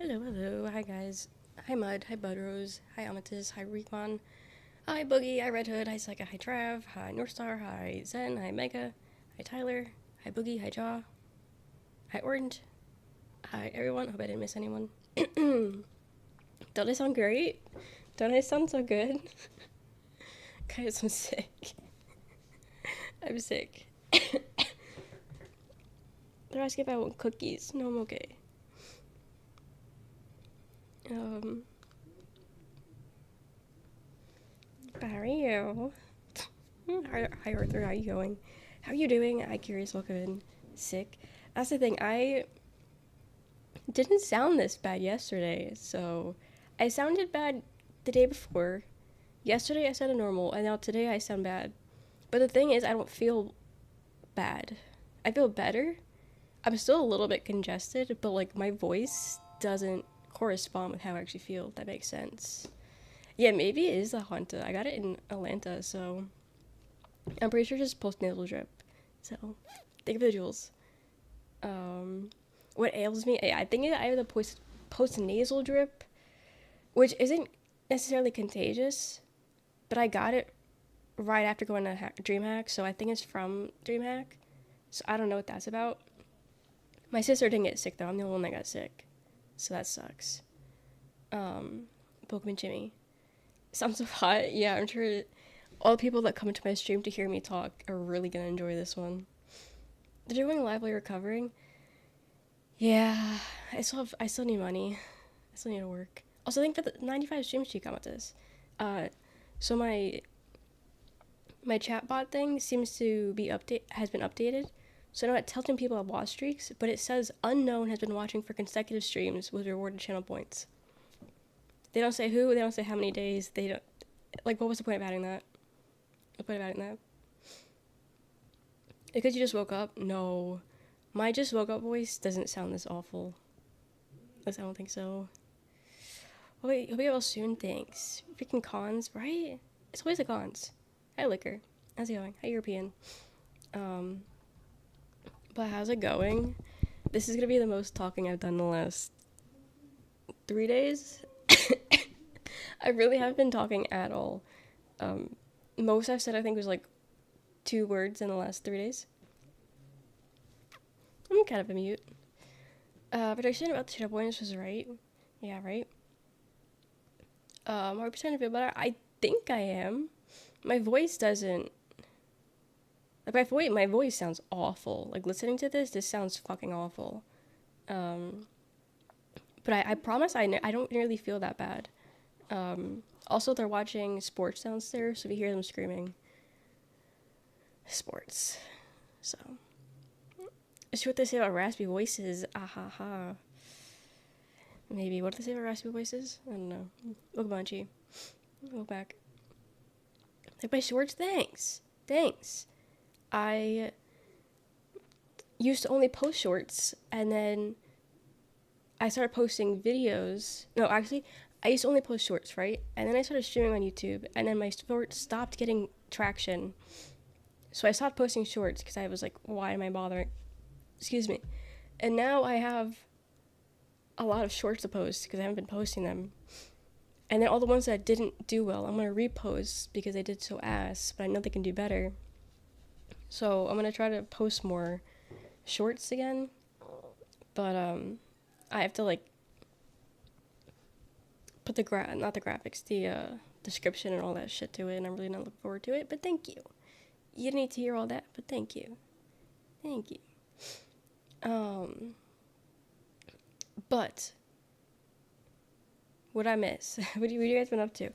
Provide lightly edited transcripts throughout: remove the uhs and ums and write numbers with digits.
Hello. Hi, guys. Hi, Mud. Hi, Budrose. Hi, Amethyst. Hi, Recon. Hi, Boogie. Hi, Red Hood. Hi, Psycha. Hi, Trav. Hi, Northstar. Hi, Zen. Hi, Mega. Hi, Tyler. Hi, Boogie. Hi, Jaw. Hi, Orange. Hi, everyone. Hope I didn't miss anyone. Don't I sound great? Don't I sound so good? Guys, I'm sick. I'm sick. They're asking if I want cookies. No, I'm okay. Um, how are you? Hi, Arthur. How you going? How are you doing? I curious. Welcome in. Sick. That's the thing. I didn't sound this bad yesterday, so I sounded bad the day before. Yesterday I sounded normal, and now today I sound bad. But the thing is, I don't feel bad. I feel better. I'm still a little bit congested, but like my voice doesn't correspond with how I actually feel. If that makes sense. Yeah, maybe it is the Honda. I got it in Atlanta, so I'm pretty sure it's just post nasal drip. So, thank you for the jewels. Um, what ails me? I think I have the post nasal drip, which isn't necessarily contagious, but I got it right after going to DreamHack, so I think it's from DreamHack. So I don't know what that's about. My sister didn't get sick though. I'm the only one that got sick, so that sucks. Um, Pokemon Jimmy sounds so hot. Yeah, I'm sure all the people that come into my stream to hear me talk are really gonna enjoy this one. Did you going live while you're recovering? Yeah, I still need money. I still need to work. Also, thank for the 95 stream sheet got with this. Uh, so my chatbot thing seems to be has been updated. So now it tells me people have watch streaks, but it says unknown has been watching for consecutive streams with rewarded channel points. They don't say who, they don't say how many days, they don't like what was the point of adding that? The point of adding that? Because you just woke up? No. My just woke up voice doesn't sound this awful. At least I don't think so. Oh, wait, he'll be able soon, thanks. Freaking cons, right? It's always the cons. Hi, Liquor. How's it going? Hi, European. Um, but how's it going? This is gonna be the most talking I've done in the last 3 days. I really haven't been talking at all. Um, most I've said I think was like 2 words in the last 3 days. I'm kind of a mute. Prediction about the channel points was right. Yeah, right. Are we pretending to feel better? I think I am. My voice doesn't. Like my voice sounds awful. Like listening to this sounds fucking awful. Um, but I promise I don't nearly feel that bad. Also, they're watching sports downstairs, so if you hear them screaming, sports. So, see what they say about raspy voices. Ah ha ha. Maybe what do they say about raspy voices? I don't know. Look bunchy. Go back. Like my shorts. Thanks. I used to only post shorts, and then I started posting videos. No, actually, I used to only post shorts, right? And then I started streaming on YouTube, and then my shorts stopped getting traction. So I stopped posting shorts because I was like, why am I bothering? Excuse me. And now I have a lot of shorts to post because I haven't been posting them. And then all the ones that didn't do well, I'm going to repost because they did so ass, but I know they can do better. So I'm going to try to post more shorts again. But I have to like put not the graphics, the description and all that shit to it, and I'm really not looking forward to it, but thank you. You didn't need to hear all that, but thank you. Thank you. But what I miss? What have you guys been up to?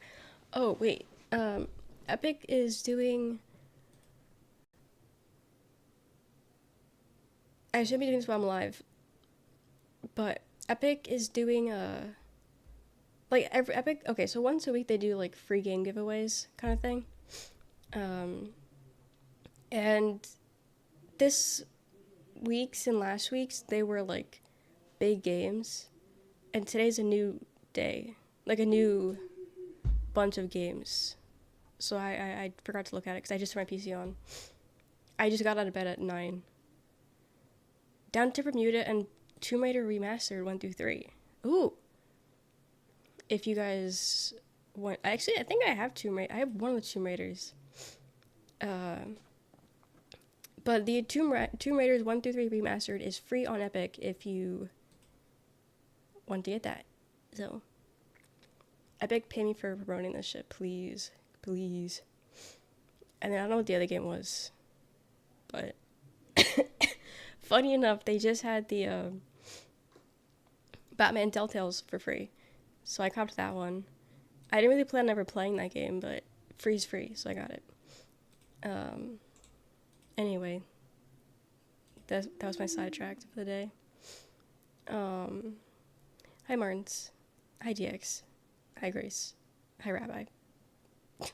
Oh wait, Epic is doing. I shouldn't be doing this while I'm live, but Epic is doing like every Epic. Okay, so once a week they do like free game giveaways kind of thing. And this week's and last week's they were like big games, and today's a new day, like a new bunch of games. So I forgot to look at it because I just turned my PC on. I just got out of bed at 9. Down to Bermuda and Tomb Raider Remastered 1 through 3. Ooh. If you guys want, actually, I think I have I have one of the Tomb Raiders. But the Tomb Raiders 1 through 3 remastered is free on Epic if you want to get that. So, Epic, pay me for promoting this shit, please. Please. And then I don't know what the other game was. But, funny enough, they just had the Batman Telltales for free. So I copped that one. I didn't really plan on ever playing that game, but free's free, so I got it. Anyway, that was my sidetrack for the day. Hi Martins. Hi DX. Hi Grace. Hi Rabbi. The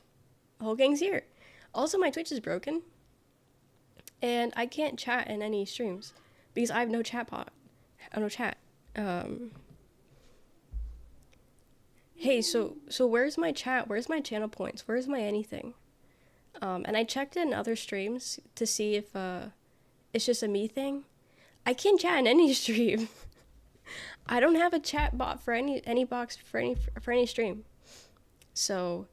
whole gang's here. Also, my Twitch is broken. And I can't chat in any streams. Because I have no chat pod. No chat. Hey, so where's my chat? Where's my channel points? Where's my anything? And I checked in other streams to see if it's just a me thing. I can't chat in any stream. I don't have a chat bot for any box for any stream. So,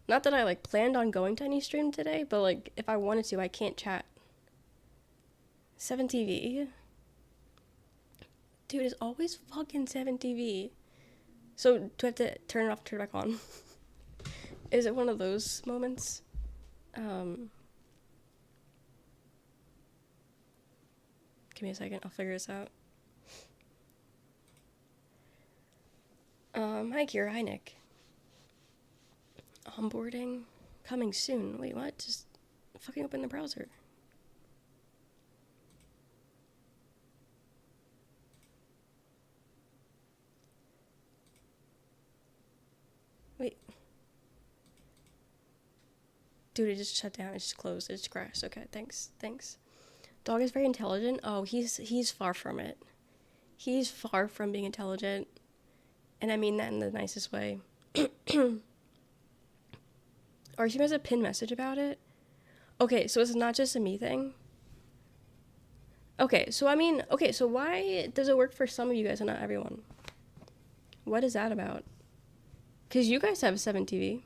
not that I like planned on going to any stream today, but like if I wanted to, I can't chat. 7TV. Dude, it's always fucking 7TV. So, do I have to turn it off, turn it back on? Is it one of those moments? Give me a second, I'll figure this out. Hi Kira, hi Nick. Onboarding coming soon. Wait, what? Just fucking open the browser. Wait. Dude, it just shut down. It just closed. It just crashed. Okay, thanks. Dog is very intelligent. Oh, he's far from it. He's far from being intelligent. And I mean that in the nicest way. Or she has a pinned message about it. Okay, so it's not just a me thing. Okay, so why does it work for some of you guys and not everyone? What is that about? Because you guys have 7TV.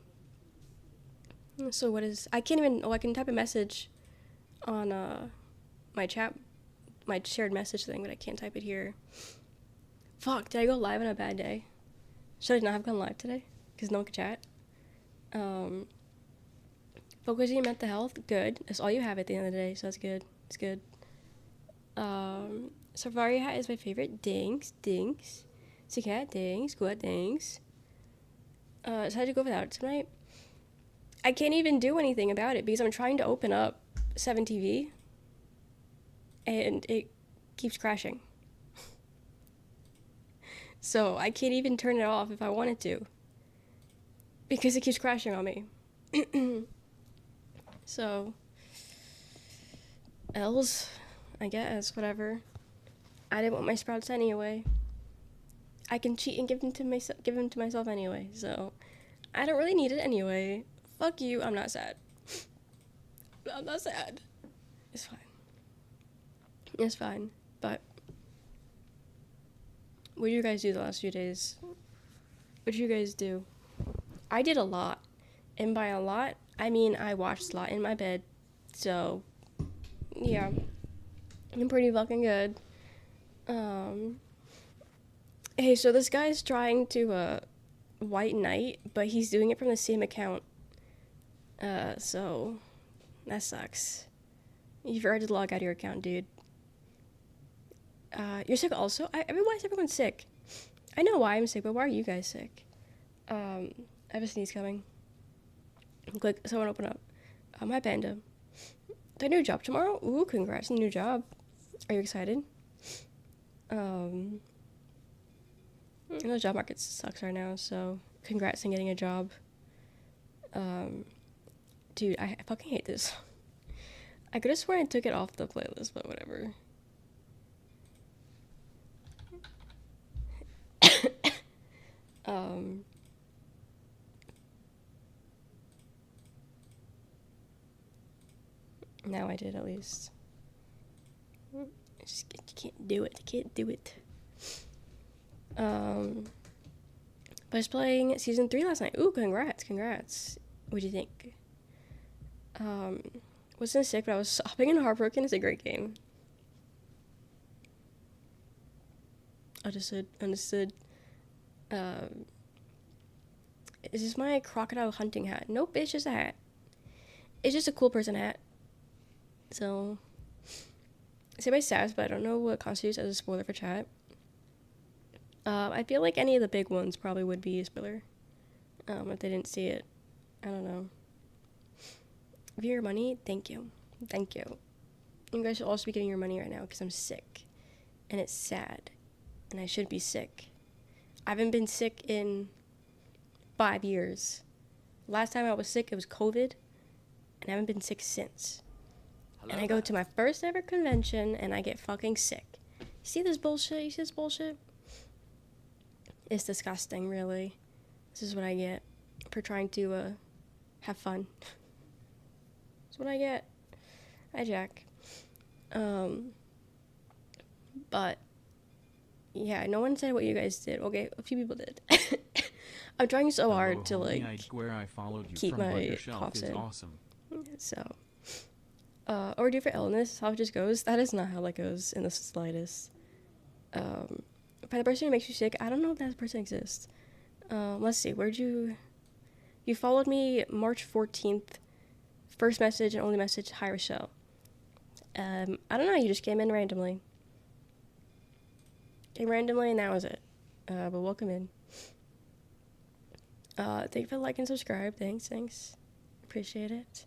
So what is... I can't even... Oh, I can type a message on my chat, my shared message thing, but I can't type it here. Fuck, did I go live on a bad day? Should I not have gone live today? Because no one could chat. Focusing on mental health, good. That's all you have at the end of the day, so that's good. It's good. Safari hat is my favorite. Dinks. Sick hat, dinks. Good dinks. So how'd you go without it tonight? I can't even do anything about it because I'm trying to open up 7TV and it keeps crashing. So I can't even turn it off if I wanted to because it keeps crashing on me. So L's, I guess, whatever. I didn't want my sprouts anyway. I can cheat and give them to myself anyway, so I don't really need it anyway. Fuck you, I'm not sad. I'm not sad. It's fine. It's fine. But what did you guys do the last few days? What did you guys do? I did a lot. And by a lot, I mean I watched a lot in my bed. So, yeah. I'm pretty fucking good. Hey, so this guy's trying to, White Knight, but he's doing it from the same account. So, that sucks. You forgot to log out of your account, dude. You're sick also? Why is everyone sick? I know why I'm sick, but why are you guys sick? I have a sneeze coming. Click, someone open up. Hi, Panda. Got a new job tomorrow? Ooh, congrats on the new job. Are you excited? I know the job market sucks right now, so congrats on getting a job. Dude, I fucking hate this. I could have sworn I took it off the playlist, but whatever. Now I did, at least. I can't do it. Um, but I was playing season 3 last night. Ooh, congrats. What'd you think? Wasn't sick, but I was sobbing and heartbroken. It's a great game. Understood. Is this my crocodile hunting hat? Nope, it's just a hat. It's just a cool person hat. So, I say by sass, but I don't know what constitutes as a spoiler for chat. I feel like any of the big ones probably would be a spoiler. If they didn't see it. I don't know. Give your money? Thank you. You guys should also be getting your money right now because I'm sick. And it's sad. And I should be sick. I haven't been sick in 5 years. Last time I was sick, it was COVID. And I haven't been sick since. Hello, and I go to my first ever convention and I get fucking sick. You see this bullshit? It's disgusting, really. This is what I get for trying to have fun. That's what I get. Hi, Jack. But yeah, no one said what you guys did. Okay, a few people did. I'm trying so hard to like keep my coughs in. Awesome. So, or different illness, how it just goes. That is not how that goes in the slightest. By the person who makes you sick, I don't know if that person exists. Let's see. You followed me March 14th. First message and only message. Hi, Rochelle. I don't know. You just came in randomly. And that was it. But welcome in. Thank you for the like and subscribe. Thanks. Appreciate it.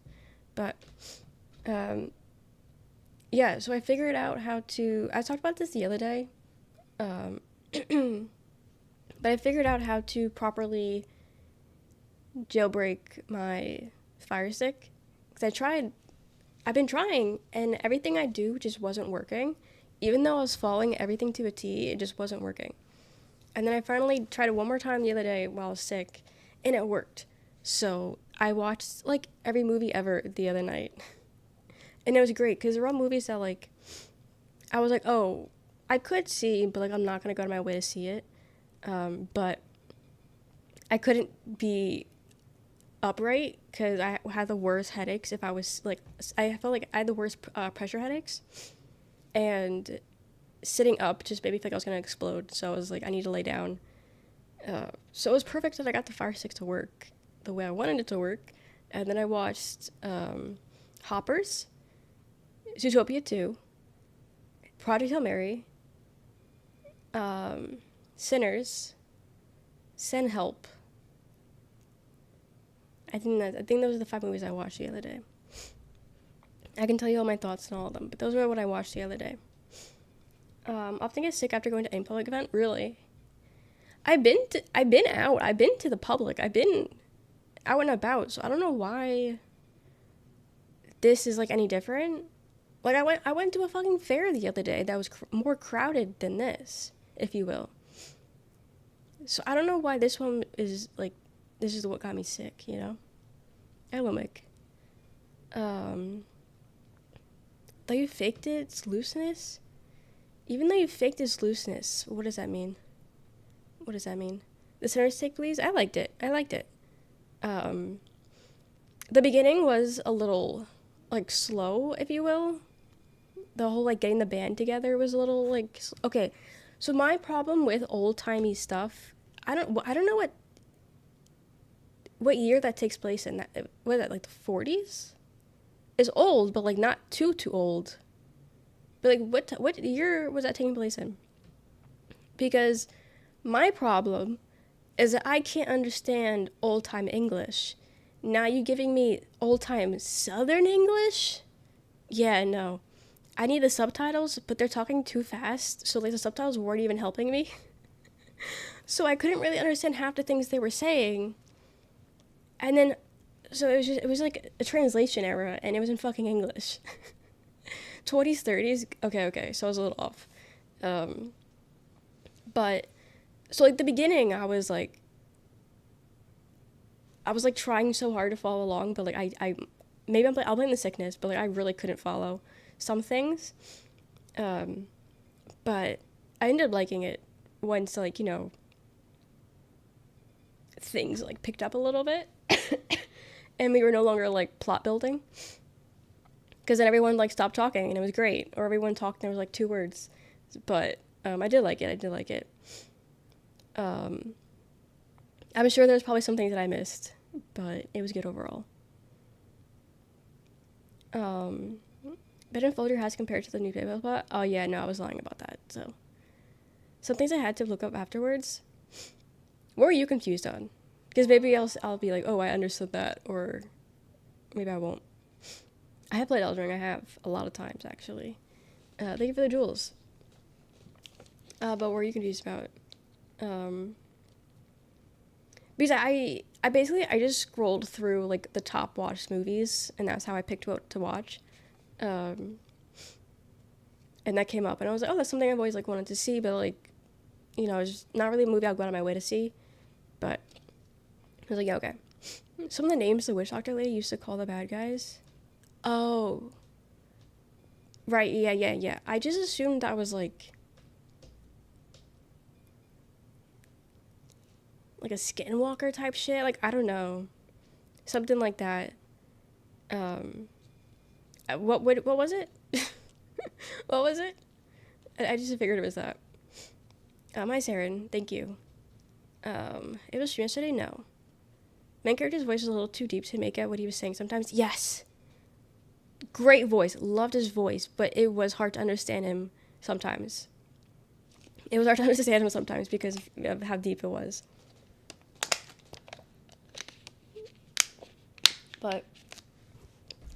But, yeah, so I figured out how to, I talked about this the other day, but I figured out how to properly jailbreak my Fire Stick, because I've been trying, and everything I do just wasn't working. Even though I was following everything to a T, it just wasn't working. And then I finally tried it one more time the other day while I was sick, and it worked. So I watched, like, every movie ever the other night. And it was great, because they're all movies that, like, I was like, oh, I could see, but, like, I'm not going to go out of my way to see it. But I couldn't be upright, because I had the worst headaches if I was, like, I felt like I had the worst pressure headaches. And sitting up just made me feel like I was going to explode. So I was like, I need to lay down. So it was perfect that I got the Fire Stick to work the way I wanted it to work. And then I watched Hoppers, Zootopia 2, Project Hail Mary, Sinners, Send Help. I think those are the 5 movies I watched the other day. I can tell you all my thoughts on all of them, but those were what I watched the other day. Often get sick after going to any public event. Really, I've been out. I've been to the public. I've been out and about. So I don't know why this is like any different. Like I went to a fucking fair the other day that was more crowded than this, if you will. So I don't know why this one is like, this is what got me sick. You know, Elomic. Though you faked its looseness? Even though you faked its looseness, what does that mean? The center stick, please? I liked it. The beginning was a little, like, slow, if you will. The whole, like, getting the band together was a little, like, okay. So my problem with old-timey stuff, I don't know what year that takes place in. That, what is that, like, the 40s? Is old, but like not too old. But like what year was that taking place in? Because my problem is that I can't understand old time English. Now you giving me old time Southern English? Yeah, no. I need the subtitles, but they're talking too fast, so like the subtitles weren't even helping me. So I couldn't really understand half the things they were saying. And then so it was like a translation error, and it was in fucking English. 20s, 30s, okay, so I was a little off. But, so like the beginning, I was like trying so hard to follow along, but like maybe I'll blame the sickness, but like I really couldn't follow some things. But I ended up liking it once, like, you know, things, like, picked up a little bit. And we were no longer, like, plot building. Because then everyone, like, stopped talking, and it was great. Or everyone talked, and there was, like, 2 words. But I did like it. I'm sure there's probably some things that I missed, but it was good overall. Better Folder has compared to the new PayPal spot. Oh yeah, no, I was lying about that. So some things I had to look up afterwards. What were you confused on? Because maybe I'll be like, oh, I understood that, or maybe I won't. I have played Elden Ring. I have a lot of times actually. Thank you for the jewels. But what were you confused about? Because I basically I just scrolled through like the top watched movies, and that's how I picked what to watch. And that came up, and I was like, oh, that's something I've always like wanted to see, but like, you know, it's just not really a movie I'll go out of my way to see. But I was like, yeah, okay. Some of the names the witch doctor lady used to call the bad guys. Oh, right, yeah. I just assumed that was like a skinwalker type shit. Like, I don't know, something like that. What was it? What was it? I just figured it was that. Hi, Saren. Thank you. It was streamed yesterday? No. Main character's voice was a little too deep to make out what he was saying sometimes. Yes. Great voice. Loved his voice, but it was hard to understand him sometimes. Because of how deep it was. But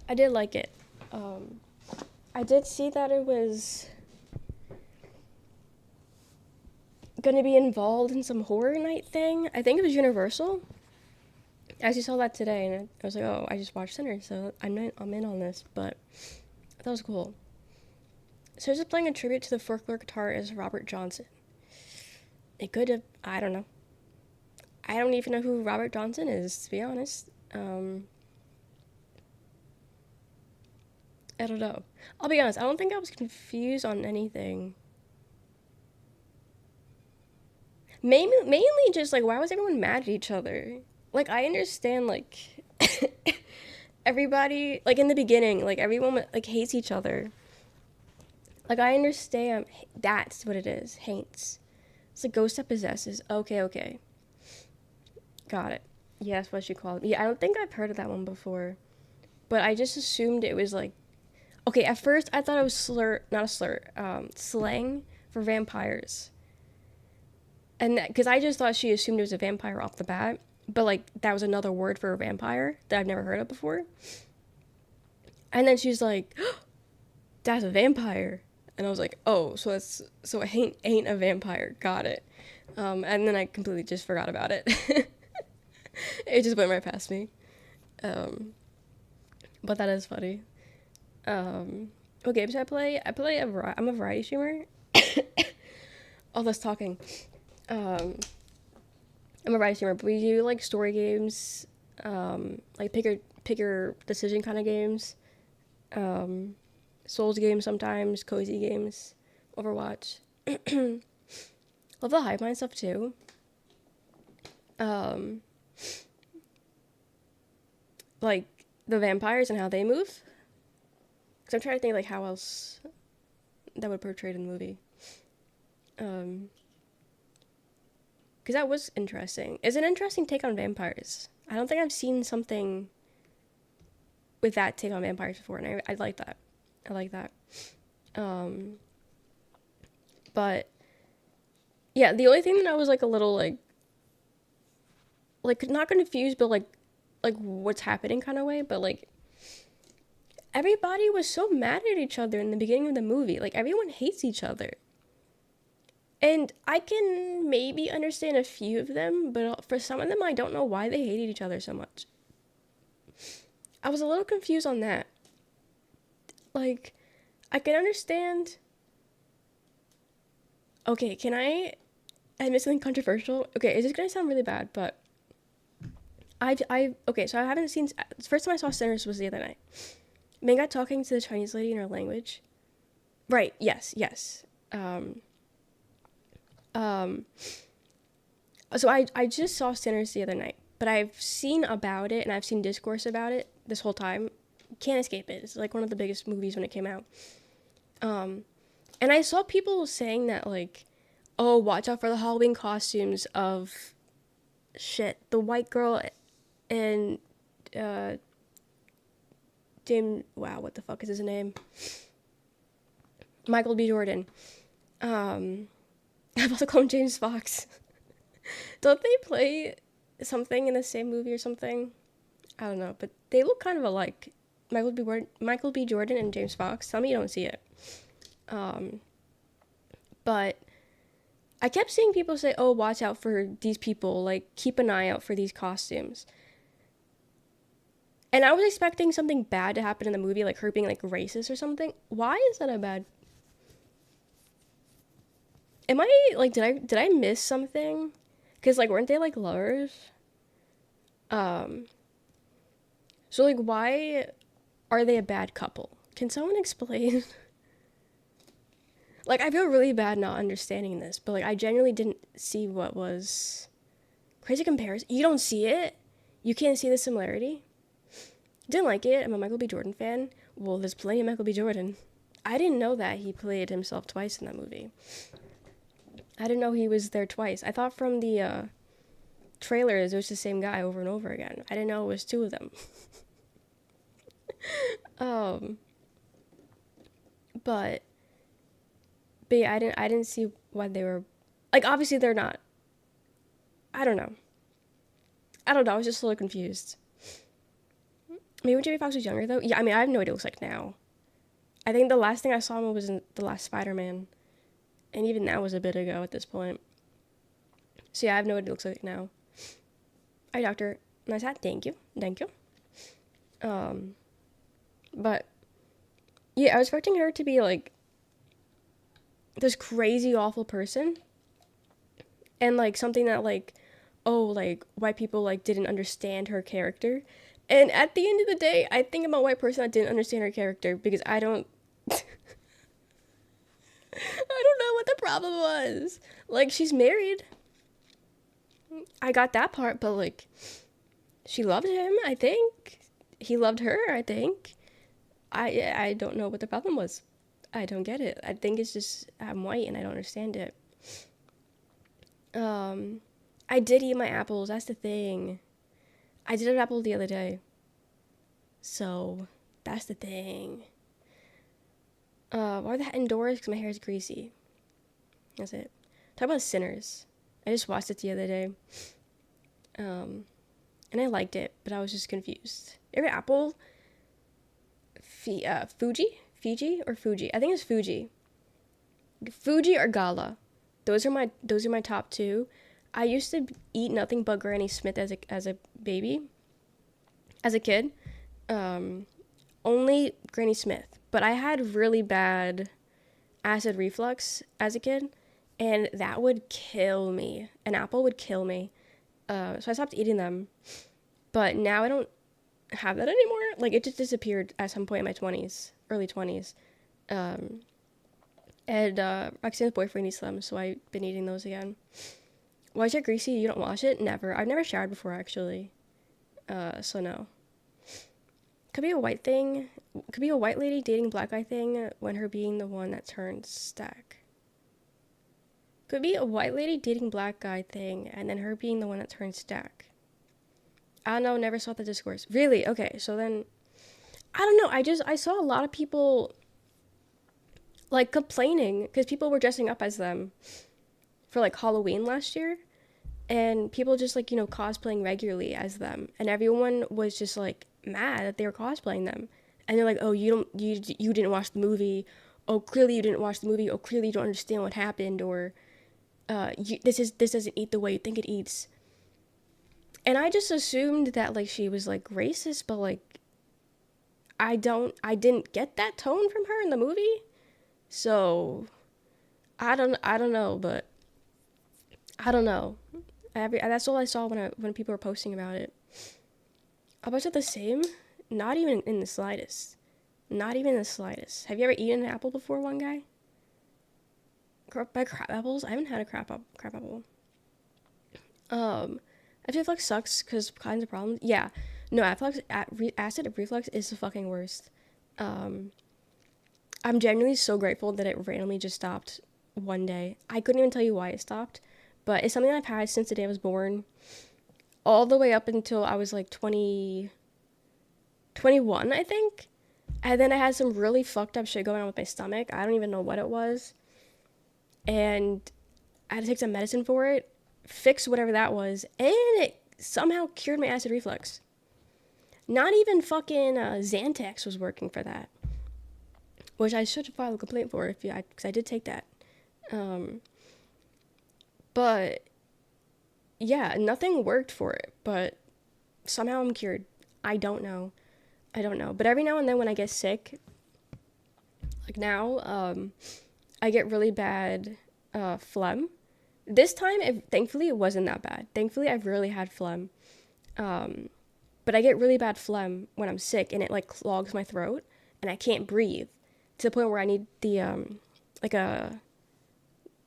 I did like it. I did see that it was gonna be involved in some horror night thing. I think it was Universal. I actually saw that today, and I was like, oh, I just watched Sinners, so I'm in on this. But that was cool. So just playing a tribute to the folklore guitarist Robert Johnson. It could have, I don't know. I don't even know who Robert Johnson is, to be honest. I don't know. I'll be honest, I don't think I was confused on anything. Mainly just, like, why was everyone mad at each other? Like, I understand, like, everybody, like, in the beginning, like, everyone, like, hates each other. Like, I understand, that's what it is, hates. It's a ghost that possesses. Okay. Got it. Yeah, that's what you call it. Yeah, I don't think I've heard of that one before. But I just assumed it was, like, okay, at first I thought it was slang for vampires. And because I just thought she assumed it was a vampire off the bat. But, like, that was another word for a vampire that I've never heard of before. And then she's like, oh, that's a vampire. And I was like, oh, so it ain't a vampire. Got it. And then I completely just forgot about it. It just went right past me. But that is funny. What games do I play? I'm a variety streamer. All this talking. I'm a variety streamer, but we do like story games, like pick your decision kind of games, Souls games sometimes, cozy games, Overwatch. Love the hive mind stuff too. Like the vampires and how they move. Cause I'm trying to think like how else that would portray in the movie. Because that was interesting. It's an interesting take on vampires. I don't think I've seen something with that take on vampires before, and I like that. I like that. But yeah, the only thing that I was like a little like not confused, but like what's happening kind of way, but like everybody was so mad at each other in the beginning of the movie. Like everyone hates each other. And I can maybe understand a few of them, but for some of them, I don't know why they hated each other so much. I was a little confused on that. Like, I can understand. Okay, can I admit something controversial? Okay, is this gonna sound really bad, but okay, so I haven't seen. The first time I saw Sinners was the other night. Ming got talking to the Chinese lady in her language. Right, yes. Um, so I just saw Sinners the other night, but I've seen about it and I've seen discourse about it this whole time. Can't escape it. It's like one of the biggest movies when it came out. Um, and I saw people saying that like, oh, watch out for the Halloween costumes of shit. The white girl and uh, wow, what the fuck is his name? Michael B. Jordan. I've also called him James Fox. Don't they play something in the same movie or something? I don't know, but they look kind of alike. Michael B. Jordan and James Fox. Tell me you don't see it. But I kept seeing people say, "Oh, watch out for these people. Like, keep an eye out for these costumes." And I was expecting something bad to happen in the movie, like her being like racist or something. Why is that a bad? Am I like did I miss something? Cause like weren't they like lovers? Um. So like why are they a bad couple? Can someone explain? Like I feel really bad not understanding this, but like I genuinely didn't see what was crazy comparison. You don't see it? You can't see the similarity? Didn't like it. I'm a Michael B. Jordan fan. Well, there's plenty of Michael B. Jordan. I didn't know that he played himself twice in that movie. I didn't know he was there twice. I thought from the trailers it was the same guy over and over again. I didn't know it was two of them. um, but yeah, I didn't see why they were like obviously they're not. I don't know. I don't know. I was just a little confused. Maybe when Jamie Foxx was younger though. Yeah, I mean I have no idea what he looks like now. I think the last thing I saw him was in the last Spider-Man, and even that was a bit ago at this point. So yeah, I have no idea what he looks like now. Hi, doctor. Nice hat. Thank you. Thank you. But yeah, I was expecting her to be like this crazy awful person, and like something that like, oh, like white people like didn't understand her character. And at the end of the day, I think I'm a white person that didn't understand her character because I don't I don't know what the problem was. Like she's married. I got that part, but like she loved him, I think. He loved her, I think. I don't know what the problem was. I don't get it. I think it's just I'm white and I don't understand it. I did eat my apples. That's the thing. I did an apple the other day. So that's the thing. Why the heck indoors? Because my hair is greasy. That's it. Talk about Sinners. I just watched it the other day. And I liked it, but I was just confused. Every apple? Fiji or Fuji? I think it's Fuji. Fuji or Gala. Those are my top two. I used to eat nothing but Granny Smith as a baby, as a kid. Only Granny Smith. But I had really bad acid reflux as a kid, and that would kill me. An apple would kill me. So I stopped eating them. But now I don't have that anymore. Like, it just disappeared at some point in my 20s, early 20s. And Roxanne's boyfriend eats them, so I've been eating those again. Why is it greasy? You don't wash it? Never. I've never showered before, actually. So no. Could be a white thing. Could be a white lady dating a black guy thing when her being the one that turns stack. Could be a white lady dating black guy thing and then her being the one that turns stack. I don't know, never saw the discourse. Really? Okay, so then I don't know. I saw a lot of people like complaining because people were dressing up as them for like Halloween last year, and people just like cosplaying regularly as them, and everyone was just like mad that they were cosplaying them, and they're like, oh, you didn't watch the movie, oh, clearly you didn't watch the movie, oh, clearly you don't understand what happened, or this doesn't eat the way you think it eats. And I just assumed that like she was like racist, but like I didn't get that tone from her in the movie. So I don't know, but I don't know. That's all I saw when people were posting about it. A bunch of the same? Not even in the slightest. Not even in the slightest. Have you ever eaten an apple before, one guy? By crab apples, I haven't had a crab apple. Acid reflux sucks because kinds of problems. Yeah, no, acid reflux is the fucking worst. Um, I'm genuinely so grateful that it randomly just stopped one day. I couldn't even tell you why it stopped, but it's something I've had since the day I was born, all the way up until I was like 20, 21, I think. And then I had some really fucked up shit going on with my stomach. I don't even know what it was. And I had to take some medicine for it, fix whatever that was, and it somehow cured my acid reflux. Not even fucking Xantax was working for that, which I should file a complaint for because I did take that. But yeah, nothing worked for it, but somehow I'm cured. I don't know. But every now and then when I get sick, like now, I get really bad phlegm. This time, thankfully, it wasn't that bad. Thankfully, I've rarely had phlegm. But I get really bad phlegm when I'm sick, and it like clogs my throat, and I can't breathe to the point where I need the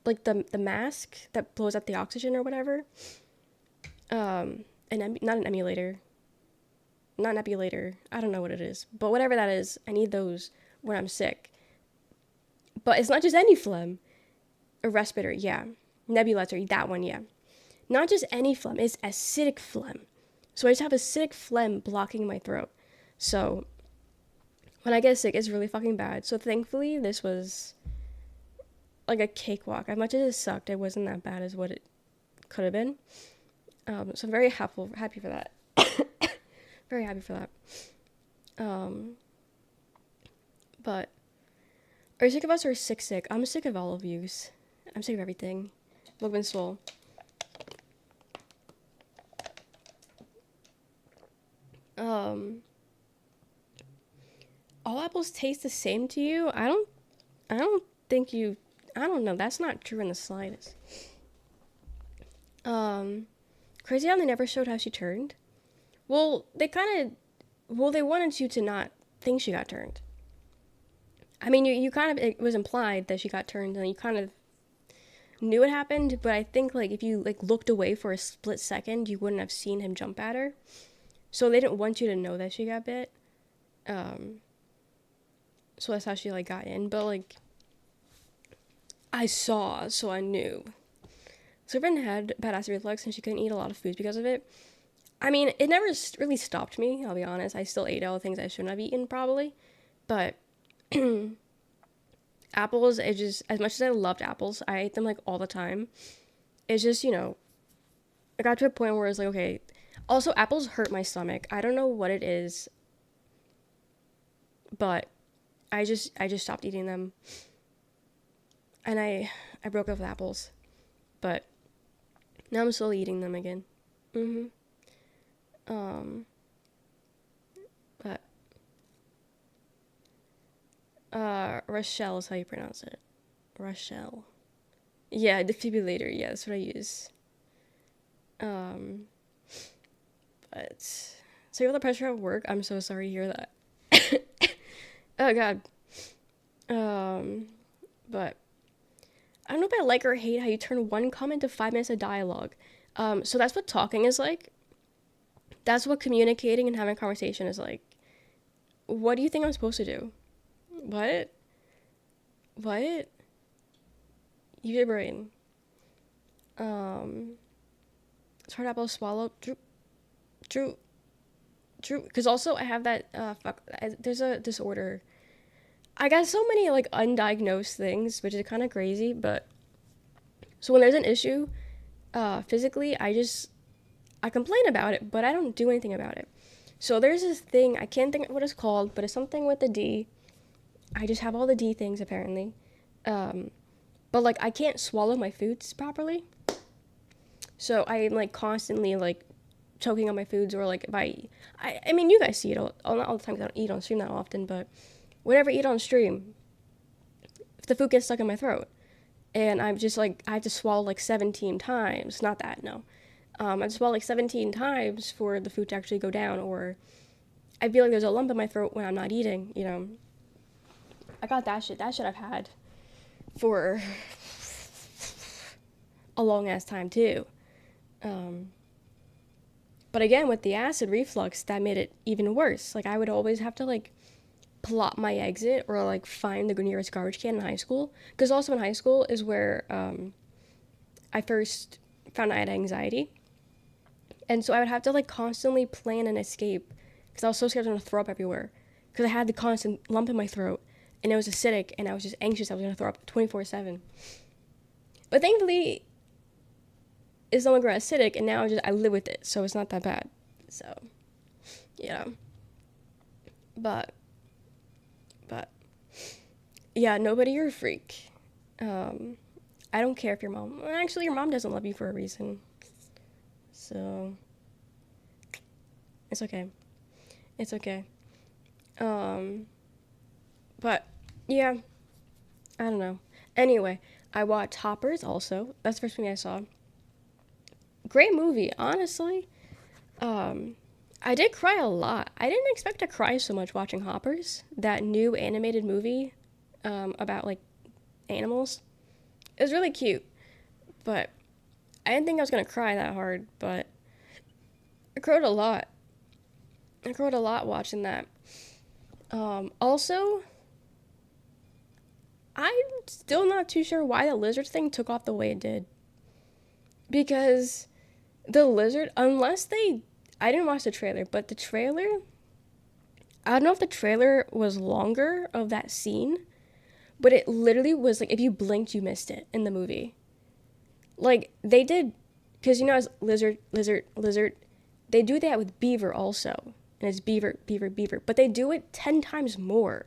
the mask that blows out the oxygen or whatever. Not an emulator, not an epulator. I don't know what it is, but whatever that is, I need those when I'm sick. But it's not just any phlegm. A respirator, yeah. Nebulizer, that one, yeah. Not just any phlegm, it's acidic phlegm. So I just have acidic phlegm blocking my throat. So when I get sick, it's really fucking bad. So thankfully, this was like a cakewalk. As much as it sucked, it wasn't that bad as what it could have been. So I'm very happy for that. Very happy for that. But are you sick of us or sick? I'm sick of all of yous. I'm sick of everything. Look and soul. All apples taste the same to you? I don't think you, I don't know. That's not true in the slightest. Crazy how they never showed how she turned. Well, they wanted you to not think she got turned. I mean, you kind of, it was implied that she got turned, and you kind of knew it happened, but I think, like, if you, like, looked away for a split second, you wouldn't have seen him jump at her. So they didn't want you to know that she got bit. So that's how she, like, got in. But, like, I saw, so I knew. So I've had bad acid reflux, and she couldn't eat a lot of foods because of it. I mean, it never really stopped me, I'll be honest. I still ate all the things I shouldn't have eaten, probably. But apples, it just, as much as I loved apples, I ate them, like, all the time. It's just, you know, I got to a point where it's like, okay. Also, apples hurt my stomach. I don't know what it is, but I just stopped eating them. And I broke up with apples. But now I'm slowly eating them again. But Rochelle is how you pronounce it. Rochelle. Yeah, defibrillator. Yeah, that's what I use. But so you feel the pressure at work. I'm so sorry to hear that. Oh God. But I don't know if I like or hate how you turn one comment to 5 minutes of dialogue. So that's what talking is like. That's what communicating and having a conversation is like. What do you think I'm supposed to do? What? Use your brain. It's hard apple to swallow. True. Because also I have that, there's a disorder. I got so many, like, undiagnosed things, which is kind of crazy, but so when there's an issue, physically, I complain about it, but I don't do anything about it. So there's this thing, I can't think of what it's called, but it's something with the D. I just have all the D things, apparently. But, like, I can't swallow my foods properly. So I'm, like, constantly, like, choking on my foods, or, like, if I mean, you guys see it not all the time, 'cause I don't eat on stream that often, but whenever I eat on stream, if the food gets stuck in my throat, and I'm just, like, I have to swallow, like, 17 times, not that, no. I have to swallow, like, 17 times for the food to actually go down, or I feel like there's a lump in my throat when I'm not eating, you know. I got that shit I've had for a long ass time too. But again, with the acid reflux, that made it even worse. Like I would always have to like plot my exit or like find the nearest garbage can in high school. Because also in high school is where I first found I had anxiety. And so I would have to like constantly plan an escape because I was so scared I was going to throw up everywhere. Because I had the constant lump in my throat and it was acidic and I was just anxious I was going to throw up 24/7. But thankfully, it's no longer acidic and now I live with it. So it's not that bad. So, yeah. But, yeah, nobody, you're a freak. I don't care if your mom, actually, your mom doesn't love you for a reason. So, it's okay. It's okay. But, yeah, I don't know. Anyway, I watched Hoppers also. That's the first movie I saw. Great movie, honestly. I did cry a lot. I didn't expect to cry so much watching Hoppers, that new animated movie about, like, animals. It was really cute, but I didn't think I was going to cry that hard, but I cried a lot. I cried a lot watching that. Also, I'm still not too sure why the lizard thing took off the way it did. Because the lizard, I didn't watch the trailer, but the trailer, I don't know if the trailer was longer of that scene, but it literally was like, if you blinked, you missed it in the movie. Like, they did, because you know, as lizard, they do that with beaver also. And it's beaver, but they do it 10 times more.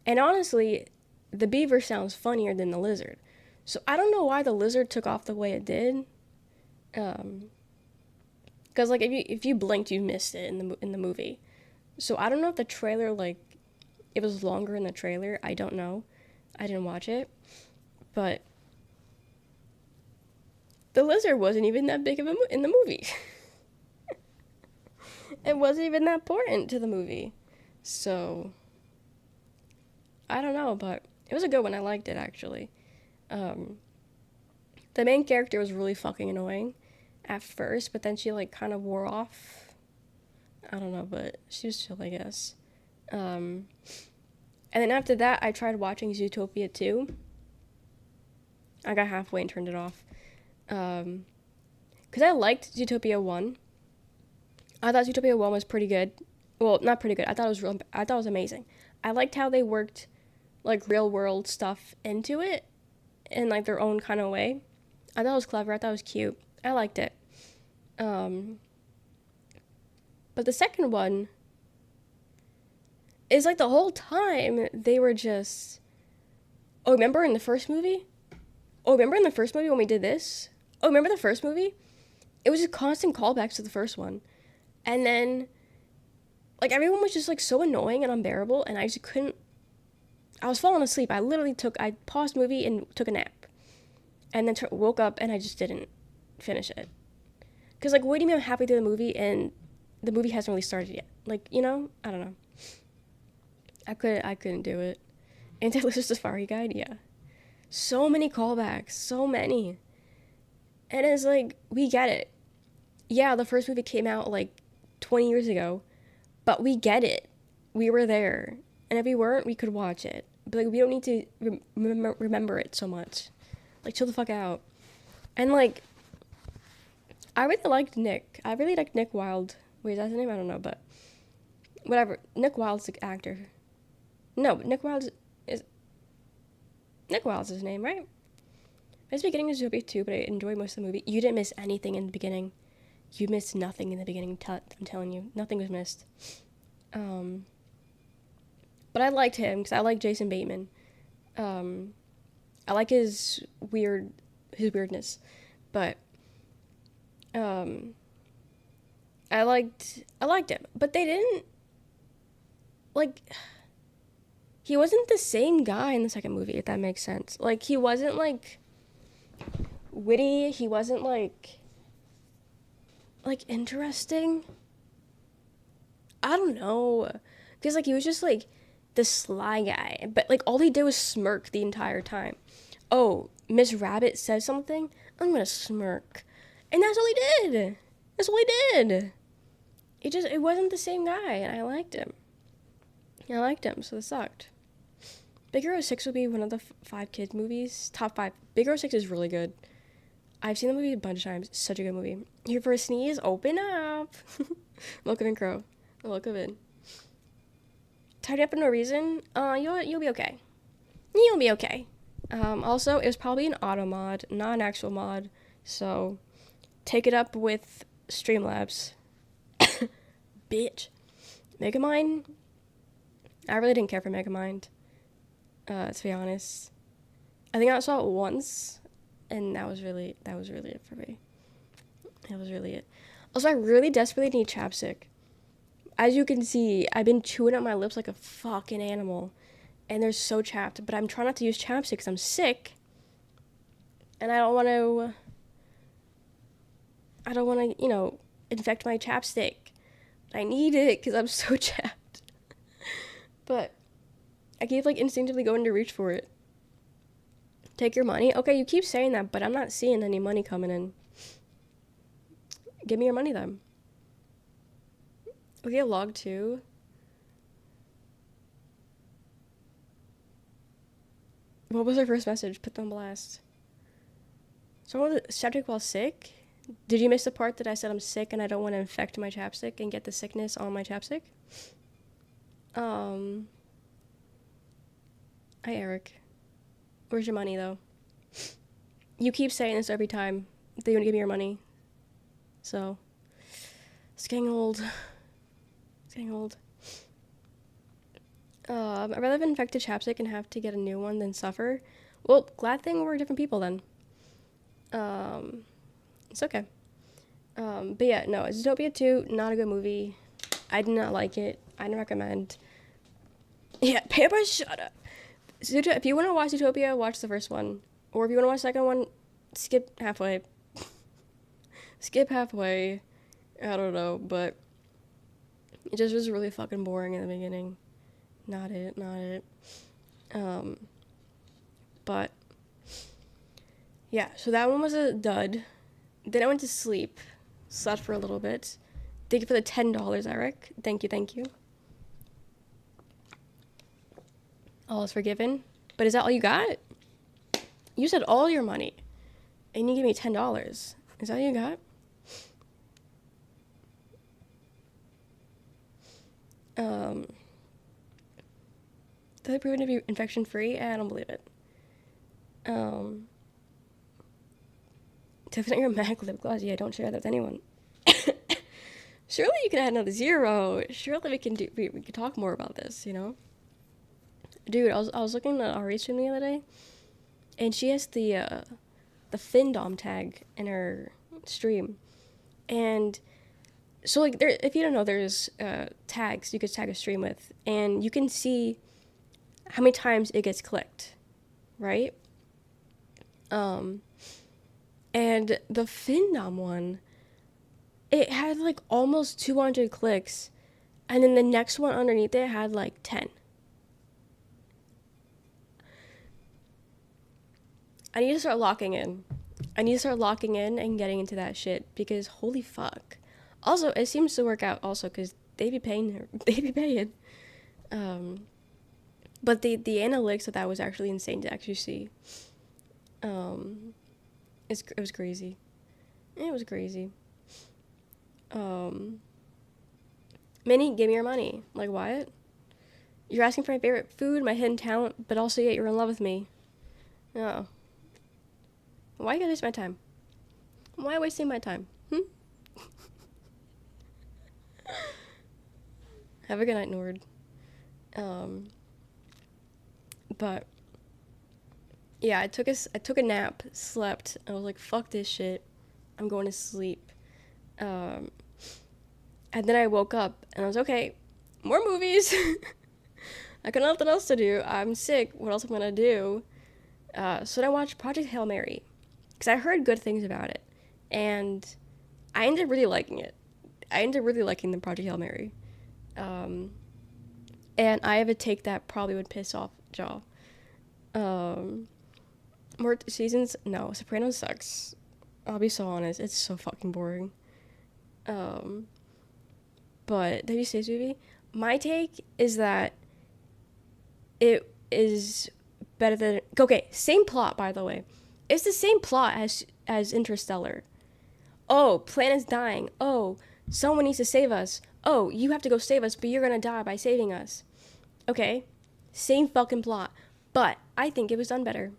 And honestly, the beaver sounds funnier than the lizard. So I don't know why the lizard took off the way it did. Because like if you blinked, you missed it in the movie. So I don't know if the trailer, like, it was longer in the trailer. I don't know. I didn't watch it. But the lizard wasn't even that big of in the movie. It wasn't even that important to the movie. So I don't know, but it was a good one. I liked it, actually. The main character was really fucking annoying at first, but then she, like, kind of wore off. I don't know, but she was chill, I guess. And then after that, I tried watching Zootopia 2. I got halfway and turned it off. Because I liked Zootopia 1. I thought Zootopia 1 was pretty good. Well, not pretty good. I thought it was amazing. I liked how they worked, like, real world stuff into it in, like, their own kind of way. I thought it was clever. I thought it was cute. I liked it. But the second one is, like, the whole time they were just, oh, remember in the first movie? Oh, remember in the first movie when we did this? Oh, remember the first movie? It was just constant callbacks to the first one. And then, like, everyone was just, like, so annoying and unbearable, and I just couldn't, I was falling asleep. I paused the movie and took a nap. And then woke up, and I just didn't finish it. Because, like, what do you mean I'm halfway through the movie, and the movie hasn't really started yet? Like, you know? I don't know. I couldn't do it. Anti-Lizard Safari Guide? Yeah. So many callbacks. So many. And it's like, we get it. Yeah, the first movie came out, like, 20 years ago, but we get it. We were there. And if we weren't, we could watch it. But, like, we don't need to remember it so much. Like, chill the fuck out. And, like, I really liked Nick. I really liked Nick Wilde. Wait, is that his name? I don't know, but whatever. Nick Wilde's the actor. No, Nick Wilde's his name, right? I was beginning of Zootopia 2, but I enjoyed most of the movie. You didn't miss anything in the beginning. You missed nothing in the beginning, I'm telling you. Nothing was missed. But I liked him, because I like Jason Bateman. I like his weirdness. But, I liked him. But they didn't, like, he wasn't the same guy in the second movie, if that makes sense. Like, he wasn't, like, witty. He wasn't, like, interesting. I don't know. Because, like, he was just, like, the sly guy. But, like, all he did was smirk the entire time. Oh, Miss Rabbit says something, I'm gonna smirk. And that's all he did. That's all he did. It wasn't the same guy, and I liked him. So it sucked. Big Hero 6 would be one of the 5 kids movies. Top 5. Big Hero 6 is really good. I've seen the movie a bunch of times. Such a good movie. Here for a sneeze, open up. Welcome in, Crow. Welcome in. Tidy up for no reason. You'll be okay. You'll be okay. Also, it was probably an auto mod, not an actual mod. So, take it up with Streamlabs. Bitch. Megamind? I really didn't care for Megamind. To be honest. I think I saw it once, and that was really it for me. That was really it. Also, I really desperately need chapstick. As you can see, I've been chewing up my lips like a fucking animal, and they're so chapped, but I'm trying not to use chapstick because I'm sick, and I don't want to, infect my chapstick. I need it because I'm so chapped. But I keep, instinctively going to reach for it. Take your money? Okay, you keep saying that, but I'm not seeing any money coming in. Give me your money, then. Okay, log 2. What was our first message? Put them on blast. Someone with chapstick while sick? Did you miss the part that I said I'm sick and I don't want to infect my chapstick and get the sickness on my chapstick? Hi, Eric. Where's your money, though? You keep saying this every time that you want to give me your money. So, it's getting old. I'd rather have infected chapstick and have to get a new one than suffer. Well, glad thing we're different people then. It's okay. But yeah, no, Zootopia 2, not a good movie. I did not like it. I don't recommend. Yeah, Pamper, shut up. If you want to watch Zootopia, watch the first one. Or if you want to watch the second one, skip halfway. I don't know, but it just was really fucking boring in the beginning. Not it. But yeah, so that one was a dud. Then I went to sleep. Slept for a little bit. Thank you for the $10, Eric. Thank you. All is forgiven. But is that all you got? You said all your money. And you gave me $10. Is that all you got? Did they prove it to be infection free? I don't believe it. Definitely your MAC lip gloss. Yeah, don't share that with anyone. Surely you can add another 0. Surely we can talk more about this, you know? Dude, I was looking at Ari stream the other day, and she has the Findom tag in her stream. And so there, if you don't know, there's tags you could tag a stream with, and you can see how many times it gets clicked, right? And the Findom one, it had almost 200 clicks, and then the next one underneath it had 10. I need to start locking in and getting into that shit, because holy fuck. Also, it seems to work out also because they be paying. But the analytics of that was actually insane to actually see. It was crazy. Minnie, give me your money. What? You're asking for my favorite food, my hidden talent, but also yet you're in love with me. Oh. Why you gotta waste my time? Why wasting my time? Have a good night, Nord. But yeah, I took a nap, slept. I was like, fuck this shit. I'm going to sleep. And then I woke up and I was okay, more movies. I got nothing else to do. I'm sick. What else am I gonna do? So then I watched Project Hail Mary, because I heard good things about it, and I ended up really liking it. I ended up really liking the Project Hail Mary. And I have a take that probably would piss off Jaw. More seasons? No, Sopranos sucks. I'll be so honest. It's so fucking boring. Um, but have you seen this movie? My take is that it is better than. Okay, same plot, by the way. It's the same plot as Interstellar. Oh, planet's dying. Oh, someone needs to save us. Oh, you have to go save us, but you're gonna die by saving us. Okay, same fucking plot. But I think it was done better.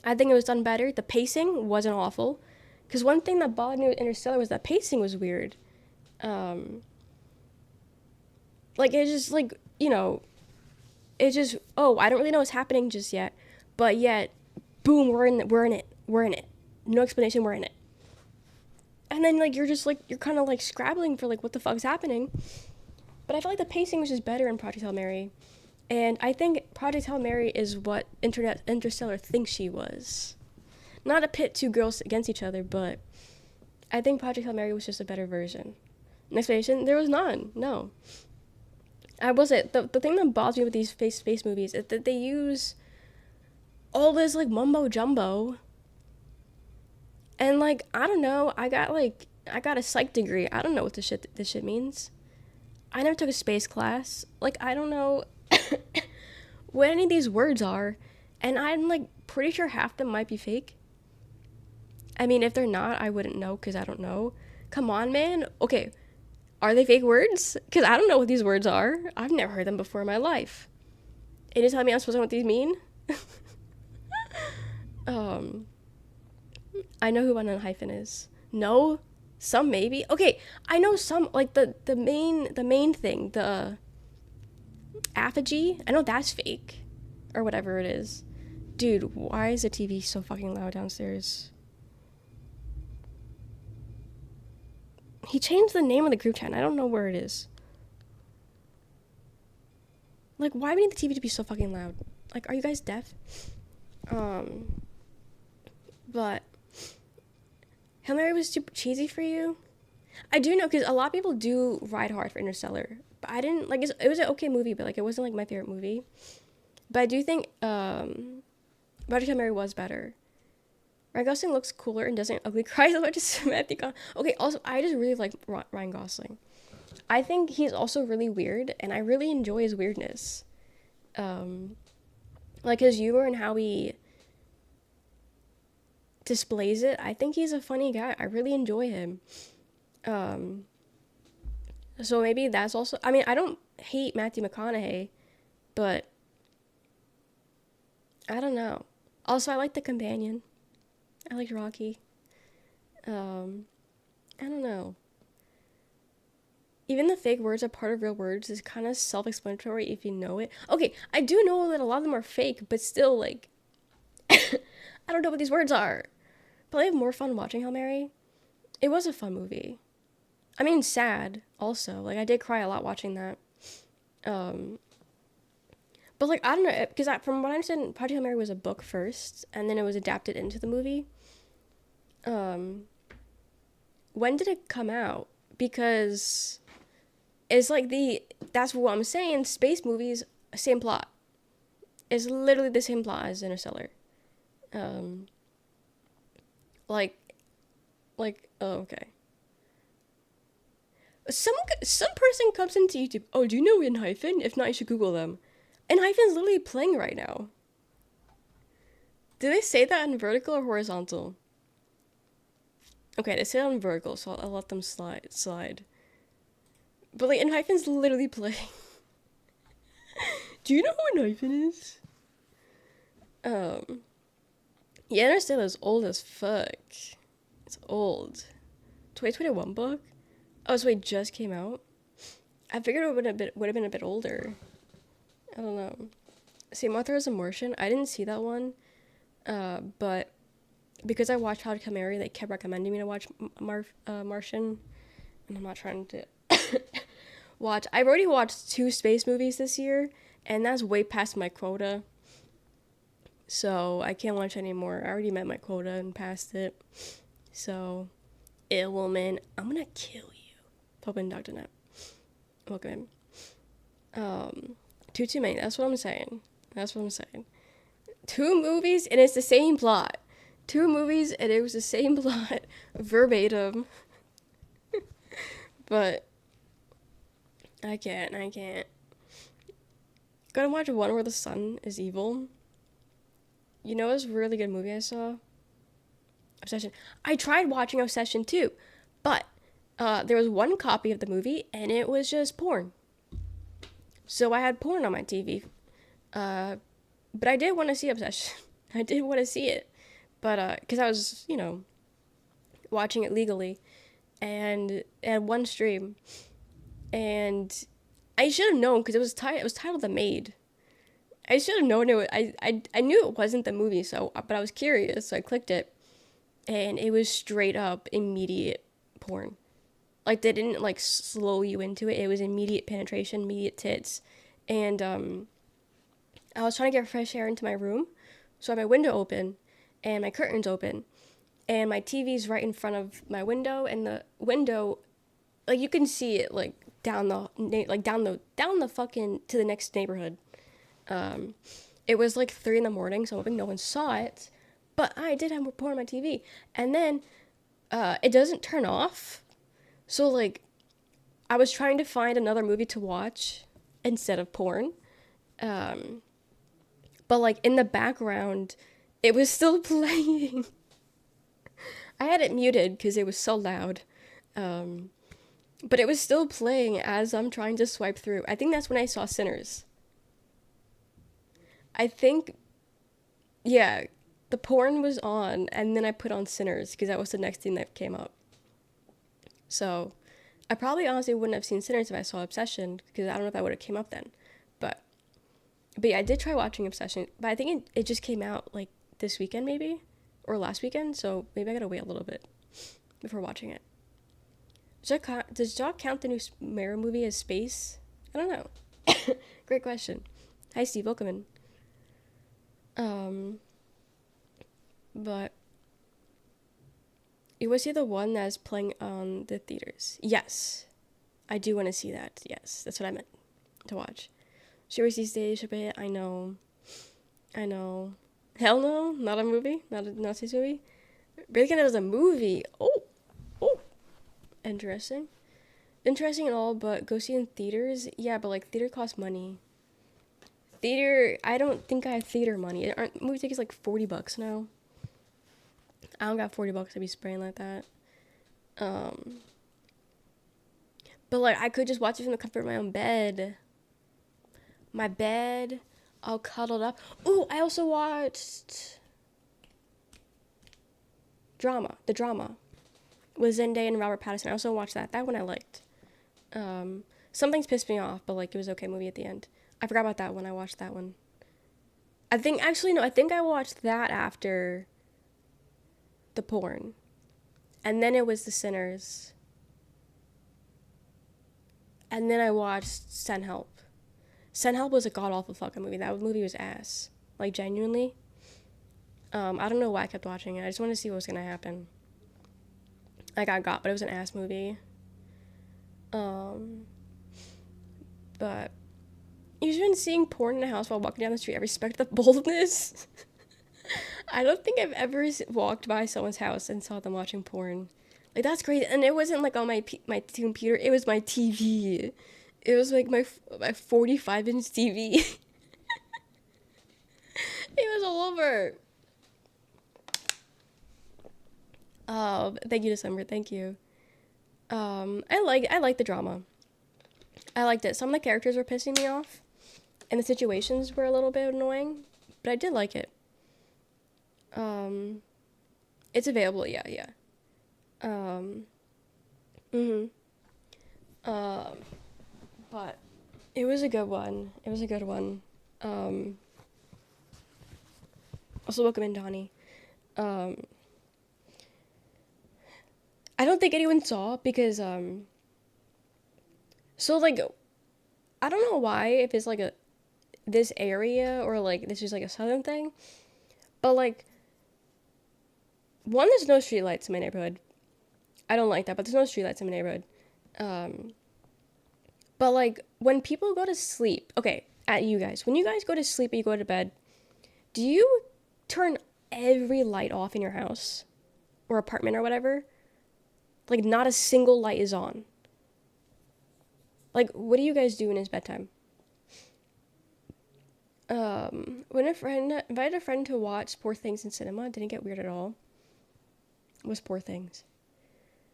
I think it was done better. The pacing wasn't awful. Because one thing that bothered me with Interstellar was that pacing was weird. Um, like, it's just, like, it's just, oh, I don't really know what's happening just yet. But yet, boom, we're in it. No explanation, we're in it. And then, like, you're kind of, like, scrabbling for, like, what the fuck's happening. But I feel like the pacing was just better in Project Hail Mary. And I think Project Hail Mary is what Interstellar thinks she was. Not to pit two girls against each other, but I think Project Hail Mary was just a better version. An explanation? There was none. No. I wasn't. The thing that bothers me with these space movies is that they use all this, like, mumbo jumbo. And, like, I don't know. I got a psych degree. I don't know what this shit means. I never took a space class. Like, I don't know what any of these words are. And I'm, like, pretty sure half them might be fake. I mean, if they're not, I wouldn't know because I don't know. Come on, man. Okay, are they fake words? Because I don't know what these words are. I've never heard them before in my life. And you tell me I'm supposed to know what these mean? I know who one on hyphen is. No? Some maybe? Okay, I know some, like, the main thing, the apogee. I know that's fake. Or whatever it is. Dude, why is the TV so fucking loud downstairs? He changed the name of the group chat. I don't know where it is. Like, why do we need the TV to be so fucking loud? Like, are you guys deaf? But Hail Mary was too cheesy for you? I do know, because a lot of people do ride hard for Interstellar. But I didn't, like, it was an okay movie, but, like, it wasn't, like, my favorite movie. But I do think, Project Hail Mary was better. Ryan Gosling looks cooler and doesn't ugly cry as much as Matthew Con. Okay, also, I just really like Ryan Gosling. I think he's also really weird, and I really enjoy his weirdness. Like his humor and how he displays it. I think he's a funny guy. I really enjoy him. So maybe that's also... I mean, I don't hate Matthew McConaughey, but I don't know. Also, I like The Companion. I liked Rocky. I don't know. Even the fake words are part of real words is kind of self-explanatory if you know it. Okay, I do know that a lot of them are fake, but still, like, I don't know what these words are. But I have more fun watching Hail Mary. It was a fun movie. I mean, sad, also. Like, I did cry a lot watching that. But, like, I don't know, because from what I understand, Project Hail Mary was a book first, and then it was adapted into the movie. When did it come out? Because it's like that's what I'm saying, space movies, same plot. It's literally the same plot as Interstellar. Oh, okay. Some person comes into YouTube, oh, do you know Enhypen? If not, you should Google them. Enhypen's literally playing right now. Do they say that in vertical or horizontal? Okay, they say it on vertical, so I'll let them slide. But, like, Enhypen's literally playing. Do you know who Enhypen is? Yeah, Interstellar is old as fuck. It's old. 2021 book? Oh, so it just came out? I figured it would have been a bit older. I don't know. See, Martha is a Martian. I didn't see that one. But because I watched Project Hail Mary, they kept recommending me to watch Martian. And I'm not trying to watch. I've already watched 2 space movies this year, and that's way past my quota. So I can't watch anymore. I already met my quota and passed it. So, ill woman, I'm gonna kill you. Popen Dr. Net. Welcome in. Too many. That's what I'm saying. Two movies and it's the same plot. Two movies and it was the same plot, verbatim. But I can't. Gotta watch one where the son is evil. You know, it's a really good movie I saw. Obsession. I tried watching Obsession too, but there was one copy of the movie and it was just porn. So I had porn on my TV. But I did want to see Obsession. I did want to see it. But, because I was, watching it legally. And at one stream. And I should have known because it was titled The Maid. I should have known I knew it wasn't the movie, but I was curious, so I clicked it. And it was straight up immediate porn. Like, they didn't, like, slow you into it. It was immediate penetration, immediate tits. And, I was trying to get fresh air into my room, so I had my window open, and my curtains open, and my TV's right in front of my window, and the window, like, you can see it, like, down the fucking, to the next neighborhood. It was, like, 3 a.m, so I'm hoping no one saw it, but I did have porn on my TV, and then, it doesn't turn off, so, like, I was trying to find another movie to watch instead of porn, but, like, in the background, it was still playing. I had it muted because it was so loud, but it was still playing as I'm trying to swipe through. I think that's when I saw Sinners. I think, yeah, the porn was on, and then I put on Sinners because that was the next thing that came up. So, I probably honestly wouldn't have seen Sinners if I saw Obsession, because I don't know if that would have came up then. But yeah, I did try watching Obsession, but I think it just came out, like, this weekend, maybe? Or last weekend, so maybe I gotta wait a little bit before watching it. Does Jock count the new Mara movie as space? I don't know. Great question. Hi, Steve. Welcome in. But you want to see the one that's playing on the theaters? Yes. I do want to see that. Yes, that's what I meant to watch. Sure, these days, I know. Hell no, not a movie, not a Nazi movie. Breaking It as a movie. Oh, interesting and all, but go see in theaters. Yeah, but like theater costs money. I don't think I have theater money. Aren't movie tickets like $40 now? I don't got $40 to be spraying like that. But like I could just watch it from the comfort of my own bed. My bed, all cuddled up. Ooh, I also watched The Drama with Zendaya and Robert Pattinson. I also watched that. That one I liked. Some things pissed me off, but like it was okay movie at the end. I forgot about that one. I watched that one. I think I watched that after the porn. And then it was The Sinners. And then I watched Send Help. Send Help was a god-awful fucking movie. That movie was ass. Like, genuinely. I don't know why I kept watching it. I just wanted to see what was gonna happen. I got, but it was an ass movie. But you've been seeing porn in a house while walking down the street. I respect the boldness. I don't think I've ever walked by someone's house and saw them watching porn. Like, that's crazy. And it wasn't like on my computer. It was my TV. It was like my 45-inch TV. It was all over. Thank you, December. Thank you. I like The Drama. I liked it. Some of the characters were pissing me off, and the situations were a little bit annoying, but I did like it. It's available. Yeah. But it was a good one. Also welcome in, Donnie. I don't think anyone saw because, so like, I don't know why, if it's like this area or like this is like a southern thing, but like, one, there's no streetlights in my neighborhood. I don't like that, but there's no streetlights in my neighborhood. But like, when people go to sleep, okay, when you guys go to sleep and you go to bed, Do you turn every light off in your house or apartment or whatever? Like, not a single light is on. Like, what do you guys do when it's bedtime? When a friend invited a friend to watch Poor Things in cinema, didn't get weird at all. Was Poor Things.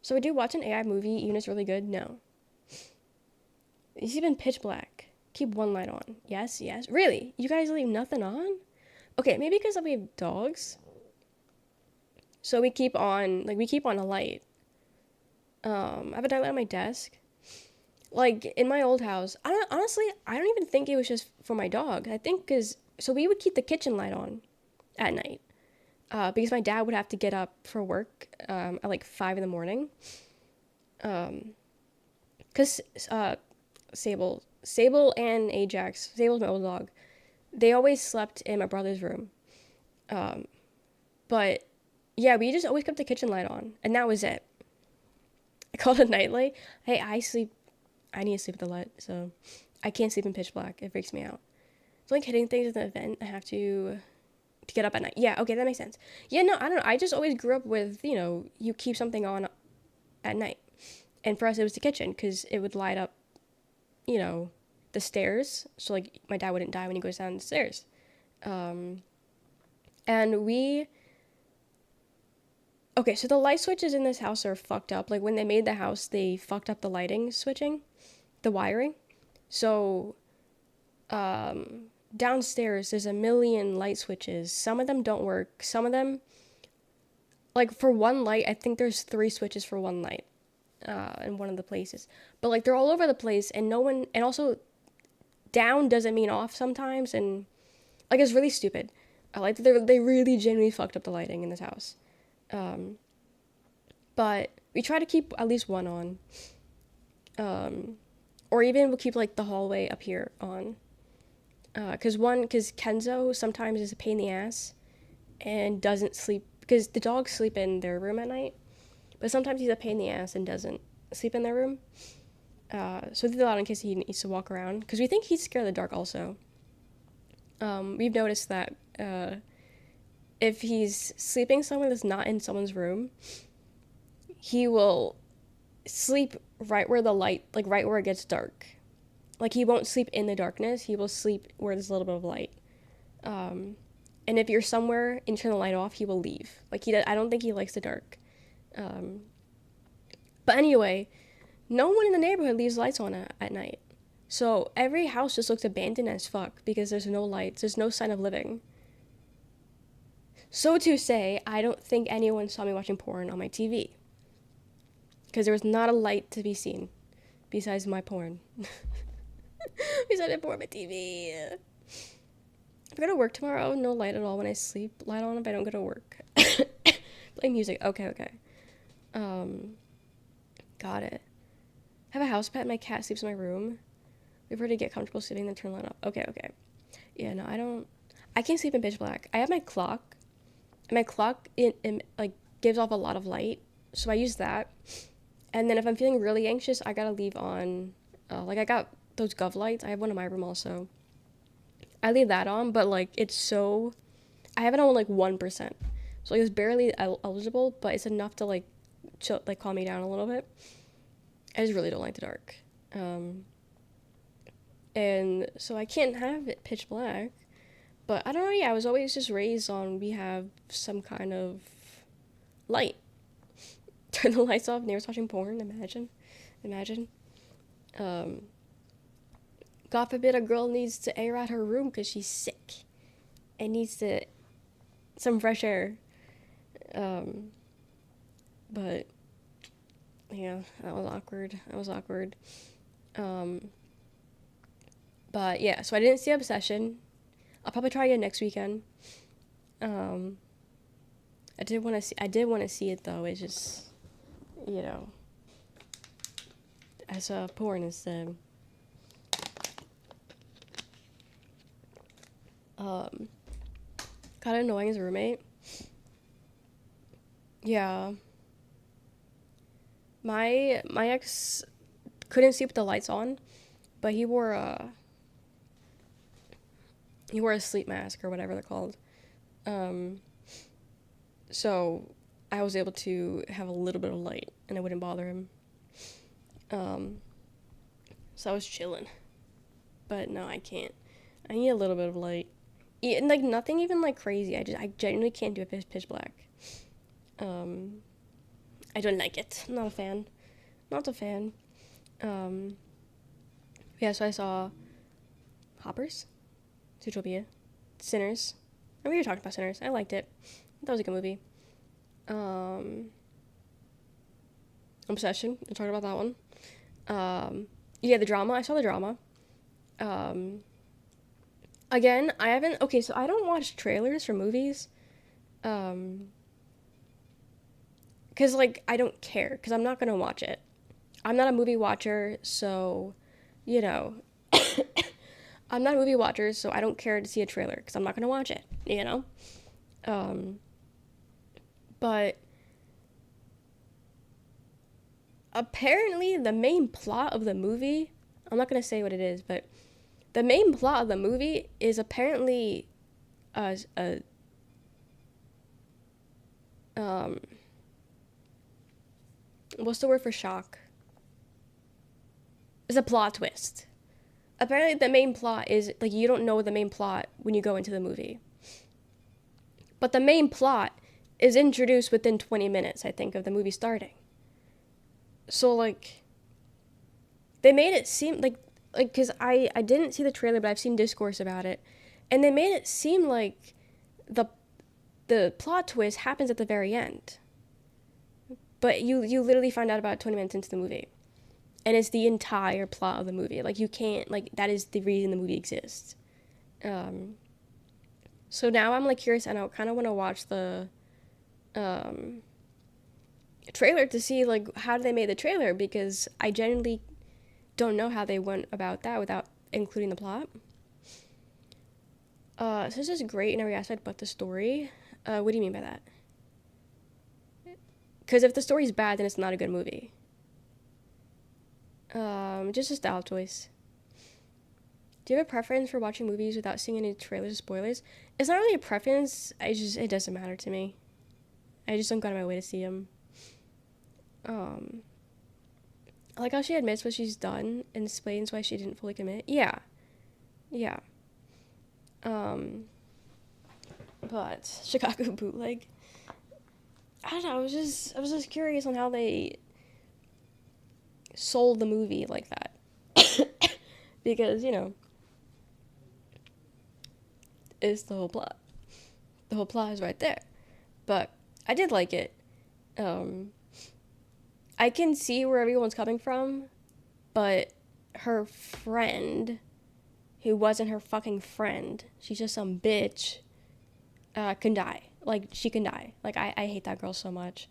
So would you watch an AI movie even if it's really good? No. You see in pitch black. Keep one light on. Yes, yes. Really? You guys leave nothing on? Okay, maybe because we have dogs. So we keep on a light. I have a night light on my desk. Like, in my old house, honestly, I don't even think it was just for my dog. I think so we would keep the kitchen light on at night. Because my dad would have to get up for work at like 5 in the morning. Because Sable and Ajax, Sable's my old dog, they always slept in my brother's room. But yeah, we just always kept the kitchen light on, and that was it. I called it nightlight. Hey, I need to sleep with the light, so I can't sleep in pitch black. It freaks me out. It's like hitting things in the event. I have to get up at night. Yeah, okay, that makes sense. Yeah, no, I don't know. I just always grew up with, you keep something on at night. And for us, it was the kitchen, because it would light up, the stairs. So, like, my dad wouldn't die when he goes down the stairs. Okay, so the light switches in this house are fucked up. Like, when they made the house, they fucked up the lighting switching, the wiring. So, downstairs, there's a million light switches. Some of them don't work. Some of them, like, for one light, I think there's 3 switches for one light in one of the places. But, like, they're all over the place, and also, down doesn't mean off sometimes, and, like, it's really stupid. Like, they really genuinely fucked up the lighting in this house. But we try to keep at least one on. Or even we'll keep, like, the hallway up here on. Because Kenzo sometimes is a pain in the ass and doesn't sleep, because the dogs sleep in their room at night, but sometimes he's a pain in the ass and doesn't sleep in their room. So we did a lot in case he needs to walk around, because we think he's scared of the dark also. We've noticed that if he's sleeping somewhere that's not in someone's room, he will sleep right where the light, like right where it gets dark. Like, he won't sleep in the darkness, he will sleep where there's a little bit of light. And if you're somewhere and you turn the light off, he will leave. Like, I don't think he likes the dark. But anyway, no one in the neighborhood leaves lights on at night. So every house just looks abandoned as fuck because there's no lights, there's no sign of living. So to say, I don't think anyone saw me watching porn on my TV. Because there was not a light to be seen besides my porn. Besides my porn on my TV. If I go to work tomorrow, no light at all when I sleep. Light on if I don't go to work. Play music. Okay. Got it. Have a house pet. My cat sleeps in my room. We've heard to get comfortable sitting, then turn the light off. Okay. Yeah, no, I can't sleep in pitch black. I have my clock. And my clock, like, gives off a lot of light. So I use that. And then if I'm feeling really anxious, I gotta leave on, like, I got those Gov lights. I have one in my room also. I leave that on, but, like, I have it on, like, 1%. So, like, it's barely eligible, but it's enough to, like, calm me down a little bit. I just really don't like the dark. And so I can't have it pitch black. But I don't know, yeah, I was always just raised on we have some kind of light. Turn the lights off, neighbors watching porn, imagine. God forbid a girl needs to air out her room because she's sick and needs some fresh air. But yeah, that was awkward. But yeah, so I didn't see Obsession. I'll probably try again next weekend. I did want to see it though. It's just, I saw porn instead. Kind of annoying as a roommate. Yeah. My ex couldn't sleep with the lights on, but he wore a sleep mask or whatever they're called. Um, so I was able to have a little bit of light and I wouldn't bother him. Um, so I was chilling. But no, I can't. I need a little bit of light. Yeah, and like nothing even like crazy. I genuinely can't do it pitch black. Um, I don't like it. I'm not a fan. Not a fan. Um, yeah, so I saw Hoppers, Zootopia, Sinners. I mean, we were talking about Sinners. I liked it. That was a good movie. Um, Obsession. We talked about that one. Yeah, the drama. I saw the drama. Um, Again, I haven't. Okay, so I don't watch trailers for movies. Um, because like I don't care because I'm not gonna watch it. I'm not a movie watcher, so you know, I'm not a movie watcher, so I don't care to see a trailer because I'm not gonna watch it. You know, um, but apparently the main plot of the movie. I'm not gonna say what it is, but the main plot of the movie is apparently a um what's the word for shock? It's a plot twist. Apparently the main plot is like you don't know the main plot when you go into the movie. But the main plot is introduced within 20 minutes, I think, of the movie starting. So like they made it seem like cuz I didn't see the trailer, but I've seen discourse about it. And they made it seem like the the plot twist happens at the very end. But you literally find out about 20 minutes into the movie. And it's the entire plot of the movie. Like you can't like that is the reason the movie exists. Um, so now I'm like curious, and I kind of want to watch the um, trailer to see like how they made the trailer because I genuinely don't know how they went about that without including the plot. So this is great in every aspect but the story. What do you mean by that? Because if the story's bad, then it's not a good movie. Just a style choice. Do you have a preference for watching movies without seeing any trailers or spoilers? It's not really a preference. It doesn't matter to me. I just don't go out of my way to see them. I like how she admits what she's done and explains why she didn't fully commit. Yeah, yeah. Um, but Chicago bootleg. I don't know. I was just curious on how they sold the movie like that, because you know, it's the whole plot. The whole plot is right there. But I did like it. Um, I can see where everyone's coming from, but her friend, who wasn't her fucking friend, she's just some bitch, can die. Like, she can die. Like, I hate that girl so much.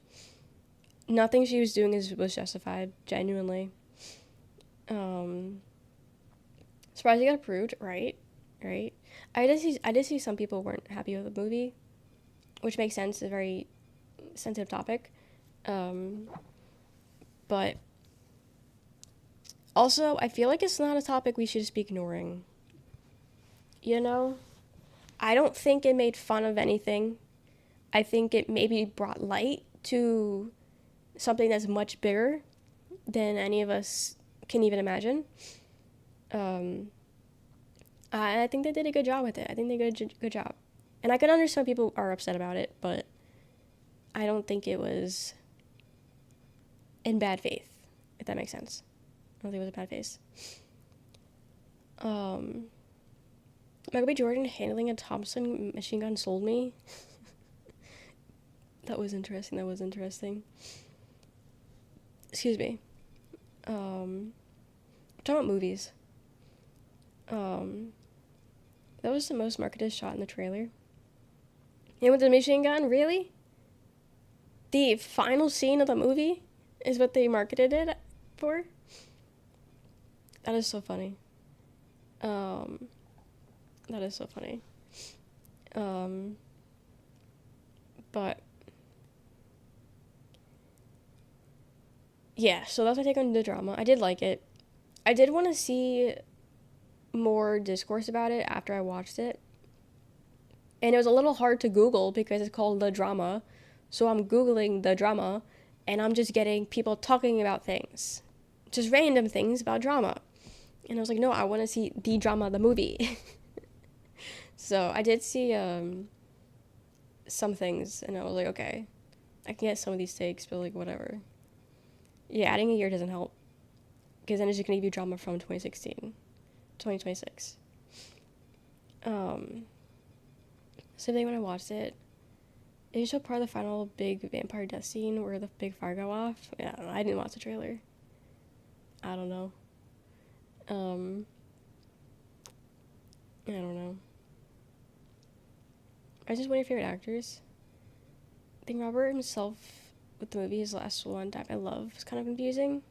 Nothing she was doing was justified, genuinely. Surprised he got approved, right? Right? I did see some people weren't happy with the movie, which makes sense. It's a very sensitive topic. But also, I feel like it's not a topic we should just be ignoring. You know? I don't think it made fun of anything. I think it maybe brought light to something that's much bigger than any of us can even imagine. And I think they did a good job with it. I think they did a good job. And I can understand people are upset about it, but I don't think it was in bad faith, if that makes sense. I don't think it was a bad faith. Michael B. Jordan handling a Thompson machine gun sold me. That was interesting. Excuse me. Talking about movies. That was the most marketed shot in the trailer. And with the machine gun, really? The final scene of the movie is what they marketed it for? That is so funny. That is so funny. But yeah, so that's my take on the drama. I did like it. I did want to see more discourse about it after I watched it. And it was a little hard to Google because it's called The Drama. So I'm Googling The Drama, and I'm just getting people talking about things. Just random things about drama. And I was like, no, I want to see The Drama, the movie. So I did see some things, and I was like, okay, I can get some of these takes, but like, whatever. Yeah, adding a year doesn't help. Because then it's just going to give you drama from 2016, 2026. So then when I watched it, it was just part of the final big vampire death scene where the big fire go off. Yeah, I don't know. I didn't watch the trailer. I don't know. I don't know. I just one of your favorite actors. I think Robert himself with the movie, his last one, Time I Love, was kind of confusing.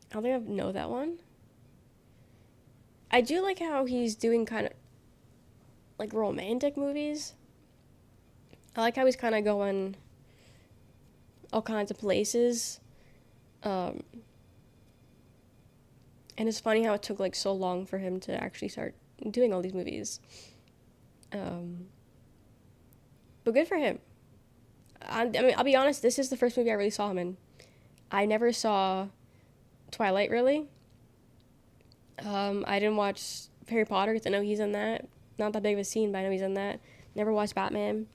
I don't think I know that one. I do like how he's doing kind of like romantic movies. I like how he's kind of going all kinds of places. And it's funny how it took like so long for him to actually start doing all these movies. But good for him. I mean, I'll be honest, this is the first movie I really saw him in. I never saw Twilight, really. I didn't watch Harry Potter because I know he's in that. Not that big of a scene, but I know he's in that. Never watched Batman.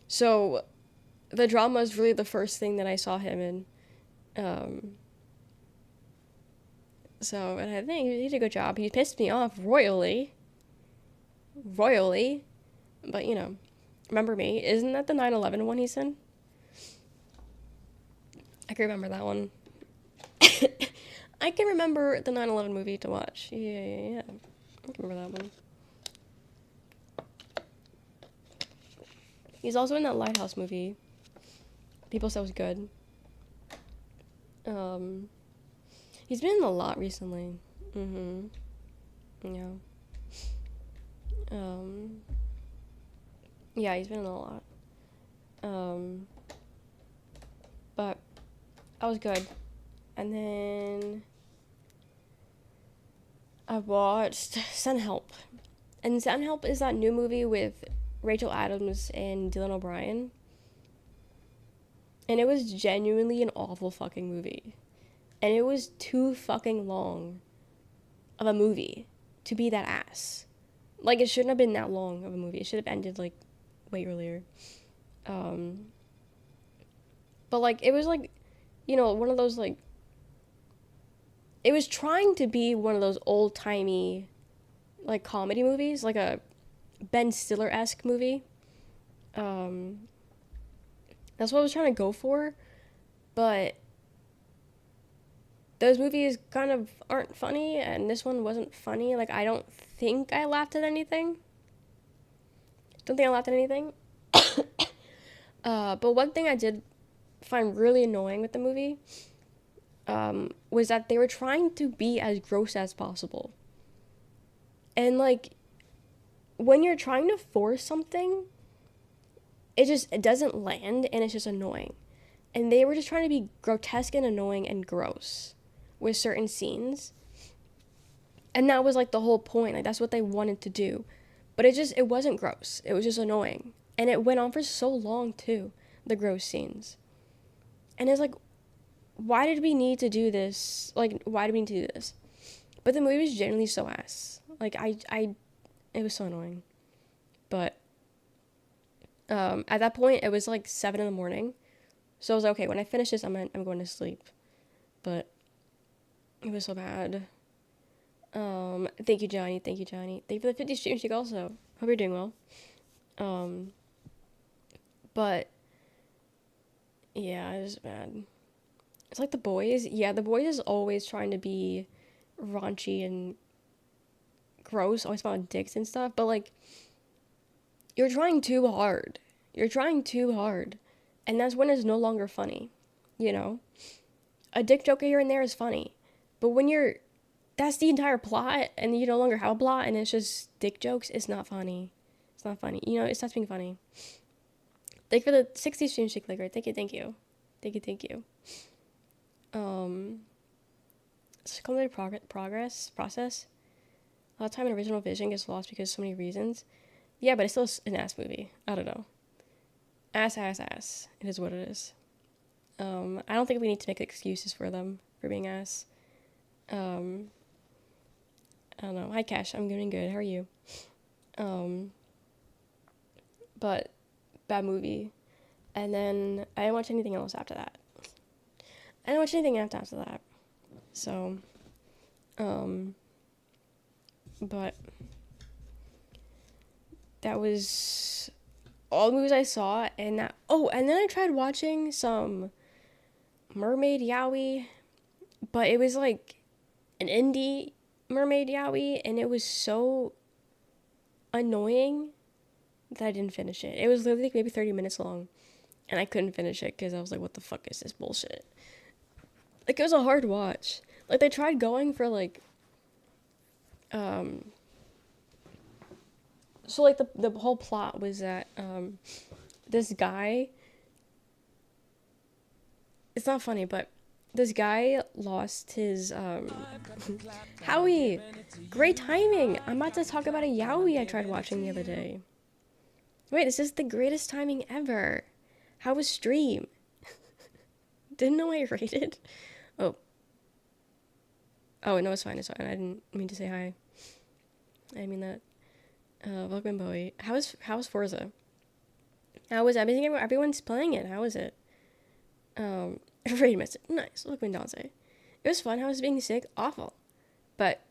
So, The Drama is really the first thing that I saw him in. And I think he did a good job. He pissed me off royally. But, you know, remember me. Isn't that the 9/11 one he's in? I can remember that one. I can remember the 9/11 movie to watch. Yeah. I can remember that one. He's also in that Lighthouse movie. People said it was good. He's been in a lot recently. Yeah. Yeah, he's been in a lot. But that was good. And then I watched Sun Help. And Sun Help is that new movie with Rachel Adams and Dylan O'Brien. And it was genuinely an awful fucking movie. And it was too fucking long of a movie to be that ass. Like, it shouldn't have been that long of a movie. It should have ended, like, way earlier. But, like, it was, like, you know, one of those, like, it was trying to be one of those old-timey, like, comedy movies. Like a Ben Stiller-esque movie. That's what I was trying to go for. But those movies kind of aren't funny, and this one wasn't funny. Like, I don't think I laughed at anything. But one thing I did find really annoying with the movie was that they were trying to be as gross as possible. And, like, when you're trying to force something, it doesn't land, and it's just annoying. And they were just trying to be grotesque and annoying and gross with certain scenes. And that was, like, the whole point. Like, that's what they wanted to do. But it wasn't gross. It was just annoying. And it went on for so long, too, the gross scenes. And it's like, why did we need to do this? Like, why did we need to do this? But the movie was generally so ass. Like, it was so annoying. But at that point, it was, like, 7 a.m. So I was like, okay, when I finish this, I'm going to sleep. But it was so bad. Thank you, Johnny. Thank you for the 50 stream streak also. Hope you're doing well. But yeah, it was bad. It's like The Boys. Yeah, The Boys is always trying to be raunchy and gross, always about dicks and stuff, but like, you're trying too hard. And that's when it's no longer funny, you know? A dick joke here and there is funny, but when that's the entire plot, and you no longer have a plot, and it's just dick jokes, it's not funny. You know, it stops being funny. Thank you for the 60 stream streak, Liquor. Thank you. Process. A lot of time an original vision gets lost because of so many reasons. Yeah, but it's still an ass movie. I don't know. Ass, ass, ass. It is what it is. I don't think we need to make excuses for them for being ass. Um, I don't know. Hi, Cash. I'm doing good. How are you? Um, but bad movie. And then I didn't watch anything else after that. I didn't watch anything after that. So, um, but that was all the movies I saw. And that, oh, and then I tried watching some Mermaid Yaoi, but it was like an indie Mermaid Yaoi, and it was so annoying that I didn't finish it. It was literally like maybe 30 minutes long, and I couldn't finish it because I was like, what the fuck is this bullshit? Like, it was a hard watch. Like, they tried going for like, um, so like the whole plot was that, this guy, it's not funny, but this guy lost his, Howie, great timing. I'm about to talk about a yaoi I tried watching the other day. Wait, this is the greatest timing ever. How was stream? Didn't know I rated. Oh. Oh, no, it's fine, it's fine. I didn't mean to say hi. I mean that. Welcome, Bowie. How was Forza? How was everything? Everyone's playing it. How was it? Everybody missed it. Nice. Welcome, Dante. It was fun. I was being sick. Awful. But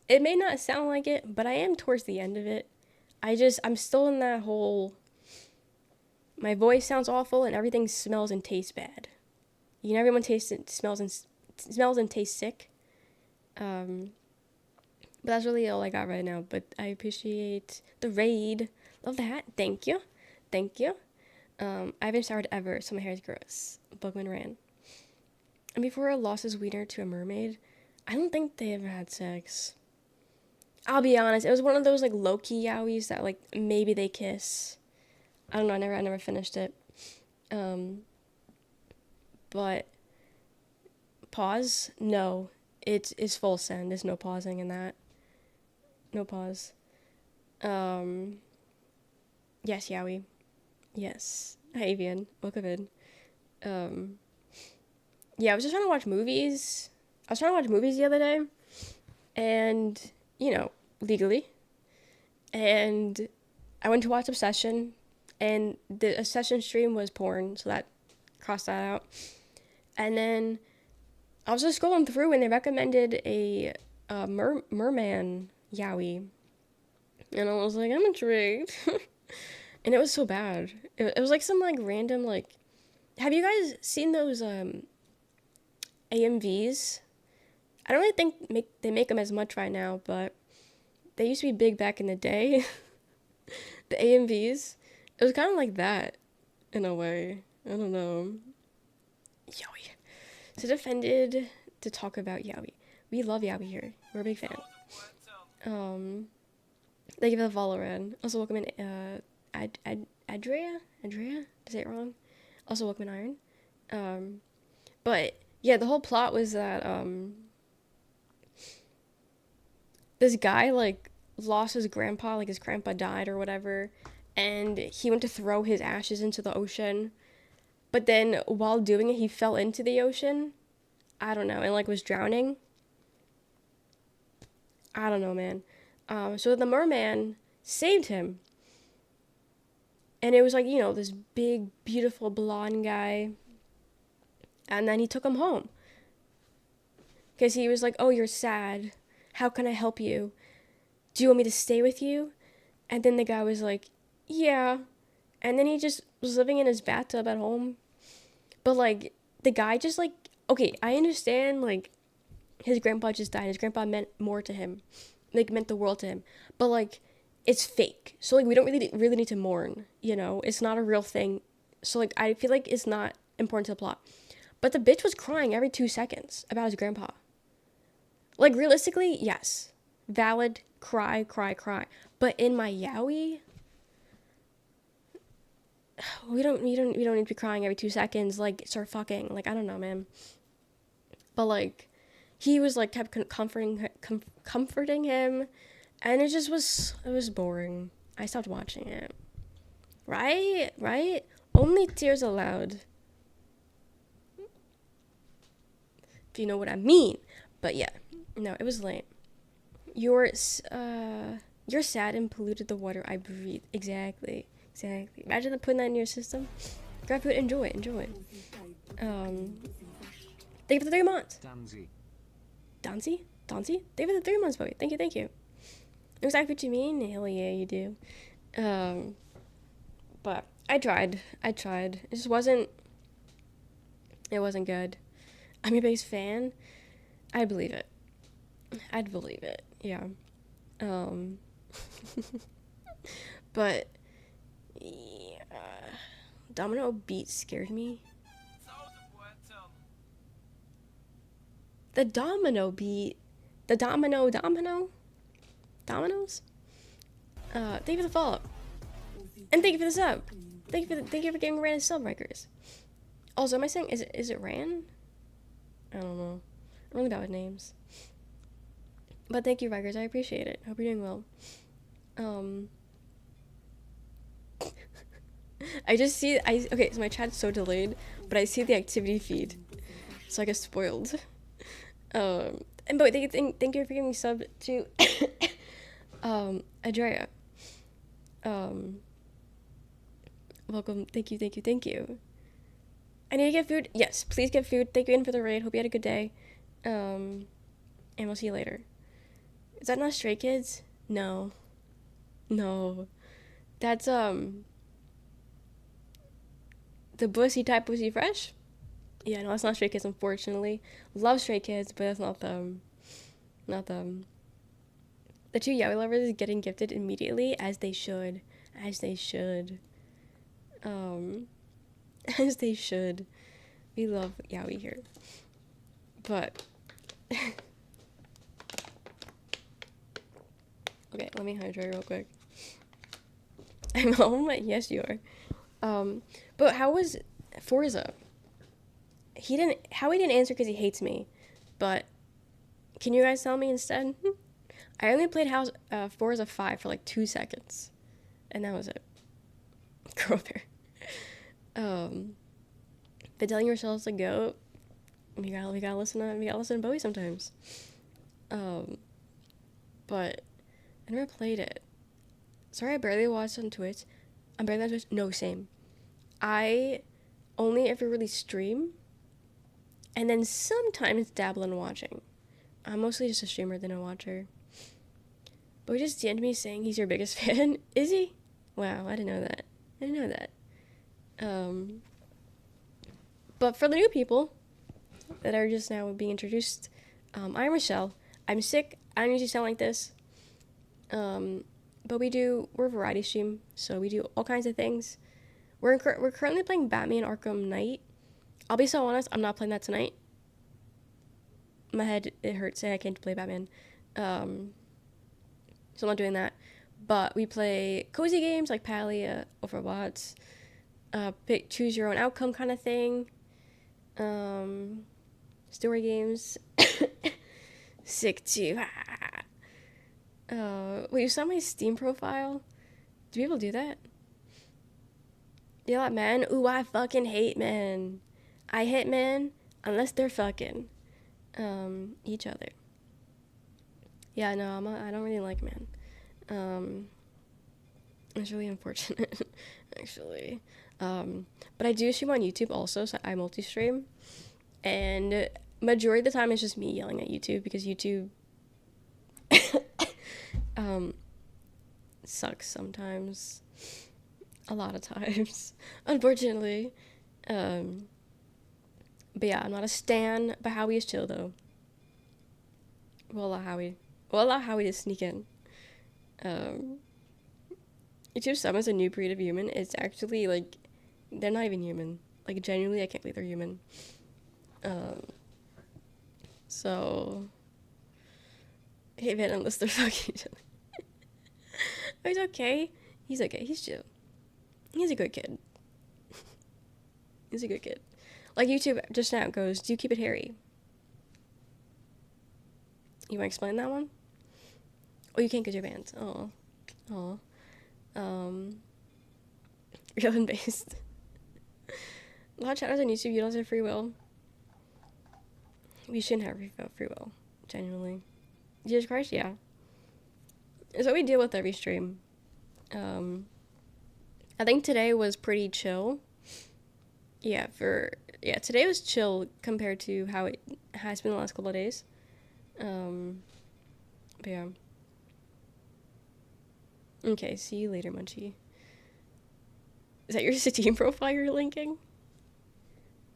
it may not sound like it, but I am towards the end of it. I'm still in that whole, my voice sounds awful and everything smells and tastes bad. You know, everyone smells and tastes sick. But that's really all I got right now. But I appreciate the raid. Love the hat. Thank you. Thank you. I haven't showered ever, so my hair is gross. Bugman ran. And before it lost his wiener to a mermaid, I don't think they ever had sex. I'll be honest, it was one of those like low-key yaois that like maybe they kiss. I don't know, I never finished it. But pause? No. It's full send. There's no pausing in that. No pause. Yes, yaoi. Yes. Hi, Avian. Welcome in. Yeah, I was just trying to watch movies. I was trying to watch movies the other day. And, you know, legally. And I went to watch Obsession. And the Obsession stream was porn, so that crossed that out. And then I was just scrolling through and they recommended a merman yaoi. And I was like, I'm intrigued. And it was so bad. It was like some like random like, have you guys seen those AMVs? I don't really think they make them as much right now, but they used to be big back in the day. The AMVs. It was kind of like that in a way. I don't know. Yaoi. So defended to talk about yaoi. We love yaoi here. We're a big fan. Thank you for the follow, Red. Also welcome in Adria? Did I say it wrong? Also welcome in Iron. But yeah, the whole plot was that this guy like lost his grandpa, like his grandpa died or whatever, and he went to throw his ashes into the ocean. But then while doing it, he fell into the ocean. I don't know, and like was drowning. I don't know, man. So the merman saved him. And it was like, you know, this big, beautiful blonde guy. And then he took him home. Because he was like, oh, you're sad. How can I help you? Do you want me to stay with you? And then the guy was like, yeah. And then he just was living in his bathtub at home. But like, the guy just like, okay, I understand like his grandpa just died. His grandpa meant more to him. Like, meant the world to him. But like, it's fake. So like, we don't really need to mourn, you know? It's not a real thing. So like, I feel like it's not important to the plot. But the bitch was crying every 2 seconds about his grandpa. Like, realistically, yes. Valid, cry. But in my yaoi, we don't need to be crying every 2 seconds. Like, start fucking. Like, I don't know, man. But like, he was like kept comforting him, and it was boring. I stopped watching it. Right? Right? Only tears allowed. Do you know what I mean? But yeah, no, it was lame. You're you're sad and polluted the water I breathe. Exactly. Exactly. Imagine putting that in your system. Grab food, enjoy it, enjoy it. Thank you for the 3 months. Danzy? Danzy? Thank you for the 3 months, boy. Thank you, thank you. Exactly what you mean. Hell yeah, you do. But I tried. It just wasn't. It wasn't good. I'm your biggest fan. I'd believe it. I'd believe it. Yeah. But yeah, Domino beat scared me. The domino beat. The domino. Dominoes. Thank you for the follow. And thank you for the sub. Thank you for getting random sub breakers. Also, am I saying is it Ran? I don't know. I'm really bad with names. But thank you, Rikers. I appreciate it. Hope you're doing well. I just see okay, so my chat's so delayed, but I see the activity feed. So I get spoiled. And but thank you for giving me sub to Adria. Welcome. Thank you. I need to get food. Yes, please get food. Thank you in for the raid. Hope you had a good day. And we'll see you later. Is that not Stray Kids? No. That's the Bussy type Bussy Fresh? Yeah, no, that's not Stray Kids, unfortunately. Love Stray Kids, but that's not them. Not them. The two yaoi lovers getting gifted immediately, as they should. As they should. We love yaoi here. But okay, let me hydrate real quick. I'm home? Yes, you are. But how was Forza? He didn't answer because he hates me. But can you guys tell me instead? I only played Forza 5 for like 2 seconds. And that was it. Girl there. But telling yourselves to go, we gotta listen to Bowie sometimes. But I never played it. Sorry, I barely watched on Twitch. I'm barely on Twitch. No, same. I only ever really stream, and then sometimes dabble in watching. I'm mostly just a streamer than a watcher. But we just DM'd me saying he's your biggest fan. Is he? Wow, I didn't know that. But for the new people that are just now being introduced, I'm Rochelle. I'm sick. I don't usually sound like this. But we're a variety stream, so we do all kinds of things. We're currently playing Batman Arkham Knight. I'll be so honest, I'm not playing that tonight. My head, it hurts saying I can't play Batman. So I'm not doing that. But we play cozy games like Palia, Overwatch, choose your own outcome kind of thing. Story games. Sick too. Wait, you saw my Steam profile? Do people do that? Yeah, man. Ooh, I fucking hate men. I hate men unless they're fucking each other. Yeah, no, I don't really like men. It's really unfortunate, actually. But I do stream on YouTube also, so I multi-stream. And majority of the time it's just me yelling at YouTube because YouTube sucks sometimes. A lot of times, unfortunately. But yeah, I'm not a stan, but Howie is chill though. We'll allow Howie to sneak in. YouTube summons a new breed of human. It's actually like they're not even human. Like genuinely, I can't believe they're human. So hey man, unless they're fucking each other. Oh, he's okay. He's okay. He's chill. He's a good kid. He's a good kid. Like YouTube just now goes, do you keep it hairy? You want to explain that one? Oh, you can't because you're banned. Oh. Um, real and based. A lot of channels on YouTube, you don't have free will. We shouldn't have free will, genuinely. Jesus Christ, yeah. It's what we deal with every stream. I think today was pretty chill. Yeah, today was chill compared to how it has been the last couple of days. But yeah. Okay, see you later, Munchie. Is that your Steam profile you're linking?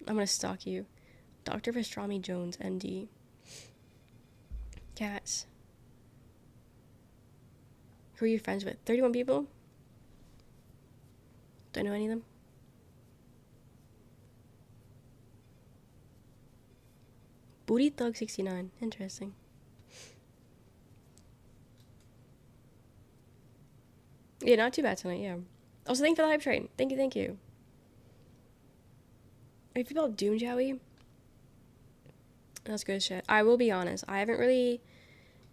I'm gonna stalk you. Dr. Pastrami Jones, ND. Cats. Who are you friends with? 31 people? Do I know any of them? Booty Thug 69. Interesting. Yeah, not too bad tonight, yeah. Also, thank you for the hype train. Thank you. If you about Doom Joey, that's good as shit. I will be honest, I haven't really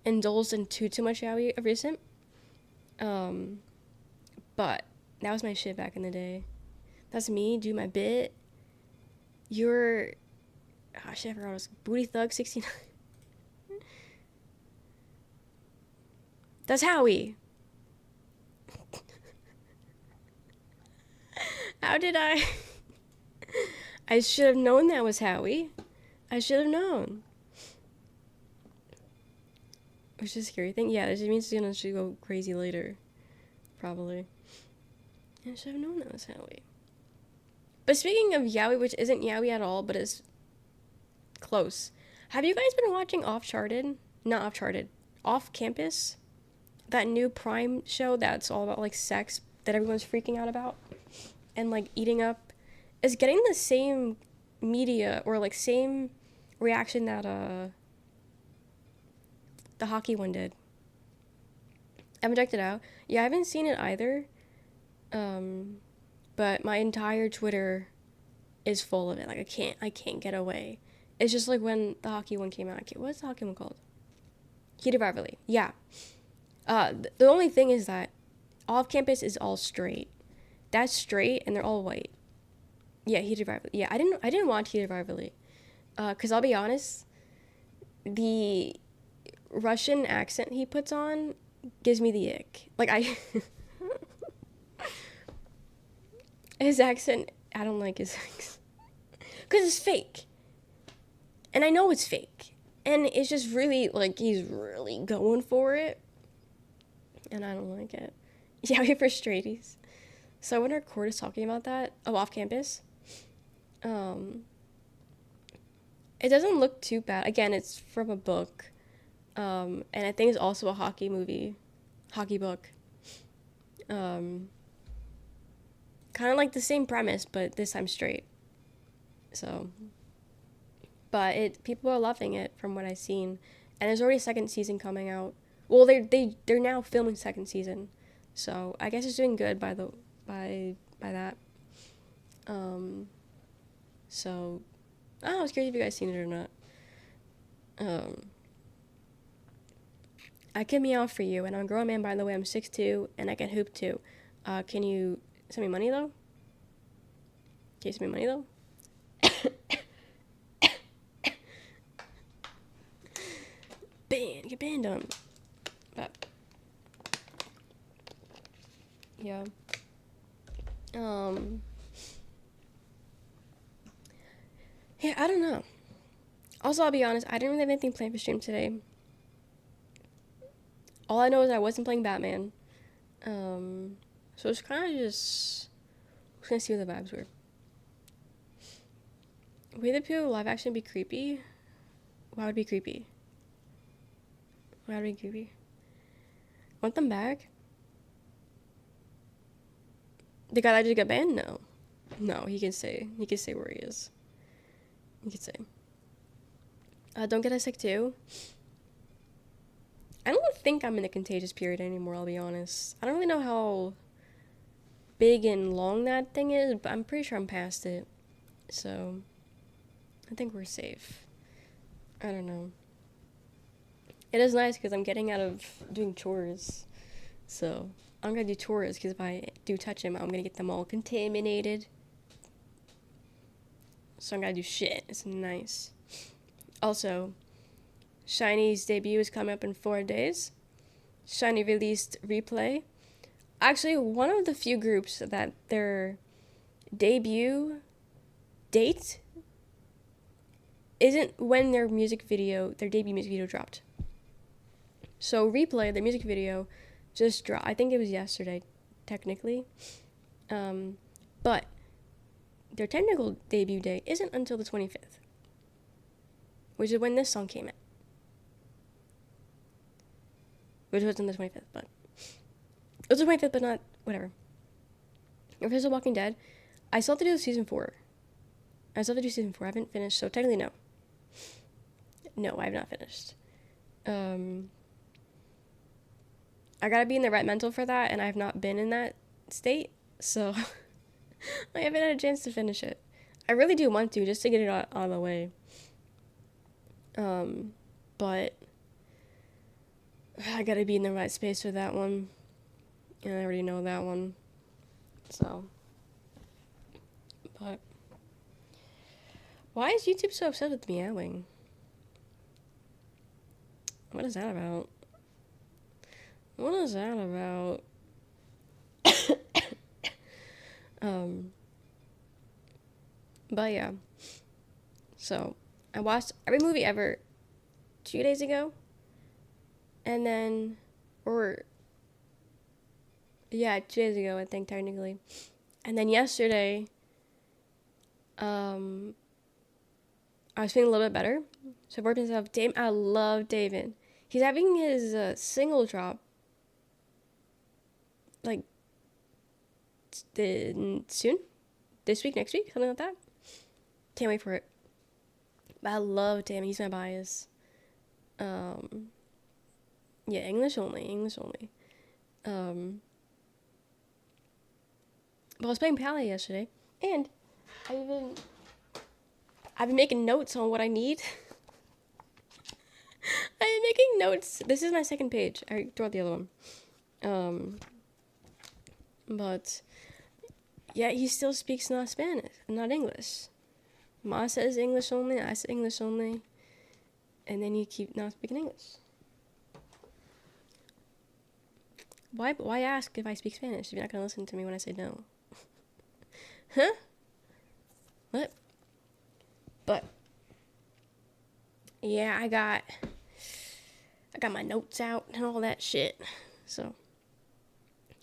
indulged in too much yaoi of recent. But that was my shit back in the day. That's me, do my bit. You're, oh shit, I forgot it was Booty Thug 69. That's Howie. How did I? I should have known that was Howie. I should have known. Which is a scary thing. Yeah, this means it's gonna go crazy later. Probably. I should have known that was Howie. But speaking of yaoi, which isn't yaoi at all, but is close. Have you guys been watching Off Campus? That new Prime show that's all about like sex that everyone's freaking out about and like eating up, is getting the same media or like same reaction that the hockey one did. I haven't checked it out. Yeah, I haven't seen it either. But my entire Twitter is full of it. Like I can't get away. It's just like when the hockey one came out. What's the hockey one called? Heated Rivalry. Yeah. The only thing is that Off Campus is all straight. That's straight, and they're all white. Yeah, Heated Rivalry. Yeah, I didn't watch Heated Rivalry. 'Cause I'll be honest, the Russian accent he puts on gives me the ick. Like his accent, I don't like his accent. 'Cause it's fake. And I know it's fake. And it's just really, like, he's really going for it. And I don't like it. Yeah, we for straighties. So when our court is talking about that, Off Campus, it doesn't look too bad. Again, it's from a book. And I think it's also a hockey book. Kind of like the same premise, but this time straight. So, but people are loving it from what I've seen, and there's already a second season coming out. Well, they're now filming second season, so I guess it's doing good by that. So I was curious if you guys seen it or not. I can meow for you, and I'm a grown man, by the way. I'm 6'2", and I can hoop too. Can you send me money, though? Can you send me money, though? Get banned on. But, yeah. Yeah, I don't know. Also, I'll be honest, I didn't really have anything planned for stream today. All I know is I wasn't playing Batman. So it's kind of just gonna see what the vibes were. Would the Pooh live action be creepy? Why would it be creepy? Want them back? The guy that just got banned? No, he can say where he is. He can say. Don't get us sick too. I don't think I'm in the contagious period anymore, I'll be honest. I don't really know how big and long that thing is, but I'm pretty sure I'm past it. So, I think we're safe. I don't know. It is nice because I'm getting out of doing chores. So, I'm gonna do tours because if I do touch him, I'm gonna get them all contaminated. So I'm gonna do shit. It's nice. Also, Shiny's debut is coming up in 4 days. Shiny released Replay. Actually, one of the few groups that their debut date isn't when their debut music video dropped. So Replay, their music video, just dropped. I think it was yesterday, technically. But their technical debut date isn't until the 25th, which is when this song came out. Which wasn't the 25th, but it was the 25th, but not whatever. If The Walking Dead, I still have to do season 4. I haven't finished, so technically no. No, I have not finished. I gotta be in the right mental for that, and I have not been in that state, so I haven't had a chance to finish it. I really do want to, just to get it out of the way. But I gotta be in the right space for that one, and I already know that one, so. But why is YouTube so upset with meowing? What is that about? What is that about? But yeah. So, I watched every movie ever 2 days ago. And then, 2 days ago, I think, technically. And then yesterday, I was feeling a little bit better. So I worked myself. I love David. He's having his single drop like soon, this week, next week, something like that. Can't wait for it. But I love Damon. He's my bias. Yeah, English only. But I was playing Pally yesterday, and I've been making notes on what I need. I've been making notes. This is my second page. I threw out the other one. But yeah, he still speaks not Spanish, not English. Ma says English only, I say English only, and then you keep not speaking English. Why ask if I speak Spanish if you're not gonna listen to me when I say no? Huh? What? But yeah, I got my notes out and all that shit. So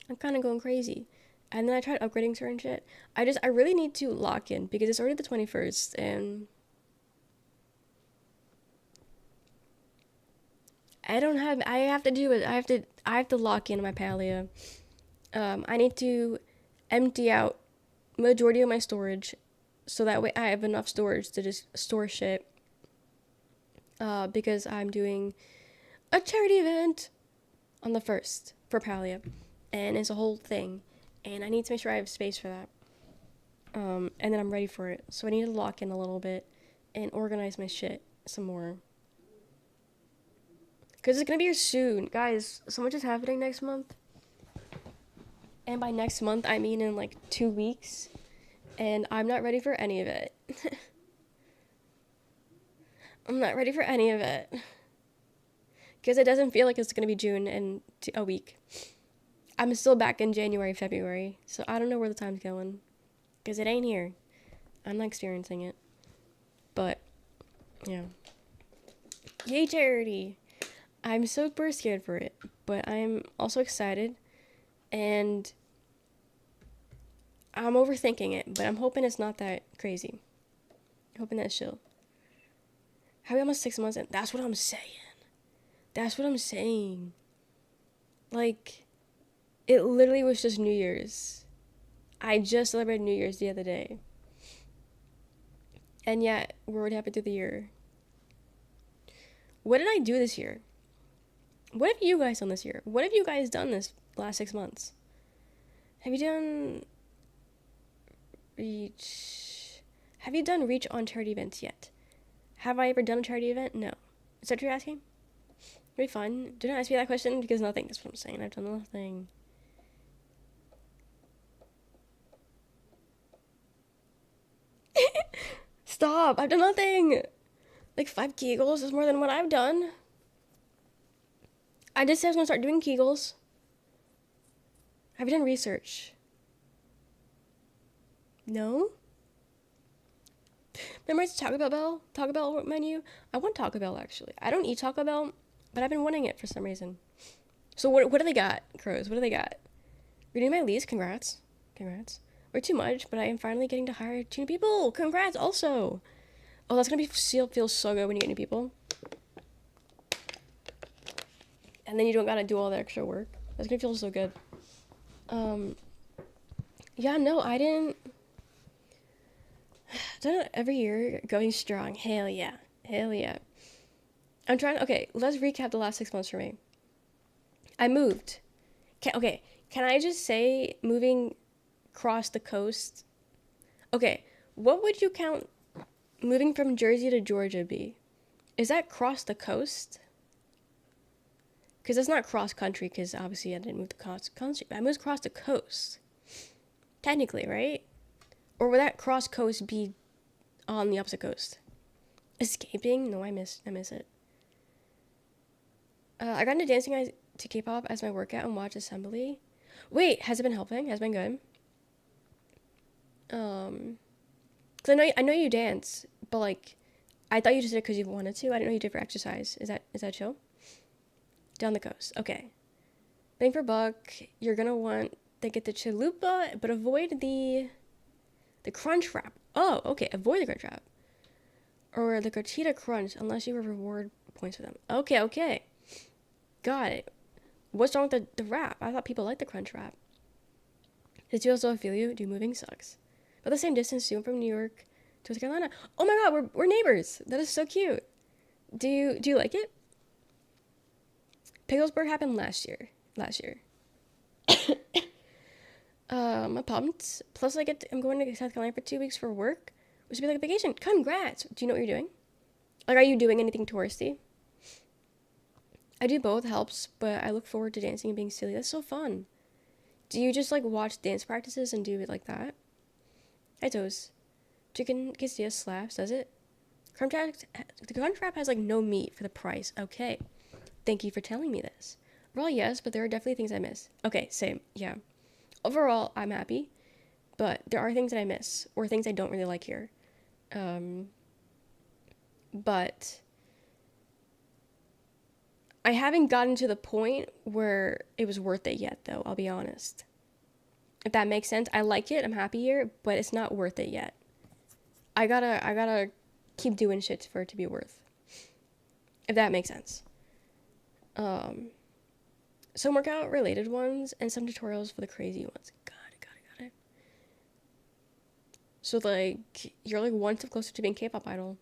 I'm kind of going crazy. And then I tried upgrading certain shit. I really need to lock in because it's already the 21st, and I have to do it. I have to lock in my Palia. I need to empty out majority of my storage so that way I have enough storage to just store shit. Because I'm doing a charity event on the 1st for Palia, and it's a whole thing. And I need to make sure I have space for that. And then I'm ready for it. So I need to lock in a little bit and organize my shit some more. Because it's going to be here soon. Guys, so much is happening next month. And by next month, I mean in like 2 weeks. And I'm not ready for any of it. I'm not ready for any of it. Because it doesn't feel like it's going to be June in a week. I'm still back in January, February, so I don't know where the time's going, because it ain't here. I'm not experiencing it, but, yeah. Yay, charity! I'm super scared for it, but I'm also excited, and I'm overthinking it, but I'm hoping it's not that crazy. I'm hoping that's chill. How are we almost 6 months in? That's what I'm saying. Like, it literally was just New Year's. I just celebrated New Year's the other day. And yet, we're already halfway through the year. What did I do this year? What have you guys done this year? What have you guys done this last 6 months? Have you done Reach? Have you done Reach on charity events yet? Have I ever done a charity event? No. Is that what you're asking? It'd be fun. Do not ask me that question because nothing. That's what I'm saying. I've done nothing. Stop! I've done nothing! Like 5 Kegels is more than what I've done. I just said I was gonna start doing Kegels. Have you done research? No? Remember Taco Bell menu? I want Taco Bell, actually. I don't eat Taco Bell, but I've been wanting it for some reason. So what do they got, Crows? What do they got? Renewing my lease? Congrats. Congrats. Or too much, but I am finally getting to hire 2 new people. Congrats, also. Oh, that's gonna feel so good when you get new people. And then you don't gotta do all the extra work. That's gonna feel so good. Yeah, no, I didn't. Done it every year, going strong. Hell yeah. Hell yeah. I'm trying. Okay, let's recap the last 6 months for me. I moved. Can I just say moving across the coast? Okay, what would you count moving from Jersey to Georgia be? Is that cross the coast? Because that's not cross country, because obviously I didn't move the country. I moved across the coast. Technically, right? Or would that cross coast be on the opposite coast? Escaping? No, I miss it. I got into dancing to K-pop as my workout and watch assembly. Wait, has it been helping? Has it been good? Cause I know you dance, but like, I thought you just did it because you wanted to. I didn't know you did it for exercise. Is that chill? Down the coast. Okay. Bang for buck. You're gonna want to get the chalupa, but avoid the crunch wrap. Oh, okay. Avoid the crunch wrap. Or the gordita crunch unless you have reward points for them. Okay. Got it. What's wrong with the wrap? I thought people liked the crunch wrap. Did you also feel you? Dude, moving sucks. But the same distance, you went from New York to North Carolina. Oh my god, we're neighbors. That is so cute. Do you like it? Picklesburg happened last year. I'm pumped. Plus I'm going to South Carolina for 2 weeks for work, which would be like a vacation. Congrats. Do you know what you're doing? Like, are you doing anything touristy? I do both, helps, but I look forward to dancing and being silly. That's so fun. Do you just like watch dance practices and do it like that? Hi toes. Chicken quesadilla slaps, does it? The crunch wrap has like no meat for the price. Okay. Thank you for telling me this. Overall, yes, but there are definitely things I miss. Okay, same. Yeah. Overall, I'm happy, but there are things that I miss or things I don't really like here. But I haven't gotten to the point where it was worth it yet, though, I'll be honest. If that makes sense. I like it, I'm happy here, but it's not worth it yet. I gotta keep doing shit for it to be worth. If that makes sense. Some workout related ones and some tutorials for the crazy ones. Got it. So like, you're like one step closer to being K-pop idol.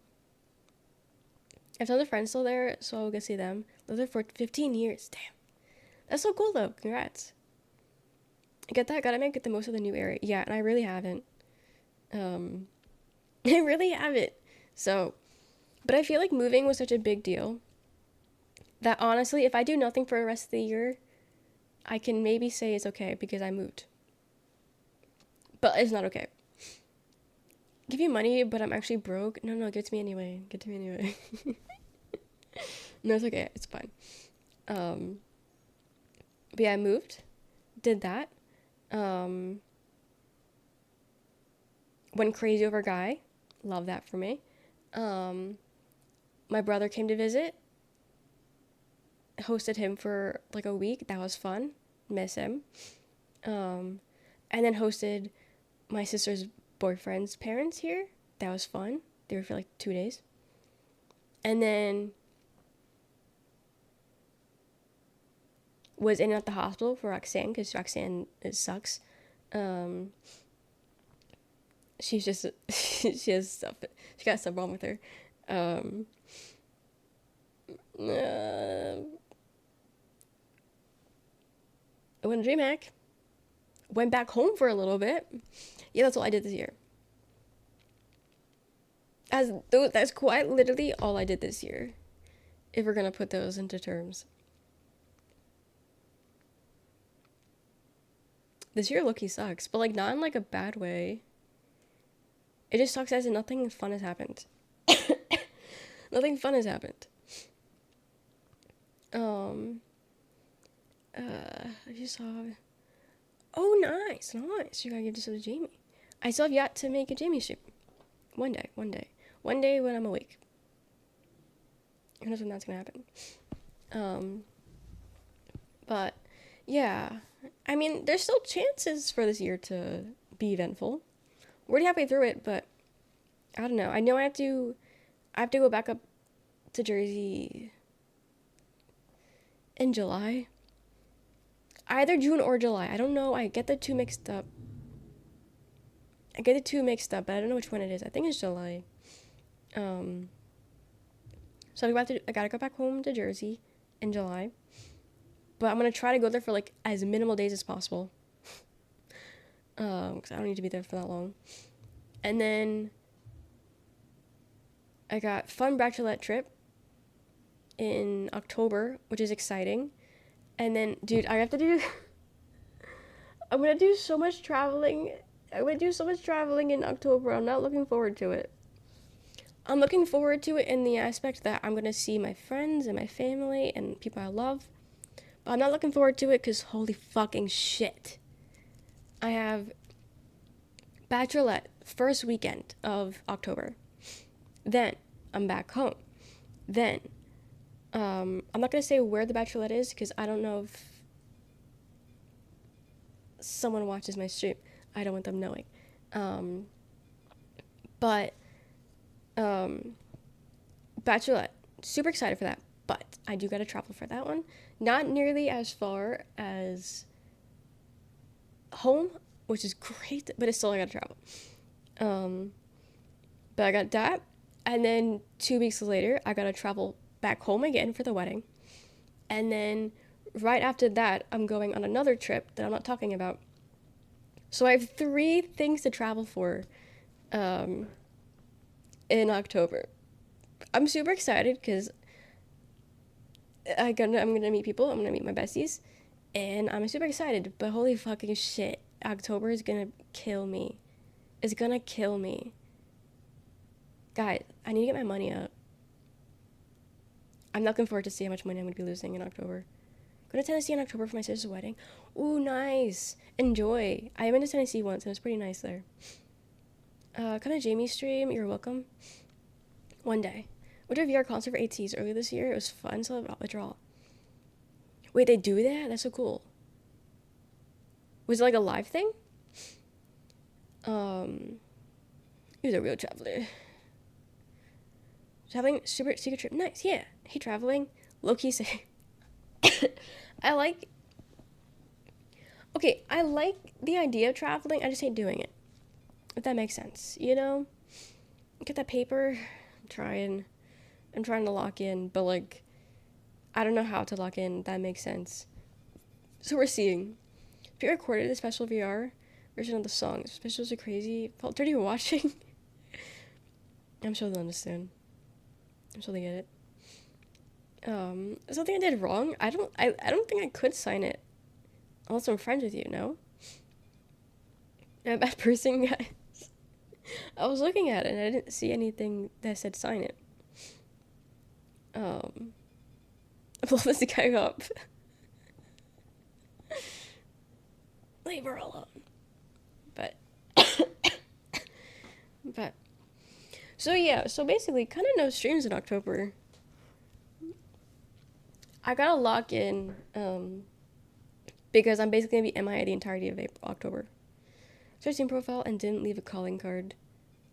I have tons of friends still there, so I'll go see them. Lived there for 15 years. Damn. That's so cool, though. Congrats. Get that? Gotta make the most of the new area. Yeah, and I really haven't. I really haven't. So, but I feel like moving was such a big deal that honestly, if I do nothing for the rest of the year, I can maybe say it's okay because I moved. But it's not okay. Give you money, but I'm actually broke. No, give it to me anyway. No, it's okay. It's fine. But yeah, I moved. Did that. Went crazy over a guy. Love that for me. My brother came to visit. Hosted him for like a week. That was fun. Miss him. And then hosted my sister's boyfriend's parents here. That was fun. They were for like 2 days. And then was in at the hospital for Roxanne because Roxanne sucks. She's just she has stuff. She got stuff wrong with her. I went to DreamHack. Went back home for a little bit. Yeah, that's all I did this year. That's quite literally all I did this year. If we're gonna put those into terms. This year low-key sucks, but like not in like a bad way. It just sucks as in nothing fun has happened. Nothing fun has happened. I just saw. Oh, nice. You gotta give this to Jamie. I still have yet to make a Jamie stream. One day when I'm awake. Who knows when that's gonna happen. But yeah, I mean, there's still chances for this year to be eventful. We're already halfway through it, but I don't know. I know I have to go back up to Jersey in July. Either June or July. I don't know. I get the two mixed up. But I don't know which one it is. I think it's July. So I gotta go back home to Jersey in July. But I'm gonna try to go there for like as minimal days as possible. Because I don't need to be there for that long. And then I got fun bachelorette trip in October, which is exciting. And then, dude, I'm gonna do so much traveling. I'm gonna do so much traveling in October. I'm not looking forward to it. I'm looking forward to it in the aspect that I'm gonna see my friends and my family and people I love. But I'm not looking forward to it because holy fucking shit. I have bachelorette first weekend of October. Then I'm back home. Then I'm not gonna say where the bachelorette is because I don't know if someone watches my stream. I don't want them knowing. But bachelorette, super excited for that. But I do gotta travel for that one. Not nearly as far as home, which is great, but it's still I gotta travel. But I got that, and then 2 weeks later, I gotta travel back home again for the wedding. And then right after that, I'm going on another trip that I'm not talking about. So I have 3 things to travel for in October. I'm super excited because I'm gonna meet people. I'm gonna meet my besties, and I'm super excited. But holy fucking shit, October is gonna kill me. It's gonna kill me. Guys, I need to get my money up. I'm not looking forward to see how much money I'm gonna be losing in October. Going to Tennessee in October for my sister's wedding. Ooh, nice. Enjoy. I went to Tennessee once and it was pretty nice there. Come to Jamie's stream. You're welcome. One day. Went to a VR concert for ATs earlier this year. It was fun. So I'll withdraw. Wait, they do that? That's so cool. Was it like a live thing? He was a real traveler. Traveling super secret trip. Nice. Yeah. Hey, traveling. Low-key say. I like the idea of traveling. I just hate doing it. If that makes sense. You know? Get that paper. I'm trying to lock in, but like I don't know how to lock in. That makes sense. So we're seeing. If you recorded a special VR version of the song, specials are crazy. Felt dirty watching. I'm sure they'll understand. I'm sure they get it. Something I did wrong. I don't think I could sign it unless I'm friends with you. No. I'm a bad person, guys. I was looking at it and I didn't see anything that said sign it. Blow this guy up. Leave her alone. But so basically kind of no streams in October. I gotta lock in because I'm basically gonna be MIA the entirety of October. Searched Steam profile and didn't leave a calling card.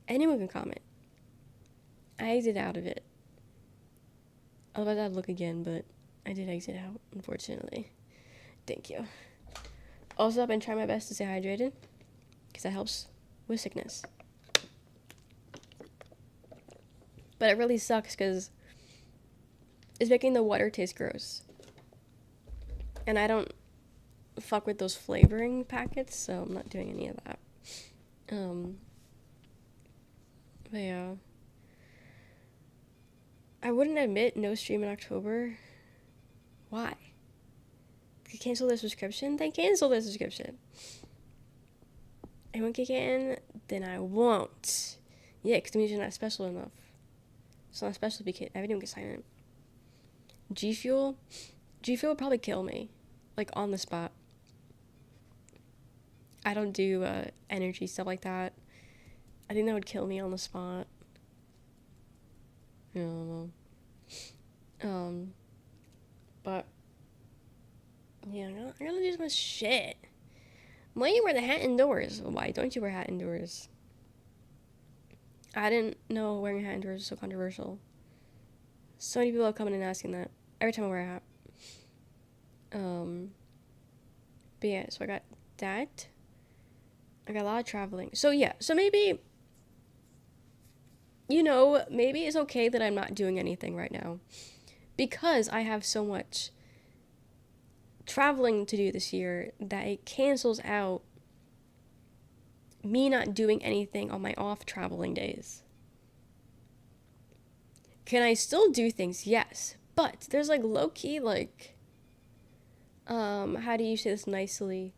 Anyone can comment. I exited out of it. Otherwise I'd look again, but I did exit out, unfortunately. Thank you. Also, I've been trying my best to stay hydrated because that helps with sickness. But it really sucks because it's making the water taste gross. And I don't fuck with those flavoring packets, so I'm not doing any of that. But yeah. I wouldn't admit no stream in October. Why? If you cancel the subscription, then cancel the subscription. I won't kick in, then I won't. Yeah, because it means you're not special enough. It's not special to be kid. I haven't even get silent. G Fuel? G Fuel would probably kill me. Like, on the spot. I don't do energy stuff like that. I think that would kill me on the spot. I don't know. But yeah, I gotta do some shit. Why do you wear the hat indoors? Why don't you wear a hat indoors? I didn't know wearing a hat indoors was so controversial. So many people have come in and asking that every time I wear a hat. But yeah, so I got that. I got a lot of traveling. So yeah, so maybe, maybe it's okay that I'm not doing anything right now. Because I have so much traveling to do this year that it cancels out me not doing anything on my off traveling days. Can I still do things? Yes. But there's like low key, like, how do you say this nicely?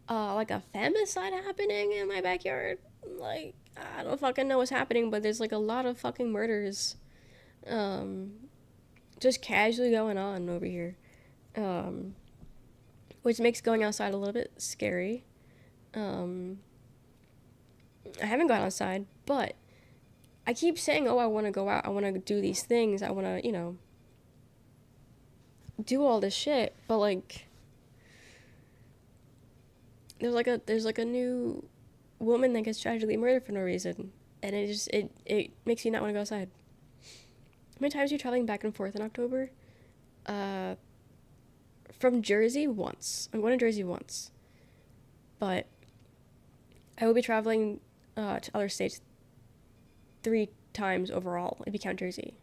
Like a femicide happening in my backyard. Like, I don't fucking know what's happening, but there's like a lot of fucking murders, just casually going on over here. Which makes going outside a little bit scary. I haven't gone outside, but I keep saying, oh, I want to go out. I want to do these things. I want to, do all this shit. But, like, there's like a new woman that gets tragically murdered for no reason. And it makes you not want to go outside. How many times are you traveling back and forth in October? From Jersey once. I'm going to Jersey once. But I will be traveling to other states 3 times overall if you count Jersey.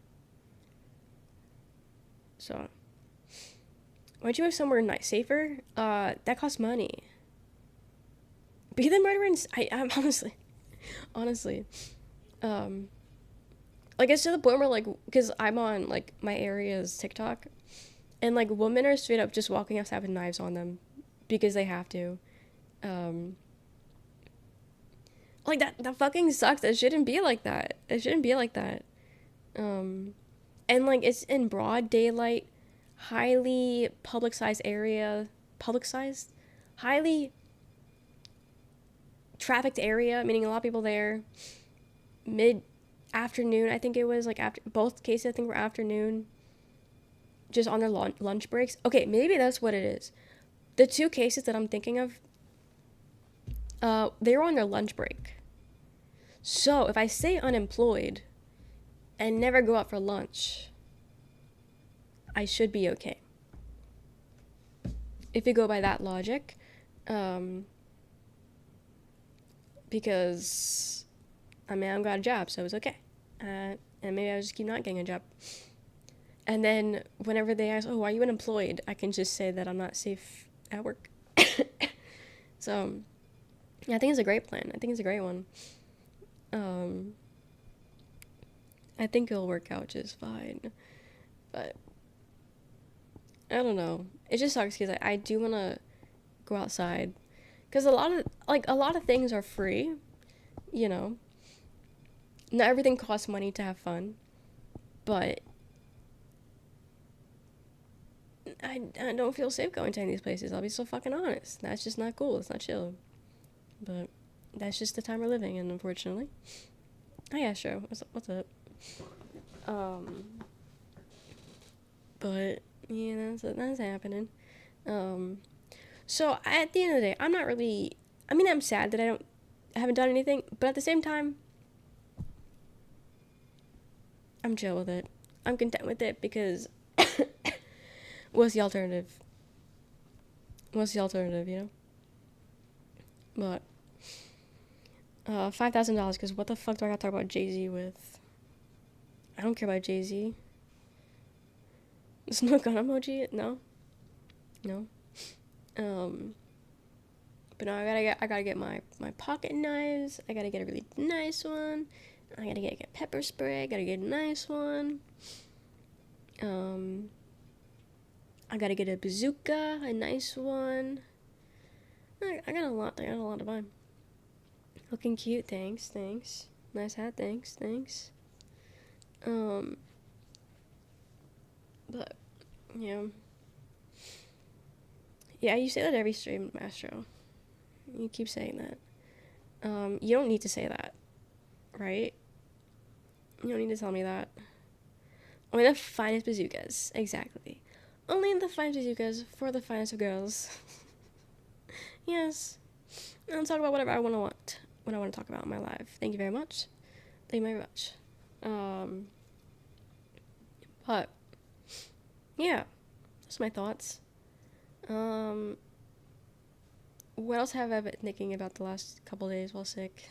So, why don't you go somewhere nice, safer? That costs money. Be the murderer and I'm honestly, like it's to the point where like, because I'm on like my area's TikTok, and like women are straight up just walking outside with knives on them, because they have to. Like that fucking sucks. It shouldn't be like that. It shouldn't be like that. And like it's in broad daylight, highly publicized area, highly trafficked area, meaning a lot of people there. Mid-afternoon, I think it was, like after both cases, I think were afternoon, just on their lunch breaks. Okay, maybe that's what it is. The 2 cases that I'm thinking of, they were on their lunch break. So if I stay unemployed and never go out for lunch, I should be okay. If you go by that logic, because I mean, I got a job, so it was okay. And maybe I just keep not getting a job. And then whenever they ask, oh, why are you unemployed? I can just say that I'm not safe at work. So, yeah, I think it's a great plan. I think it's a great one. I think it'll work out just fine. But, I don't know. It just sucks because I do want to go outside. Because a lot of things are free, Not everything costs money to have fun. But I don't feel safe going to any of these places. I'll be so fucking honest. That's just not cool. It's not chill. But that's just the time we're living in, unfortunately. Oh yeah, sure. What's up? But yeah, that's happening. So at the end of the day, I'm not really. I mean, I'm sad that I haven't done anything, but at the same time, I'm chill with it. I'm content with it because what's the alternative? What's the alternative, But $5,000, because what the fuck do I gotta talk about Jay-Z with? I don't care about Jay-Z. There's no gun emoji? No? But no, I gotta get my pocket knives. I gotta get a really nice one. I gotta get pepper spray. I gotta get a nice one. I gotta get a bazooka, a nice one. I got a lot to buy. Looking cute, thanks. Nice hat, thanks. But, yeah. Yeah, you say that every stream, Mastro. You keep saying that. You don't need to say that, right? You don't need to tell me that. Only the finest bazookas, exactly. Only the finest bazookas for the finest of girls. Yes. I'll talk about whatever I want when I want to talk about in my life. Thank you very much. Thank you very much. But yeah, that's my thoughts. What else have I been thinking about the last couple days while sick?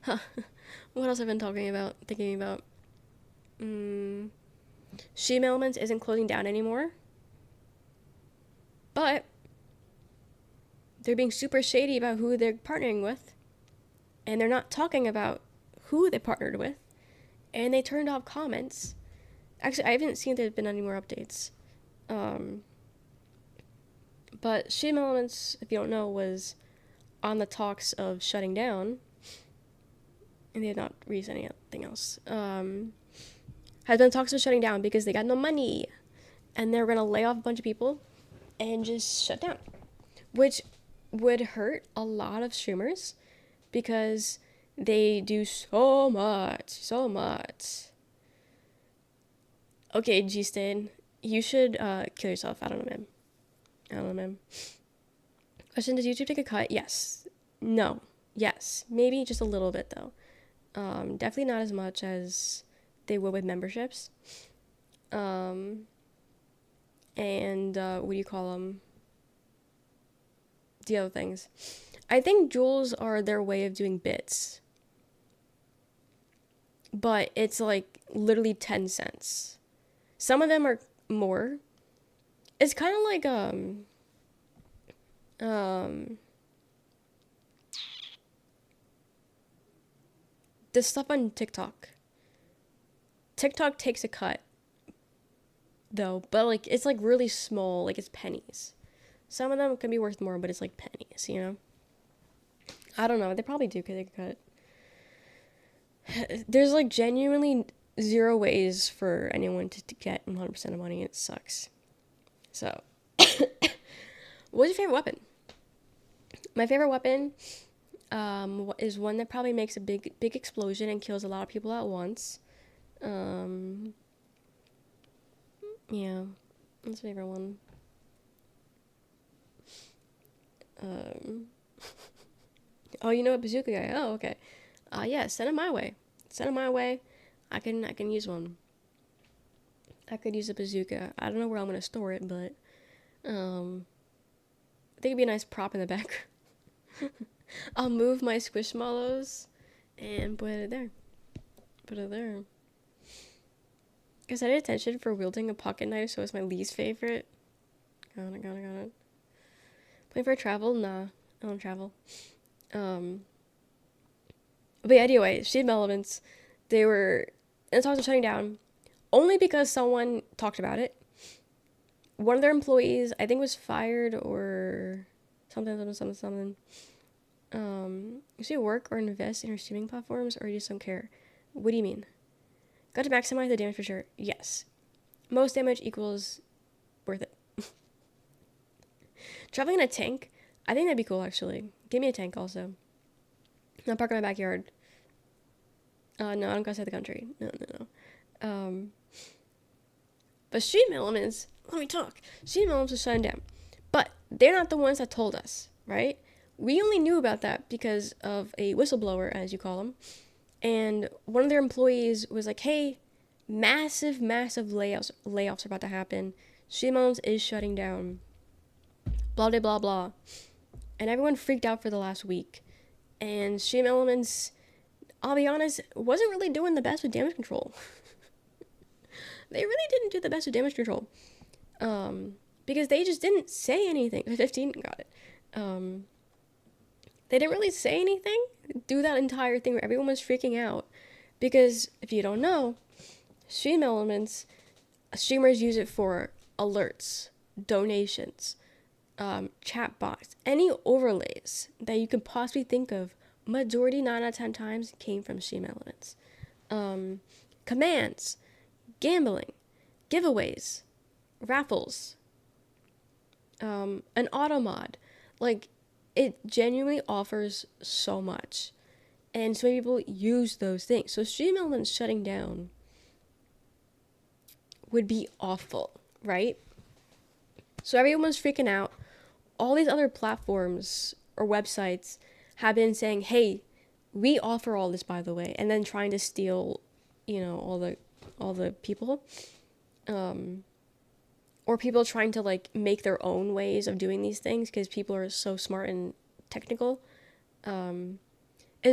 What else have I been thinking about? Sheem Elements isn't closing down anymore, but they're being super shady about who they're partnering with, and they're not talking about who they partnered with, and they turned off comments. Actually, I haven't seen there's been any more updates. But Sheem Elements, if you don't know, was on the talks of shutting down, and they have not released anything else. Has been talks of shutting down because they got no money, and they're gonna lay off a bunch of people and just shut down, which would hurt a lot of streamers because they do so much. Okay, G-Stain, you should kill yourself. I don't know, man. Question, does YouTube take a cut? Yes. No. Yes. Maybe just a little bit, though. Definitely not as much as they would with memberships. And, what do you call them? The other things. I think jewels are their way of doing bits. But it's like literally 10 cents. Some of them are more. It's kind of like, the stuff on TikTok. TikTok takes a cut, though, but like it's like really small, like it's pennies. Some of them can be worth more, but it's like pennies, you know? I don't know, they probably do take a cut. There's like genuinely zero ways for anyone to get 100% of money, and it sucks. So, what's your favorite weapon? My favorite weapon is one that probably makes a big explosion and kills a lot of people at once. Yeah, that's my favorite one. Oh, you know a bazooka guy? Oh, okay. Yeah, send it my way. I can use one. I could use a bazooka. I don't know where I'm gonna store it, but I think it'd be a nice prop in the back. I'll move my squishmallows and put it there. Because I did attention for wielding a pocket knife, so it's my least favorite. Got it. Plan for travel? Nah, I don't travel. But yeah, anyway, Sheem Elements, they were in talks of shutting down only because someone talked about it. One of their employees, I think, was fired or something. You should work or invest in your streaming platforms, or you just don't care. What do you mean? Got to maximize the damage for sure. Yes. Most damage equals worth it. Traveling in a tank, I think that'd be cool, actually. Give me a tank also. I'll park in my backyard. No, I don't go outside the country. No. But Sheem Elements, let me talk. Sheem Elements is shutting down. But they're not the ones that told us, right? We only knew about that because of a whistleblower, as you call them. And one of their employees was like, hey, massive layoffs are about to happen. Sheem Elements is shutting down. Blah, blah, blah, blah. And everyone freaked out for the last week. And Sheem Elements, I'll be honest, wasn't really doing the best with damage control. They really didn't do the best with damage control. Because they just didn't say anything. 15 got it. They didn't really say anything, do that entire thing where everyone was freaking out. Because, if you don't know, Sheem Elements, streamers use it for alerts, donations, chat box, any overlays that you can possibly think of majority 9 out of 10 times came from Stream Elements. Commands, gambling, giveaways, raffles, an auto mod. Like, it genuinely offers so much. And so many people use those things. So Stream Elements shutting down would be awful, right? So everyone's freaking out. All these other platforms or websites have been saying, hey, we offer all this, by the way, and then trying to steal, all the people. Or people trying to like make their own ways of doing these things because people are so smart and technical. And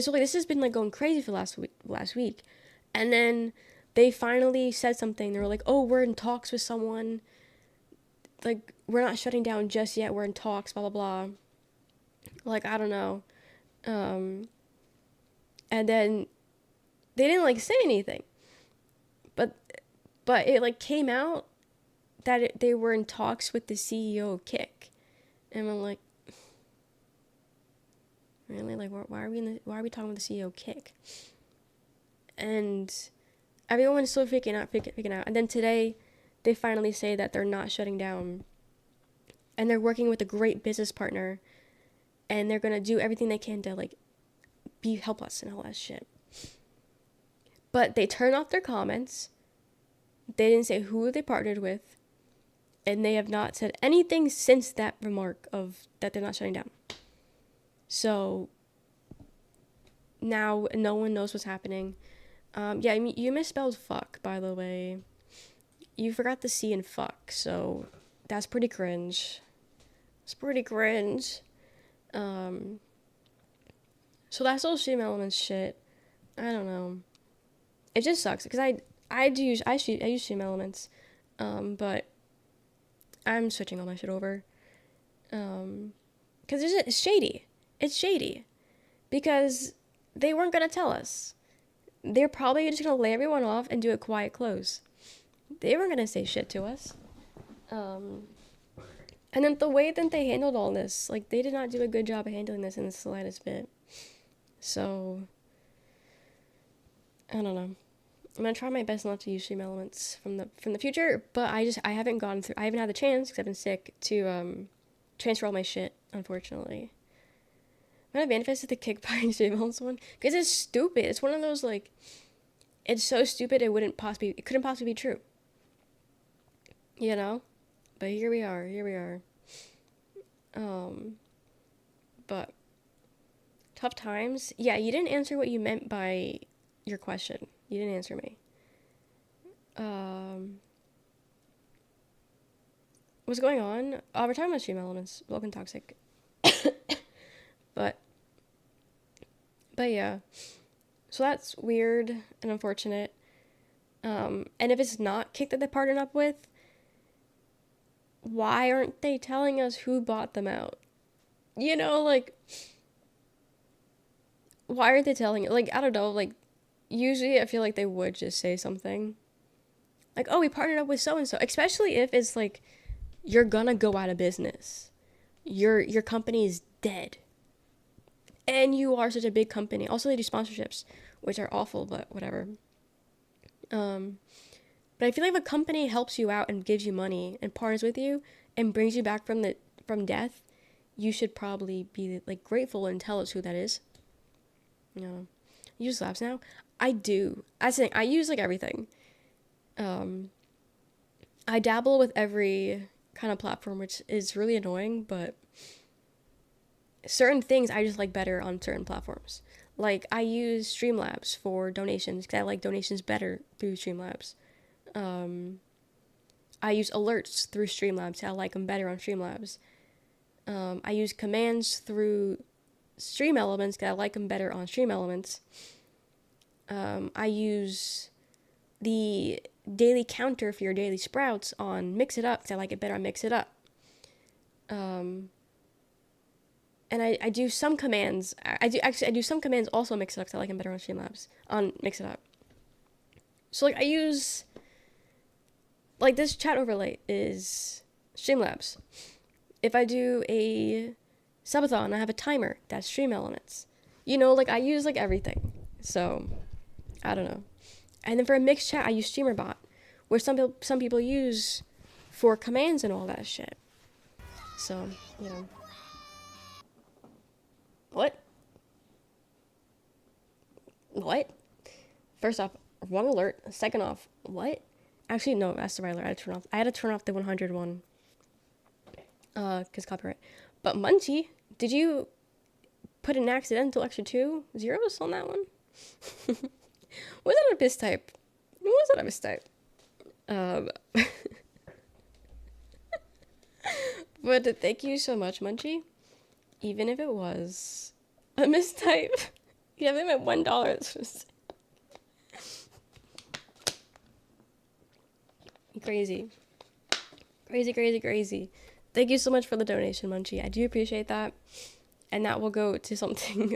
so like this has been like going crazy for last week. And then they finally said something. They were like, oh, we're in talks with someone. Like, we're not shutting down just yet. We're in talks, blah, blah, blah. Like, I don't know. And then they didn't like say anything. But it like came out that they were in talks with the CEO of Kick. And I'm like, really? Like, why are we talking with the CEO of Kick? And everyone's still freaking out. And then today, they finally say that they're not shutting down. And they're working with a great business partner. And they're going to do everything they can to, like, help us and all that shit. But they turned off their comments. They didn't say who they partnered with. And they have not said anything since that remark of that they're not shutting down. So now no one knows what's happening. Yeah, I mean, you misspelled fuck, by the way. You forgot the C in fuck, so that's pretty cringe. It's pretty cringe. So that's all Stream Elements shit. I don't know. It just sucks because I use Stream Elements, but I'm switching all my shit over. Because it's shady. It's shady. Because they weren't going to tell us. They're probably just going to lay everyone off and do a quiet close. They weren't going to say shit to us. And then the way that they handled all this, like, they did not do a good job of handling this in the slightest bit. So, I don't know. I'm gonna try my best not to use Stream Elements from the future, but I haven't had the chance because I've been sick to transfer all my shit, unfortunately. I'm gonna manifest the Kick buying Stream Elements one because it's stupid. It's one of those like, it's so stupid it couldn't possibly be true. You know, but here we are. But tough times. Yeah, you didn't answer what you meant by your question. You didn't answer me. What's going on? We're talking about Stream Elements. Welcome Toxic. But yeah. So that's weird and unfortunate. And if it's not Kick that they partnered up with, why aren't they telling us who bought them out? You know, like, why aren't they telling it? Like, I don't know, like, usually I feel like they would just say something. Like, oh, we partnered up with so-and-so. Especially if it's like, you're gonna go out of business. Your company is dead. And you are such a big company. Also, they do sponsorships, which are awful, but whatever. But I feel like if a company helps you out and gives you money and partners with you and brings you back from death, you should probably be like grateful and tell us who that is. You know, you use labs now. I do. I think I use like everything. I dabble with every kind of platform, which is really annoying, but certain things I just like better on certain platforms. Like, I use Streamlabs for donations because I like donations better through Streamlabs. I use alerts through Streamlabs. I like them better on Streamlabs. I use commands through Stream Elements because I like them better on Stream Elements. I use the daily counter for your daily sprouts on Mix It Up because I like it better on Mix It Up. And I do some commands. I do some commands also on Mix It Up because I like them better on Streamlabs on Mix It Up. So like I use, like, this chat overlay is Streamlabs. If I do a subathon, I have a timer. That's Stream Elements. You know, like I use like everything. So I don't know. And then for a mixed chat, I use StreamerBot, where some people use for commands and all that shit. So, you know. What? What? First off, wrong alert. Second off, what? Actually, no, that's the right alert. I had to turn off the 100 one. Cause copyright. But Munchie, did you put an accidental extra 2 zeros on that one? Was that a mistype? Was that a mistype? But thank you so much, Munchie. Even if it was a mistype. You have him at $1. Crazy. Crazy. Thank you so much for the donation, Munchie. I do appreciate that. And that will go to something.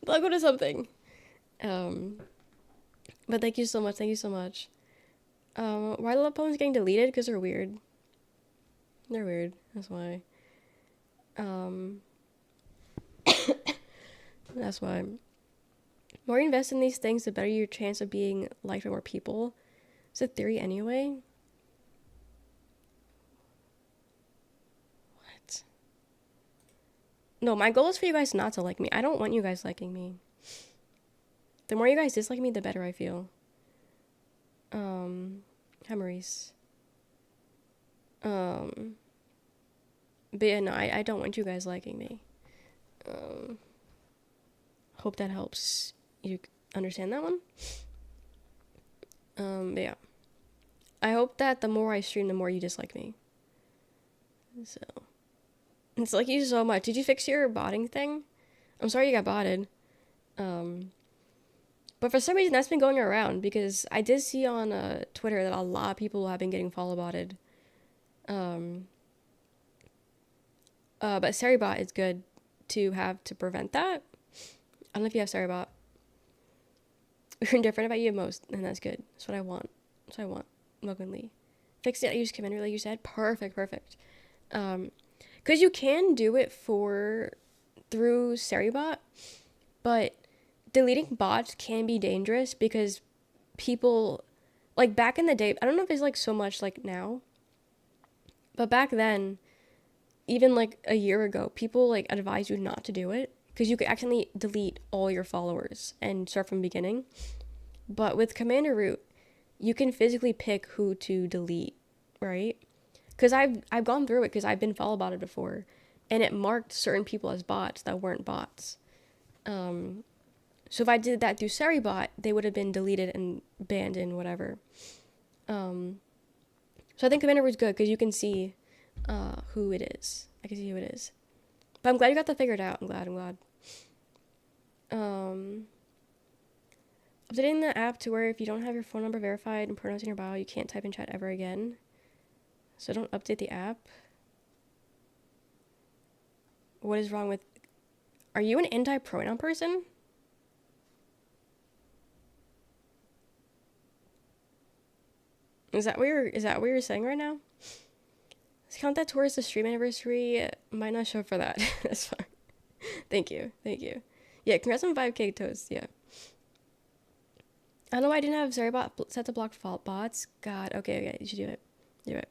That'll go to something. But thank you so much. Why are the love poems getting deleted? Because they're weird. They're weird. That's why. That's why. The more you invest in these things, the better your chance of being liked by more people. It's a theory anyway. What? No, my goal is for you guys not to like me. I don't want you guys liking me. The more you guys dislike me, the better I feel. Hi, Maurice. But yeah, no, I don't want you guys liking me. Hope that helps you understand that one. But yeah. I hope that the more I stream, the more you dislike me. So. It's like you so much. Did you fix your botting thing? I'm sorry you got botted. But for some reason, that's been going around because I did see on Twitter that a lot of people have been getting follow botted. But Seribot is good to have to prevent that. I don't know if you have Seribot. We're indifferent about you most, and that's good. That's what I want. Logan Lee. Fix it. I use Commander, like you said. Perfect. Because you can do it through Seribot, but deleting bots can be dangerous because people, like back in the day, I don't know if it's like so much like now, but back then, even like a year ago, people like advised you not to do it because you could accidentally delete all your followers and start from the beginning. But with Commander Root, you can physically pick who to delete, right? Because I've gone through it because I've been follow botted before, and it marked certain people as bots that weren't bots. So if I did that through Seribot, they would have been deleted and banned and whatever. So I think Commander was good because you can see who it is. I can see who it is. But I'm glad you got that figured out. I'm glad. Updating the app to where if you don't have your phone number verified and pronouns in your bio, you can't type in chat ever again. So don't update the app. What is wrong with... Are you an anti-pronoun person? Is that what you're saying right now? Let's count that towards the stream anniversary. Might not show for that. That's fine. Thank you. Yeah, congrats on 5K toast. Yeah. I don't know why I didn't have Zarybot set to block fault bots. God. Okay. You should do it.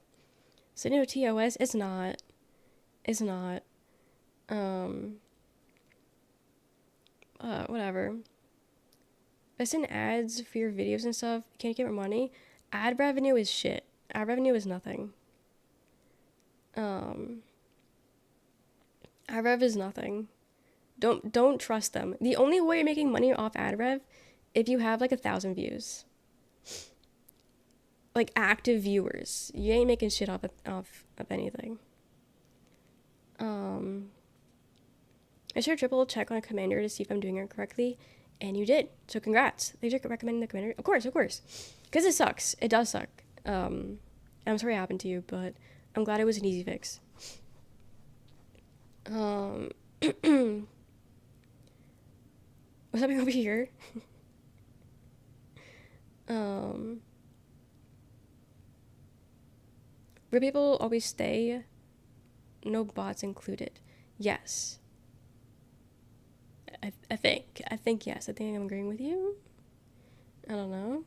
So no TOS. It's not. Whatever. I send ads for your videos and stuff. You can't get more money. Ad revenue is shit. Ad revenue is nothing. Ad rev is nothing. Don't trust them. The only way you're making money off ad rev if you have like 1,000 views. Like active viewers. You ain't making shit off of anything. I should triple check on a commander to see if I'm doing it correctly. And you did. So congrats. Thanks for recommending the commander. Of course. Because it sucks. It does suck. I'm sorry it happened to you, but I'm glad it was an easy fix. What's happening over here? Where people always stay, no bots included. Yes. I think yes. I think I'm agreeing with you. I don't know.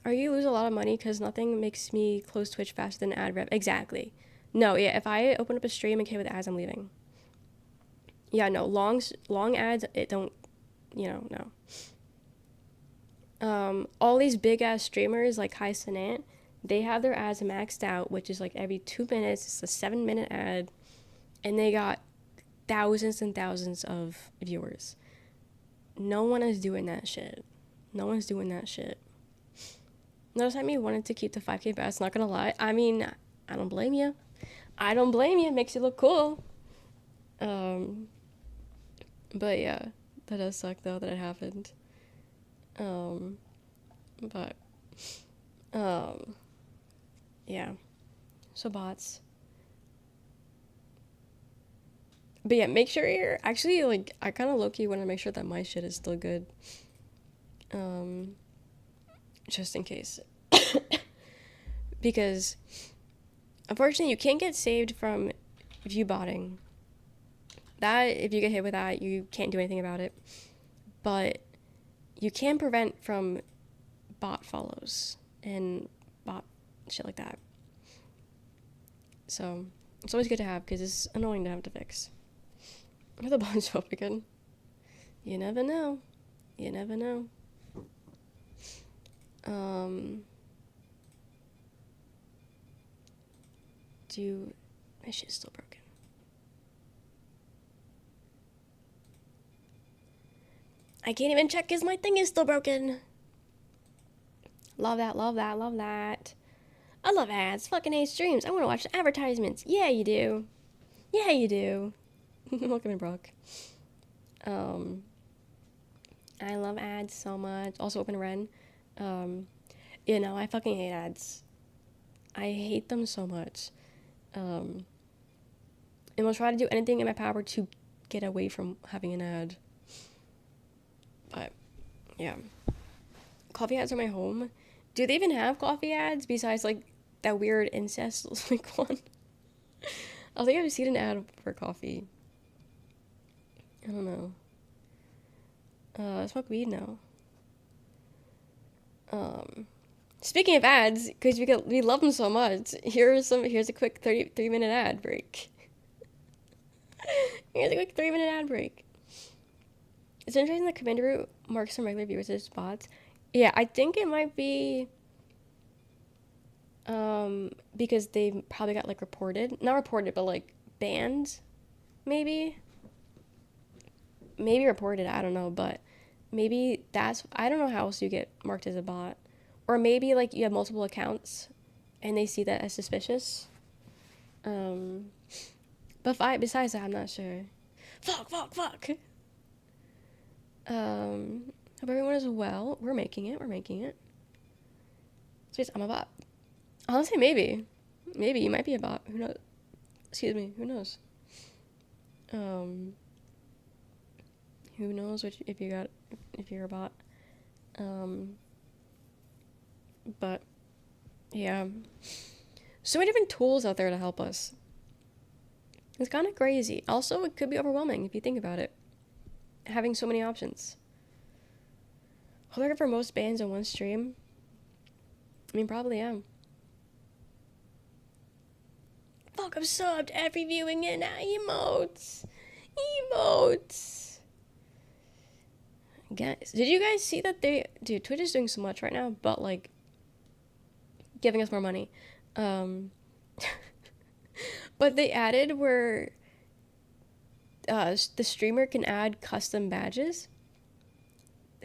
Or you lose a lot of money because nothing makes me close Twitch faster than ad rev. Exactly. No, yeah, if I open up a stream and came with ads, I'm leaving. Yeah, no, long ads, it don't, no. All these big ass streamers like Kai Cenat, they have their ads maxed out, which is like every 2 minutes. It's a 7-minute ad, and they got thousands and thousands of viewers. No one is doing that shit. No one's doing that shit. Notice how me wanted to keep the 5K best. Not gonna lie. I mean, I don't blame you. I don't blame you. It makes you look cool. But yeah, that does suck though that it happened. But yeah. So bots. But yeah, make sure you're actually like I kind of low-key want to make sure that my shit is still good. Just in case. Because unfortunately you can't get saved from view botting. That if you get hit with that, you can't do anything about it. But you can prevent from bot follows and bot shit like that. So it's always good to have because it's annoying to have to fix. Are the bots up again? You never know. You never know. My shit's still broken. I can't even check because my thing is still broken. Love that, love that, love that. I love ads. Fucking hate streams. I want to watch the advertisements. Yeah, you do. Yeah, you do. Welcome in, Brock. I love ads so much. Also, Open Ren. I fucking hate ads. I hate them so much. And will try to do anything in my power to get away from having an ad. But, yeah. Coffee ads are my home. Do they even have coffee ads besides, like, that weird incest, like, one? I think I've seen an ad for coffee. I don't know. I smoke weed now. Speaking of ads, because we love them so much, here's a quick 3-minute ad break. Here's a quick 3-minute ad break. It's interesting that Commander Root marks some regular viewers as bots. Yeah, I think it might be because they probably got like not reported, but like banned, maybe reported, I don't know, but maybe I don't know how else you get marked as a bot. Or maybe like you have multiple accounts and they see that as suspicious. But besides that, I'm not sure. Fuck. Hope everyone is well. We're making it. Space, I'm a bot. Honestly, maybe you might be a bot. Who knows? Excuse me. Who knows? Who knows if you're a bot. But yeah, so many different tools out there to help us. It's kind of crazy. Also, it could be overwhelming if you think about it. Having so many options. Hope I get for most bans in one stream. I mean, probably am. Fuck, I'm subbed every viewing and emotes. Guys, did you guys see that Twitch is doing so much right now, but like giving us more money. But they added where the streamer can add custom badges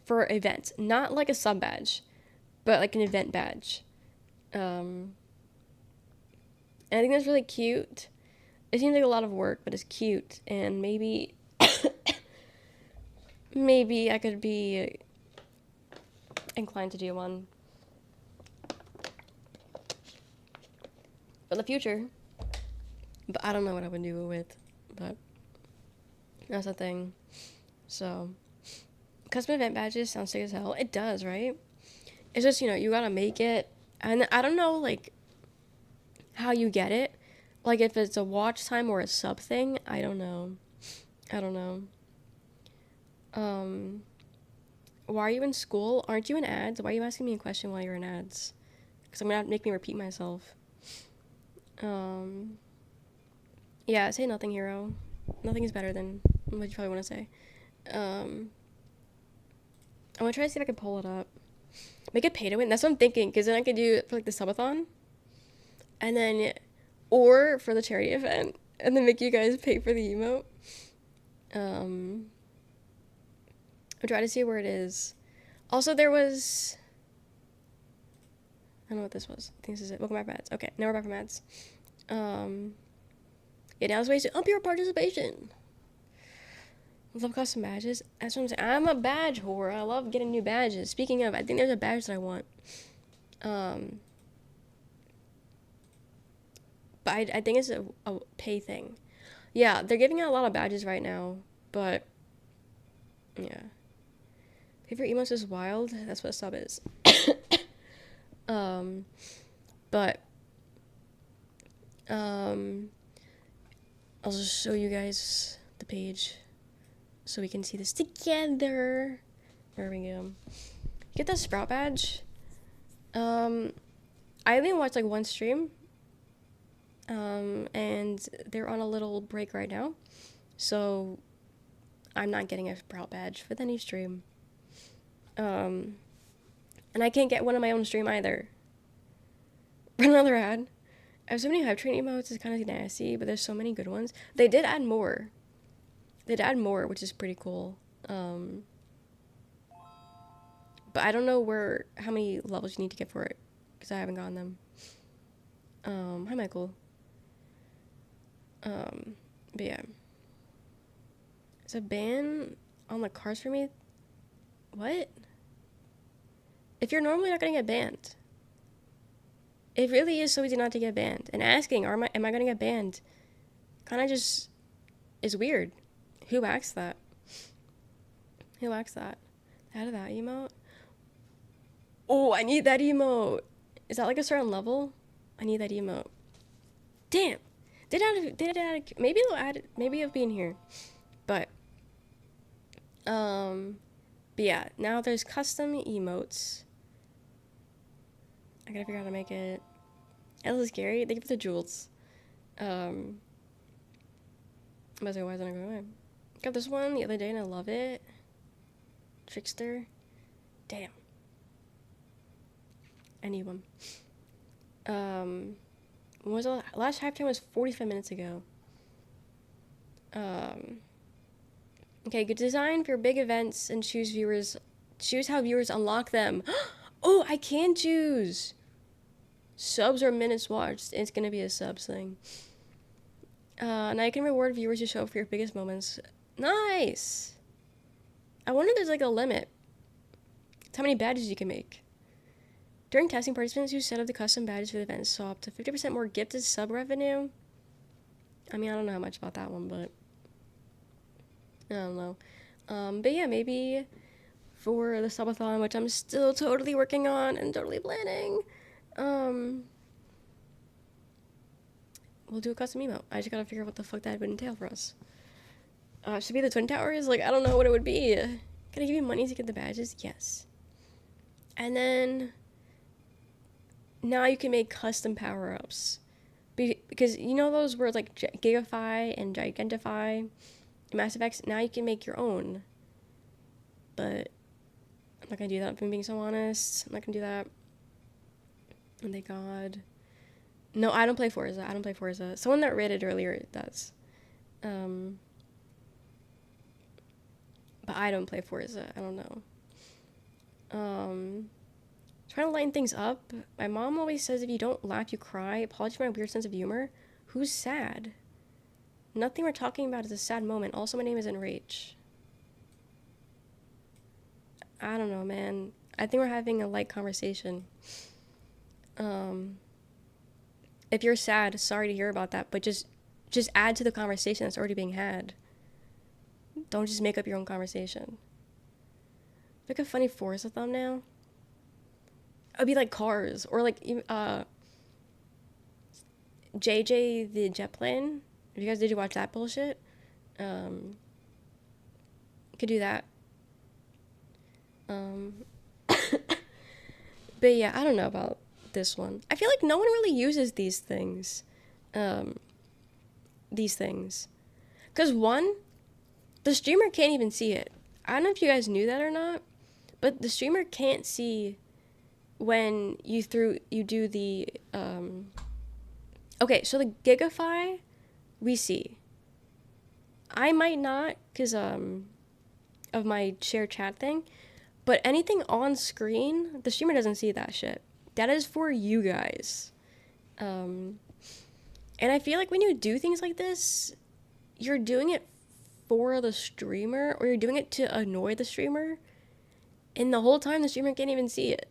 for events, not like a sub badge, but like an event badge. And I think that's really cute. It seems like a lot of work, but it's cute, and maybe maybe I could be inclined to do one for the future. But I don't know what I would do it with, but that's the thing. So, custom event badges sounds sick as hell. It does, right? It's just, you gotta make it. And I don't know, like, how you get it. Like, if it's a watch time or a sub thing, I don't know. I don't know. Um, why are you in school? Aren't you in ads? Why are you asking me a question while you're in ads? Because I'm gonna make me repeat myself. Um, yeah, say nothing, hero. Nothing is better than what you probably want to say. Um, I'm gonna try to see if I can pull it up. Make it pay to win. That's what I'm thinking. Because then I could do it for like the subathon, and then, or for the charity event, and then make you guys pay for the emote. Um, I'm trying to see where it is. Also, there was. I don't know what this was. I think this is it. Welcome back from ads. Okay, now we're back from ads. Yeah, now there's ways to up your participation. I love custom badges. That's what I'm saying. I'm a badge whore. I love getting new badges. Speaking of, I think there's a badge that I want. But I think it's a pay thing. Yeah, they're giving out a lot of badges right now, but yeah. Favorite emotes is wild. That's what a sub is. But I'll just show you guys the page so we can see this together. There we go. Get the Sprout badge. I only watched like one stream. And they're on a little break right now. So I'm not getting a Sprout badge with any stream. And I can't get one on my own stream either. Run another ad. I have so many Hype Train emotes, it's kind of nasty, but there's so many good ones. They did add more. Which is pretty cool. But I don't know how many levels you need to get for it, because I haven't gotten them. Hi Michael. But yeah. Is a ban on the cards for me? What? If you're normally not gonna get banned. It really is so easy not to get banned. And asking, am I gonna get banned? Kinda just is weird. Who asked that? Out of that emote? Oh, I need that emote. Is that like a certain level? I need that emote. Damn. Maybe they'll add it. Maybe it'll be in here. But yeah, now there's custom emotes. I gotta figure out how to make it. This is scary. Thank you for the jewels. I'm about to say, why isn't it going away? Got this one the other day and I love it. Trickster. Damn. I need one. When was the last hype time? Was 45 minutes ago. Okay, good design for your big events and choose how viewers unlock them. Oh, I can choose subs or minutes watched. It's gonna be a subs thing. And I can reward viewers who show up for your biggest moments. Nice. I wonder if there's like a limit. It's how many badges you can make. During testing, participants who set up the custom badges for the event saw up to 50% more gifted sub revenue. I mean, I don't know how much about that one, but I don't know. But yeah, maybe for the subathon, which I'm still totally working on and totally planning, we'll do a custom emote. I just gotta figure out what the fuck that would entail for us. Should be the Twin Towers? Like, I don't know what it would be. Can I give you money to get the badges? Yes. And then now you can make custom power-ups. Because you know those words like Gigify and Gigantify in Mass Effect? Now you can make your own. But I'm not gonna do that if I'm being so honest. I'm not gonna do that. And thank God. No, I don't play Forza. Someone that rated earlier does. But I don't play Forza. I don't know. Trying to lighten things up. My mom always says if you don't laugh, you cry. Apologies for my weird sense of humor. Who's sad? Nothing we're talking about is a sad moment. Also, my name is Enrage. I don't know, man. I think we're having a light conversation. If you're sad, sorry to hear about that, but just add to the conversation that's already being had. Don't just make up your own conversation. Like a funny Forza thumbnail. It'd be like Cars or like JJ the jet plane. Did you watch that bullshit? Could do that. But yeah, I don't know about this one. I feel like no one really uses these things. These things. Because one, the streamer can't even see it. I don't know if you guys knew that or not, but the streamer can't see when you do the okay, so the Gigafy we see. I might not because of my share chat thing, but anything on screen, the streamer doesn't see that shit. That is for you guys. And I feel like when you do things like this, you're doing it for the streamer, or you're doing it to annoy the streamer, and the whole time the streamer can't even see it.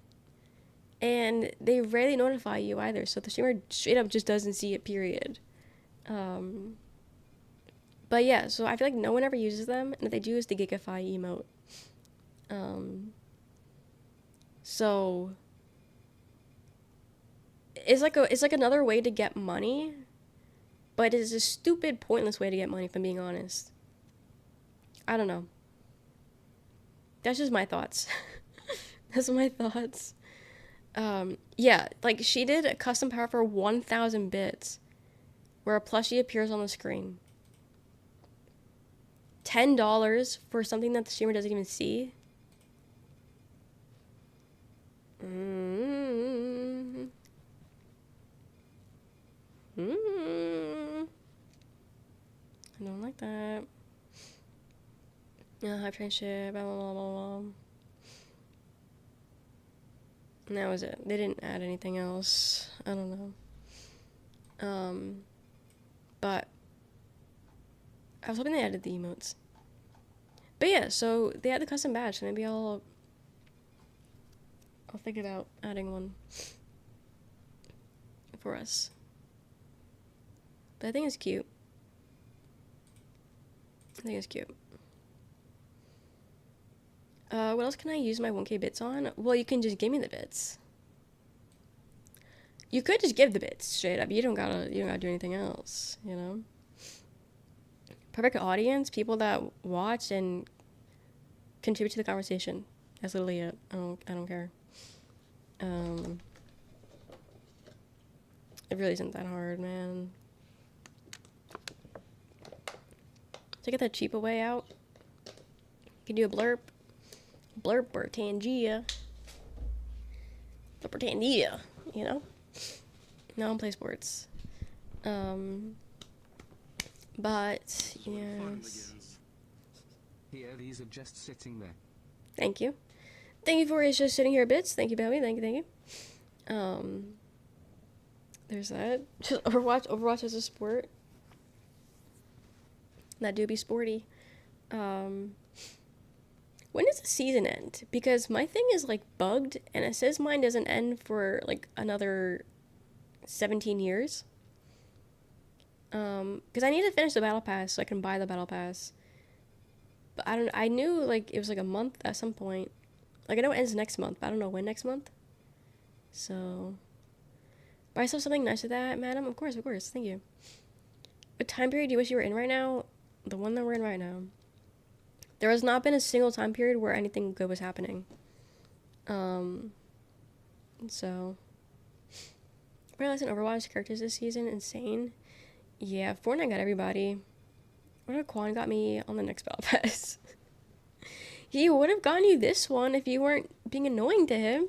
And they rarely notify you either, so the streamer straight up just doesn't see it, period. But yeah, so I feel like no one ever uses them, and if they do, is the Gigafy emote. So it's like another way to get money, but it is a stupid, pointless way to get money, if I'm being honest. I don't know. That's just my thoughts. That's my thoughts. Yeah, like she did a custom power for 1,000 bits, where a plushie appears on the screen. $10 for something that the streamer doesn't even see. I don't like that. High friendship, blah, blah, blah, blah, blah. And that was it. They didn't add anything else. I don't know. But I was hoping they added the emotes. But yeah, so they had the custom badge, so maybe I'll think about adding one for us. But I think it's cute. What else can I use my 1K bits on? Well, you can just give me the bits. You could just give the bits straight up. You don't gotta do anything else, you know? Perfect audience, people that watch and contribute to the conversation. That's literally it. I don't care. It really isn't that hard, man. To get that cheaper way out, you can do a blurb or Tangia. Blurb or Tangia, you know? No, I don't play sports. But, yes. Here, these are just sitting there. Thank you. Thank you for just sitting here, bits. Thank you, Belly. Thank you. There's that. Just Overwatch as a sport. That do be sporty. When does the season end? Because my thing is like bugged, and it says mine doesn't end for like another 17 years. Because I need to finish the battle pass so I can buy the battle pass. But I knew like it was like a month at some point. Like I know it ends next month, but I don't know when next month. So, buy yourself something nice with that, madam. Of course. Thank you. What time period do you wish you were in right now? The one that we're in right now. There has not been a single time period where anything good was happening. So, realizing Overwatch characters this season, insane. Yeah, Fortnite got everybody. What if Quan got me on the next battle pass? He would have gotten you this one if you weren't being annoying to him.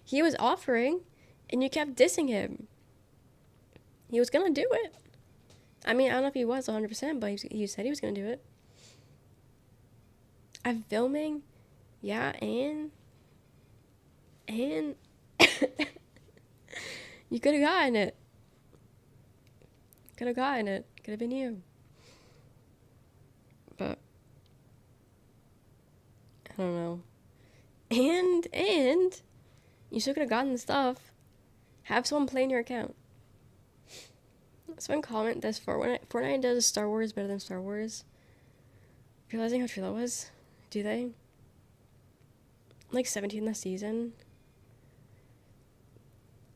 He was offering, and you kept dissing him. He was gonna do it. I mean, I don't know if he was 100%, but he said he was gonna do it. I'm filming, yeah, and you could have gotten it. Could have been you. But I don't know. And you still could have gotten the stuff. Have someone play in your account. Someone comment this for Fortnite does Star Wars better than Star Wars. Realizing how true that was. Do they? Like 17 this season.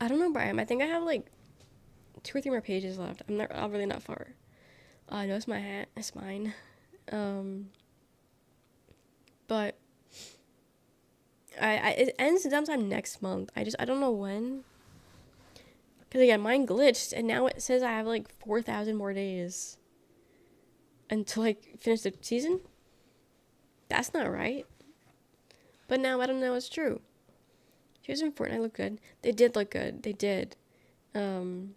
I don't know, Brian. I think I have like 2 or 3 more pages left. I'm really not far. No, it's my hat. It's mine. But it ends sometime next month. I don't know when. Because again, mine glitched, and now it says I have like 4,000 more days until I finish the season. That's not right. But now I don't know it's true. Here's in Fortnite look good. They did look good. They did. But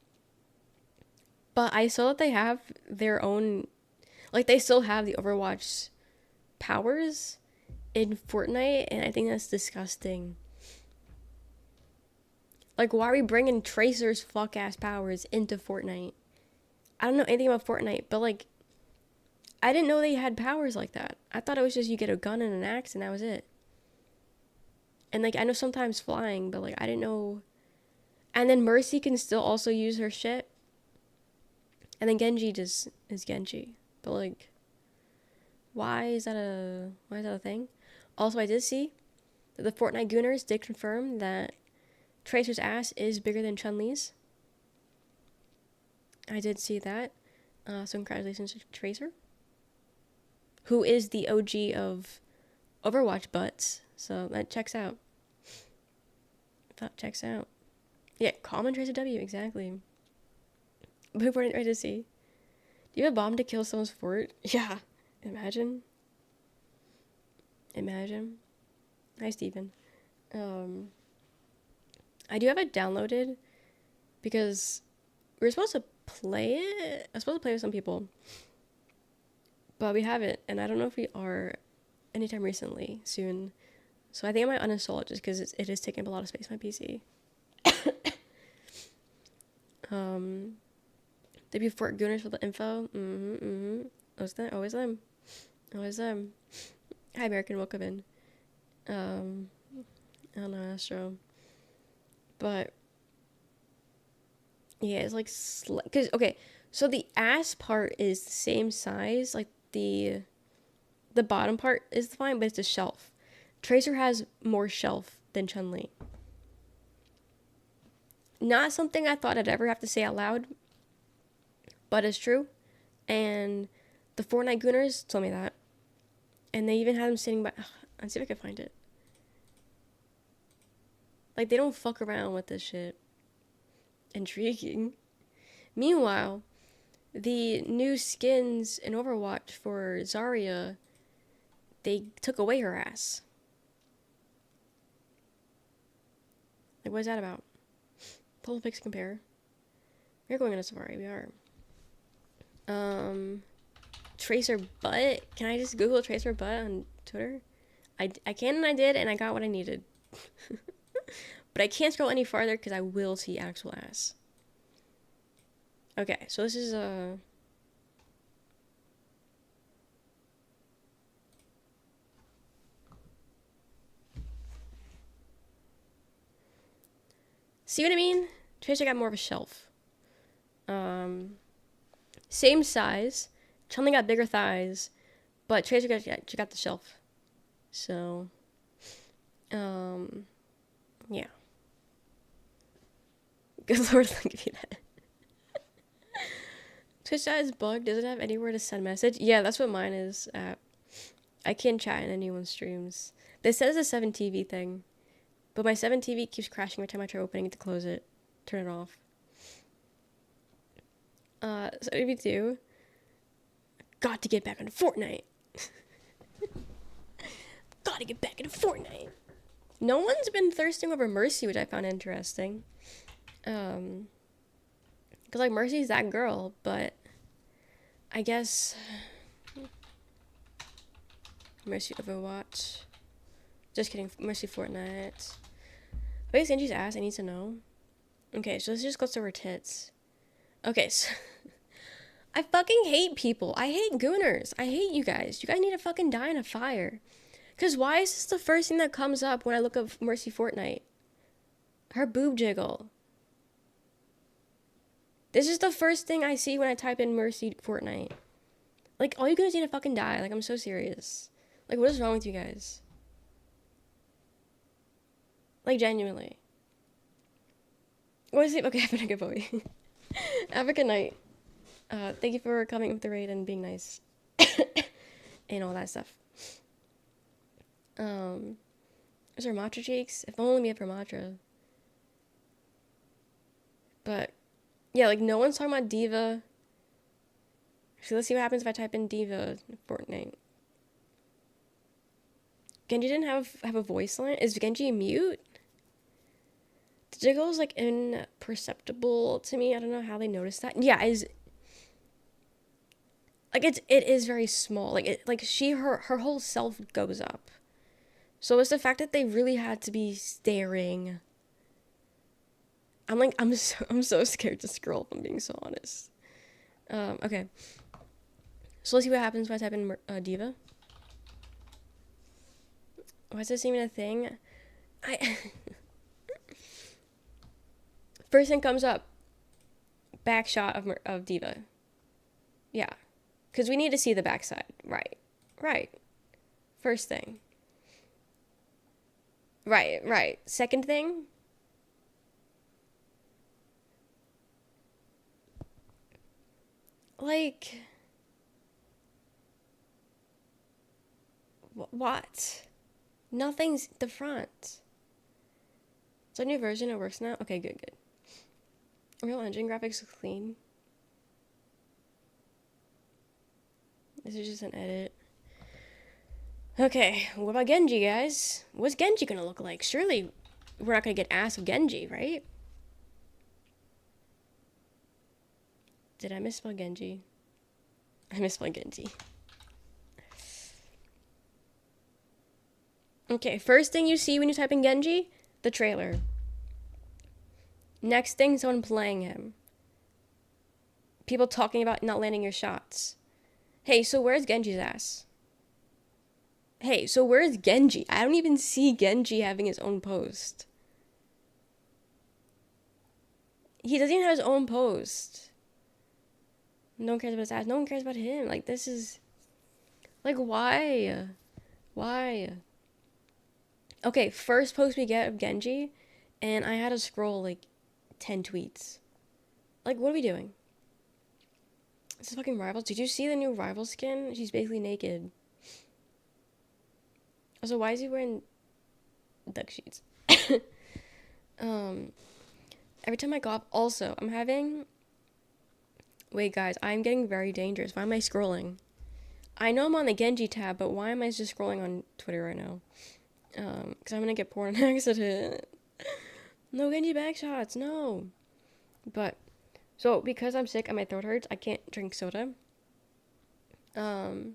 I saw that they have their own, like they still have the Overwatch powers in Fortnite, and I think that's disgusting. Like, why are we bringing Tracer's fuck ass powers into Fortnite? I don't know anything about Fortnite, but like, I didn't know they had powers like that. I thought it was just you get a gun and an axe and that was it. And like, I know sometimes flying, but like, I didn't know. And then Mercy can still also use her shit. And then Genji just is Genji. But like, why is that a thing? Also, I did see that the Fortnite Gooners did confirm that Tracer's ass is bigger than Chun-Li's. I did see that. So congratulations to Tracer, who is the OG of Overwatch butts. So that checks out. That checks out. Yeah, common Tracer W, exactly. But important right to see. Do you have a bomb to kill someone's fort? Yeah. Imagine. Hi, Steven. I do have it downloaded because we were supposed to play it. I was supposed to play with some people, but we haven't, and I don't know if we are anytime recently soon. So I think I might uninstall it just because it is taking up a lot of space on my PC. Debut Fort Gooners for the info. Always them. Hi, American. Welcome in. I don't know, Astro. But yeah, it's like because okay, so the ass part is the same size, like the bottom part is fine, but it's a shelf. Tracer has more shelf than Chun-Li. Not something I thought I'd ever have to say out loud, but it's true. And the Fortnite Gooners told me that, and they even had them sitting by. Let's see if I can find it. Like, they don't fuck around with this shit. Intriguing. Meanwhile, the new skins in Overwatch for Zarya, they took away her ass. Like, what is that about? Pull the pics compare. We're going on a safari, we are. Tracer butt? Can I just Google Tracer butt on Twitter? I can and I did, and I got what I needed. But I can't scroll any farther because I will see actual ass. Okay, so this is see what I mean? Tracer got more of a shelf. Same size. Chun-Li got bigger thighs, but Tracer got the shelf. So, yeah. Good lord, I'll give you that. Twitch chat is bugged. Doesn't have anywhere to send message. Yeah, that's what mine is at. I can't chat in anyone's streams. They said it's a 7TV thing, but my 7TV keeps crashing every time I try opening it to close it. Turn it off. So if you do, got to get back into Fortnite. Gotta get back into Fortnite. No one's been thirsting over Mercy, which I found interesting. Because, like, Mercy's that girl, but I guess Mercy Overwatch. Just kidding. Mercy Fortnite. Wait, Genji's ass? I need to know. Okay, so this just goes to her tits. Okay, so I fucking hate people. I hate gooners. I hate you guys. You guys need to fucking die in a fire. Because why is this the first thing that comes up when I look up Mercy Fortnite? Her boob jiggle. This is the first thing I see when I type in Mercy Fortnite. Like, all you guys need to fucking die. Like, I'm so serious. Like, what is wrong with you guys? Like, genuinely. What is it? Okay, have a good boy. Have a good night. Thank you for coming with the raid and being nice. And all that stuff. Is there matcha cheeks? If only we had for matcha. But yeah, like no one's talking about Diva. So let's see what happens if I type in Diva Fortnite. Genji didn't have a voice line. Is Genji mute? The jiggle is like imperceptible to me. I don't know how they noticed that. Yeah, is like it is very small. Like it like her whole self goes up. So it's the fact that they really had to be staring. I'm so scared to scroll if I'm being so honest. Okay. So let's see what happens when I type in Diva. Why is this even a thing? I First thing comes up. Back shot of Diva. Yeah. Because we need to see the backside. Right. Right. First thing. Right, right. Second thing. Like. What? Nothing's the front. It's a new version. It works now. Okay, good, good. Real Engine graphics clean. This is just an edit. Okay, what about Genji, guys? What's Genji gonna look like? Surely we're not gonna get ass of Genji, right? Did I misspell Genji? I misspelled Genji. Okay, first thing you see when you type in Genji, the trailer. Next thing, someone playing him. People talking about not landing your shots. Hey, so where's Genji's ass? Hey, so where's Genji? I don't even see Genji having his own post. He doesn't even have his own post. No one cares about his ass. No one cares about him. Like, this is... Like, why? Why? Okay, first post we get of Genji, and I had to scroll, like, 10 tweets. Like, what are we doing? This is fucking Rivals. Did you see the new Rival skin? She's basically naked. Also, why is he wearing duck sheets? Every time I go up, also, I'm having... Wait, guys, I'm getting very dangerous. Why am I scrolling? I know I'm on the Genji tab, but why am I just scrolling on Twitter right now? Because I'm gonna get porn accident. No Genji backshots, no. But, so, because I'm sick and my throat hurts, I can't drink soda. And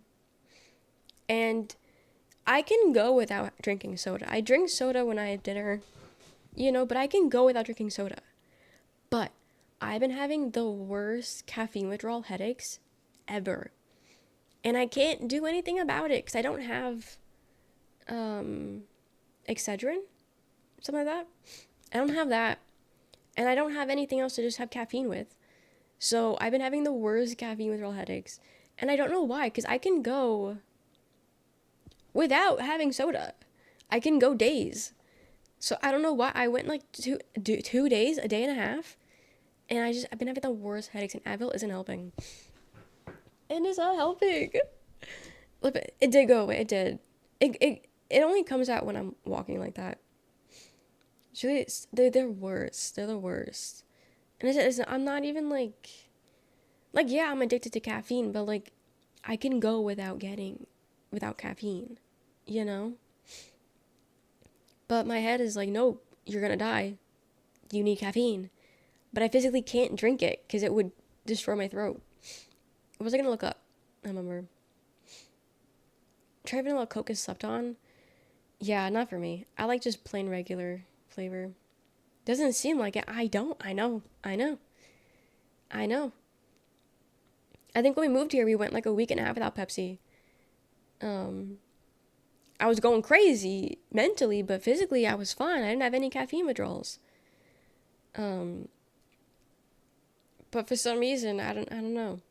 I can go without drinking soda. I drink soda when I have dinner, you know, but I can go without drinking soda. But I've been having the worst caffeine withdrawal headaches ever. And I can't do anything about it because I don't have Excedrin, something like that. I don't have that. And I don't have anything else to just have caffeine with. So I've been having the worst caffeine withdrawal headaches. And I don't know why, because I can go without having soda. I can go days. So I don't know why. I went like 2 days, a day and a half. And I've been having the worst headaches, and Advil isn't helping. And it's not helping. Look, it did go away. It did. It only comes out when I'm walking like that. Actually, they're worse. They're the worst. And I'm not even like, yeah, I'm addicted to caffeine, but like, I can go without caffeine, you know? But my head is like, no, you're gonna die. You need caffeine. But I physically can't drink it because it would destroy my throat. What was I gonna look up? I remember. Try vanilla Coke is slept on. Yeah, not for me. I like just plain regular flavor. Doesn't seem like it. I don't. I know. I think when we moved here, we went like a week and a half without Pepsi. I was going crazy mentally, but physically I was fine. I didn't have any caffeine withdrawals. But for some reason, I don't know.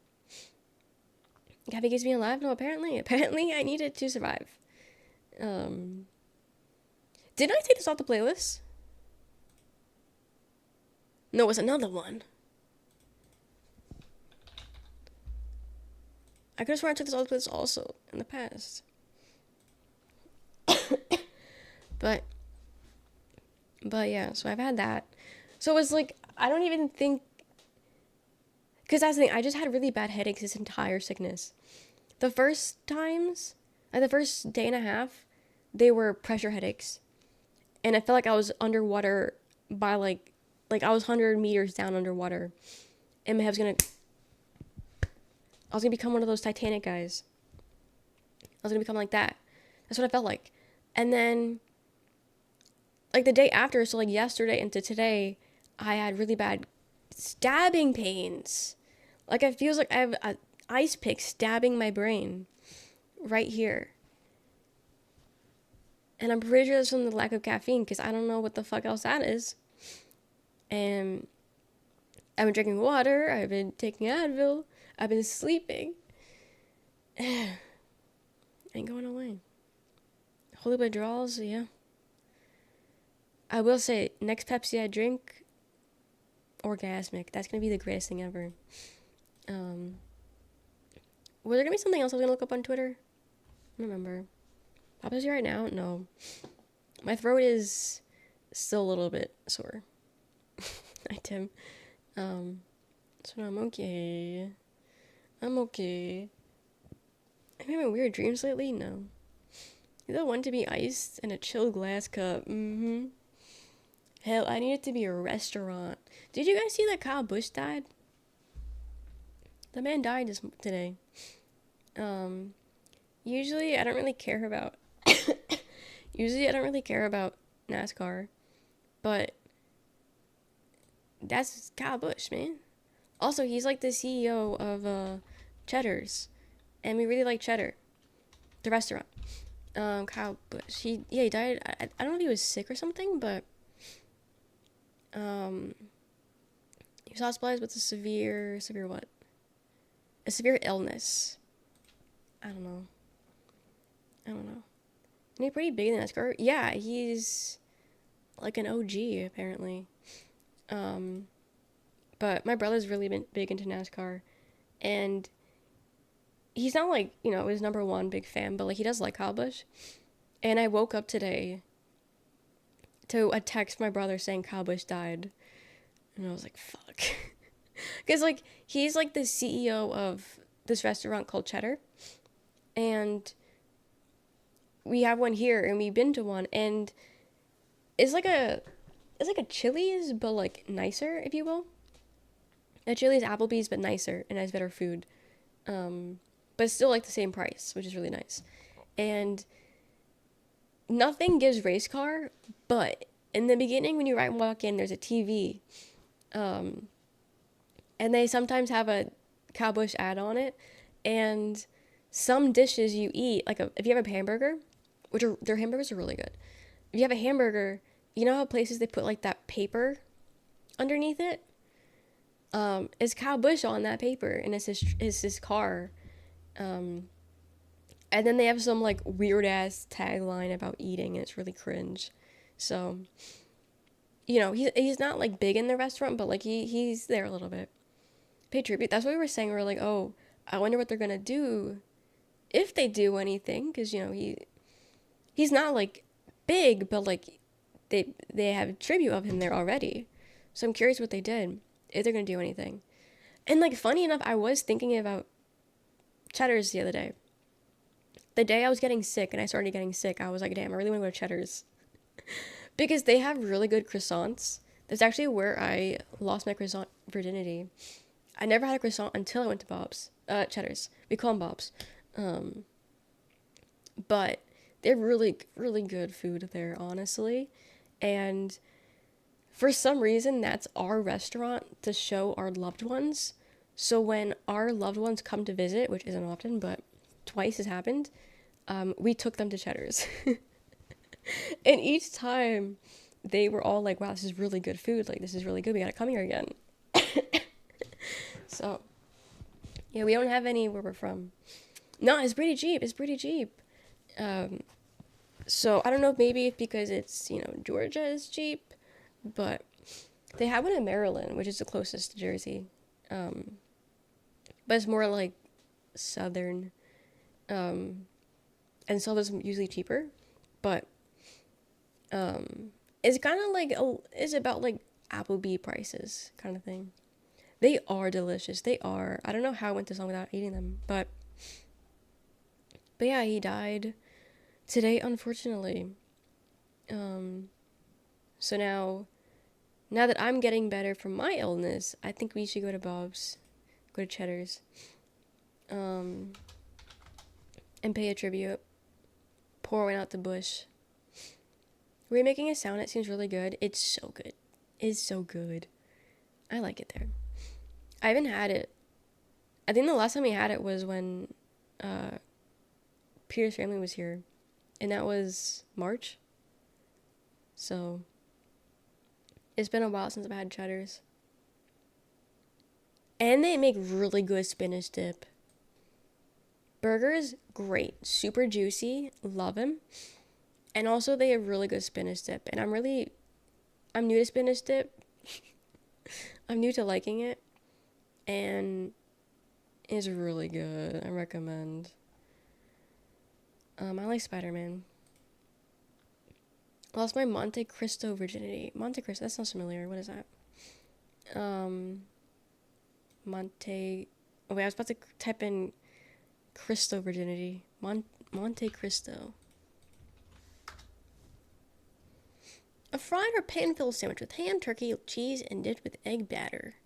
Caffeine keeps me alive? No, apparently I need it to survive. Didn't I take this off the playlist? No, it's another one. I could have sworn I took this off the playlist also in the past. But yeah, so I've had that. So it's like I don't even think, because that's the thing. I just had really bad headaches this entire sickness. The first times, like the first day and a half, they were pressure headaches, and I felt like I was underwater by like I was 100 meters down underwater, and my head was gonna. I was gonna become one of those Titanic guys. I was gonna become like that. That's what I felt like, and then like the day after, so like yesterday into today, I had really bad stabbing pains. Like it feels like I have a ice pick stabbing my brain right here. And I'm pretty sure that's from the lack of caffeine because I don't know what the fuck else that is. And I've been drinking water, I've been taking Advil, I've been sleeping. Ain't going away. Holy withdrawals, yeah. I will say, next Pepsi I drink, orgasmic. That's gonna be the greatest thing ever. Was there gonna be something else I was gonna look up on Twitter? I don't remember. Pop-Pepsi right now? No. My throat is still a little bit sore. Hi, Tim. So I'm okay. I'm okay. Am I having weird dreams lately? No. You don't want to be iced in a chilled glass cup. Mm-hmm. Hell, I need it to be a restaurant. Did you guys see that Kyle Busch died? The man died today. Usually I don't really care about usually I don't really care about NASCAR, but that's Kyle Busch, man. Also, he's like the CEO of Cheddar's, and we really like Cheddar, the restaurant. Kyle Busch. He died. I don't know if he was sick or something, but um, he was hospitalized with a severe what? A severe illness. I don't know. I don't know. And he's pretty big in NASCAR. Yeah, he's like an OG apparently. Um, but my brother's really been big into NASCAR, and he's not like his number one big fan, but like he does like Kyle Busch. And I woke up today to a text from my brother saying Kyle Busch died, and I was like, fuck, because like he's like the CEO of this restaurant called Cheddar, and we have one here, and we've been to one, and it's like a Chili's but like nicer, if you will. A Chili's Applebee's but nicer and has better food, but still like the same price, which is really nice. And nothing gives race car, but in the beginning when you walk in, there's a TV, and they sometimes have a Cow Busch ad on it, and some dishes you eat, like if you have a hamburger, their hamburgers are really good. If you have a hamburger, you know how places they put like that paper underneath it? It's Cow Busch on that paper, and it's his car. And then they have some like weird ass tagline about eating, and it's really cringe. So, he's not like big in the restaurant, but like he's there a little bit. Pay tribute. That's what we were saying. We were like, oh, I wonder what they're gonna do if they do anything, because he's not like big, but like they have a tribute of him there already. So I'm curious what they did, if they're gonna do anything. And like funny enough, I was thinking about Cheddar's the other day. The day I was getting sick and I started getting sick, I was like, damn, I really want to go to Cheddar's. Because they have really good croissants. That's actually where I lost my croissant virginity. I never had a croissant until I went to Bob's. Cheddar's. We call them Bob's. But they're really, really good food there, honestly. And for some reason, that's our restaurant to show our loved ones. So when our loved ones come to visit, which isn't often, but twice has happened, we took them to Cheddar's. And each time they were all like, wow, this is really good food. Like, this is really good. We gotta come here again. So, yeah, we don't have any where we're from. No, it's pretty cheap. It's pretty cheap. So I don't know if maybe it's because it's, Georgia is cheap, but they have one in Maryland, which is the closest to Jersey. But it's more like southern. And so it's usually cheaper. But It's kind of like it's about like Applebee prices kind of thing. They are delicious. They are. I don't know how I went this long without eating them, but yeah, he died today, unfortunately. Um, so now that I'm getting better from my illness, I think we should go to Bob's, go to Cheddar's, um, and pay a tribute. Pour one out the bush. We're making a sound that seems really good. It's so good. It's so good. I like it there. I haven't had it. I think the last time we had it was when uh, Peter's family was here, and that was March. So it's been a while since I've had Cheddar's. And they make really good spinach dip. Burgers, great. Super juicy. Love them. And also they have really good spinach dip. And I'm new to spinach dip. I'm new to liking it. And it's really good. I recommend. I like Spider-Man. Lost my Monte Cristo virginity. Monte Cristo, that sounds familiar. What is that? Monte. Oh, wait, I was about to type in Cristo virginity. Monte Cristo. A fried or pan-filled sandwich with ham, turkey, cheese, and dipped with egg batter.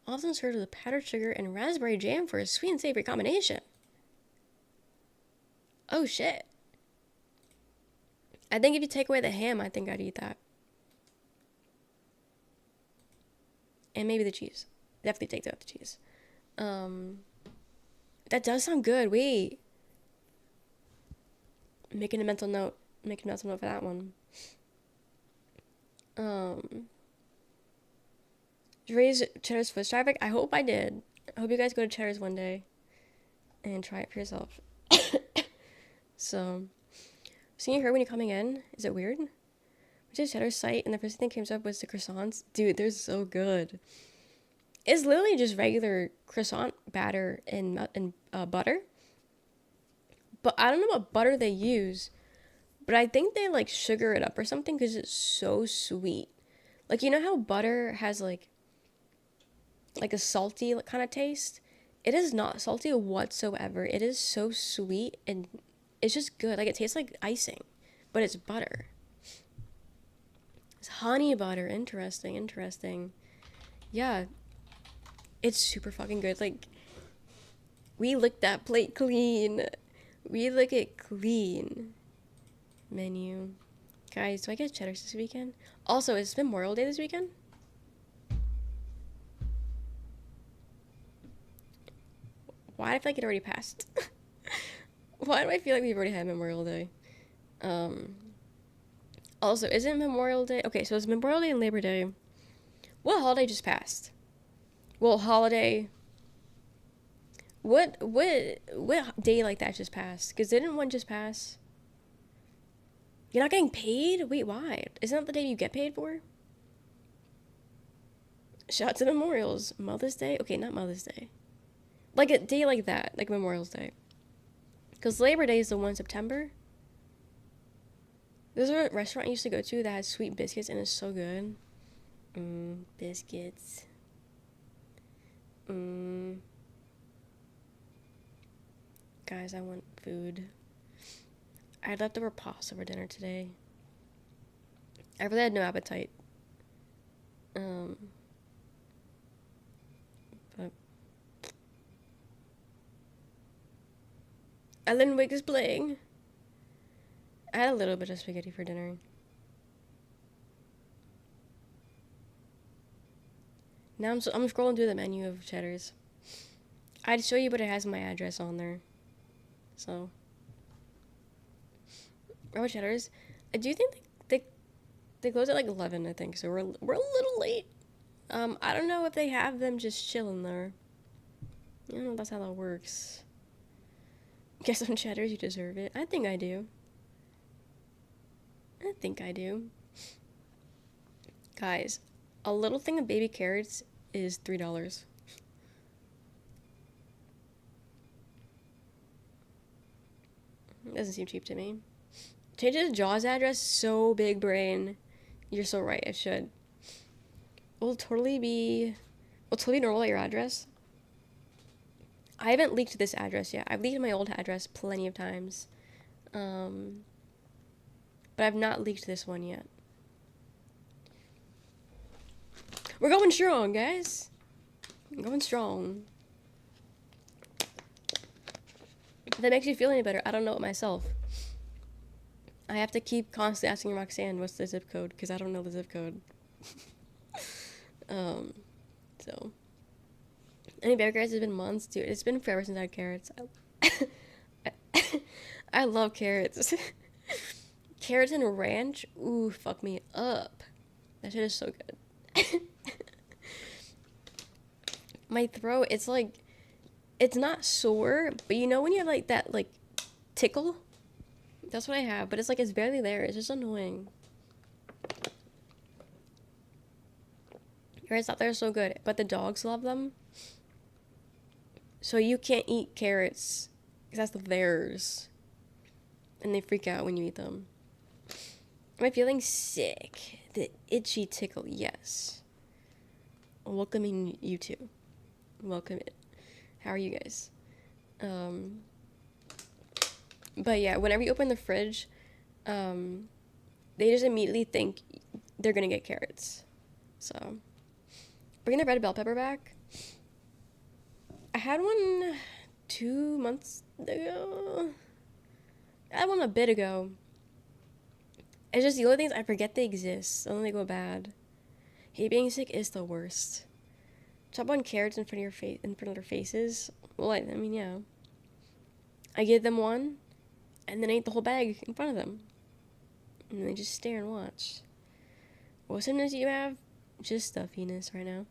Often served with powdered sugar and raspberry jam for a sweet and savory combination. Oh shit. I think if you take away the ham, I think I'd eat that. And maybe the cheese. Definitely take out the cheese. That does sound good. Wait. Making a mental note. Making a mental note for that one. Did you raise Cheddar's foot traffic? I hope I did. I hope you guys go to Cheddar's one day and try it for yourself. So, seeing her when you're coming in, is it weird? We did Cheddar's site, and the first thing that came up was the croissants. Dude, they're so good. It's literally just regular croissant batter and butter. But I don't know what butter they use. But I think they like sugar it up or something because it's so sweet. Like, you know how butter has like a salty kind of taste? It is not salty whatsoever. It is so sweet and it's just good. Like, it tastes like icing, but it's butter. It's honey butter. Interesting, interesting. Yeah, it's super fucking good. Like, we licked that plate clean. We lick it clean. Menu. Guys, do I get Cheddar's this weekend? Also, is Memorial Day this weekend? Why do I feel like it already passed? Why do I feel like we've already had Memorial Day? Also, isn't Memorial Day... Okay, so it's Memorial Day and Labor Day. What holiday just passed? Well, holiday... What day like that just passed? Because didn't one just pass? You're not getting paid? Wait, why? Isn't that the day you get paid for? Shout out to Memorials. Mother's Day? Okay, not Mother's Day. Like a day like that, like Memorial's Day. Because Labor Day is the 1 in September. There's a restaurant I used to go to that has sweet biscuits and it's so good. Biscuits. Guys, I want food. I had leftover pasta for dinner today. I really had no appetite. But Ellen Wick is playing. I had a little bit of spaghetti for dinner. Now I'm scrolling through the menu of Cheddar's. I'd show you, but it has my address on there. So, oh, Cheddar's. I do think they close at like 11. I think so. We're a little late. I don't know if they have them just chilling there. I don't know if that's how that works. Guess on Cheddar's you deserve it. I think I do. I think I do. Guys, a little thing of baby carrots is $3. Doesn't seem cheap to me. Change the JAWS address, so big brain. You're so right, it should. Will totally be normal at your address. I haven't leaked this address yet. I've leaked my old address plenty of times. Um, but I've not leaked this one yet. We're going strong, guys. We're going strong. If that makes you feel any better, I don't know it myself. I have to keep constantly asking Roxanne what's the zip code, because I don't know the zip code. So. Any bear carrots? It's been months, dude. It's been forever since I had carrots. I love carrots. Carrots and ranch? Ooh, fuck me up. That shit is so good. My throat, it's like, it's not sore, but you know when you have like that, like, tickle? That's what I have, but it's like, it's barely there. It's just annoying. Carrots out there are so good, but the dogs love them. So you can't eat carrots, because that's theirs. And they freak out when you eat them. Am I feeling sick? The itchy tickle, yes. Welcoming you too. Welcome it. How are you guys? But yeah, whenever you open the fridge, they just immediately think they're gonna get carrots. So, bringing the red bell pepper back. I had one 2 months ago. I had one a bit ago. It's just the only things I forget they exist, and then they go bad. Hate being sick is the worst. Chop on carrots in front of your face, in front of their faces. Well, I mean, yeah. I give them one, and then I eat the whole bag in front of them, and they just stare and watch. What symptoms do you have? Just stuffiness right now.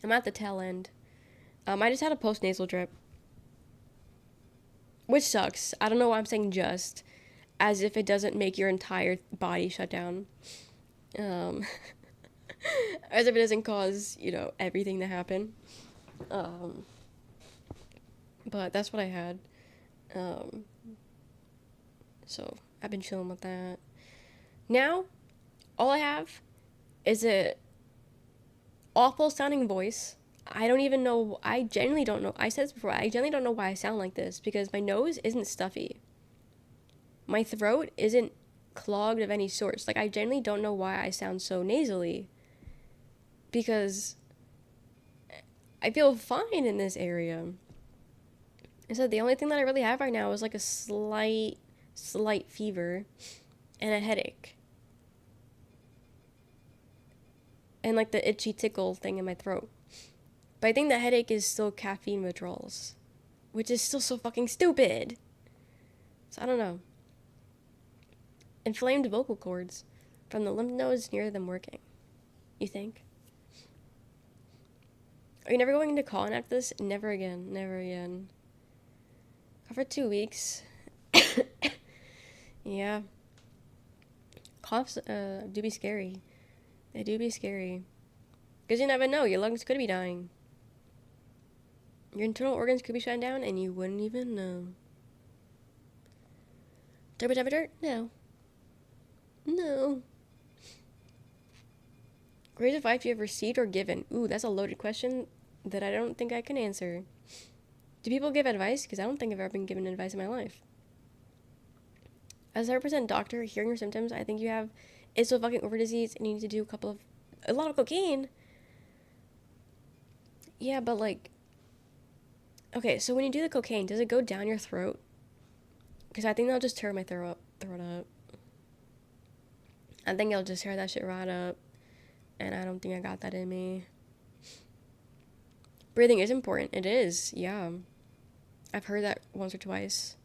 I'm at the tail end. I just had a post-nasal drip, which sucks. I don't know why I'm saying just, as if it doesn't make your entire body shut down. As if it doesn't cause, you know, everything to happen. But that's what I had. So I've been chilling with that. Now, all I have is a awful sounding voice. I don't even know. I genuinely don't know. I said this before. I genuinely don't know why I sound like this, because my nose isn't stuffy. My throat isn't clogged of any sorts. Like, I genuinely don't know why I sound so nasally, because I feel fine in this area. And so the only thing that I really have right now is like a slight fever and a headache. And like the itchy tickle thing in my throat. But I think the headache is still caffeine withdrawals, which is still so fucking stupid. So I don't know. Inflamed vocal cords from the lymph nodes near them working. You think? Are you never going into call-in after this? Never again. Never again. For 2 weeks. Yeah. Coughs do be scary. They do be scary. Because you never know. Your lungs could be dying. Your internal organs could be shutting down and you wouldn't even know. Turbo temperature? No. No. Grade of 5 you have received or given? Ooh, that's a loaded question that I don't think I can answer. Do people give advice? Because I don't think I've ever been given advice in my life. As a 100% doctor, hearing your symptoms, I think you have it's so fucking over disease and you need to do a lot of cocaine. Yeah, but like, okay, so when you do the cocaine, does it go down your throat? Because I think that'll just tear my throat up. I think it'll just tear that shit right up. And I don't think I got that in me. Breathing is important. It is, yeah. I've heard that once or twice.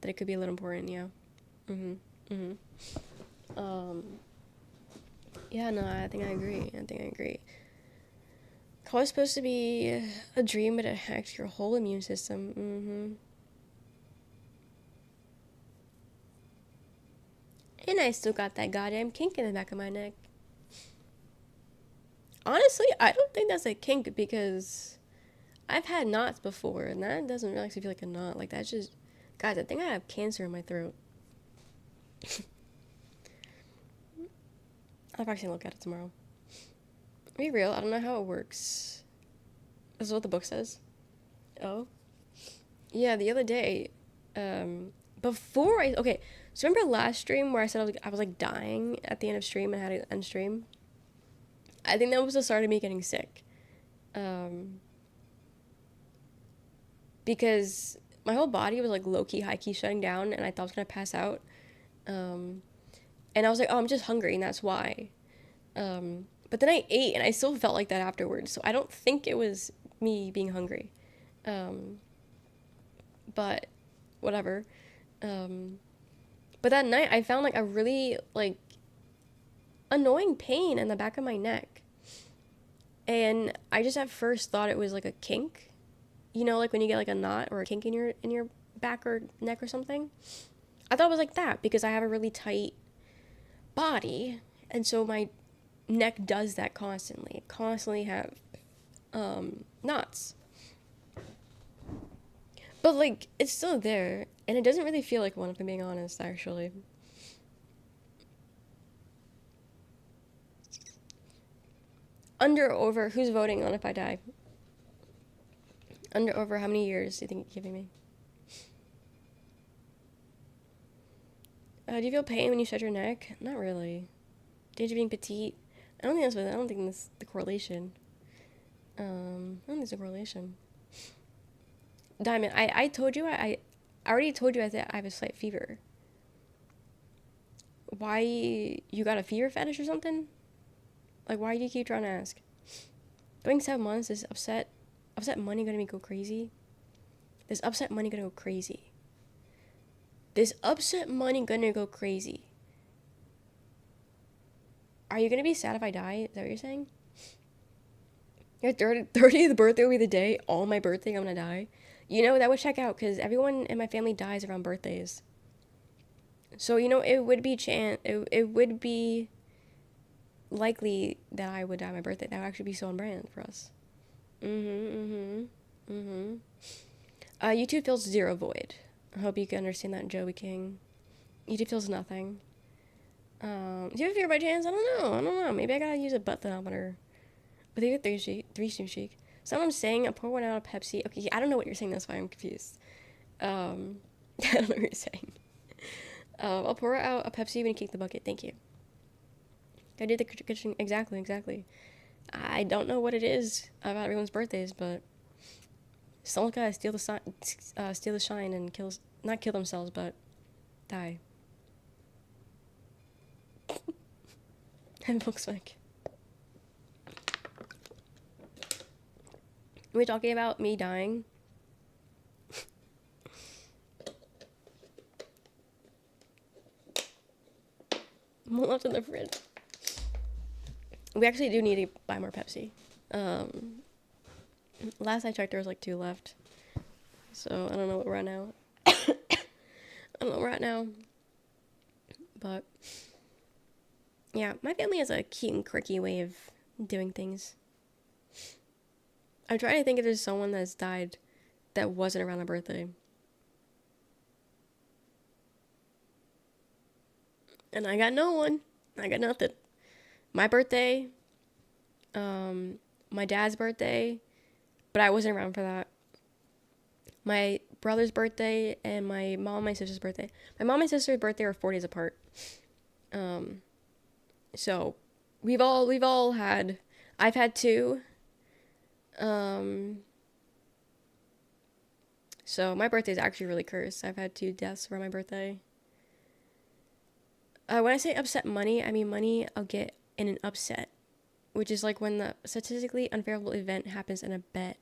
That it could be a little important, yeah. Yeah, no, I think I agree. Call is supposed to be a dream, but it hacks your whole immune system. And I still got that goddamn kink in the back of my neck. Honestly, I don't think that's a kink, because I've had knots before, and that doesn't really actually feel like a knot. Like, that's just... Guys, I think I have cancer in my throat. I'll actually look at it tomorrow. Be real, I don't know how it works. This is what the book says. Oh. Yeah, the other day, before I, okay, so remember last stream where I said I was like dying at the end of stream and had to end stream? I think that was the start of me getting sick. Um, because my whole body was like low key, high key shutting down, and I thought I was gonna pass out. Um, and I was like, oh, I'm just hungry, and that's why. But then I ate, and I still felt like that afterwards. So I don't think it was me being hungry. Um, but whatever. Um, but that night, I found like a really like annoying pain in the back of my neck, and I just at first thought it was like a kink. You know, like when you get like a knot or a kink in your back or neck or something. I thought it was like that because I have a really tight body, and so my neck does that constantly. Constantly have knots. But like it's still there, and it doesn't really feel like one if I'm being honest, actually. Under or over, who's voting on if I die? Under or over, how many years do you think you're giving me? Do you feel pain when you stretch your neck? Not really. Danger of being petite? I don't think that's the correlation. I don't think there's a correlation. Diamond, I told you I already told you I have a slight fever. Why you got a fever fetish or something? Like why do you keep trying to ask? Going 7 months is upset money gonna go crazy? This upset money gonna go crazy. This upset money gonna go crazy. Are you gonna be sad if I die? Is that what you're saying? Your 30th birthday will be the day on my birthday I'm gonna die. You know, that would check out because everyone in my family dies around birthdays. So, you know, it would be likely that I would die on my birthday. That would actually be so on brand for us. YouTube feels zero void. I hope you can understand that, Joey King. YouTube feels nothing. Do you have a fear by chance? I don't know. Maybe I gotta use a butt thermometer. But they get three stream shake. Someone saying, I pour one out of Pepsi. Okay, I don't know what you're saying. That's why I'm confused. I don't know what you're saying. I'll pour out a Pepsi when you kick the bucket. Thank you. I did the kitchen. Exactly. I don't know what it is about everyone's birthdays, but someone's gotta steal the shine and not kill themselves, but die. And Volkswagen. Are we talking about me dying? More left in the fridge. We actually do need to buy more Pepsi. Last I checked, there was like 2 left. So I don't know what we're at now. I don't know where we're at now. But yeah, my family has a cute and quirky way of doing things. I'm trying to think if there's someone that's died that wasn't around a birthday. And I got no one. I got nothing. My birthday, my dad's birthday, but I wasn't around for that. My brother's birthday and my mom and my sister's birthday. My mom and sister's birthday are 4 days apart. So we've all had, I've had 2. So my birthday is actually really cursed. I've had 2 deaths for my birthday. When I say upset money, I mean money I'll get in an upset, which is like when the statistically unfavorable event happens in a bet.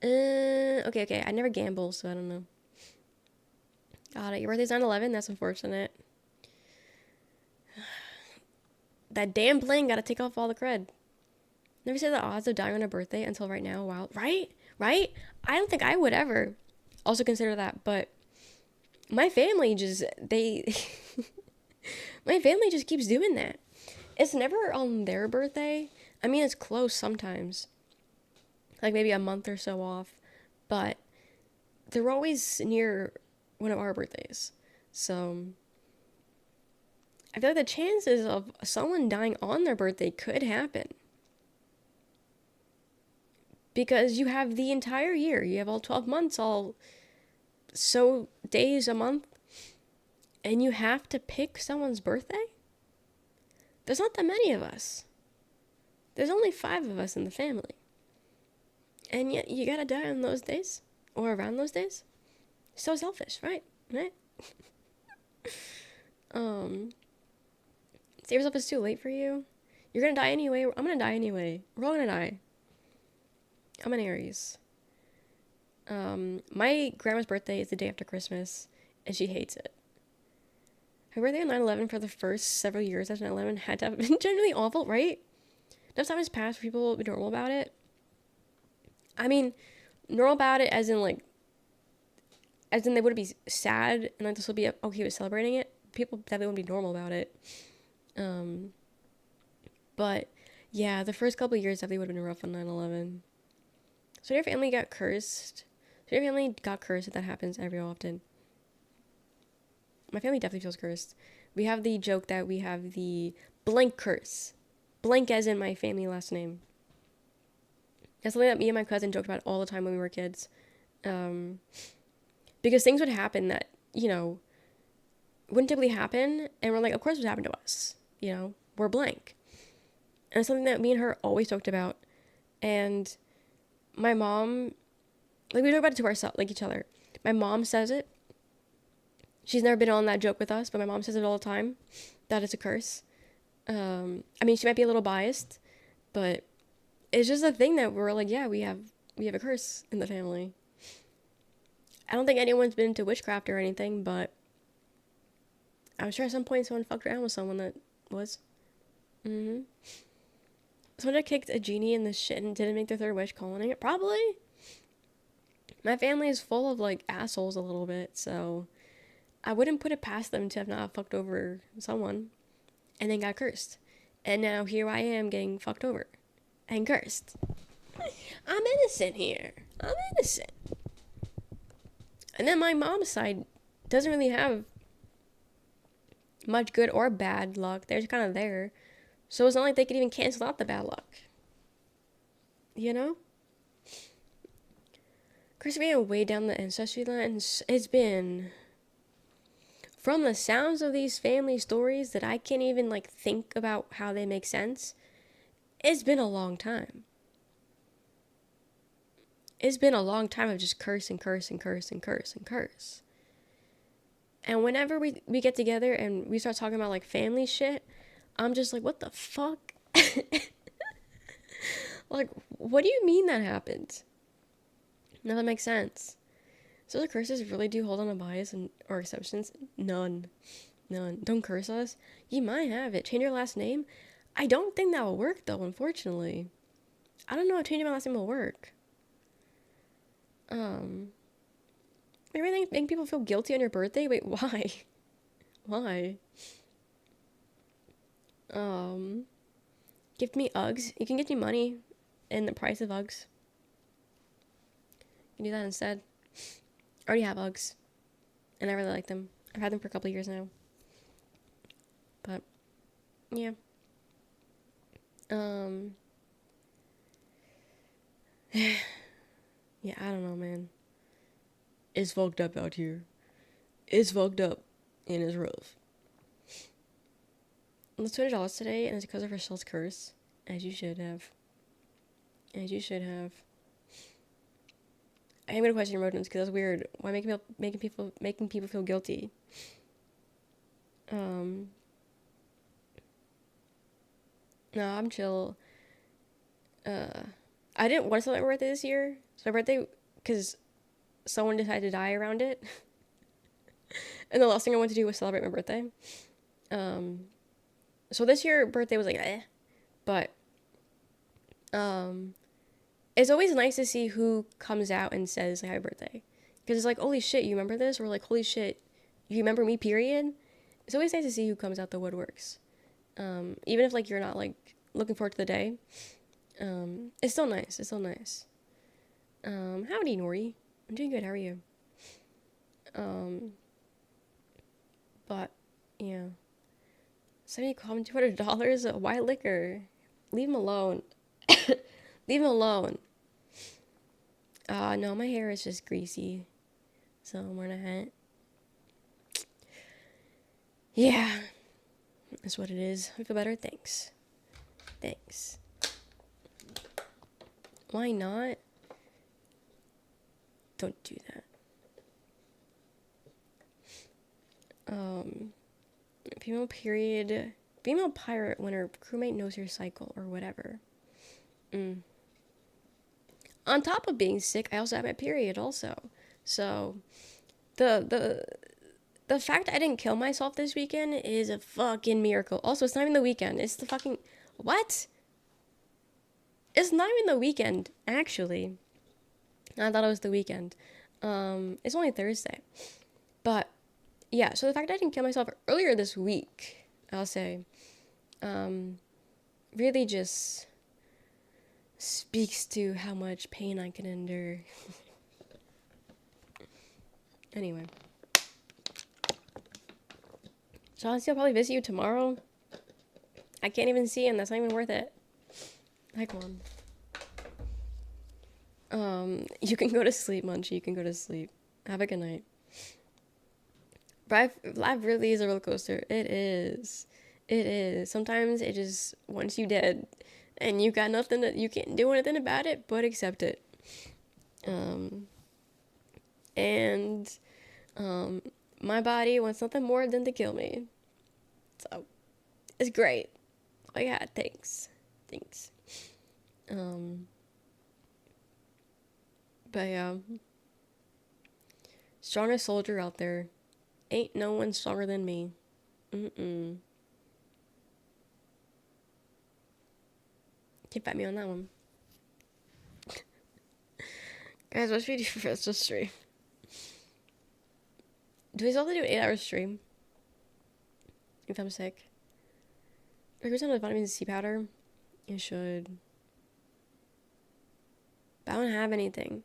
Okay. I never gamble, so I don't know. Got it. Your birthday's 9/11. That's unfortunate. That damn plane gotta take off all the cred. Never said the odds of dying on a birthday until right now. Wow. Right? I don't think I would ever also consider that, but my family just, my family just keeps doing that. It's never on their birthday. I mean, it's close sometimes. Like maybe a month or so off. But they're always near one of our birthdays. So I feel like the chances of someone dying on their birthday could happen. Because you have the entire year. You have all 12 months, all so days a month. And you have to pick someone's birthday? There's not that many of us. There's only 5 of us in the family. And yet you gotta die on those days? Or around those days? So selfish, right? Right? Save yourself it's too late for you. You're gonna die anyway. I'm gonna die anyway. We're all gonna die. I'm an Aries. My grandma's birthday is the day after Christmas, and she hates it. Her birthday on 9/11 for the first several years after 9/11 had to have been genuinely awful, right? Enough time has passed for people to be normal about it. I mean, normal about it as in they wouldn't be sad and like this would be okay with celebrating it. People definitely wouldn't be normal about it. But yeah, the first couple of years definitely would have been rough on 9/11. So your family got cursed. So your family got cursed if that happens every often. My family definitely feels cursed. We have the joke that we have the blank curse. Blank as in my family last name. That's something that me and my cousin joked about all the time when we were kids. Because things would happen that, wouldn't typically happen. And we're like, of course it would happen to us. We're blank. And it's something that me and her always talked about. And my mom, we talk about it to ourselves, like each other. My mom says it. She's never been on that joke with us, but my mom says it all the time. That it's a curse. She might be a little biased, but it's just a thing that we're like, yeah, we have a curse in the family. I don't think anyone's been into witchcraft or anything, but I'm sure at some point someone fucked around with someone that was. Someone that kicked a genie in the shit and didn't make their third wish calling it? Probably. My family is full of, assholes a little bit, so I wouldn't put it past them to have not fucked over someone and then got cursed. And now here I am getting fucked over and cursed. I'm innocent here. I'm innocent. And then my mom's side doesn't really have much good or bad luck. They're just kind of there. So it's not like they could even cancel out the bad luck. Curse being way down the ancestry lines, it's been, from the sounds of these family stories that I can't even think about how they make sense, it's been a long time. It's been a long time of just curse and curse and curse and curse and curse. And whenever we get together and we start talking about family shit, I'm just like, what the fuck? What do you mean that happened? None of that makes sense. So the curses really do hold on to bias or exceptions? None. Don't curse us. You might have it. Change your last name? I don't think that will work though, unfortunately. I don't know if changing my last name will work. Everything making people feel guilty on your birthday? Wait, why? Why? Gift me Uggs. You can get me money in the price of Uggs. You can do that instead. I already have Uggs. And I really like them. I've had them for a couple of years now. But, yeah. Yeah, I don't know, man. It's fucked up out here. It's fucked up. And it's rough. Let's $200 today, and it's because of Rochelle's curse. As you should have. As you should have. I am gonna question your motives because that's weird. Why making people feel guilty? No, I'm chill. I didn't want to celebrate my birthday this year. So my birthday, because someone decided to die around it. And the last thing I wanted to do was celebrate my birthday. So this year birthday was but it's always nice to see who comes out and says happy birthday, because it's holy shit, you remember this, or holy shit, you remember me, period. It's always nice to see who comes out the woodworks, even if you're not looking forward to the day. It's still nice. Howdy, Nori. I'm doing good. How are you? But yeah, $200. Why liquor? Leave him alone. Leave him alone. No, my hair is just greasy. So I'm wearing a hat. Yeah. That's what it is. I feel better. Thanks. Thanks. Why not? Don't do that. Female pirate when her crewmate knows your cycle or whatever. On top of being sick, I also have my period also. So the fact I didn't kill myself this weekend is a fucking miracle. Also, it's not even the weekend. It's the fucking what? It's not even the weekend, actually. I thought it was the weekend. It's only Thursday. But yeah, so the fact I didn't kill myself earlier this week, I'll say, really just speaks to how much pain I can endure. Anyway. So honestly, I'll probably visit you tomorrow. I can't even see him. That's not even worth it. Hi, come on. You can go to sleep, Munchie. You can go to sleep. Have a good night. But life really is a roller coaster. It is. It is. Sometimes it just wants you dead. And you got nothing that you can't do anything about it but accept it. My body wants nothing more than to kill me. So it's great. Oh yeah, thanks. But yeah. Strongest soldier out there. Ain't no one stronger than me. Can't fight me on that one. Guys, what should we do for rest of stream? Do we still have to do an 8-hour stream? If I'm sick? Or goes on with vitamin C powder? You should. But I don't have anything.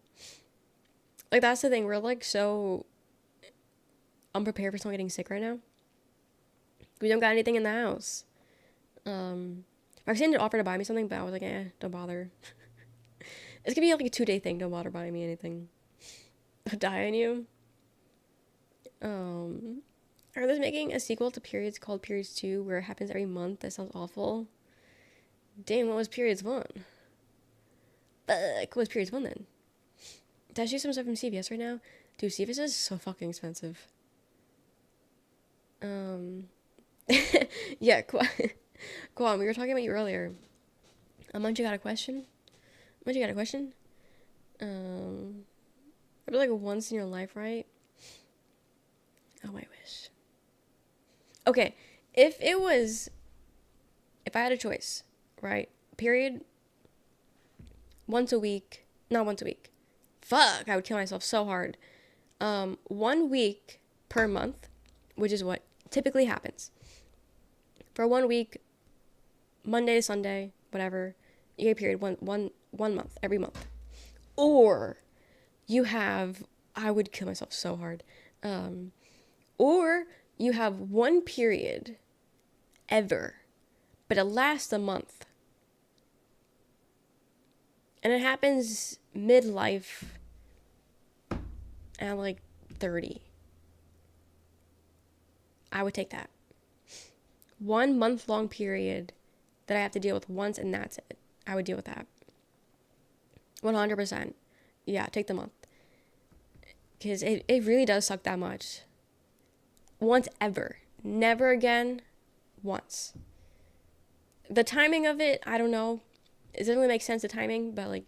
Like, that's the thing. We're, like, so unprepared for someone getting sick right now. We don't got anything in the house. Roxanne did offer to buy me something, but I was like, don't bother. It's gonna be like a 2-day thing. Don't bother buying me anything. I'll die on you. Are they making a sequel to Periods called Periods 2 where it happens every month? That sounds awful. Damn, what was Periods 1? Fuck, what was Periods 1 then? Did I do some stuff from CVS right now? Dude, CVS is so fucking expensive. Yeah, Quan, we were talking about you earlier. Munch, you got a question? Munch, you got a question? Maybe like once in your life, right? Oh, I wish. Okay, if I had a choice, right? Period. Once a week. Not once a week. Fuck, I would kill myself so hard. 1 week per month, which is what typically happens. For 1 week, Monday to Sunday, whatever, you get a period one month, every month. Or you have, I would kill myself so hard. Or you have one period ever, but it lasts a month. And it happens midlife at like 30. I would take that. 1 month long period that I have to deal with once and that's it. I would deal with that. 100%. Yeah, take the month. Because it really does suck that much. Once ever. Never again. Once. The timing of it, I don't know. It doesn't really make sense, the timing, but like,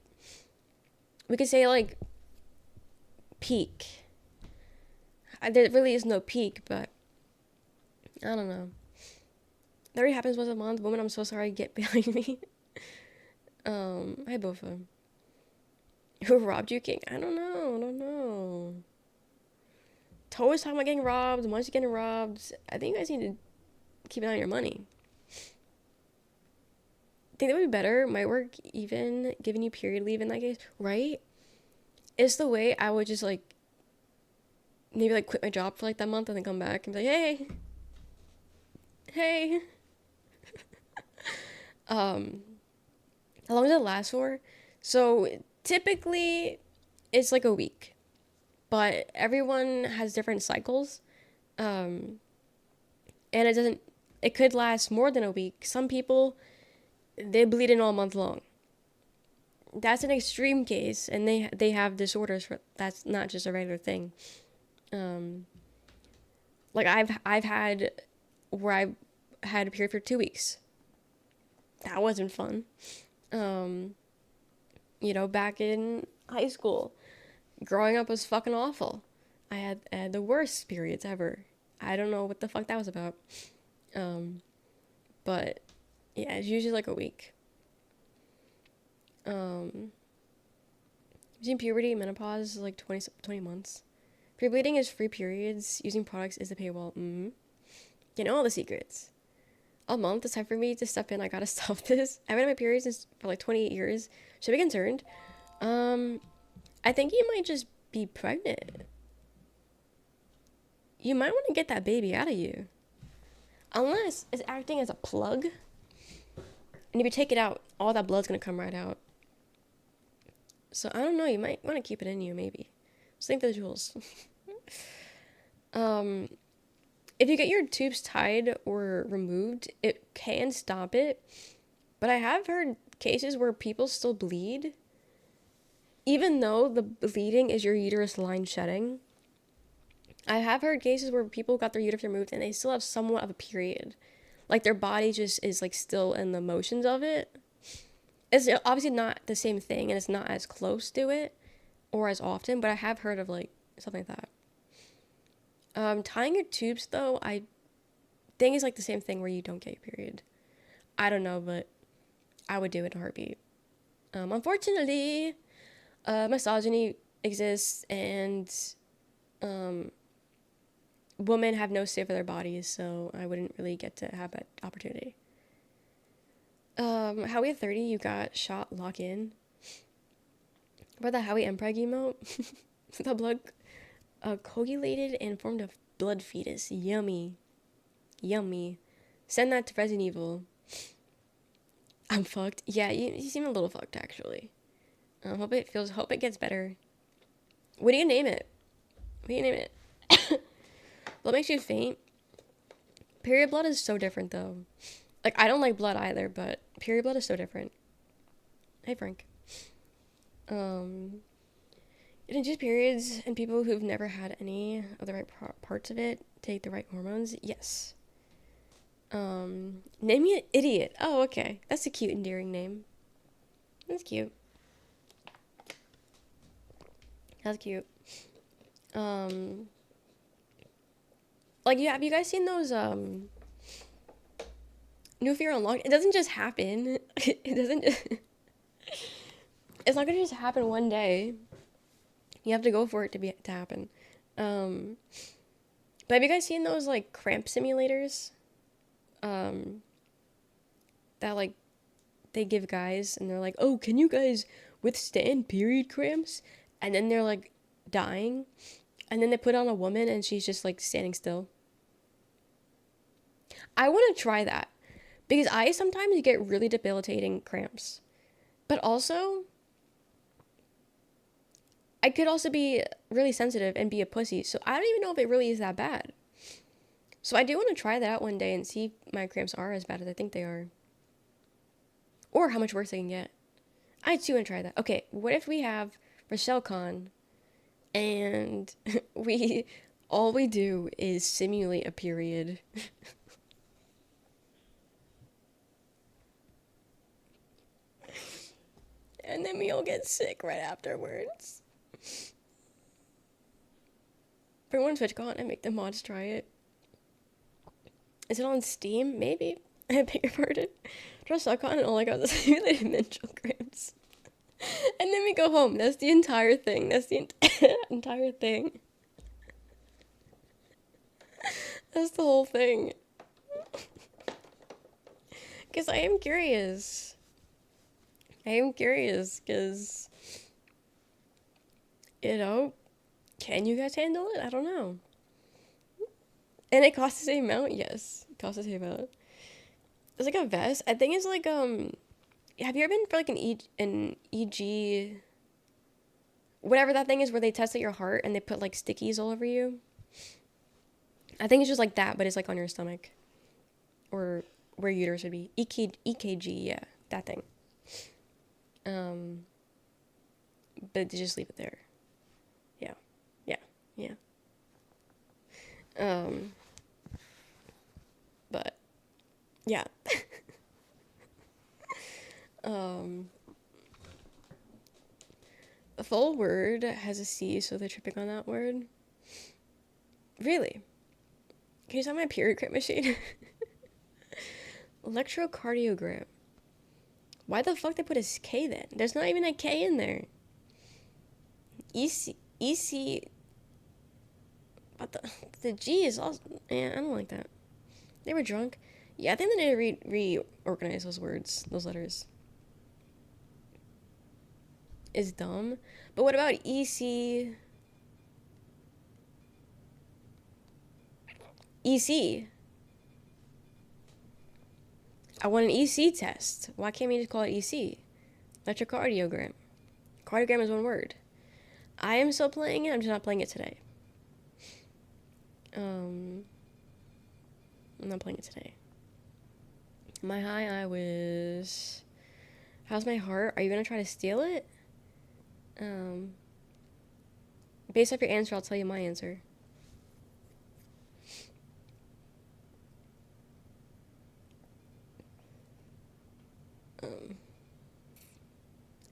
we could say like, peak. There really is no peak, but I don't know. That already happens once a month. Woman, I'm so sorry. Get behind me. Hi, Bofa. Who robbed you, King? I don't know. To's talking about getting robbed. Once you're getting robbed, I think you guys need to keep an eye on your money. I think that would be better. Might work even giving you period leave in that case, right? It's the way I would just like maybe like quit my job for like that month and then come back and be like, hey, How long does it last for? So typically it's like a week, but everyone has different cycles. Um, and it could last more than a week. Some people, they bleed in all month long. That's an extreme case, and they have disorders for that's not just a regular thing. Um, like I've had where I had a period for 2 weeks. That wasn't fun. Um, back in high school, growing up was fucking awful. I had the worst periods ever. I don't know what the fuck that was about. Um, but yeah, it's usually like a week. Um, Using puberty, menopause is like 20 months. Free bleeding is free periods. Using products is the paywall. Mm-hmm. You know all the secrets. A month is time for me to step in. I gotta stop this. I've been on my periods for like 28 years. Should I be concerned? Um, I think you might just be pregnant. You might want to get that baby out of you. Unless it's acting as a plug. And if you take it out, all that blood's gonna come right out. So I don't know, you might want to keep it in you, maybe. Same for the jewels. um, if you get your tubes tied or removed, it can stop it. But I have heard cases where people still bleed, even though the bleeding is your uterus line shedding. I have heard cases where people got their uterus removed and they still have somewhat of a period. Like their body just is like still in the motions of it. It's obviously not the same thing and it's not as close to it or as often, but I have heard of like something like that. Tying your tubes though, I think is like the same thing where you don't get your period. I don't know, but I would do it in a heartbeat. Unfortunately, misogyny exists and um, women have no say for their bodies, so I wouldn't really get to have that opportunity. Howie at 30, you got shot, lock in. What about the Howie Mpreg emote? The blood coagulated and formed a blood fetus. Yummy. Yummy. Send that to Resident Evil. I'm fucked. Yeah, you seem a little fucked, actually. Hope it gets better. What do you name it? What do you name it? What makes you faint? Period blood is so different, though. Like, I don't like blood either, but period blood is so different. Hey, Frank. It induces periods in people who've never had any of the right parts of it take the right hormones. Yes. Name me an idiot. Oh, okay. That's a cute, endearing name. That's cute. That's cute. Like, yeah, have you guys seen those, New Fear Unlocked? It doesn't just happen. It doesn't it's not gonna just happen one day. You have to go for it to happen. But have you guys seen those, like, cramp simulators? That, like, they give guys, and they're like, oh, can you guys withstand period cramps? And then they're, like, dying. And then they put on a woman, and she's just, like, standing still. I want to try that. Because I sometimes get really debilitating cramps. But also, I could also be really sensitive and be a pussy. So I don't even know if it really is that bad. So I do want to try that out one day and see if my cramps are as bad as I think they are. Or how much worse they can get. I too want to try that. Okay, what if we have Rochelle Con and all we do is simulate a period. And then we all get sick right afterwards. Bring one TwitchCon and make the mods try it. Is it on Steam? Maybe. I beg your pardon. RussellCon and all I got is simulated menstrual cramps. And then we go home. That's the entire thing. That's the entire thing. That's the whole thing. Because I am curious. Because, can you guys handle it? I don't know. And it costs the same amount? Yes, it costs the same amount. It's like a vest. I think it's like have you ever been for like an EG, whatever that thing is where they test at your heart and they put like stickies all over you? I think it's just like that, but it's like on your stomach or where your uterus would be. EKG, yeah, that thing. Um, but they just leave it there. Yeah, yeah, yeah. Um, but yeah. um, the full word has a C, so they're tripping on that word. Really? Can you tell my period crit machine? Electrocardiogram. Why the fuck they put a K then? There's not even a K in there. EC. But the G is also. Yeah, I don't like that. They were drunk. Yeah, I think they need to reorganize those words, those letters. Is dumb. But what about EC? EC. I want an EC test. Why can't we just call it EC? Electrocardiogram. Cardiogram is one word. I am still playing it. I'm just not playing it today. I'm not playing it today. My high I was. How's my heart? Are you gonna try to steal it? Based off your answer, I'll tell you my answer.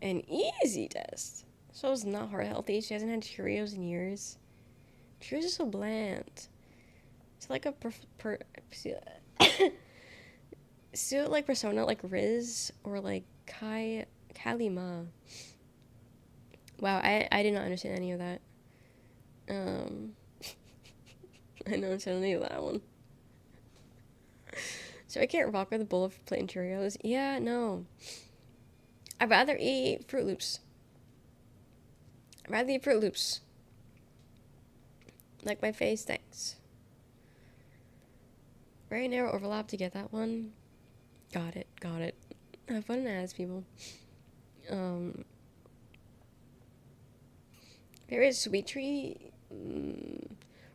An easy test. So it's not heart healthy. She hasn't had Cheerios in years. Cheerios are so bland. It's like a still like persona like Riz or like Kalima. Wow, I did not understand any of that. I didn't understand any of that one. So I can't rock with a bowl of plain Cheerios. Yeah, no. I'd rather eat Fruit Loops. I'd rather eat Fruit Loops. Like my face, thanks. Very narrow overlap to get that one. Got it. Have fun as people. Favorite sweet treat?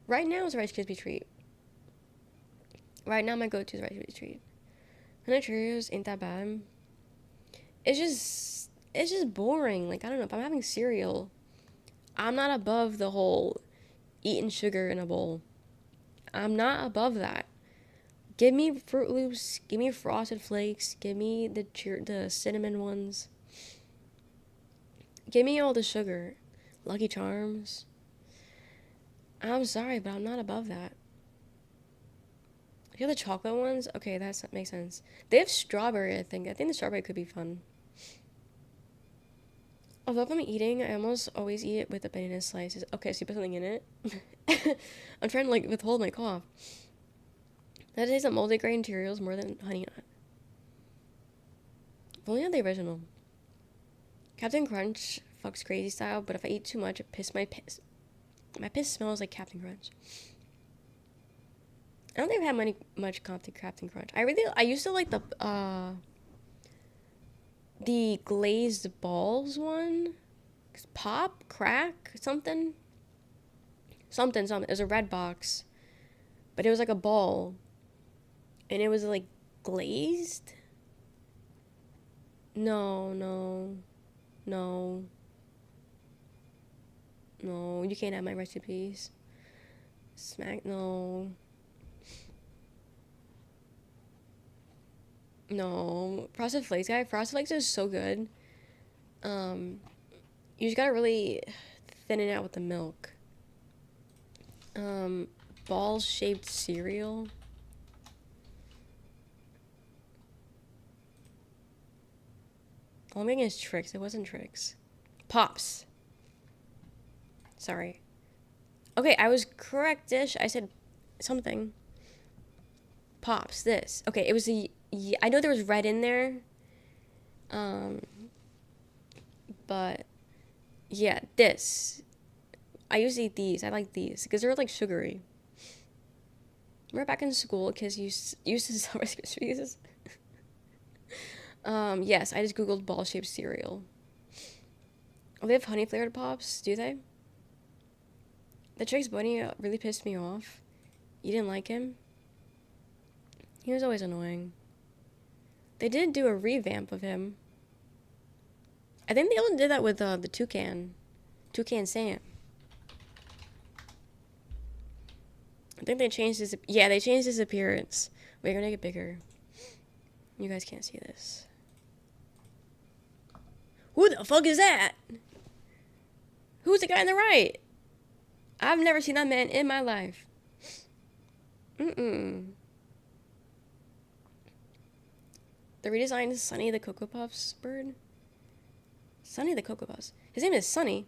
Right now is Rice Krispie treat. Right now my go-to is Rice Krispie treat. Honey Cheerios ain't that bad. It's just boring. Like, I don't know, if I'm having cereal, I'm not above the whole eating sugar in a bowl. I'm not above that. Give me Fruit Loops, give me Frosted Flakes, give me the cinnamon ones. Give me all the sugar. Lucky Charms. I'm sorry, but I'm not above that. If you have the chocolate ones, okay, that makes sense. They have strawberry, I think. I think the strawberry could be fun. Although if I'm eating, I almost always eat it with the banana slices. Okay, so you put something in it. I'm trying to like withhold my cough. That tastes like multigrain Cheerios more than Honey Nut. If only on the original. Captain Crunch fucks crazy style, but if I eat too much, it piss my piss. My piss smells like Captain Crunch. I don't think I've had much Captain Crunch. I used to like the glazed balls one. Pop, crack, something. It was a red box, but it was like a ball, and it was like glazed. No. You can't have my recipes. No. Frosted Flakes guy. Frosted Flakes is so good. You just gotta really thin it out with the milk. Ball shaped cereal. All I'm getting is Trix. It wasn't Trix. Pops. Sorry. Okay, I was correct-ish. I said something. Pops. This. Okay, it was I know there was red in there. But yeah, this. I used to eat these. I like these because they're like sugary. Remember back in school, kids used to sell Rice Krispies. Yes, I just googled ball-shaped cereal. Oh, they have honey flavored pops, do they? The Trix Bunny really pissed me off. You didn't like him? He was always annoying. They did do a revamp of him. I think they also did that with the Toucan. Toucan Sam. I think they changed his... Yeah, they changed his appearance. Wait, I'm gonna make it bigger. You guys can't see this. Who the fuck is that? Who's the guy on the right? I've never seen that man in my life. Mm-mm. The redesigned Sunny the Cocoa Puffs bird. Sunny the Cocoa Puffs. His name is Sunny.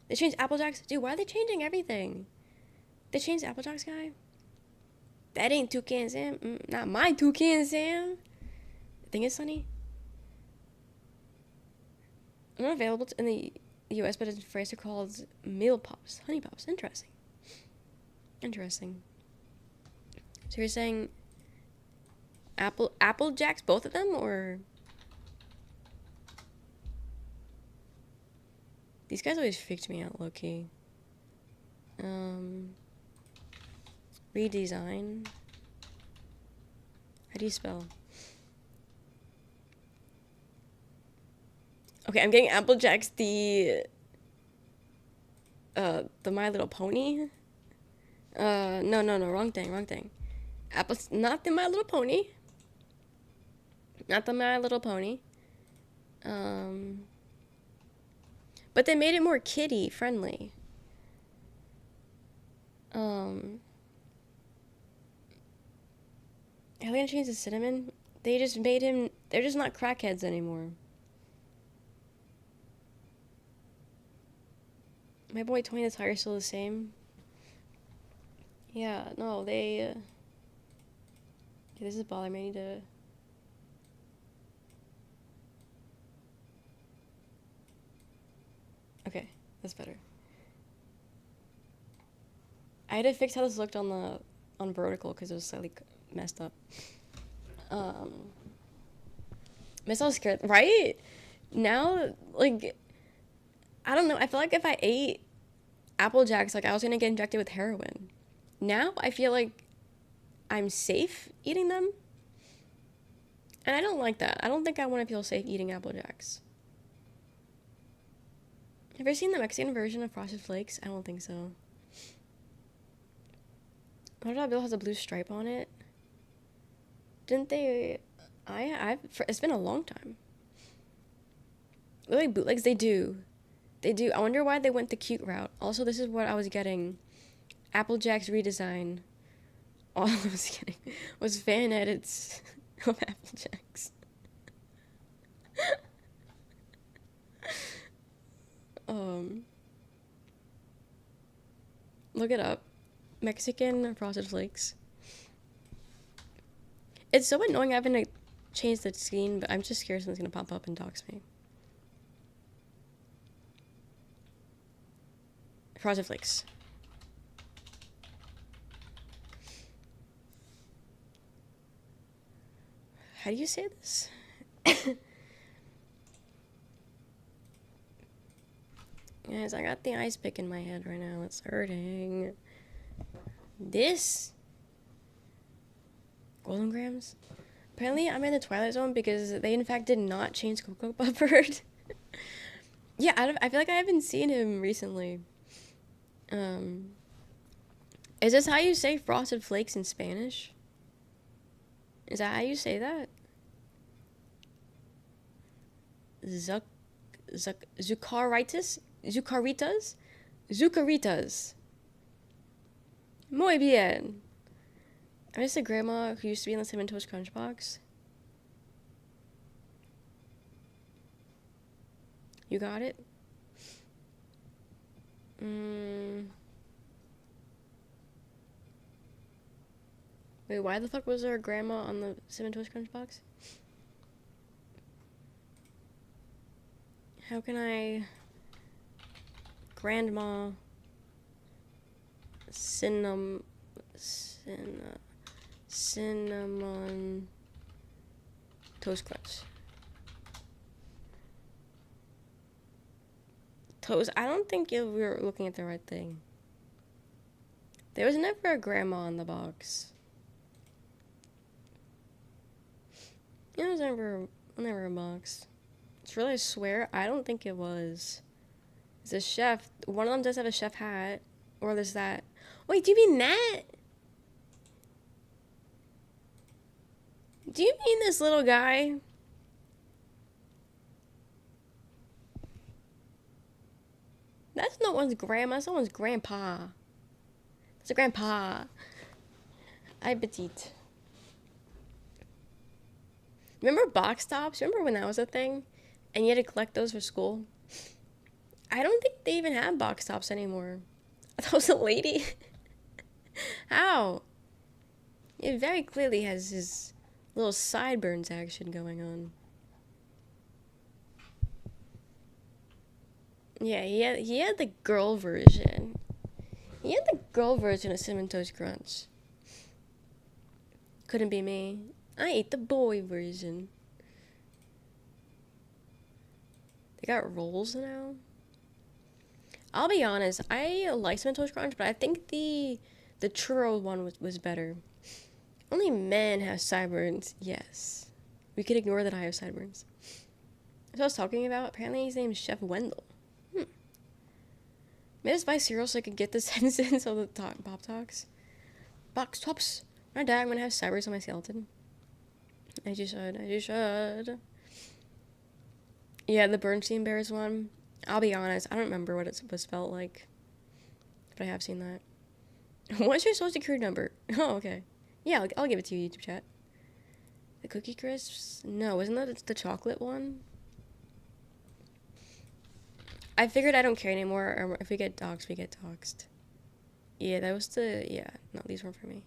They changed Applejacks. Dude, why are they changing everything? They changed the Applejacks guy? That ain't Toucan Sam. Not my Toucan Sam. I think it's Sunny. Not available in the US, but in France they're called Meal Pops. Honey Pops. Interesting. Interesting. So you're saying Applejacks, both of them, or... These guys always freaked me out, low-key. Redesign. How do you spell? Okay, I'm getting Applejacks the My Little Pony. No, wrong thing. Not the My Little Pony. Not the My Little Pony. But they made it more kiddie friendly. How are they gonna change the cinnamon? They just made him... They're just not crackheads anymore. My boy Tony the Tiger's still the same. Yeah, no, they... Yeah, this is bothering me. I need to... Okay, that's better. I had to fix how this looked on vertical because it was slightly messed up. I'm so scared, right? Now, like, I don't know. I feel like if I ate Apple Jacks, like I was gonna get injected with heroin. Now I feel like I'm safe eating them, and I don't like that. I don't think I want to feel safe eating Apple Jacks. Have you ever seen the Mexican version of Frosted Flakes? I don't think so. $100 bill has a blue stripe on it. Didn't they? It's been a long time. Like bootlegs, they do. They do. I wonder why they went the cute route. Also, this is what I was getting. Applejack's redesign. All I was getting was fan edits of Applejacks. Look it up. Mexican Frosted Flakes. It's so annoying having to change the screen, but I'm just scared someone's gonna pop up and dox me. Frosted Flakes. How do you say this? Guys, I got the ice pick in my head right now. It's hurting. This? Golden Grams? Apparently, I'm in the Twilight Zone because they, in fact, did not change Cocoa Bufford. Yeah, I feel like I haven't seen him recently. Is this how you say Frosted Flakes in Spanish? Is that how you say that? Zucaritas? Zucaritas? Zucaritas. Muy bien. I miss a grandma who used to be in the Cinnamon Toast Crunch box. You got it? Wait, why the fuck was there a grandma on the Cinnamon Toast Crunch box? How can I... Grandma... Cinnamon Toast Crunch. Toast. I don't think we were looking at the right thing. There was never a grandma in the box. It was never a box. It's really, I swear, I don't think it was. It's a chef. One of them does have a chef hat. Or there's that. Wait, do you mean that? Do you mean this little guy? That's no one's grandma. That's someone's grandpa. It's a grandpa. I petite. Remember box tops? Remember when that was a thing? And you had to collect those for school? I don't think they even have box tops anymore. That was a lady. How? It very clearly has his little sideburns action going on. Yeah, he had the girl version. He had the girl version of Cinnamon Toast Crunch. Couldn't be me. I ate the boy version. They got rolls now. I'll be honest, I like Cinnamon Toast Crunch, but I think the churro one was better. Only men have sideburns. Yes. We could ignore that I have sideburns. That's what I was talking about. Apparently his name is Chef Wendell. May I just buy cereal so I could get the sentence of the Pop Talks? Box tops. When I die, I'm gonna have sideburns on my skeleton. As you should. Yeah, the Bernstein Bears one. I'll be honest, I don't remember what it was felt like. But I have seen that. What's your social security number? Oh, okay. Yeah, I'll give it to you, YouTube chat. The Cookie Crisps? No, isn't that the chocolate one? I figured I don't care anymore, or if we get doxxed, we get doxxed. Yeah, that was no, these weren't for me.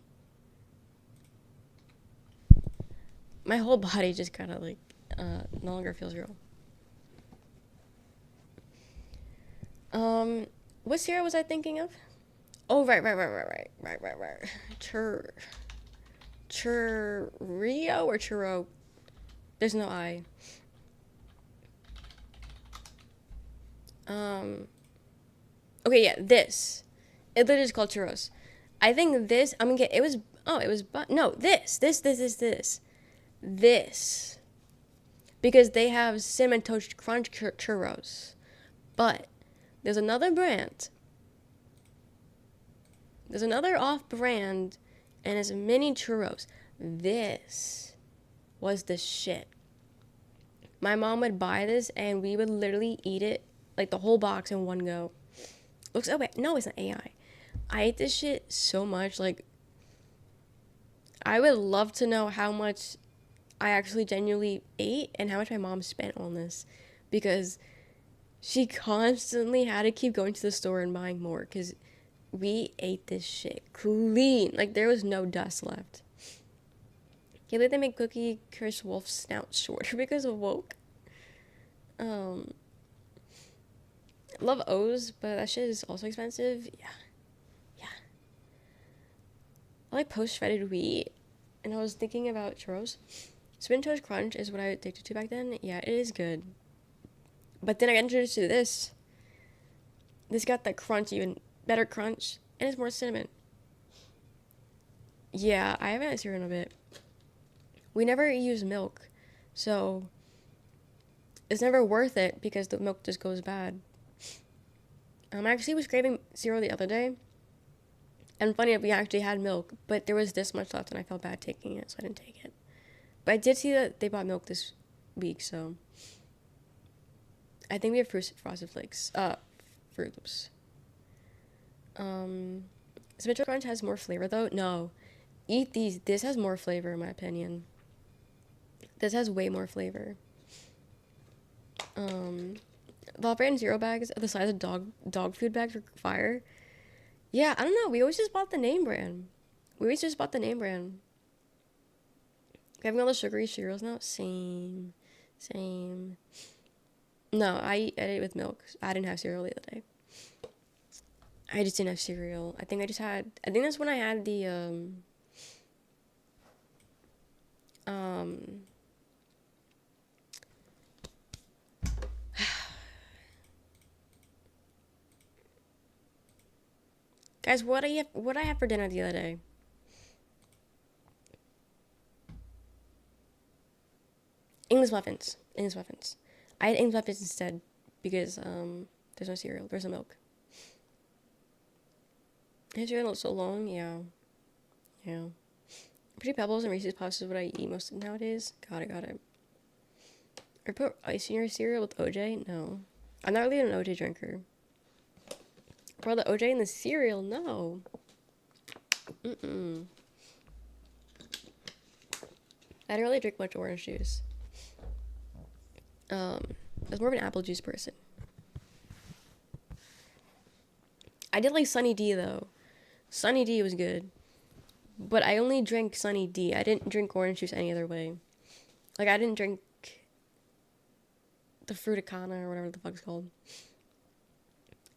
My whole body just kind of like, no longer feels real. What cereal was I thinking of? Oh, right. Churrio or churro? There's no I. Okay, yeah, this. It literally is called churros. I think this, I'm gonna get, no, this. This. Because they have Cinnamon Toast Crunch churros. But there's another brand. There's another off-brand, and it's mini churros. This was the shit. My mom would buy this, and we would literally eat it, like the whole box in one go. Looks, oh wait, no, it's not AI. I ate this shit so much, like, I would love to know how much I actually genuinely ate and how much my mom spent on this, because she constantly had to keep going to the store and buying more, because we ate this shit clean. Like, there was no dust left. Can't believe they make Cookie Crisp Wolf's snout shorter because of woke. Love O's, but that shit is also expensive. Yeah. I like post-shredded wheat, and I was thinking about churros. Cinnamon Toast Crunch is what I addicted to back then. Yeah, it is good. But then I got introduced to this. This got the crunch, even better crunch, and it's more cinnamon. Yeah, I haven't had cereal in a bit. We never use milk, so it's never worth it because the milk just goes bad. I actually was craving cereal the other day, and funny enough, we actually had milk, but there was this much left, and I felt bad taking it, so I didn't take it. But I did see that they bought milk this week, so I think we have Frosted Flakes. Fruit Loops. Cinnamon Crunch has more flavor, though. No, eat these. This has more flavor, in my opinion. This has way more flavor. The brand zero bags are the size of dog food bags for fire. Yeah, I don't know. We always just bought the name brand. Having all the sugary cereals now? Same. No, I ate it with milk. I didn't have cereal the other day. I just didn't have cereal. I think that's when I had the, Guys, what I have for dinner the other day? English muffins. English muffins. I had English muffins instead because there's no cereal. There's no milk. Has cereal so long? Yeah. Yeah. Pretty Pebbles and Reese's Puffs is what I eat most of nowadays. Got it, got it. Or put ice in your cereal with OJ? No. I'm not really an OJ drinker. Pour the OJ in the cereal? No. Mm-mm. I don't really drink much orange juice. I was more of an apple juice person. I did like Sunny D though. Sunny D was good. But I only drank Sunny D. I didn't drink orange juice any other way. Like, I didn't drink the Fruticana or whatever the fuck it's called.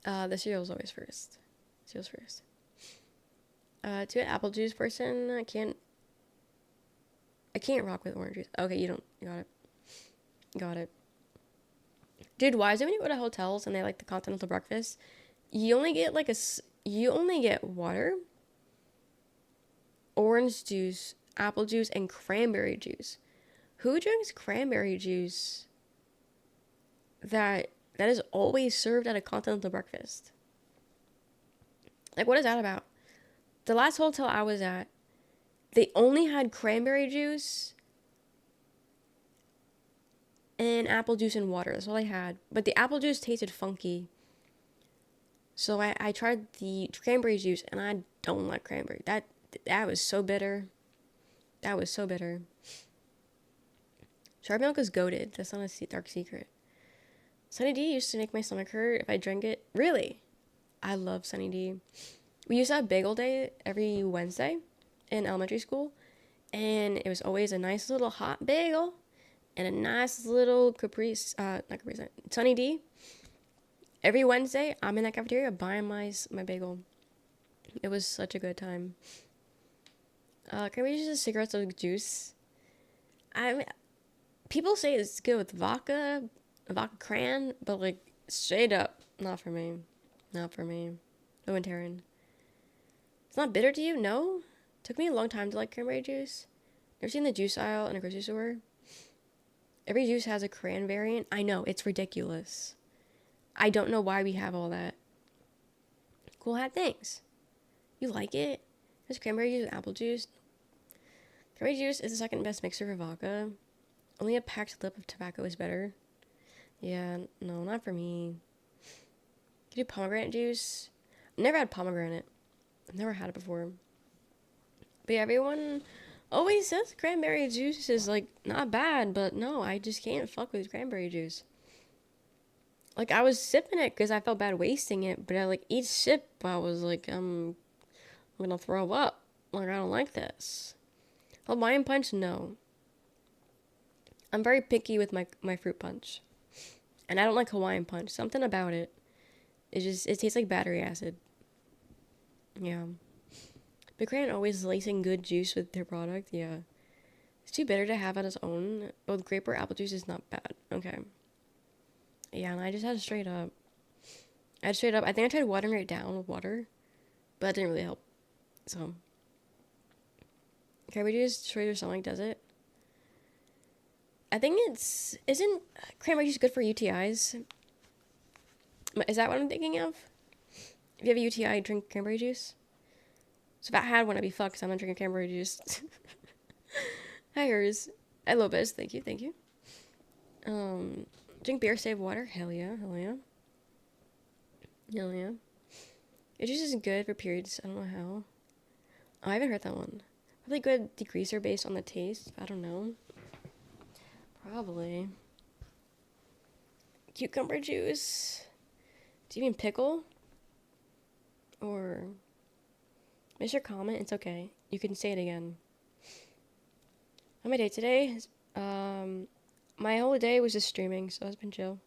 The cereal's always first. Cereal's first. To an apple juice person, I can't rock with orange juice. Okay, you don't. Got it. Got it. Dude, why is it when you go to hotels and they like the continental breakfast, you only get water, orange juice, apple juice, and cranberry juice. Who drinks cranberry juice that is always served at a continental breakfast? Like, what is that about? The last hotel I was at, they only had cranberry juice and apple juice and water. That's all I had. But the apple juice tasted funky. So I tried the cranberry juice, and I don't like cranberry. That was so bitter. That was so bitter. Strawberry milk is goated. That's not a dark secret. Sunny D used to make my stomach hurt if I drank it. Really? I love Sunny D. We used to have bagel day every Wednesday in elementary school. And it was always a nice little hot bagel and a nice little Sunny D. Every Wednesday, I'm in that cafeteria buying my bagel. It was such a good time. Can we just cigarettes with juice? People say it's good with vodka cran, but like straight up, not for me. Not for me. No Terran. It's not bitter to you? No? Took me a long time to like cranberry juice. Never seen the juice aisle in a grocery store? Every juice has a cran variant. I know, it's ridiculous. I don't know why we have all that. Cool hat, thanks. You like it? There's cranberry juice and apple juice. Cranberry juice is the second best mixer for vodka. Only a packed lip of tobacco is better. Yeah, no, not for me. Can you do pomegranate juice? I've never had pomegranate. I've never had it before. But yeah, everyone always says cranberry juice is like not bad, but no, I just can't fuck with cranberry juice. Like, I was sipping it because I felt bad wasting it, but like each sip I was like, I'm gonna throw up. Like, I don't like this. Hawaiian punch, no. I'm very picky with my fruit punch. And I don't like Hawaiian punch. Something about it. It tastes like battery acid. Yeah. Big Cran always lacing good juice with their product. Yeah. It's too bitter to have on its own. Both grape or apple juice is not bad. Okay. Yeah, and I just had it straight up. I think I tried watering it down with water, but that didn't really help. So. Cranberry juice destroys your stomach, does it? I think isn't cranberry juice good for UTIs? Is that what I'm thinking of? If you have a UTI, drink cranberry juice? So if I had one, I'd be fucked, so I'm not drinking cranberry juice. Hi, yours. Hello, Bez. Thank you. Drink beer, save water. Hell yeah. Hell yeah. It just isn't good for periods. I don't know how. Oh, I haven't heard that one. Probably good degreaser based on the taste. I don't know. Probably. Cucumber juice. Do you mean pickle? Or... Miss your comment? It's okay. You can say it again. On my day today, my whole day was just streaming, so it's been chill.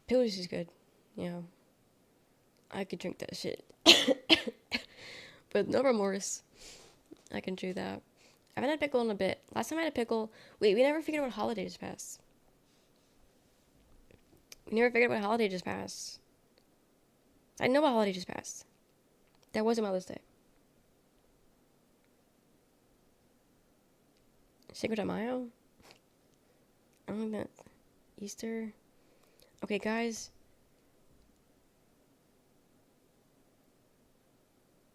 Pickle juice is good. Yeah. I could drink that shit. With no remorse. I can do that. I haven't had pickle in a bit. Last time I had a pickle... Wait, we never figured out what holidays passed. We never figured out what holiday just passed. I know what holiday just passed. That wasn't Mother's Day. Cinco de Mayo? I don't think that's Easter. Okay, guys.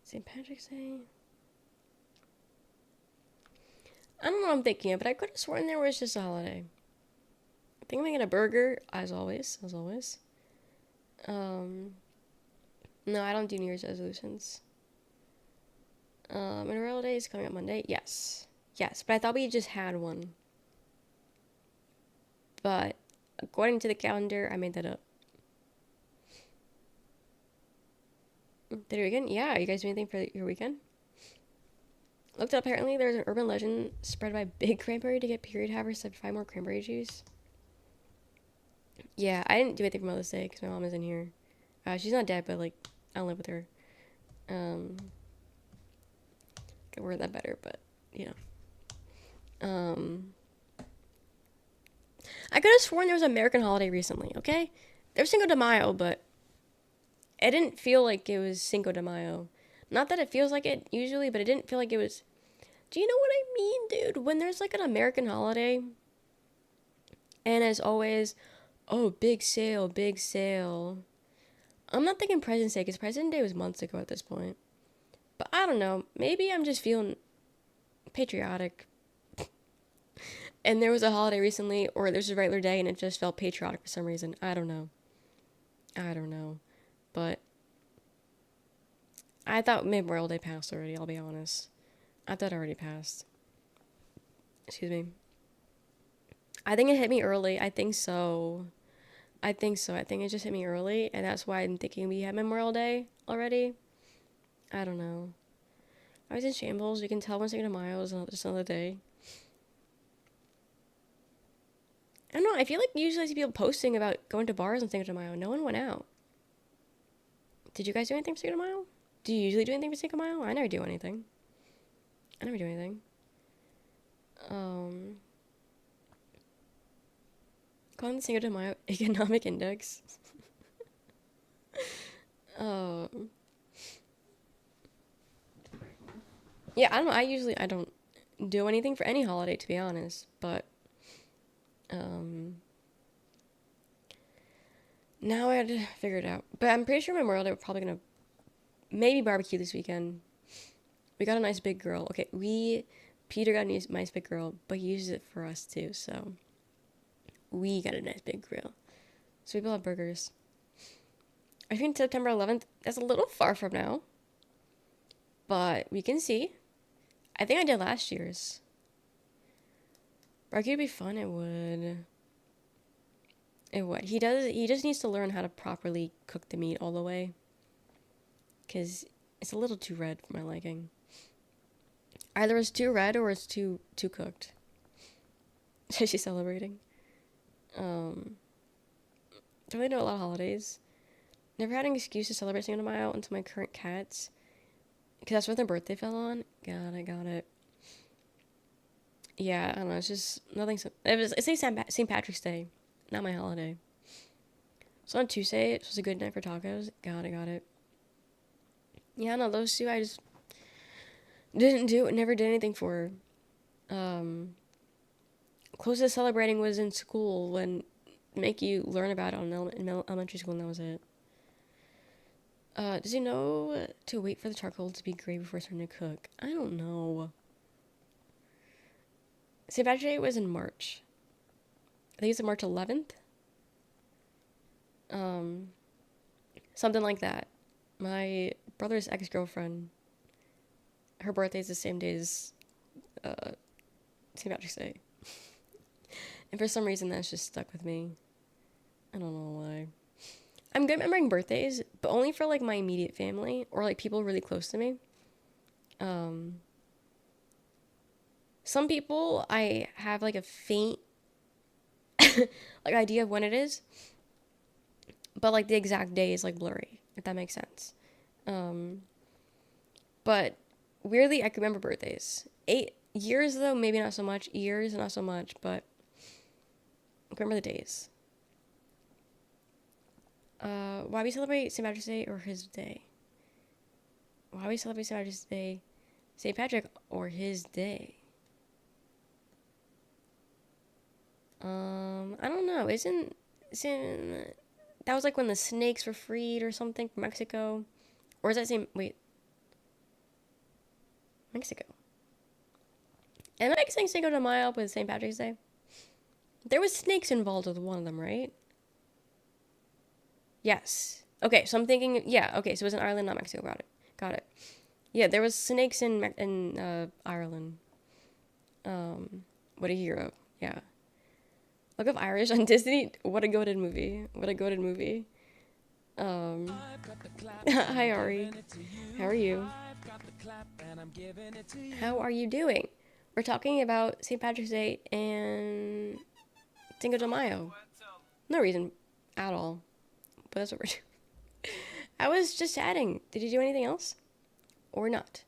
St. Patrick's Day? I don't know what I'm thinking of, but I could have sworn there was just a holiday. I think I'm making a burger, as always. No, I don't do New Year's resolutions. Memorial Day is coming up Monday. Yes. Yes, but I thought we just had one. But according to the calendar, I made that up. Did your weekend? Yeah, you guys do anything for your weekend? Looked up, apparently there's an urban legend spread by Big Cranberry to get period havers to find more cranberry juice. Yeah, I didn't do anything for Mother's Day because my mom isn't here. She's not dead, but like, I don't live with her. Could word that better, but you know. I could have sworn there was an American holiday recently, okay? There was Cinco de Mayo, but it didn't feel like it was Cinco de Mayo. Not that it feels like it usually, but it didn't feel like it was. Do you know what I mean, dude? When there's like an American holiday, and as always, oh, big sale, big sale. I'm not thinking President's Day, because President's Day was months ago at this point. But I don't know. Maybe I'm just feeling patriotic. And there was a holiday recently, or there's a regular day, and it just felt patriotic for some reason. I don't know. But I thought Memorial Day passed already, I'll be honest. I thought it already passed. Excuse me. I think it hit me early. I think so. I think it just hit me early, and that's why I'm thinking we had Memorial Day already. I don't know. I was in shambles. You can tell when Cinco de Mayo is just another day. I don't know. I feel like usually I see people posting about going to bars on Cinco de Mayo. No one went out. Did you guys do anything for Cinco de Mayo? Do you usually do anything for Cinco de Mayo? I never do anything. Calling the Cinco de Mayo economic index. um. Yeah, I don't know. I don't do anything for any holiday, to be honest. But now I had to figure it out. But I'm pretty sure Memorial Day we're probably gonna maybe barbecue this weekend. We got a nice big grill. Okay, Peter got a nice big grill, but he uses it for us too. So we got a nice big grill. So we both have burgers. I think September 11th. That's a little far from now, but we can see. I think I did last year's. Barbecue would be fun. It would. It would. He just needs to learn how to properly cook the meat all the way. Because it's a little too red for my liking. Either it's too red or it's too cooked. She's celebrating. Don't really know a lot of holidays. Never had an excuse to celebrate Cinco de Mayo until my current cats. Because that's when their birthday fell on. Got it. Yeah, I don't know. It's just nothing. It's like St. Patrick's Day, not my holiday. So on Tuesday, it was a good night for tacos. Got it. Yeah, no, those two I just never did anything for. Closest to celebrating was in school when make you learn about it in elementary school, and that was it. Does he know to wait for the charcoal to be gray before starting to cook? I don't know. St. Patrick's Day was in March. I think it's March 11th. Something like that. My brother's ex-girlfriend, her birthday is the same day as St. Patrick's Day. And for some reason that's just stuck with me. I don't know why. I'm good at remembering birthdays, but only for like my immediate family or like people really close to me. Some people I have like a faint like idea of when it is, but like the exact day is like blurry, if that makes sense. But weirdly I can remember birthdays. 8 years though, maybe not so much. Years not so much, but I can remember the days. Why we celebrate St. Patrick's Day or his day? Why we celebrate St. Patrick's Day, St. Patrick or his day? I don't know. Isn't that was like when the snakes were freed or something from Mexico? Or is that same? Wait, Mexico. Am I mixing Cinco de Mayo up with St. Patrick's Day? There was snakes involved with one of them, right? Yes. Okay, so I'm thinking, yeah. Okay, so it was in Ireland, not Mexico. Got it. Got it. Yeah, there was snakes in Ireland. What a hero. Yeah. Look up Irish on Disney. What a goated movie. What a goated movie. Um, Hi Ari. How are you? How are you doing? We're talking about St. Patrick's Day and Cinco de Mayo. No reason at all. But that's what we're doing. I was just chatting. Did you do anything else? Or not?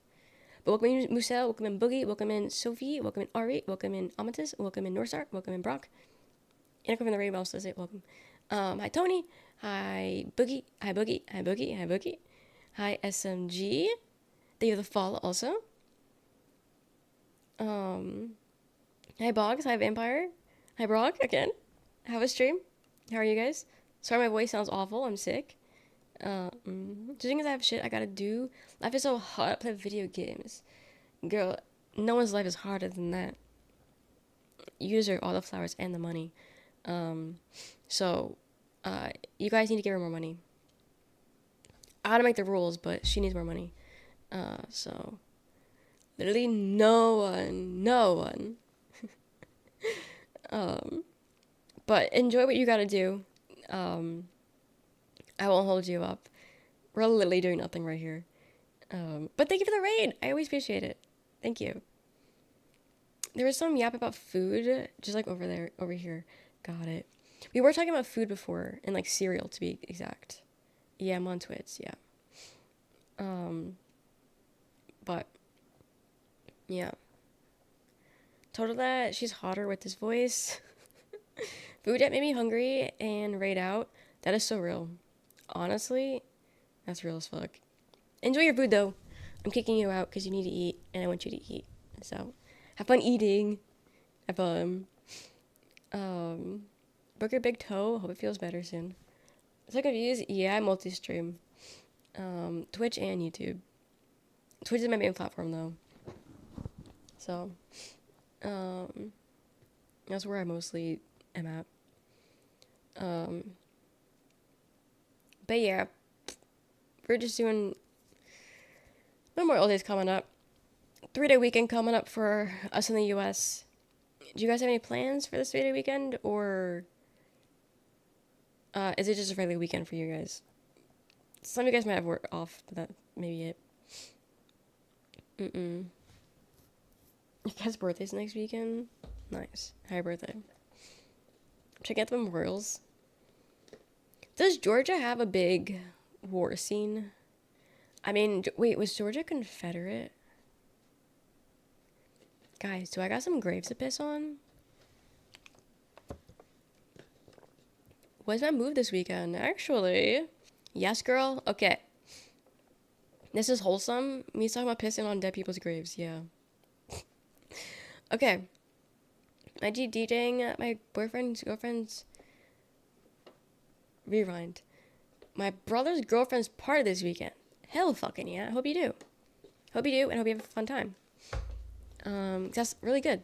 But welcome in Musel, welcome in Boogie, welcome in Sophie, welcome in Ari, welcome in Amatis, welcome in Norstar, welcome in Brock. And from the Rainbow says it, welcome. Hi Tony, hi Boogie, hi Boogie, hi Boogie, hi Boogie. Hi SMG. Thank you for the follow also. Hi Boggs, hi Vampire. Hi Brock, again. Have a stream. How are you guys? Sorry my voice sounds awful, I'm sick. Just because I have shit I gotta do. Life is so hard. I play video games. Girl, no one's life is harder than that. You deserve all the flowers and the money. So, you guys need to give her more money. I ought to make the rules, but she needs more money. So, literally no one. But enjoy what you gotta do. I won't hold you up. We're literally doing nothing right here. But thank you for the raid. I always appreciate it. Thank you. There was some yap about food, just like over here. Got it. We were talking about food before, and like cereal to be exact. Yeah, I'm on Twitch, yeah. But, yeah. Told her that she's hotter with this voice. Food that made me hungry and raid out. That is so real. Honestly, that's real as fuck. Enjoy your food though. I'm kicking you out because you need to eat, and I want you to eat. So, have fun eating. Have fun. Broke your big toe. Hope it feels better soon. So confused. Yeah, I multi-stream. Twitch and YouTube. Twitch is my main platform though. So, that's where I mostly am at. But yeah, we're just doing Memorial Day's coming up. 3-day weekend coming up for us in the US. Do you guys have any plans for this 3-day weekend, or is it just a regular weekend for you guys? Some of you guys might have work off, but that may be it. Your guys' birthday's next weekend? Nice. Happy birthday. Check out the memorials. Does Georgia have a big war scene? I mean, wait, was Georgia Confederate? Guys, do I got some graves to piss on? What's my move this weekend? Actually, yes, girl. Okay. This is wholesome. Me talking about pissing on dead people's graves. Yeah. Okay. I DJing at my boyfriend's girlfriend's. Rewind. My brother's girlfriend's party this weekend. Hell fucking yeah. I hope you do. Hope you do, and hope you have a fun time. That's really good.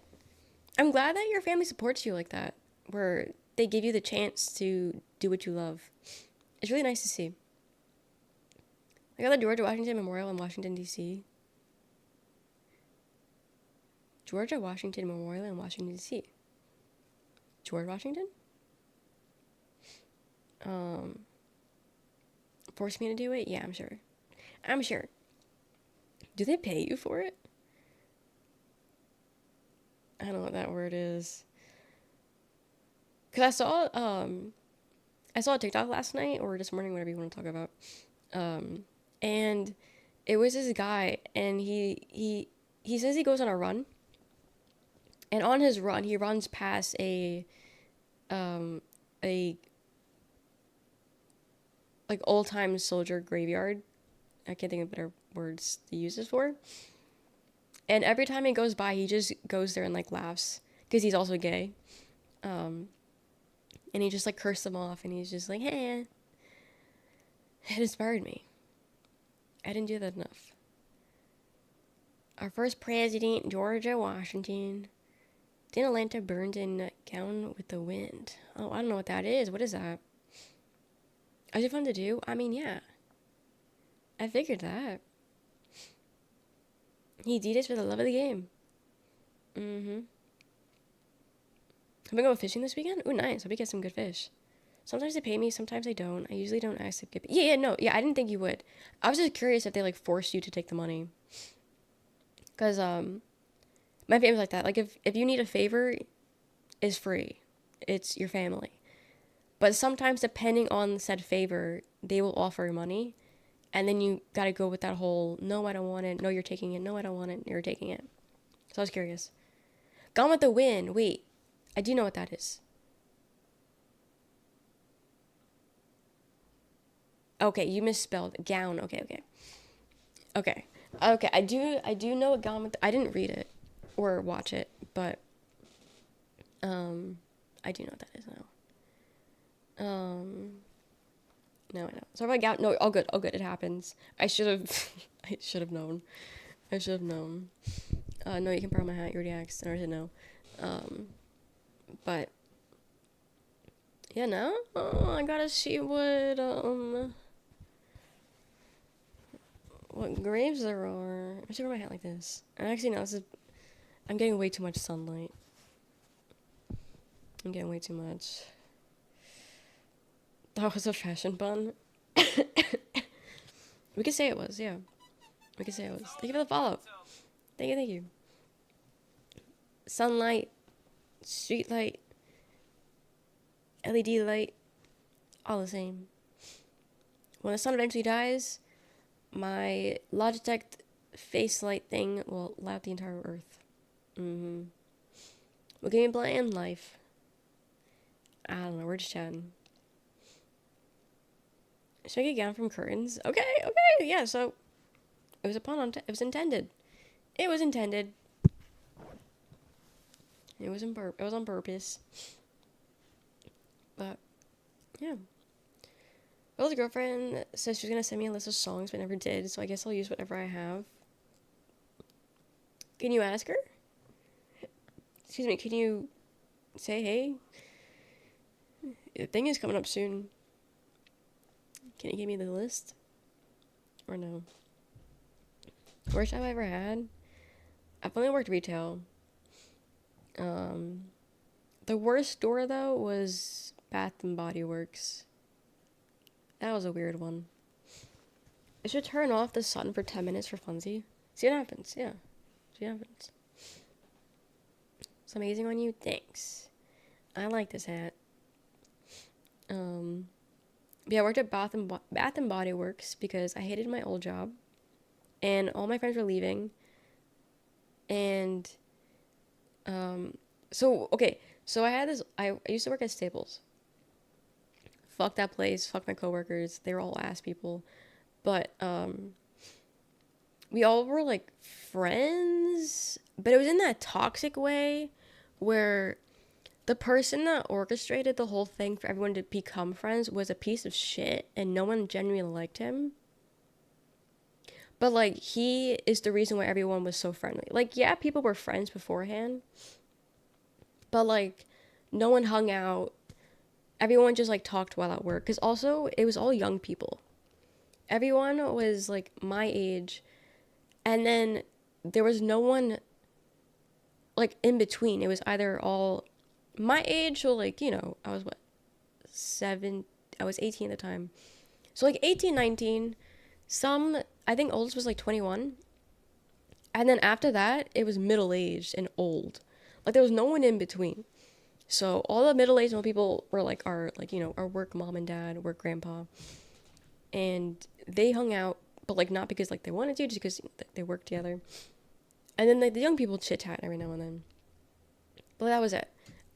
I'm glad that your family supports you like that, where they give you the chance to do what you love. It's really nice to see. I got the Georgia Washington Memorial in Washington, D.C. Georgia Washington Memorial in Washington, D.C. George Washington? Force me to do it? Yeah, I'm sure. I'm sure. Do they pay you for it? I don't know what that word is. Cause I saw a TikTok last night or this morning, whatever you want to talk about. And it was this guy, and he says he goes on a run. And on his run, he runs past a like old time soldier graveyard. I can't think of better words to use this for. And every time he goes by, he just goes there and like laughs because he's also gay. Um, and he just like cursed them off, and he's just like, "Hey," it inspired me. I didn't do that enough. Our first president, Georgia Washington. Then Atlanta burned in Gown with the Wind. Oh, I don't know what that is. What is that? Is it fun to do? I mean, yeah. I figured that. He did this for the love of the game. Mm-hmm. I'm gonna go fishing this weekend? Ooh, nice. Hope you get some good fish. Sometimes they pay me, sometimes they don't. I usually don't ask if get. Yeah, no. Yeah, I didn't think you would. I was just curious if they like forced you to take the money. Cause my family's like that. Like if you need a favor, it's free. It's your family. But sometimes depending on said favor, they will offer money, and then you gotta go with that whole no, I don't want it. No, you're taking it. No, I don't want it. You're taking it. So I was curious. Gone with the Wind. Wait, I do know what that is. Okay, you misspelled gown. Okay, okay, okay, okay. I do know what Gone with. I didn't read it or watch it, but um, I do know what that is now. No, I know. So if I got no, all good, all good. It happens. I should have, I should have known. I should have known. No, you can borrow my hat. You already asked, and I said no. Um, but yeah, no. Oh, I gotta see what graves there are. I should wear my hat like this. And actually, no. I'm getting way too much sunlight. I'm getting way too much. That was a fashion bun. We could say it was, yeah. We could say it was. Thank you for the follow. Thank you, thank you. Sunlight, street light, LED light, all the same. When the sun eventually dies, my Logitech face light thing will light up the entire earth. Mm-hmm. What game you playing? Life. I don't know, we're just chatting. Should I get gown from curtains? Okay, okay, yeah, so it was a pun on it was intended. It was intended. It was it was on purpose. But yeah. Well, the girlfriend says she's gonna send me a list of songs but never did, so I guess I'll use whatever I have. Can you ask her? Excuse me, can you say hey? The thing is coming up soon. Can you give me the list? Or no? Worst job I ever had? I've only worked retail. The worst store though was Bath and Body Works. That was a weird one. I should turn off the sun for 10 minutes for funsie. See what happens, yeah. See what happens. It's amazing on you, thanks. I like this hat. Yeah, I worked at Bath and Body Works because I hated my old job, and all my friends were leaving. And so okay, so I had this. I used to work at Staples. Fuck that place. Fuck my coworkers. They were all ass people, but we all were like friends, but it was in that toxic way where the person that orchestrated the whole thing for everyone to become friends was a piece of shit and no one genuinely liked him. But like he is the reason why everyone was so friendly. Like yeah, people were friends beforehand, but like no one hung out. Everyone just like talked while at work cuz also it was all young people. Everyone was like my age, and then there was no one like in between. It was either all my age, so like, you know, I was what, 18 at the time. So like 18, 19, some, I think oldest was like 21. And then after that, it was middle-aged and old. Like there was no one in between. So all the middle-aged people were like our, like, you know, our work mom and dad, work grandpa. And they hung out, but like not because like they wanted to, just because they worked together. And then like the young people chit-chat every now and then. But that was it.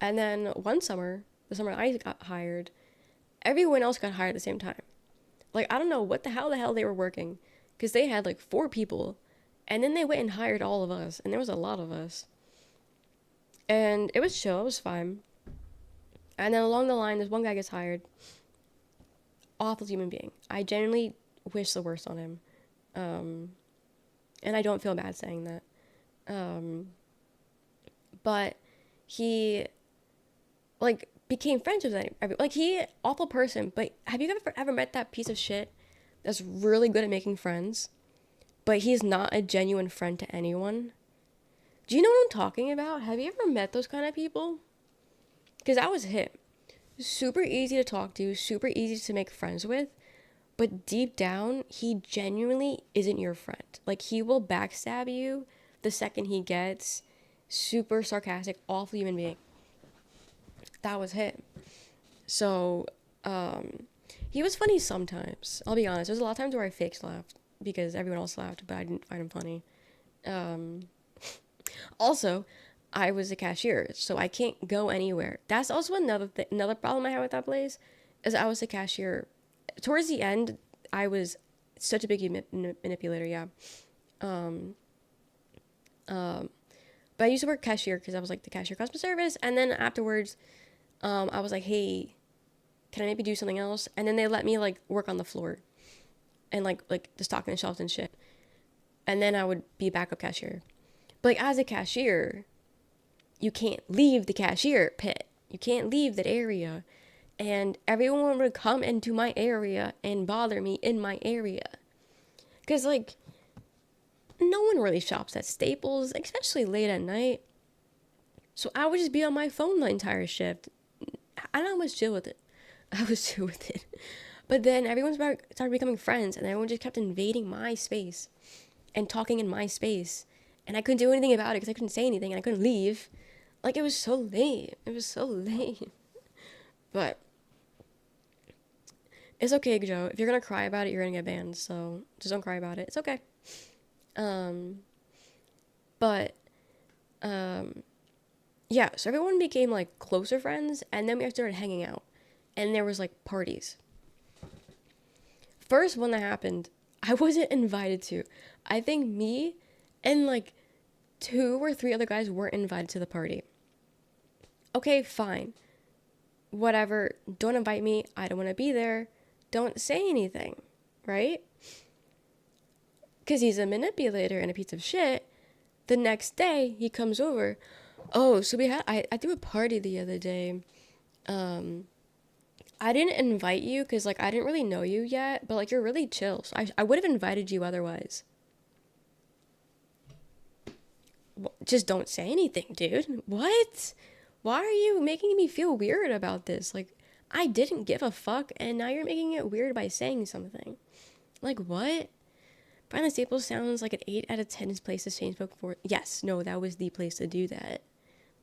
And then one summer, the summer I got hired, everyone else got hired at the same time. Like, I don't know what the hell they were working, because they had like 4 people, and then they went and hired all of us, and there was a lot of us, and it was chill, it was fine. And then along the line, this one guy gets hired. Awful human being. I genuinely wish the worst on him. And I don't feel bad saying that. Um, but he, like, became friends with everyone. Like, he, awful person. But have you ever met that piece of shit that's really good at making friends, but he's not a genuine friend to anyone? Do you know what I'm talking about? Have you ever met those kind of people? Because that was him. Super easy to talk to, super easy to make friends with, but deep down, he genuinely isn't your friend. Like, he will backstab you the second he gets. Super sarcastic, awful human being. That was him. So, he was funny sometimes. I'll be honest. There's a lot of times where I fake laughed because everyone else laughed, but I didn't find him funny. Also, I was a cashier, so I can't go anywhere. That's also another problem I had with that place, is I was a cashier. Towards the end, I was such a big manipulator, yeah. Um, but I used to work cashier because I was like the cashier customer service, and then afterwards, I was like, hey, can I maybe do something else? And then they let me like work on the floor, and like just stocking the shelves and shit. And then I would be a backup cashier. But like as a cashier, you can't leave the cashier pit. You can't leave that area. And everyone would come into my area and bother me in my area. Because, like, no one really shops at Staples, especially late at night. So I would just be on my phone the entire shift. And I was chill with it. I was chill with it. But then everyone started becoming friends, and everyone just kept invading my space and talking in my space. And I couldn't do anything about it because I couldn't say anything and I couldn't leave. Like, it was so lame. It was so lame. But it's okay, Joe. If you're gonna cry about it, you're gonna get banned. So just don't cry about it. It's okay. Um, but yeah. So everyone became like closer friends, and then we started hanging out, and there was like parties. First one that happened, I wasn't invited to. I think me and like 2 or 3 other guys weren't invited to the party. Okay, fine. Whatever. Don't invite me. I don't want to be there. Don't say anything, right? Because he's a manipulator and a piece of shit. The next day, he comes over. Oh, so I threw a party the other day. I didn't invite you because, like, I didn't really know you yet, but, like, you're really chill. So I would have invited you otherwise. Just don't say anything, dude. What? Why are you making me feel weird about this? Like, I didn't give a fuck, and now you're making it weird by saying something. Like, what? Brian the Staples sounds like an 8 out of 10 place to change book for. Yes, no, that was the place to do that.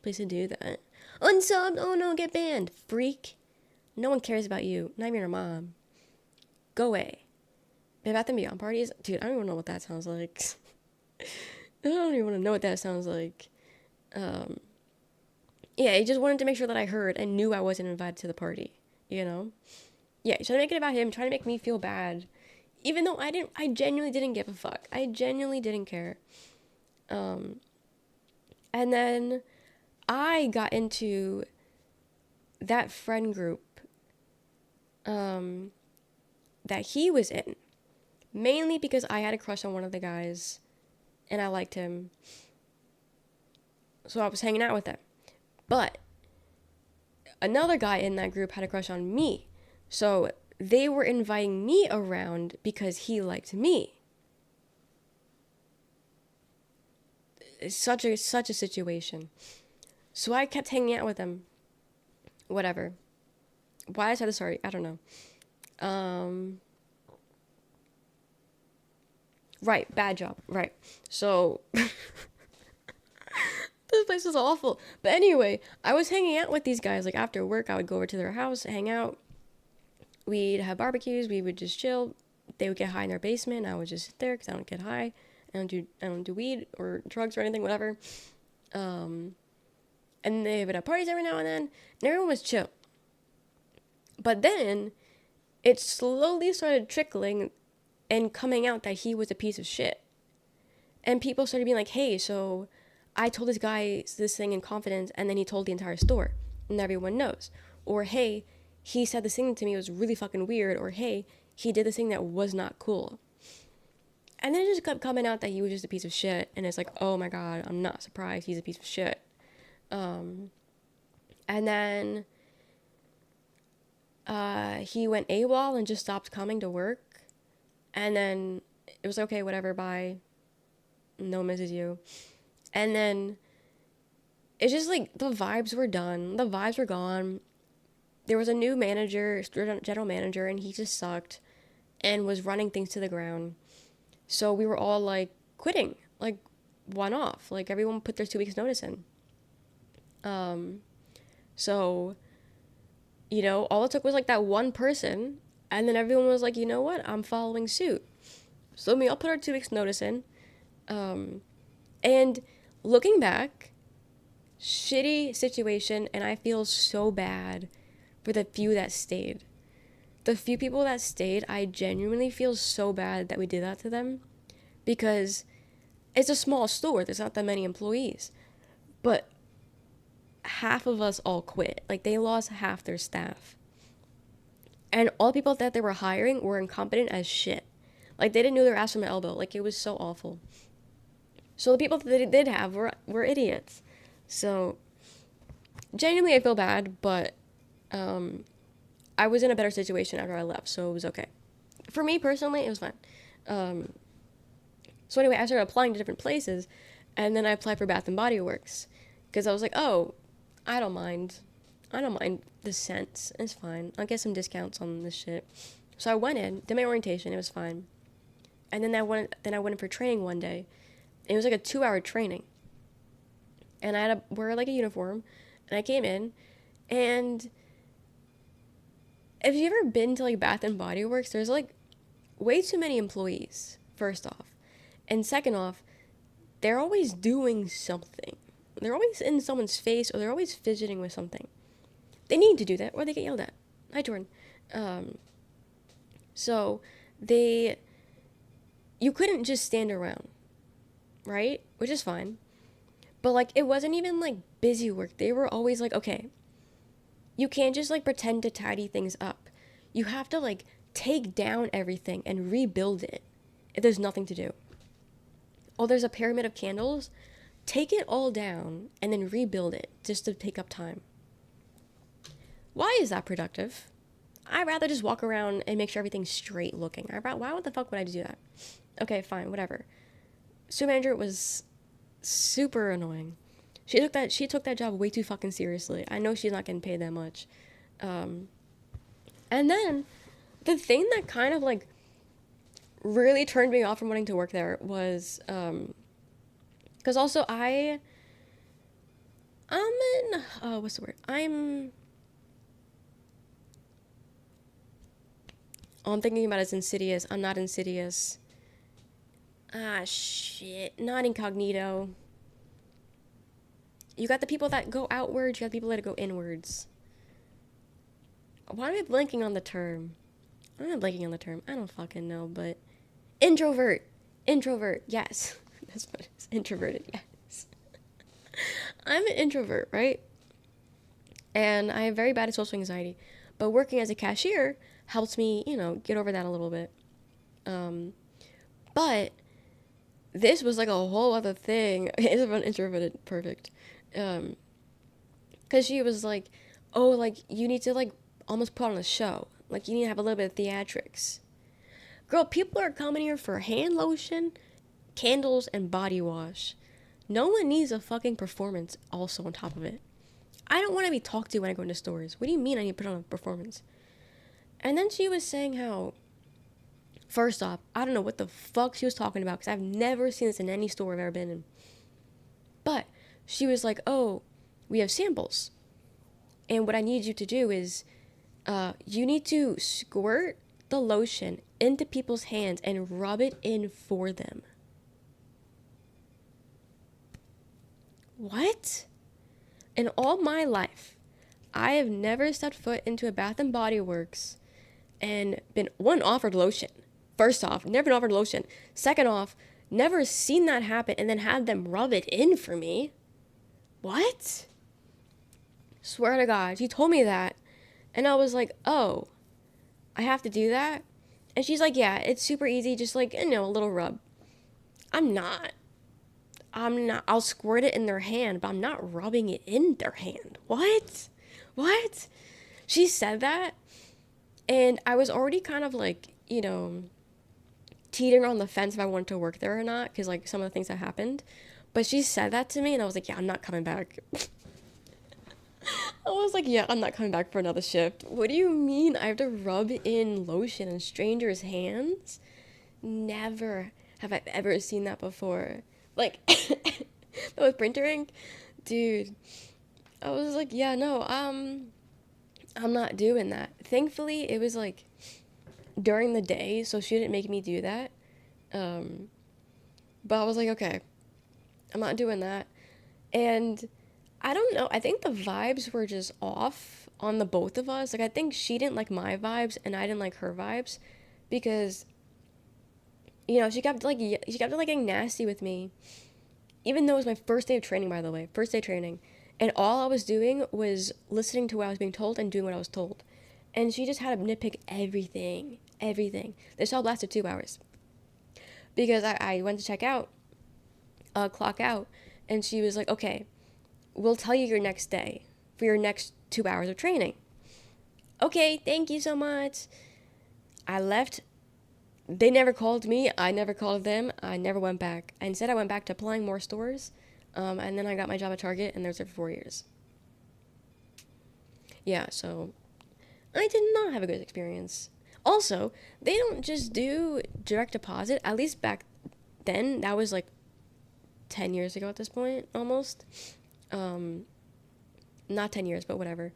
Place to do that. Unsubbed, oh no, get banned. Freak. No one cares about you. Not even your mom. Go away. Bath and Beyond parties? Dude, I don't even know what that sounds like. I don't even want to know what that sounds like. Yeah, he just wanted to make sure that I heard and knew I wasn't invited to the party, you know? Yeah, he's trying to make it about him, trying to make me feel bad. Even though I genuinely didn't give a fuck. I genuinely didn't care. And then I got into that friend group that he was in. Mainly because I had a crush on one of the guys and I liked him. So I was hanging out with him. But another guy in that group had a crush on me. So they were inviting me around because he liked me. It's such a situation. So I kept hanging out with them. Whatever. Why I said this, sorry, I don't know. Right, bad job. Right. So this place is awful. But anyway, I was hanging out with these guys. Like after work, I would go over to their house, hang out. We'd have barbecues. We would just chill. They would get high in their basement. I would just sit there because I don't get high. I don't do weed or drugs or anything, whatever. And they would have parties every now and then, and everyone was chill. But then it slowly started trickling and coming out that he was a piece of shit. And people started being like, hey, so I told this guy this thing in confidence, and then he told the entire store, and everyone knows. Or, hey, he said this thing to me, it was really fucking weird. Or, hey, he did this thing that was not cool. And then it just kept coming out that he was just a piece of shit. And it's like, oh my God, I'm not surprised he's a piece of shit. And then he went AWOL and just stopped coming to work. And then it was okay, whatever, bye. No one misses you. And then it's just like the vibes were done. The vibes were gone. There was a new manager, general manager, and he just sucked and was running things to the ground. So we were all like quitting, like one off. Like everyone put their 2 weeks notice in. So, you know, all it took was like that one person, and then everyone was like, you know what, I'm following suit. So we all put our 2 weeks notice in. And looking back, shitty situation, and I feel so bad for the few that stayed. The few people that stayed, I genuinely feel so bad that we did that to them, because it's a small store, there's not that many employees, but half of us all quit. Like, they lost half their staff, and all the people that they were hiring were incompetent as shit. Like, they didn't know their ass from their elbow. Like, it was so awful. So the people that they did have were idiots. So genuinely I feel bad, but I was in a better situation after I left, so it was okay. For me personally, it was fine. So anyway, I started applying to different places, and then I applied for Bath and Body Works, because I was like, oh, I don't mind the scents, it's fine, I'll get some discounts on this shit. So I went in, did my orientation, it was fine, and then I went in for training one day. It was like a 2-hour training, and I had to wear like a uniform, and I came in, and have you ever been to like Bath and Body Works? There's like way too many employees, first off. And second off, they're always doing something. They're always in someone's face, or they're always fidgeting with something. They need to do that, or they get yelled at. Hi, Jordan. So you couldn't just stand around, right? Which is fine. But like, it wasn't even like busy work. They were always like, okay, you can't just like pretend to tidy things up. You have to like take down everything and rebuild it if there's nothing to do. Oh, there's a pyramid of candles. Take it all down and then rebuild it just to take up time. Why is that productive? I'd rather just walk around and make sure everything's straight looking. Why the fuck would I do that? Okay, fine, whatever. Store manager was super annoying. She took that job way too fucking seriously. I know she's not getting paid that much. And then the thing that kind of like really turned me off from wanting to work there was because also I'm thinking about it's insidious. I'm not insidious. Ah, shit. Not incognito. You got the people that go outwards, you got the people that go inwards. Why am I blanking on the term? I'm not blanking on the term. I don't fucking know, but introvert. Introvert, yes. That's what it is. Introverted, yes. I'm an introvert, right? And I am very bad at social anxiety. But working as a cashier helps me, get over that a little bit. But this was like a whole other thing. It's about introverted, perfect. Because she was like, oh, like, you need to, like, almost put on a show. Like, you need to have a little bit of theatrics. Girl, people are coming here for hand lotion, candles, and body wash. No one needs a fucking performance also on top of it. I don't want to be talked to when I go into stores. What do you mean I need to put on a performance? And then she was saying how, first off, I don't know what the fuck she was talking about, because I've never seen this in any store I've ever been in. But she was like, oh, we have samples. And what I need you to do is, you need to squirt the lotion into people's hands and rub it in for them. What? In all my life, I have never stepped foot into a Bath and Body Works and been one offered lotion. First off, never been offered lotion. Second off, never seen that happen and then had them rub it in for me. What? Swear to God, she told me that. And I was like, oh, I have to do that? And she's like, yeah, it's super easy, just like, a little rub. I'm not. I'm not. I'll squirt it in their hand, but I'm not rubbing it in their hand. What? What? She said that, and I was already kind of like, teetering on the fence if I wanted to work there or not, because like some of the things that happened. But she said that to me, and I was like, yeah, I'm not coming back. I was like, yeah, I'm not coming back for another shift. What do you mean I have to rub in lotion in strangers' hands? Never have I ever seen that before. Like, that with printer ink? Dude, I was like, yeah, no, I'm not doing that. Thankfully, it was like during the day, so she didn't make me do that. Um, but I was like, okay, I'm not doing that. And I don't know, I think the vibes were just off on the both of us. Like, I think she didn't like my vibes and I didn't like her vibes because, she kept like getting nasty with me. Even though it was my first day of training, by the way, first day training. And all I was doing was listening to what I was being told and doing what I was told. And she just had to nitpick everything, everything. This all lasted 2 hours. Because I went to check out, clock out, and she was like, okay, we'll tell you your next day for your next 2 hours of training. Okay, thank you so much. I left. They never called me. I never called them. I never went back. Instead, I went back to applying more stores. And then I got my job at Target, and I was there for 4 years. Yeah, so I did not have a good experience. Also, they don't just do direct deposit. At least back then, that was like 10 years ago at this point, almost. Um, Not 10 years, but whatever.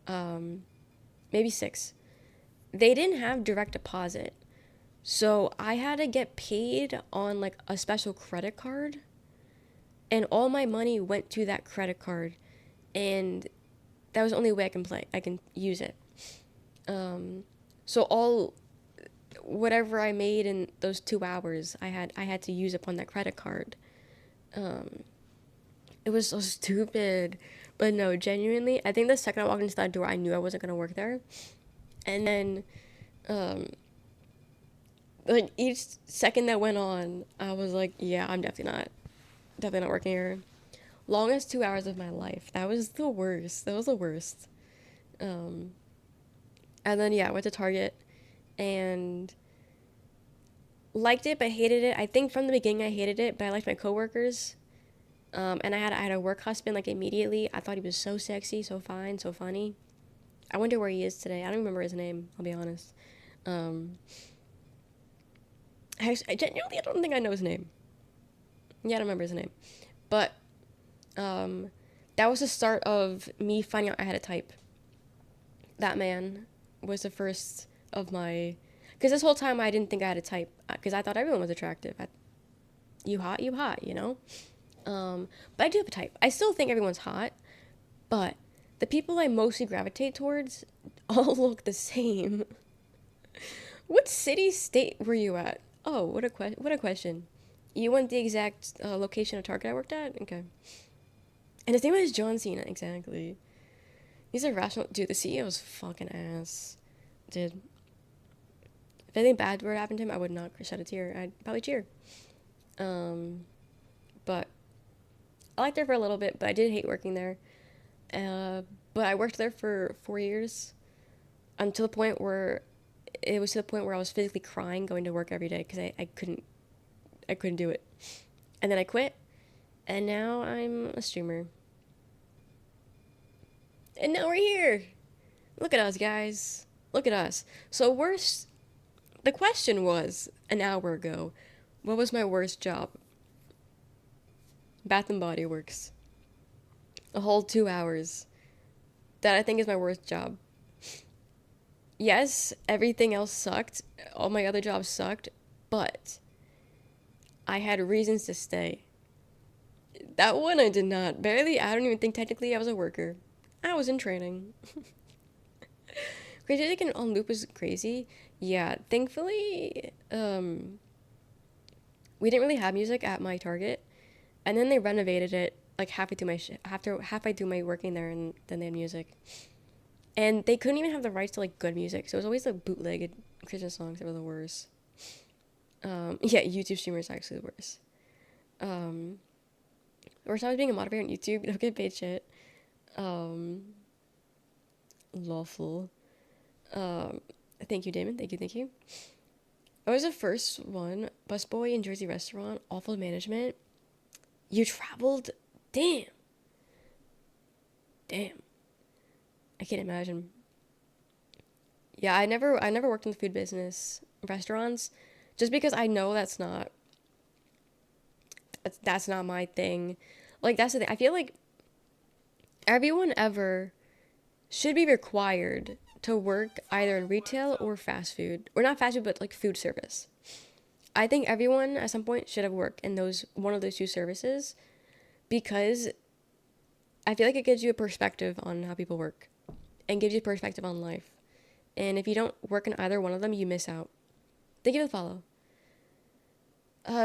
Maybe 6. They didn't have direct deposit. So I had to get paid on like a special credit card. And all my money went to that credit card. And that was the only way I can use it. So whatever I made in those 2 hours, I had to use up on that credit card. It was so stupid. But no, genuinely, I think the second I walked into that door, I knew I wasn't gonna work there. And then, like each second that went on, I was like, yeah, I'm definitely not working here. Longest 2 hours of my life. That was the worst. That was the worst. Um, and then yeah, I went to Target and liked it but hated it. I think from the beginning I hated it, but I liked my coworkers. And I had a work husband like immediately. I thought he was so sexy, so fine, so funny. I wonder where he is today. I don't remember his name, I'll be honest. Um, I genuinely I don't think I know his name. Yeah, I don't remember his name. But um, that was the start of me finding out I had a type. That man was the first of my. Because this whole time I didn't think I had a type. Because I thought everyone was attractive. You hot, you know? But I do have a type. I still think everyone's hot. But the people I mostly gravitate towards all look the same. What city, state were you at? Oh, what a question. You want the exact location of Target I worked at? Okay. And his name was John Cena, exactly. He's a rational... Dude, the CEO's fucking ass. Dude. If anything bad were to happen to him, I would not shed a tear. I'd probably cheer. But I liked her for a little bit, but I did hate working there. But I worked there for 4 years until the point where... It was to the point where I was physically crying going to work every day because I couldn't do it. And then I quit, and now I'm a streamer. And now we're here. Look at us, guys. Look at us. So the question was, an hour ago, what was my worst job? Bath and Body Works. A whole 2 hours. That I think is my worst job. Yes, everything else sucked. All my other jobs sucked. But I had reasons to stay. That one I did not. Barely. I don't even think technically I was a worker. I was in training. Crazy Music and on loop was crazy. Yeah, thankfully, we didn't really have music at my Target, and then they renovated it like halfway through my working there, and then they had music. And they couldn't even have the rights to like good music, so it was always like bootlegged Christmas songs that were the worst. Yeah, YouTube streamers are actually the worst. Um, worst I was being a moderator on YouTube, you don't get paid shit. Um, Lawful. Um, thank you, Damon. Thank you, thank you. I was the first one. Busboy in Jersey restaurant. Awful management. You traveled? Damn. Damn. I can't imagine. Yeah, I never worked in the food business, restaurants, just because I know that's not my thing. Like that's the thing. I feel like everyone ever should be required to work either in retail or fast food, or not fast food, but like food service. I think everyone at some point should have worked in those one of those two services because I feel like it gives you a perspective on how people work and gives you perspective on life. And if you don't work in either one of them, you miss out. Thank you for the follow.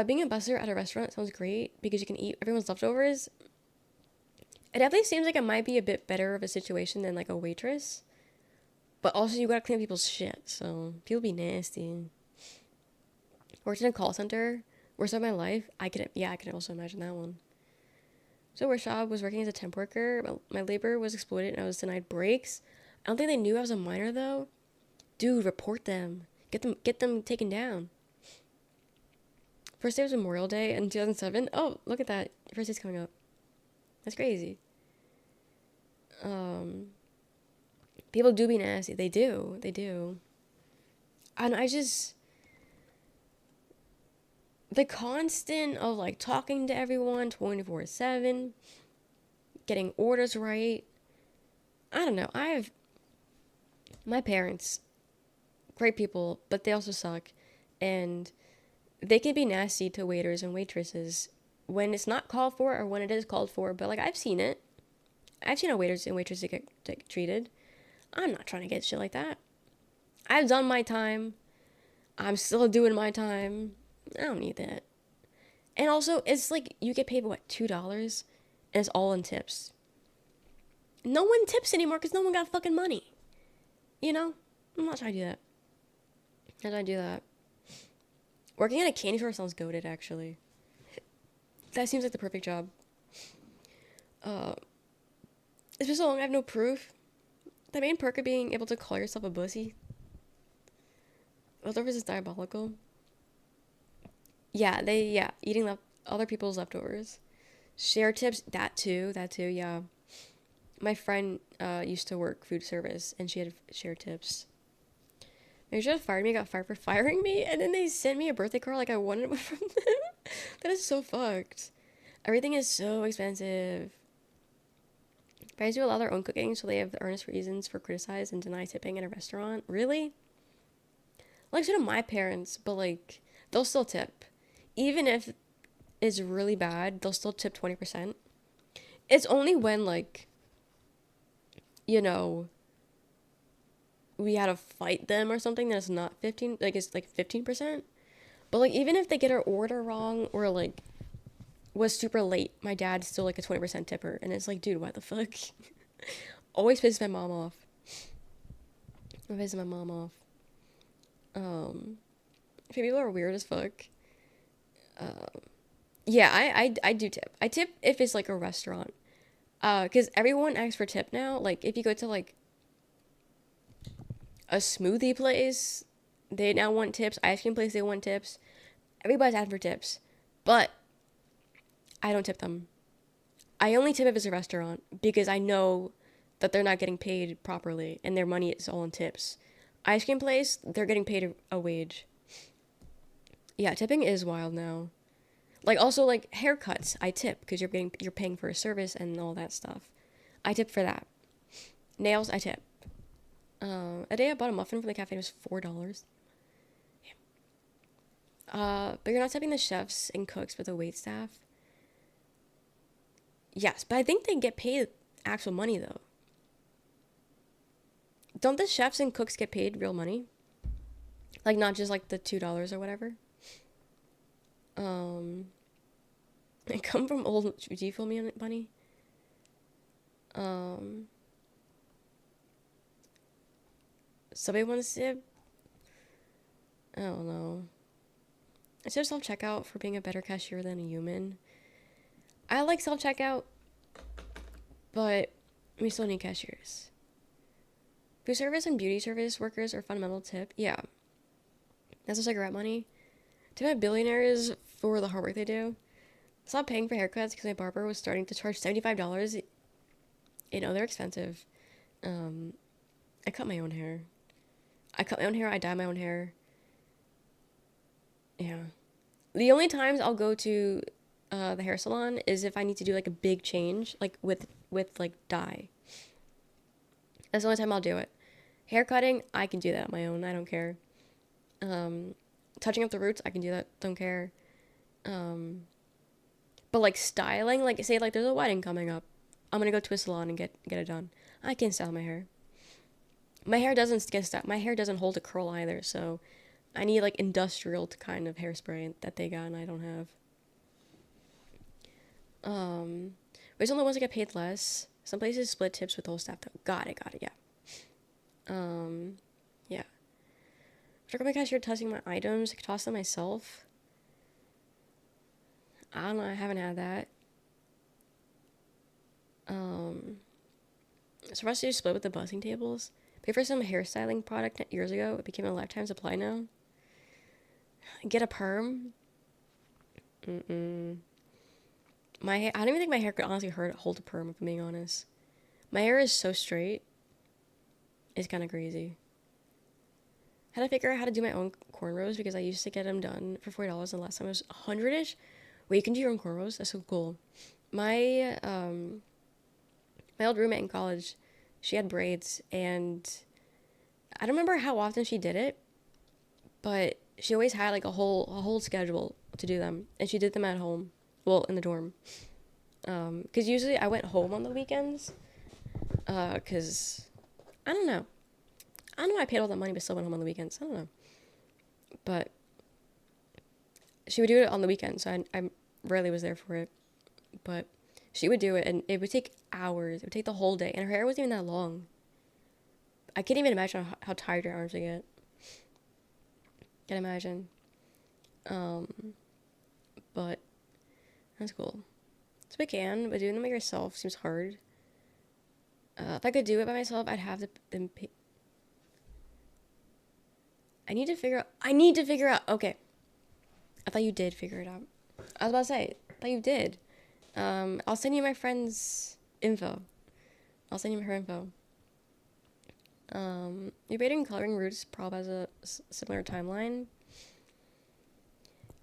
Being a busser at a restaurant sounds great because you can eat everyone's leftovers. It definitely seems like it might be a bit better of a situation than like a waitress. But also you gotta clean people's shit, so people be nasty. Worked in a call center. Worst of my life. I could also imagine that one. So where Shab was working as a temp worker, my labor was exploited and I was denied breaks. I don't think they knew I was a minor though. Dude, report them. Get them taken down. First day was Memorial Day in 2007. Oh, look at that. First day's coming up. That's crazy. Um, People do be nasty. They do. They do. And I just the constant of like talking to everyone 24/7, getting orders right. I don't know. I have my parents, great people, but they also suck. And they can be nasty to waiters and waitresses when it's not called for or when it is called for. But like I've seen it. I've seen how waiters and waitresses get treated. I'm not trying to get shit like that. I've done my time. I'm still doing my time. I don't need that. And also, it's like you get paid what, $2, and it's all in tips. No one tips anymore because no one got fucking money. You know, I'm not trying to do that. I'm not trying to do that. Working at a candy store sounds goated, actually. That seems like the perfect job. It's been so long, I have no proof. The main perk of being able to call yourself a pussy. Leftovers is diabolical. Yeah, eating other people's leftovers. Share tips, that too, yeah. My friend used to work food service, and she had share tips. They should have fired me. I got fired for firing me, and then they sent me a birthday card like I wanted one from them. That is so fucked. Everything is so expensive. Parents do allow their own cooking, so they have the earnest reasons for criticize and deny tipping in a restaurant. Really? Like, so do my parents, but like, they'll still tip. Even if it's really bad, they'll still tip 20%. It's only when, like, you know, we had to fight them or something that it's not 15, like, it's like 15%. But like, even if they get our order wrong or like, was super late, my dad's still like a 20% tipper. And it's like, dude, what the fuck? Always pisses my mom off. Always pisses my mom off. People are weird as fuck. Yeah, I do tip. I tip if it's like a restaurant. Because everyone asks for tip now. Like, if you go to like a smoothie place, they now want tips. Ice cream place, they want tips. Everybody's asking for tips. But I don't tip them. I only tip if it's a restaurant because I know that they're not getting paid properly and their money is all in tips. Ice cream place, they're getting paid a wage. Yeah, tipping is wild now. Like also like haircuts, I tip because you're paying for a service and all that stuff. I tip for that. Nails, I tip. A day I bought a muffin from the cafe, it was $4. But you're not tipping the chefs and cooks, but the wait staff. Yes, but I think they get paid actual money though. Don't the chefs and cooks get paid real money? Like, not just like the $2 or whatever? I come from old G-Fuel money. Um, Somebody wants to. I don't know. Instead of self checkout for being a better cashier than a human. I like self checkout, but we still need cashiers. Food service and beauty service workers are fundamental tip. Yeah, that's the cigarette money. To my billionaires for the hard work they do. Stop paying for haircuts because my barber was starting to charge $75. You know, they're expensive. I cut my own hair. I dye my own hair. Yeah. The only times I'll go to the hair salon is if I need to do like a big change, like with like dye. That's the only time I'll do it. Hair cutting, I can do that on my own. I don't care. Touching up the roots, I can do that. Don't care. But like styling, like say like there's a wedding coming up, I'm gonna go to a salon and get it done. I can style my hair. My hair doesn't get styled. My hair doesn't hold a curl either, so I need like industrial kind of hairspray that they got and I don't have. There's only ones that get paid less. Some places split tips with the whole staff though. Got it, yeah. Yeah. After my cashier testing my items, I could toss them myself. I don't know, I haven't had that. So for us to split with the bussing tables. Pay for some hairstyling product years ago. It became a lifetime supply now. Get a perm. My hair, I don't even think my hair could honestly hold a perm, if I'm being honest. My hair is so straight. It's kind of crazy. I had to figure out how to do my own cornrows because I used to get them done for $40 and the last time it was 100-ish. Wait, you can do your own cornrows? That's so cool. My old roommate in college, she had braids and I don't remember how often she did it, but she always had like a whole schedule to do them, and she did them at home. Well, in the dorm. Because usually I went home on the weekends. Because I don't know. I don't know why I paid all that money but still went home on the weekends. I don't know. But she would do it on the weekends, so I rarely was there for it. But she would do it, and it would take hours. It would take the whole day, and her hair wasn't even that long. I can't even imagine how tired your arms would get. Can't imagine. But that's cool. So I can, but doing them by yourself seems hard. If I could do it by myself, I'd have them pay. I need to figure out. Okay. I thought you did figure it out. I was about to say, I thought you did. I'll send you my friend's info. I'll send you her info. Your braiding and coloring roots probably has a similar timeline.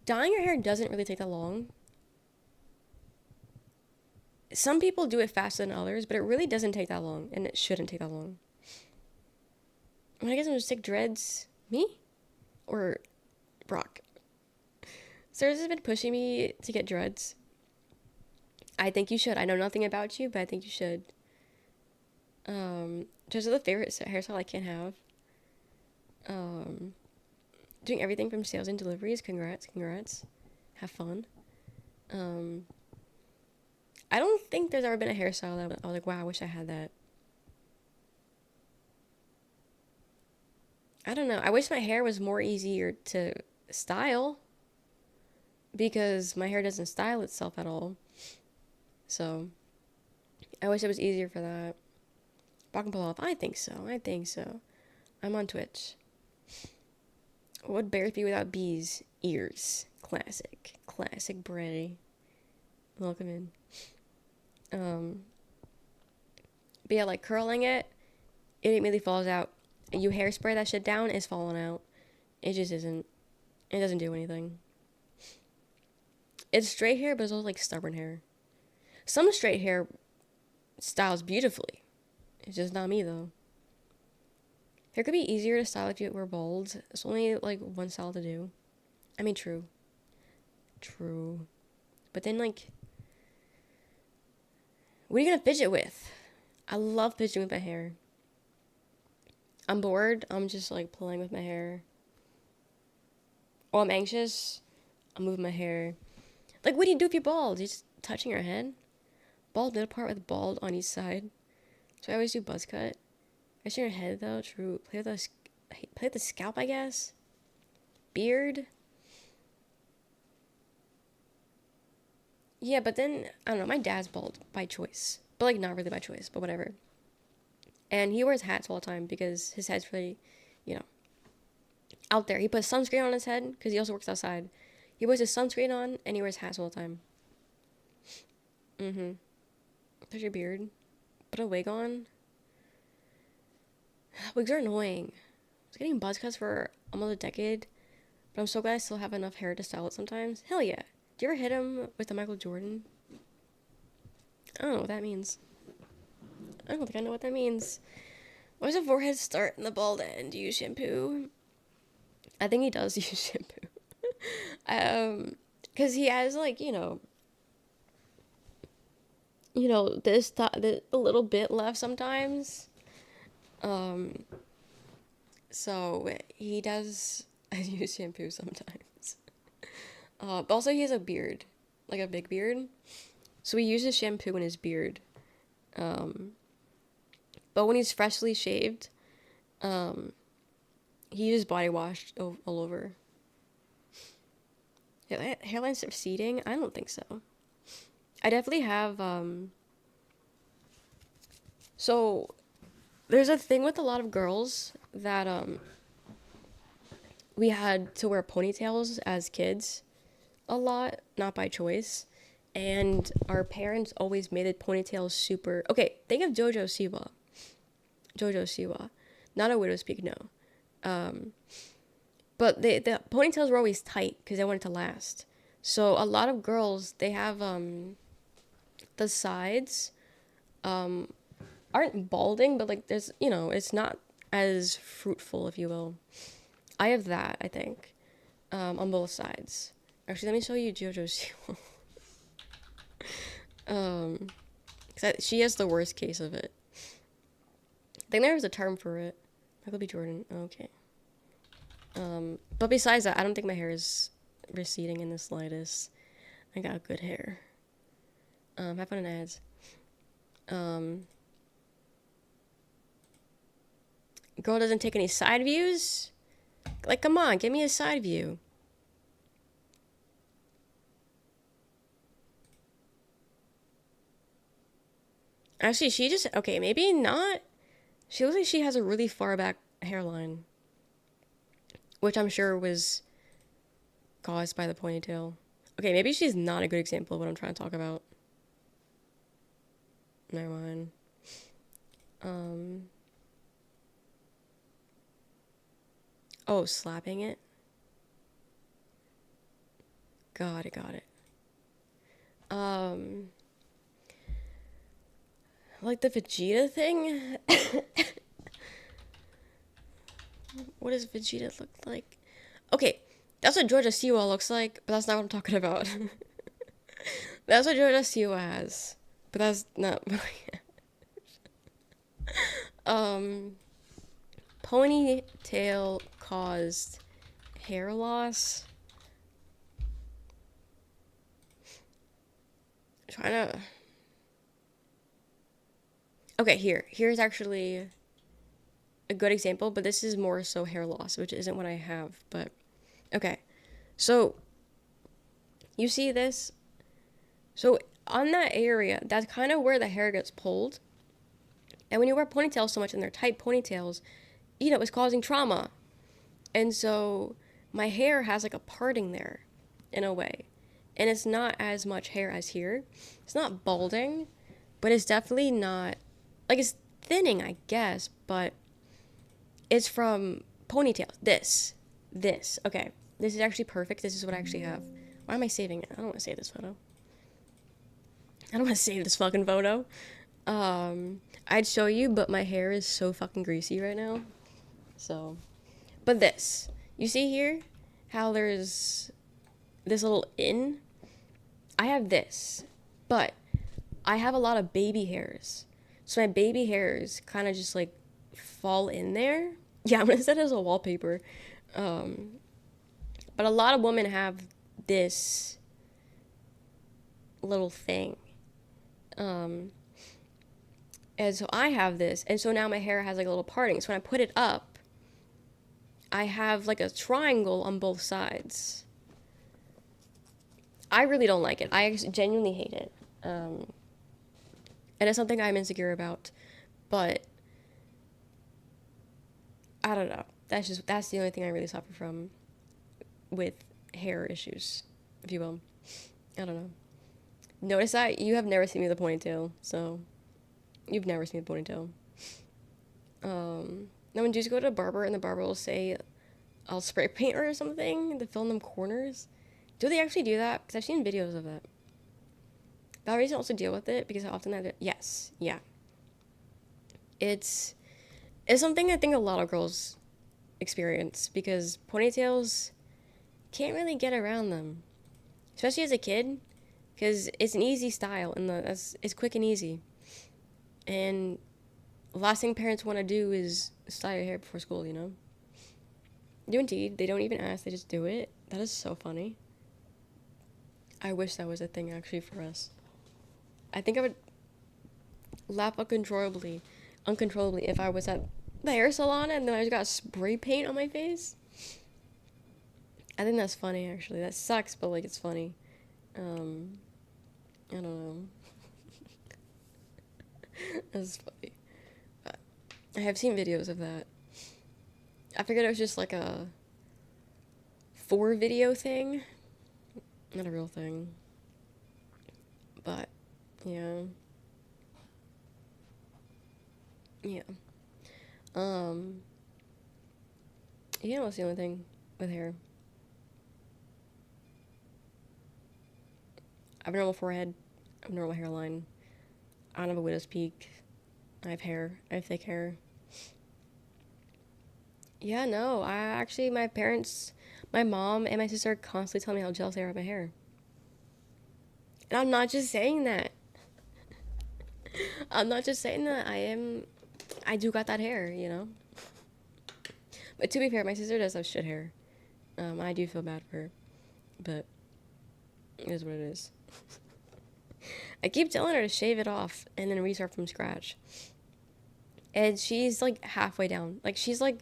Dyeing your hair doesn't really take that long. Some people do it faster than others, but it really doesn't take that long, and it shouldn't take that long. When I get some sick dreads, me? Or Brock? Sarah's has been pushing me to get dreads. I think you should. I know nothing about you, but I think you should. Dreads are the favorite hairstyle I can have. Doing everything from sales and deliveries. Congrats. Have fun. I don't think there's ever been a hairstyle that I was like, wow, I wish I had that. I don't know. I wish my hair was more easier to style because my hair doesn't style itself at all. So I wish it was easier for that. Brock and pull off. I think so. I'm on Twitch. What would bears be without bees? Ears. Classic Bray. Welcome in. But yeah, like curling it immediately falls out. You hairspray that shit down, it's falling out. It just isn't. It doesn't do anything. It's straight hair, but it's also like stubborn hair. Some straight hair styles beautifully. It's just not me though. Hair could be easier to style if you were bald. It's only like one style to do. I mean, true. But then like, what are you gonna fidget with? I love fidgeting with my hair. I'm bored, I'm just like playing with my hair. Or I'm anxious, I'm moving my hair. Like, what do you do if you're bald? You just touching your head? Bald middle part with bald on each side. So I always do buzz cut. I your head though, true. Play with the scalp, I guess. Beard. Yeah, but then I don't know. My dad's bald by choice, but like not really by choice, but whatever. And he wears hats all the time because his head's really, you know, out there. He puts sunscreen on his head because he also works outside. He wears his sunscreen on and he wears hats all the time. Mm-hmm. There's your beard. Put a wig on. Wigs are annoying. I was getting buzz cuts for almost a decade, but I'm so glad I still have enough hair to style it sometimes. Hell yeah. Do you ever hit him with the Michael Jordan? I don't know what that means. I don't think I know what that means. Why does a forehead start and the bald end? Use shampoo? I think he does use shampoo. Because he has like, this a little bit left sometimes. So he does use shampoo sometimes. But also he has a beard, like a big beard. So he uses shampoo in his beard. But when he's freshly shaved, he uses body wash all over. Yeah, hairline's receding? I don't think so. I definitely have, so there's a thing with a lot of girls that, we had to wear ponytails as kids a lot, not by choice. And our parents always made the ponytails super... Okay, think of Jojo Siwa. Jojo Siwa. Not a widow's peak, no. But the ponytails were always tight because they wanted to last. So a lot of girls, they have the sides aren't balding, but like there's, it's not as fruitful, if you will. I have that, I think, on both sides. Actually, let me show you Jojo Siwa. She has the worst case of it. I think there was a term for it. Michael B. Jordan. Okay. But besides that, I don't think my hair is receding in the slightest. I got good hair. Have fun in ads. Girl doesn't take any side views? Like, come on, give me a side view. Actually, she just... Okay, maybe not. She looks like she has a really far back hairline. Which I'm sure was caused by the ponytail. Okay, maybe she's not a good example of what I'm trying to talk about. Never mind. Oh, slapping it? Got it. Like the Vegeta thing? What does Vegeta look like? Okay, that's what Georgia Siwa looks like, but that's not what I'm talking about. That's what Georgia Siwa has, but that's not. Ponytail caused hair loss. Trying to. Okay, here's actually a good example, but this is more so hair loss, which isn't what I have, but okay. So you see this? So on that area, that's kind of where the hair gets pulled. And when you wear ponytails so much and they're tight ponytails, it's causing trauma. And so my hair has like a parting there in a way. And it's not as much hair as here. It's not balding, but it's definitely not, like, it's thinning, I guess, but it's from ponytails. This. Okay. This is actually perfect. This is what I actually have. Why am I saving it? I don't want to save this photo. I don't want to save this fucking photo. I'd show you, but my hair is so fucking greasy right now. So, but this. You see here how there's this little in? I have this, but I have a lot of baby hairs. So my baby hairs kind of just like fall in there. Yeah, I'm gonna set it as a wallpaper. Um, but a lot of women have this little thing. Um, and so I have this, and so now my hair has like a little parting. So when I put it up, I have like a triangle on both sides. I really don't like it. I genuinely hate it. And it's something I'm insecure about. But I don't know. That's the only thing I really suffer from with hair issues, if you will. I don't know. Notice that you have never seen me with a ponytail, so you've never seen me with a ponytail. Now when you just go to a barber and the barber will say, "I'll spray paint her or something to fill in them corners." Do they actually do that? Because I've seen videos of that. Barbers also deal with it because often that yes, yeah. It's it's something I think a lot of girls experience because ponytails can't really get around them, especially as a kid, because it's an easy style and it's quick and easy. And the last thing parents want to do is style your hair before school, you know? Do indeed. They don't even ask, they just do it. That is so funny. I wish that was a thing actually for us. I think I would laugh uncontrollably if I was at the hair salon and then I just got spray paint on my face. I think that's funny actually. That sucks, but like it's funny. I don't know. That's funny. I have seen videos of that. I figured it was just like a for video thing, not a real thing. But yeah, yeah. Um, you know what's the only thing with hair? I have a normal forehead. I have a normal hairline. I don't have a widow's peak. I have hair. I have thick hair. Yeah, no. I actually, my parents, my mom and my sister constantly tell me how jealous they are of my hair. And I'm not just saying that. I'm not just saying that. I do got that hair, you know? But to be fair, my sister does have shit hair. I do feel bad for her. But it is what it is. I keep telling her to shave it off and then restart from scratch. And she's like halfway down. Like she's like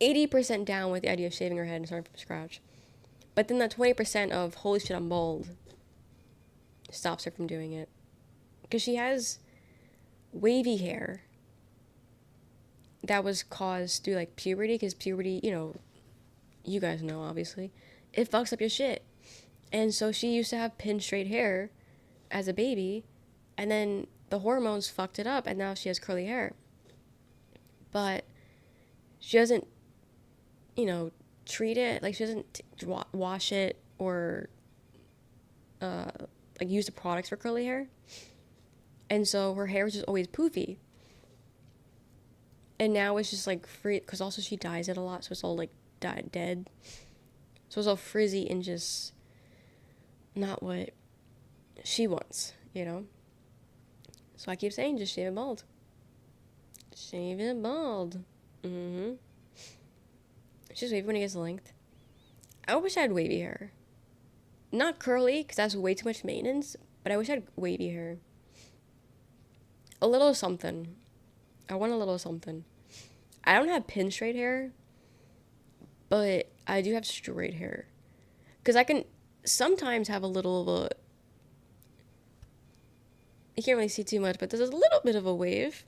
80% down with the idea of shaving her head and starting from scratch. But then that 20% of holy shit, I'm bald stops her from doing it. Because she has wavy hair that was caused through like puberty. Because puberty, you know, you guys know obviously, it fucks up your shit. And so she used to have pin straight hair as a baby. And then the hormones fucked it up. And now she has curly hair. But she doesn't, you know, treat it. Like she doesn't wash it or like use the products for curly hair. And so her hair was just always poofy. And now it's just like free, because also she dyes it a lot, so it's all like dead. So it's all frizzy and just not what she wants, you know? So I keep saying, just shave it bald. Shave it bald. Mm-hmm. It's just wavy when it gets length. I wish I had wavy hair. Not curly, because that's way too much maintenance, but I wish I had wavy hair. A little something. I want a little something. I don't have pin straight hair, but I do have straight hair. Because I can sometimes have a little of a... You can't really see too much, but there's a little bit of a wave.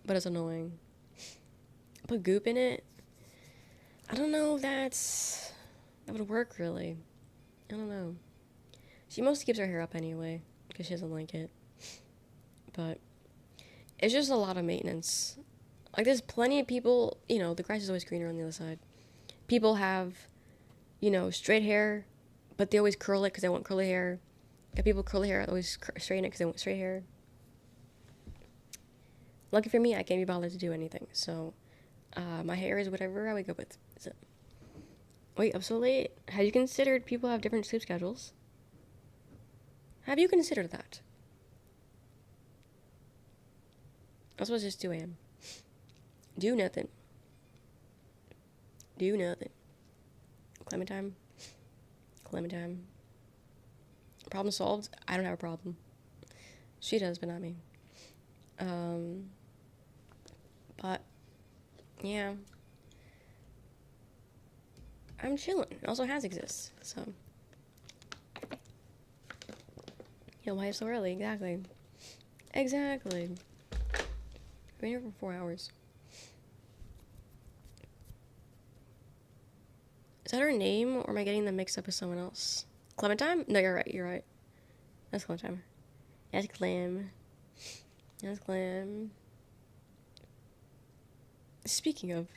But it's annoying. Put goop in it. I don't know if that would work, really. I don't know. She mostly keeps her hair up anyway, because she doesn't like it. But it's just a lot of maintenance. Like, there's plenty of people, you know, the grass is always greener on the other side. People have, you know, straight hair, but they always curl it because they want curly hair. If people with curly hair always straighten it because they want straight hair. Lucky for me, I can't be bothered to do anything. So, my hair is whatever I wake up with. So, wait, I'm so late. Have you considered people have different sleep schedules? Have you considered that? That's what just 2 a.m. Do nothing. Do nothing. Clementine. Clementine. Problem solved? I don't have a problem. She does, but not me. But, yeah. I'm chilling. Also, has exists, so. Yeah, why so early? Exactly. Exactly. I've been here for 4 hours. Is that her name, or am I getting them mixed up with someone else? Clementine? No, you're right, you're right. That's Clementine. That's Clem. That's Clem. Speaking of...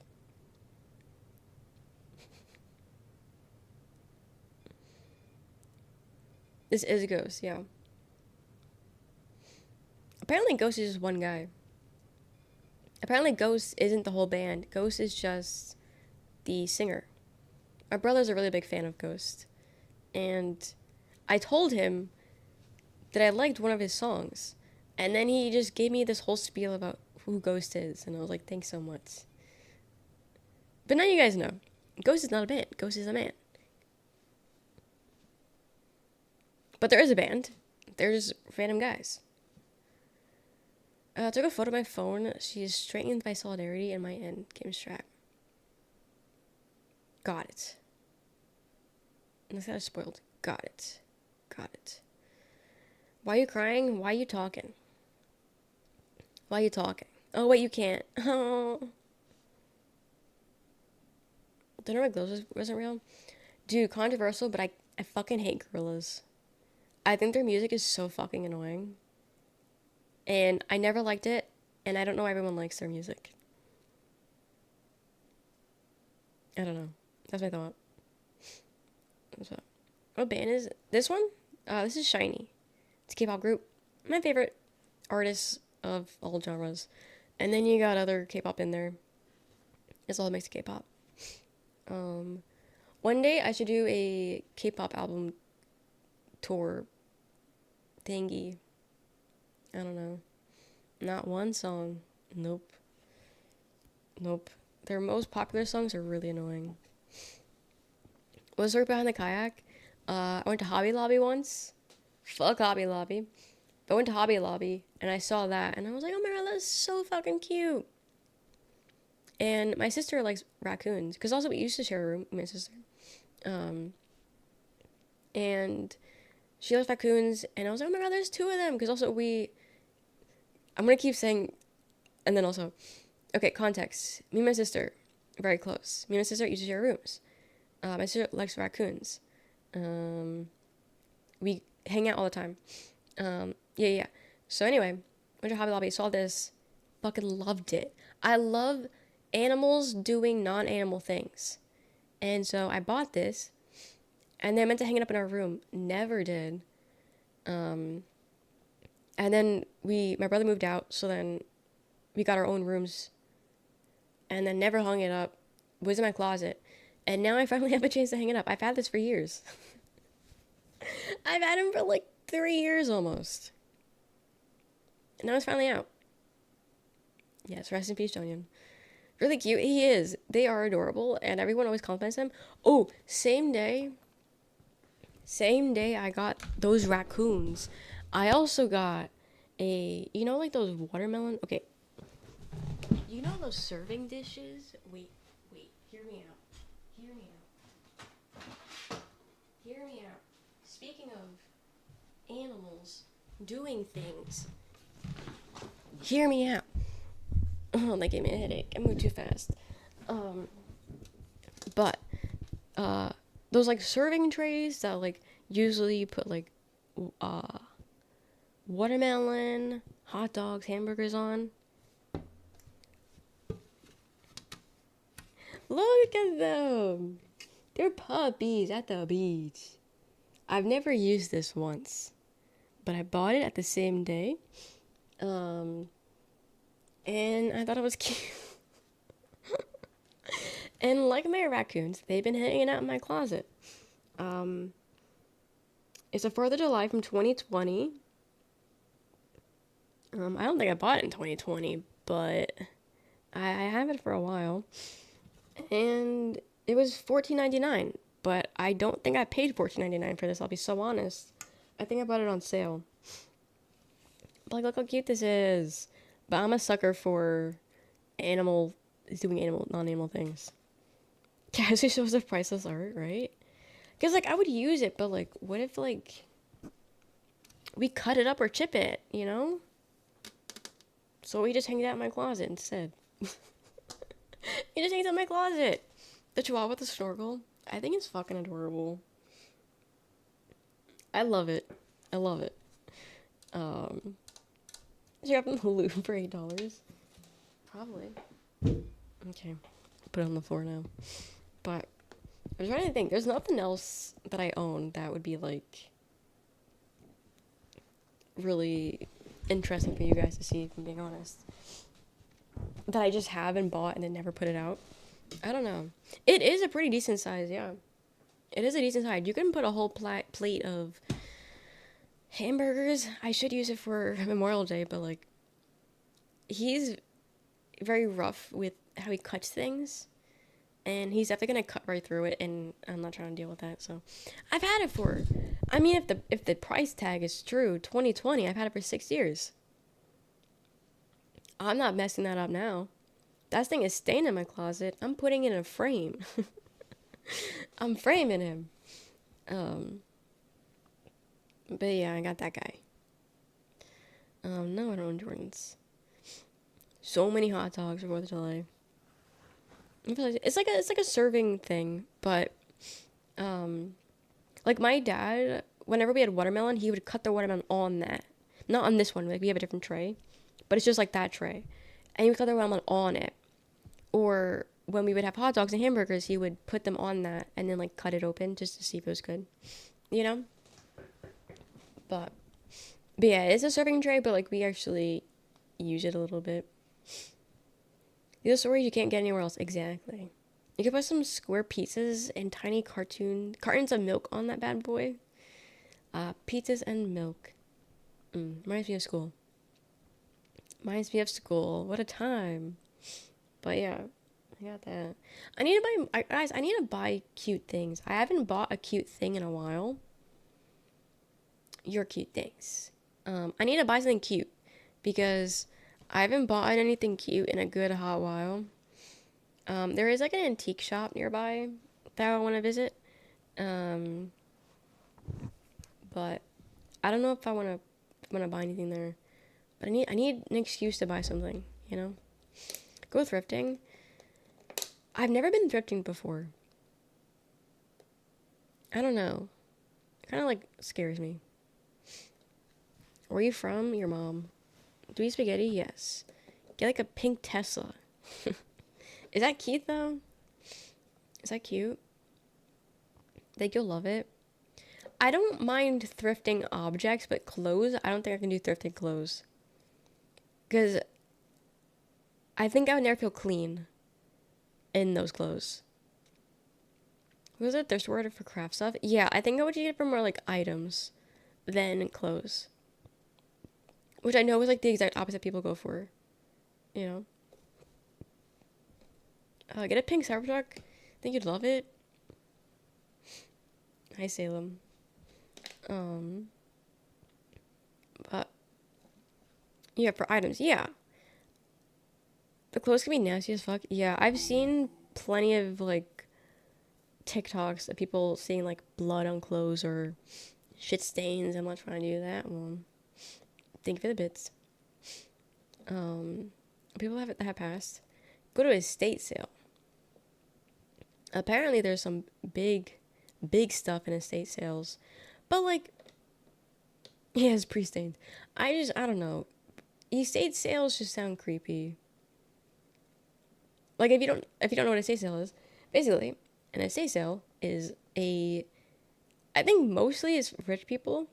This is Ghost, yeah. Apparently Ghost is just one guy. Apparently Ghost isn't the whole band. Ghost is just the singer. My brother's a really big fan of Ghost. And I told him that I liked one of his songs. And then he just gave me this whole spiel about who Ghost is. And I was like, thanks so much. But now you guys know. Ghost is not a band. Ghost is a man. But there is a band. They're just random guys. I took a photo of my phone. She is strengthened by solidarity and my end game strap. Got it. And this got spoiled. Got it. Got it. Why are you crying? Why are you talking? Why are you talking? Oh, wait, you can't. Oh. Don't know what glows wasn't real? Dude, controversial, but I fucking hate gorillas. I think their music is so fucking annoying. And I never liked it, and I don't know why everyone likes their music. I don't know. That's my thought. What band is it? This one? This is Shiny. It's a K-pop group. My favorite artists of all genres. And then you got other K-pop in there. It's all mixed K-pop. One day I should do a K-pop album tour thingy. I don't know. Not one song. Nope. Nope. Their most popular songs are really annoying. Was there behind the kayak? I went to Hobby Lobby once. Fuck Hobby Lobby. But I went to Hobby Lobby and I saw that and I was like, oh my god, that's so fucking cute. And my sister likes raccoons because also we used to share a room with my sister. And she likes raccoons and I was like, oh my god, there's 2 of them because also I'm gonna keep saying, and then also, okay, context. Me and my sister, very close. Me and my sister used to share rooms. My sister likes raccoons. We hang out all the time. Yeah. So anyway, went to Hobby Lobby, saw this, fucking loved it. I love animals doing non-animal things. And so I bought this, and then I meant to hang it up in our room. Never did. And then my brother moved out, so then we got our own rooms. And then never hung it up. Was in my closet. And now I finally have a chance to hang it up. I've had this for years. I've had him for like 3 years almost. And now it's finally out. Yes, rest in peace, Jonian. Really cute. He is. They are adorable, and everyone always compliments him. Oh, same day I got those raccoons. I also got like those watermelon. Okay. You know those serving dishes? Wait. Hear me out. Speaking of animals doing things, hear me out. Oh, that gave me a headache. I moved too fast. But those like serving trays that like usually you put like watermelon, hot dogs, hamburgers on. Look at them. They're puppies at the beach. I've never used this once, but I bought it at the same day. And I thought it was cute. And like my raccoons, they've been hanging out in my closet. It's a 4th of July from 2020. I don't think I bought it in 2020, but I have it for a while, and it was 14.99. But I don't think I paid 14.99 for this. I'll be so honest. I think I bought it on sale. But like, look how cute this is. But I'm a sucker for animal doing animal non-animal things. Casually shows of priceless art, right? Because like I would use it, but like, what if like we cut it up or chip it? You know? So we just hang it out in my closet instead. He just hangs out in my closet. The chihuahua with the snorkel. I think it's fucking adorable. I love it. I love it. She got from Hulu for $8. Probably. Okay. Put it on the floor now. But I was trying to think. There's nothing else that I own that would be like really interesting for you guys to see, if I'm being honest. That I just have and bought and then never put it out. I don't know. It is a pretty decent size, yeah. It is a decent size. You can put a whole plate of hamburgers. I should use it for Memorial Day, but like, he's very rough with how he cuts things, and he's definitely gonna cut right through it, and I'm not trying to deal with that. So I've had it for, I mean, if the price tag is true, 2020, I've had it for 6 years. I'm not messing that up now. That thing is staying in my closet. I'm putting it in a frame. I'm framing him. But yeah, I got that guy. No, I don't own Jordans. So many hot dogs for 4th of July. It's like a serving thing, but like my dad, whenever we had watermelon, he would cut the watermelon on that, not on this one. Like we have a different tray, but it's just like that tray, and he would cut the watermelon on it. Or when we would have hot dogs and hamburgers, he would put them on that and then like cut it open just to see if it was good, you know. But yeah, it's a serving tray, but like we actually use it a little bit. These are stories you can't get anywhere else. Exactly. You could put some square pizzas and tiny cartons of milk on that bad boy. Pizzas and milk. Reminds me of school. Reminds me of school. What a time. But yeah, I got that. I need to buy, guys, I need to buy cute things. I haven't bought a cute thing in a while. Your cute things. I need to buy something cute because I haven't bought anything cute in a good hot while. There is like an antique shop nearby that I want to visit. But I don't know if I want to buy anything there. But I need an excuse to buy something, you know? Go thrifting. I've never been thrifting before. I don't know. It kind of like scares me. Where are you from? Your mom. Do you eat spaghetti? Yes. Get like a pink Tesla. Is that cute though? Is that cute? Think you'll love it. I don't mind thrifting objects, but clothes, I don't think I can do thrifting clothes. Because I think I would never feel clean in those clothes. Was it thirst word for craft stuff? Yeah, I think I would get it for more like items than clothes. Which I know is like the exact opposite people go for. You know? Get a pink Cybertruck. Think you'd love it. Hi, Salem. But yeah, for items, yeah. The clothes can be nasty as fuck. Yeah, I've seen plenty of like TikToks of people seeing like blood on clothes or shit stains. I'm not trying to do that one. Thank you for the bits. People have passed. Go to a estate sale. Apparently there's some big stuff in estate sales. But like, yeah, it's pre-stained. I don't know. Estate sales just sound creepy. Like if you don't know what an estate sale is, basically, an estate sale is I think mostly it's rich people.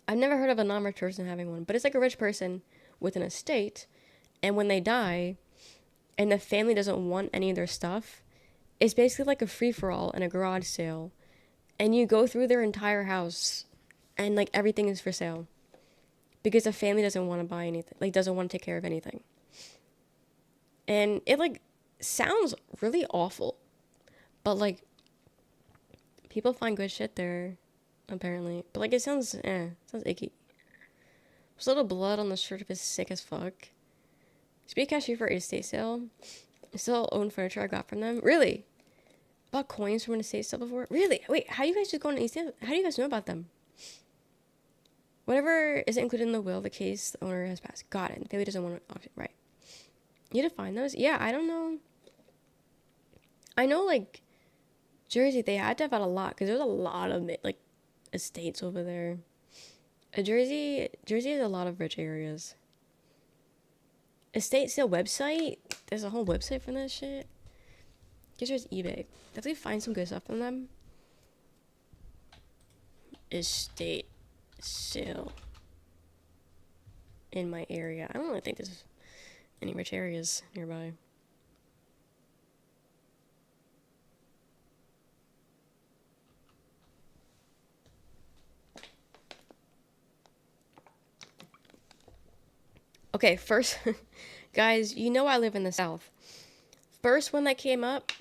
I've never heard of a non-rich person having one, but it's like a rich person with an estate, and when they die, and the family doesn't want any of their stuff, it's basically like a free-for-all and a garage sale, and you go through their entire house, and like everything is for sale, because the family doesn't want to buy anything, like doesn't want to take care of anything. And it like sounds really awful, but like people find good shit there, apparently. But like it sounds icky. There's a little blood on the shirt of his sick as fuck. Speak cashier for estate sale. I still own furniture I got from them. Really? Bought coins from an estate sale before? Really? Wait, how do you guys just go on an estate? How do you guys know about them? Whatever isn't included in the will, the case the owner has passed. Got it. The family doesn't want to option. Right. You had to find those? Yeah, I don't know. I know, like, Jersey, they had to have had a lot, because there's a lot of, like, estates over there. Jersey has a lot of rich areas. Estate sale website? There's a whole website for that shit. Guess there's eBay. Definitely find some good stuff from them. Estate sale in my area. I don't really think there's any rich areas nearby. Okay, first, guys, you know I live in the South. First one that came up,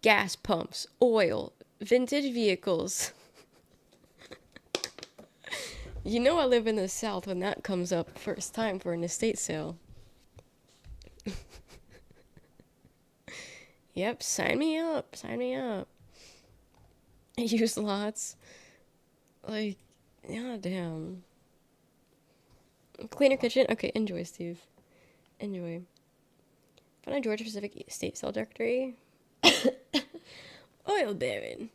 gas pumps, oil, vintage vehicles. You know I live in the South when that comes up first time for an estate sale. Yep, sign me up, sign me up. Use lots. Like, god damn. Cleaner kitchen? Okay, enjoy, Steve. Enjoy. Find a Georgia Pacific estate sale directory. Oil baron.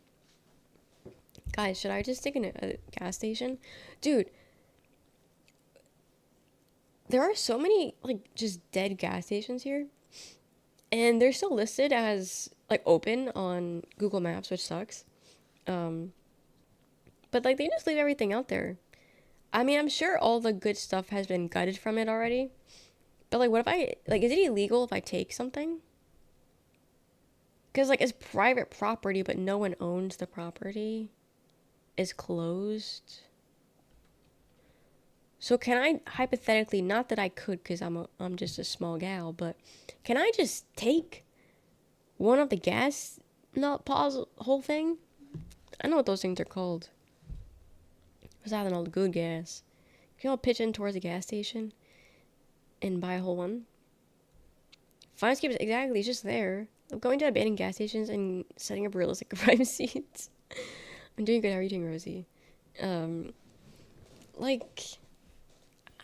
Guys, should I just stick in a gas station? Dude, there are so many, like, just dead gas stations here. And they're still listed as, like, open on Google Maps, which sucks. But, like, they just leave everything out there. I mean, I'm sure all the good stuff has been gutted from it already. But, like, what if I, like, is it illegal if I take something? Because, like, it's private property, but no one owns the property. It's closed. So can I, hypothetically, not that I could because I'm just a small gal, but can I just take one of the gas not pause whole thing? I know what those things are called. What's that all the good gas? Can you all pitch in towards a gas station and buy a whole one? Fine escape, exactly, it's just there. I'm going to abandoned gas stations and setting up realistic crime scenes. I'm doing good. How are you doing, Rosie? Like,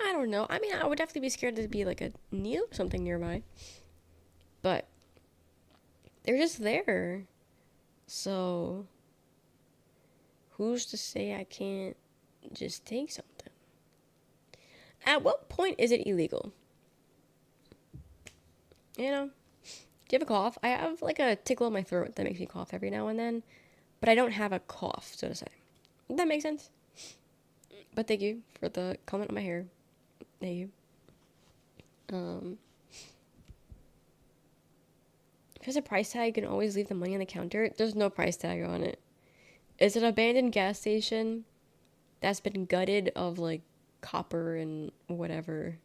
I don't know. I mean, I would definitely be scared to be like a Neo or something nearby. But they're just there. So, who's to say I can't just take something? At what point is it illegal? You know? Do you have a cough? I have like a tickle in my throat that makes me cough every now and then. But I don't have a cough, so to say. That makes sense. But thank you for the comment on my hair. Thank you. If there's a price tag, you can always leave the money on the counter. There's no price tag on it. It's an abandoned gas station that's been gutted of like copper and whatever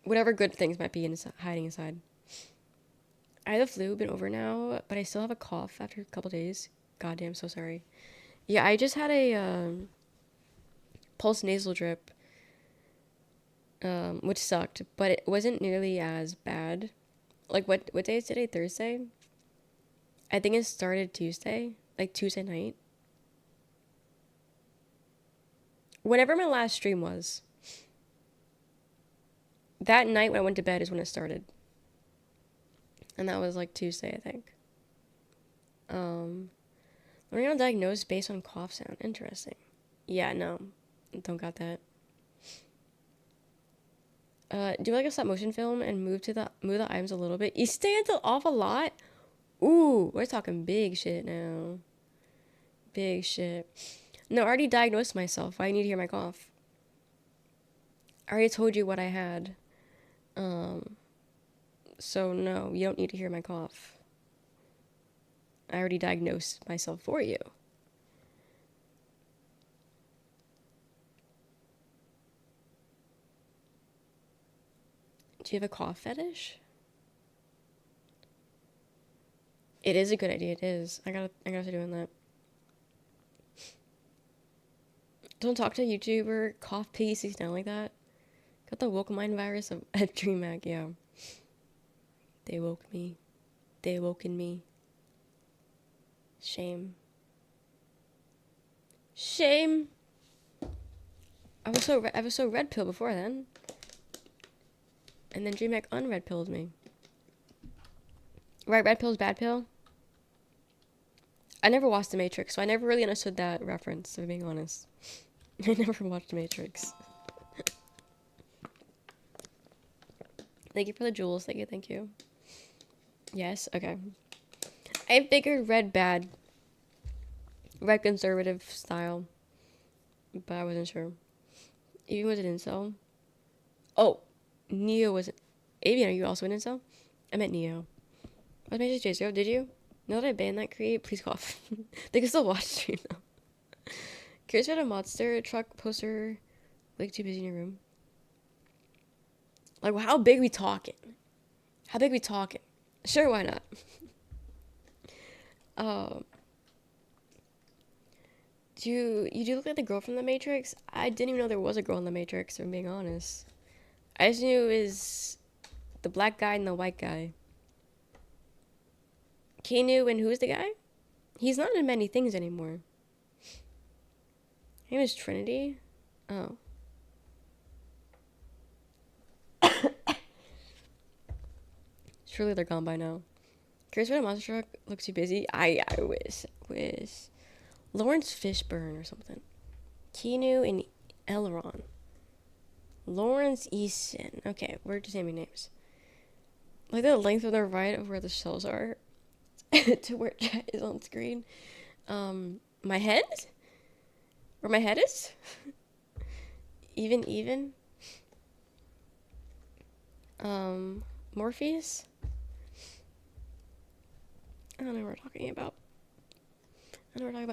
good things might be hiding inside. I have the flu, been over now, but I still have a cough after a couple days. Goddamn, so sorry. Yeah, I just had a pulse nasal drip, which sucked, but it wasn't nearly as bad. Like, what day is today? Thursday? I think it started Tuesday, like Tuesday night. Whenever my last stream was, that night when I went to bed is when it started. And that was like Tuesday, I think. Learning how to diagnose based on cough sound. Interesting. Yeah, no. Don't got that. Do like a stop motion film and move the items a little bit. You stand off a lot? Ooh, we're talking big shit now. Big shit. No, I already diagnosed myself. Why do you need to hear my cough? I already told you what I had. So no, you don't need to hear my cough. I already diagnosed myself for you. Do you have a cough fetish? It is a good idea. It is. I gotta start doing that. Don't talk to a YouTuber. Cough piece. You sound like that. Got the woke mind virus of at DreamHack. Yeah. They woke me. They woken me. Shame. Shame. I was so red pill before then. And then DreamHack unred pilled me. Right, red pill's bad pill. I never watched The Matrix, so I never really understood that reference, if I'm being honest. I never watched The Matrix. Thank you for the jewels. Thank you. Yes, okay. I figured red bad. Red conservative style. But I wasn't sure. Even was an incel. Oh, Neo was... Avian, are you also an incel? I meant Neo. I was Matrix J0, did you? Now that I banned that create, please cough. They can still watch you now. Curious about a monster truck poster. Like, too busy in your room. Like, well, how big we talking? How big we talking? Sure, why not? You do look like the girl from The Matrix? I didn't even know there was a girl in The Matrix, if I'm being honest. I just knew it was the black guy and the white guy. Keanu, and who's the guy? He's not in many things anymore. His name is Trinity? Oh. Surely they're gone by now. Curious what a monster truck looks too busy? I wish. Lawrence Fishburne or something. Keanu and Elron. Lawrence Easton. Okay, we're just naming names. Like the length of the right of where the shells are to where chat is on screen. My head? Where my head is? even. Morpheus? I don't know what we're talking about.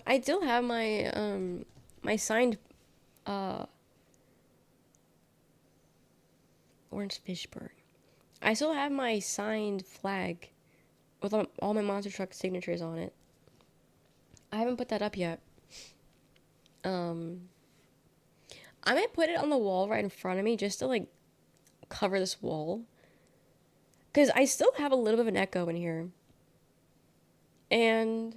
I still have my, my signed, Orange Fishburne. I still have my signed flag with all my monster truck signatures on it. I haven't put that up yet. I might put it on the wall right in front of me just to, like, cover this wall. Because I still have a little bit of an echo in here. And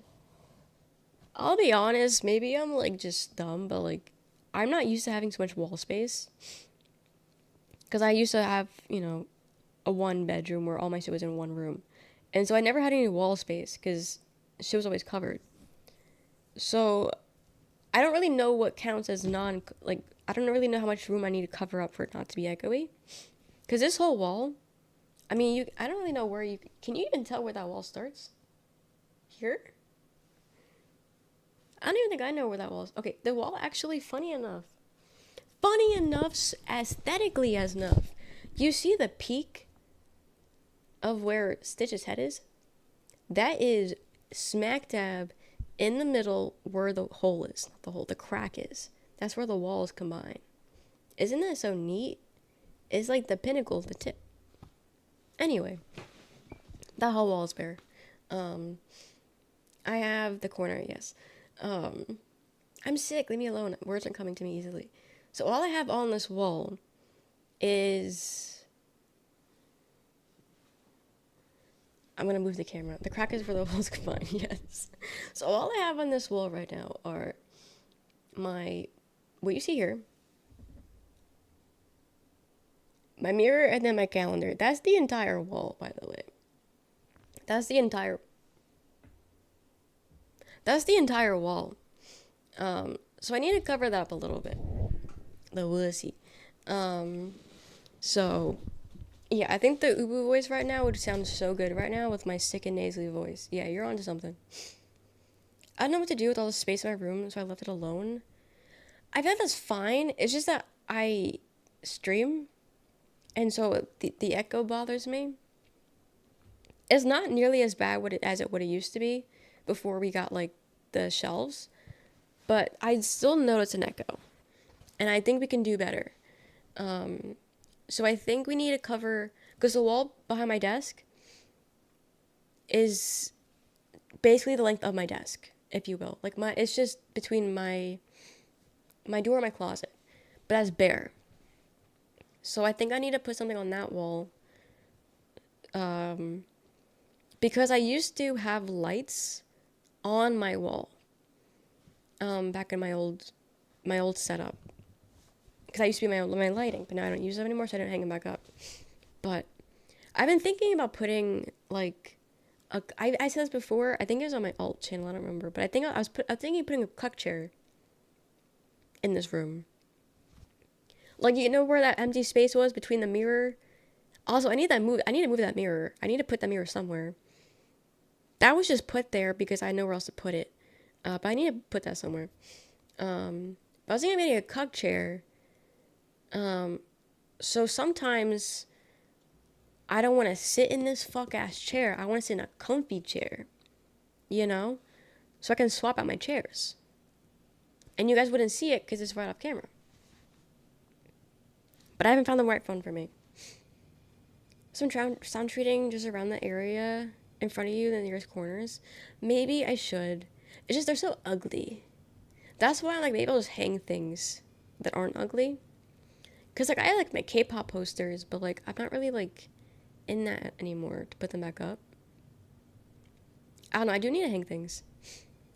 I'll be honest, maybe I'm, like, just dumb, but, like, I'm not used to having so much wall space. Because I used to have, you know, a one bedroom where all my shit was in one room. And so I never had any wall space because shit was always covered. So I don't really know what counts as I don't really know how much room I need to cover up for it not to be echoey. Because this whole wall, I mean, I don't really know where can you even tell where that wall starts? Here? I don't even think I know where that wall is. Okay, the wall actually, funny enough, aesthetically as enough, you see the peak of where Stitch's head is? That is smack dab in the middle where the hole is. Not the hole, the crack is. That's where the walls combine. Isn't that so neat? It's like the pinnacle of the tip. Anyway, that whole wall is bare. I have the corner, yes. I'm sick, leave me alone. Words aren't coming to me easily. So all I have on this wall is... I'm gonna move the camera. The crack is where the walls combine, yes. So all I have on this wall right now are what you see here, my mirror, and then my calendar. That's the entire wall, by the way. That's the entire wall. So I need to cover that up a little bit. The wussy. So yeah, I think the Ubu voice right now would sound so good right now with my sick and nasally voice. Yeah, you're onto something. I don't know what to do with all the space in my room, so I left it alone. I feel like that's fine. It's just that I stream, and so the echo bothers me. It's not nearly as bad as it would have used to be before we got, like, the shelves, but I still notice an echo, and I think we can do better. So I think we need to cover Because the wall behind my desk is basically the length of my desk, if you will. Like it's just between my door and my closet, but that's bare. So I think I need to put something on that wall. Because I used to have lights on my wall. Back in my old setup. Because I used to be my lighting, but now I don't use them anymore, so I didn't hang them back up. But I've been thinking about putting like I said this before. I think it was on my alt channel. I don't remember, but I was thinking of putting a cuck chair in this room. Like, you know where that empty space was between the mirror. Also, I need to move that mirror. I need to put that mirror somewhere. That was just put there because I know where else to put it. But I need to put that somewhere. But I was thinking of getting a cuck chair. So sometimes I don't want to sit in this fuck ass chair. I want to sit in a comfy chair. You know? So I can swap out my chairs. And you guys wouldn't see it because it's right off camera. But I haven't found the right phone for me. So I'm sound treating just around the area in front of you, the nearest corners. Maybe I should. It's just they're so ugly. That's why maybe I'll just hang things that aren't ugly. Cause I like my K-pop posters, but I'm not really in that anymore to put them back up. I don't know. I do need to hang things.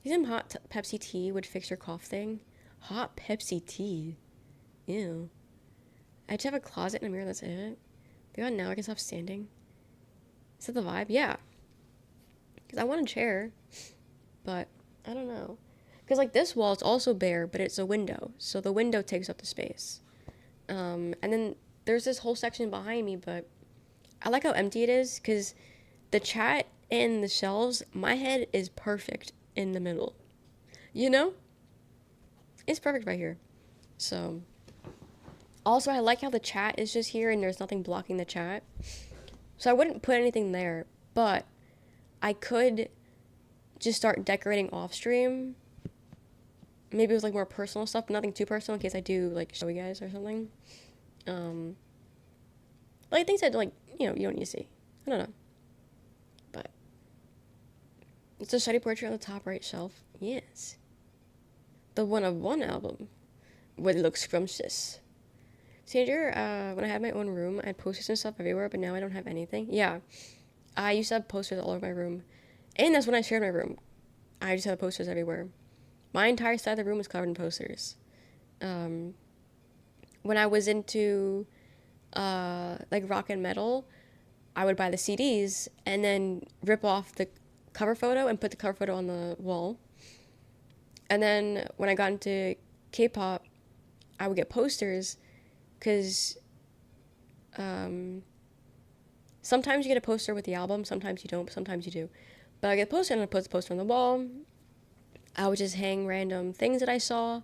Some hot Pepsi tea would fix your cough thing. Hot Pepsi tea. Ew. I just have a closet and a mirror. That's it. Maybe now I can stop standing. Is that the vibe? Yeah. Because I want a chair. But I don't know. Because this wall is also bare, but it's a window. So the window takes up the space. And then there's this whole section behind me, but I like how empty it is. Because the chat and the shelves, my head is perfect in the middle. You know? It's perfect right here. So... Also, I like how the chat is just here and there's nothing blocking the chat. So I wouldn't put anything there, but I could just start decorating off stream. Maybe with more personal stuff, but nothing too personal in case I do show you guys or something. Things that you don't need to see. I don't know. But it's a shiny portrait on the top right shelf. Yes. The One of One album. What looks scrumptious. Sandra, when I had my own room, I had posters and stuff everywhere, but now I don't have anything. Yeah, I used to have posters all over my room. And that's when I shared my room. I just had posters everywhere. My entire side of the room was covered in posters. When I was into, rock and metal, I would buy the CDs and then rip off the cover photo and put the cover photo on the wall. And then when I got into K-pop, I would get posters. Because sometimes you get a poster with the album, sometimes you don't, sometimes you do. But I get a poster and I put the poster on the wall. I would just hang random things that I saw.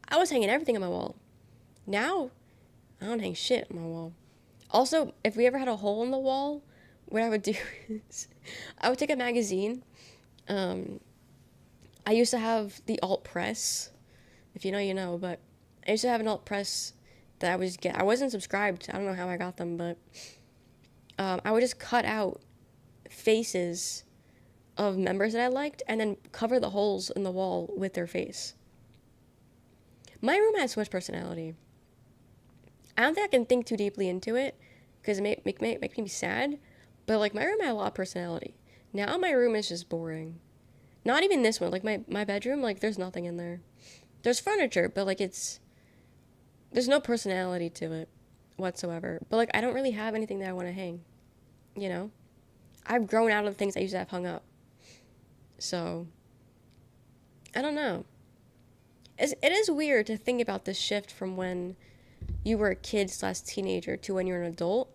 I was hanging everything on my wall. Now, I don't hang shit on my wall. Also, if we ever had a hole in the wall, what I would do is I would take a magazine. I used to have the alt press. If you know, you know. But I used to have an alt press that I wasn't subscribed. I don't know how I got them, but I would just cut out faces of members that I liked and then cover the holes in the wall with their face. My room has so much personality. I don't think I can think too deeply into it because it makes me sad, but my room had a lot of personality. Now my room is just boring. Not even this one. My bedroom, there's nothing in there. There's furniture, but there's no personality to it whatsoever. But I don't really have anything that I want to hang. You know? I've grown out of the things I used to have hung up. So, I don't know. It is weird to think about this shift from when you were a kid/teenager to when you're an adult.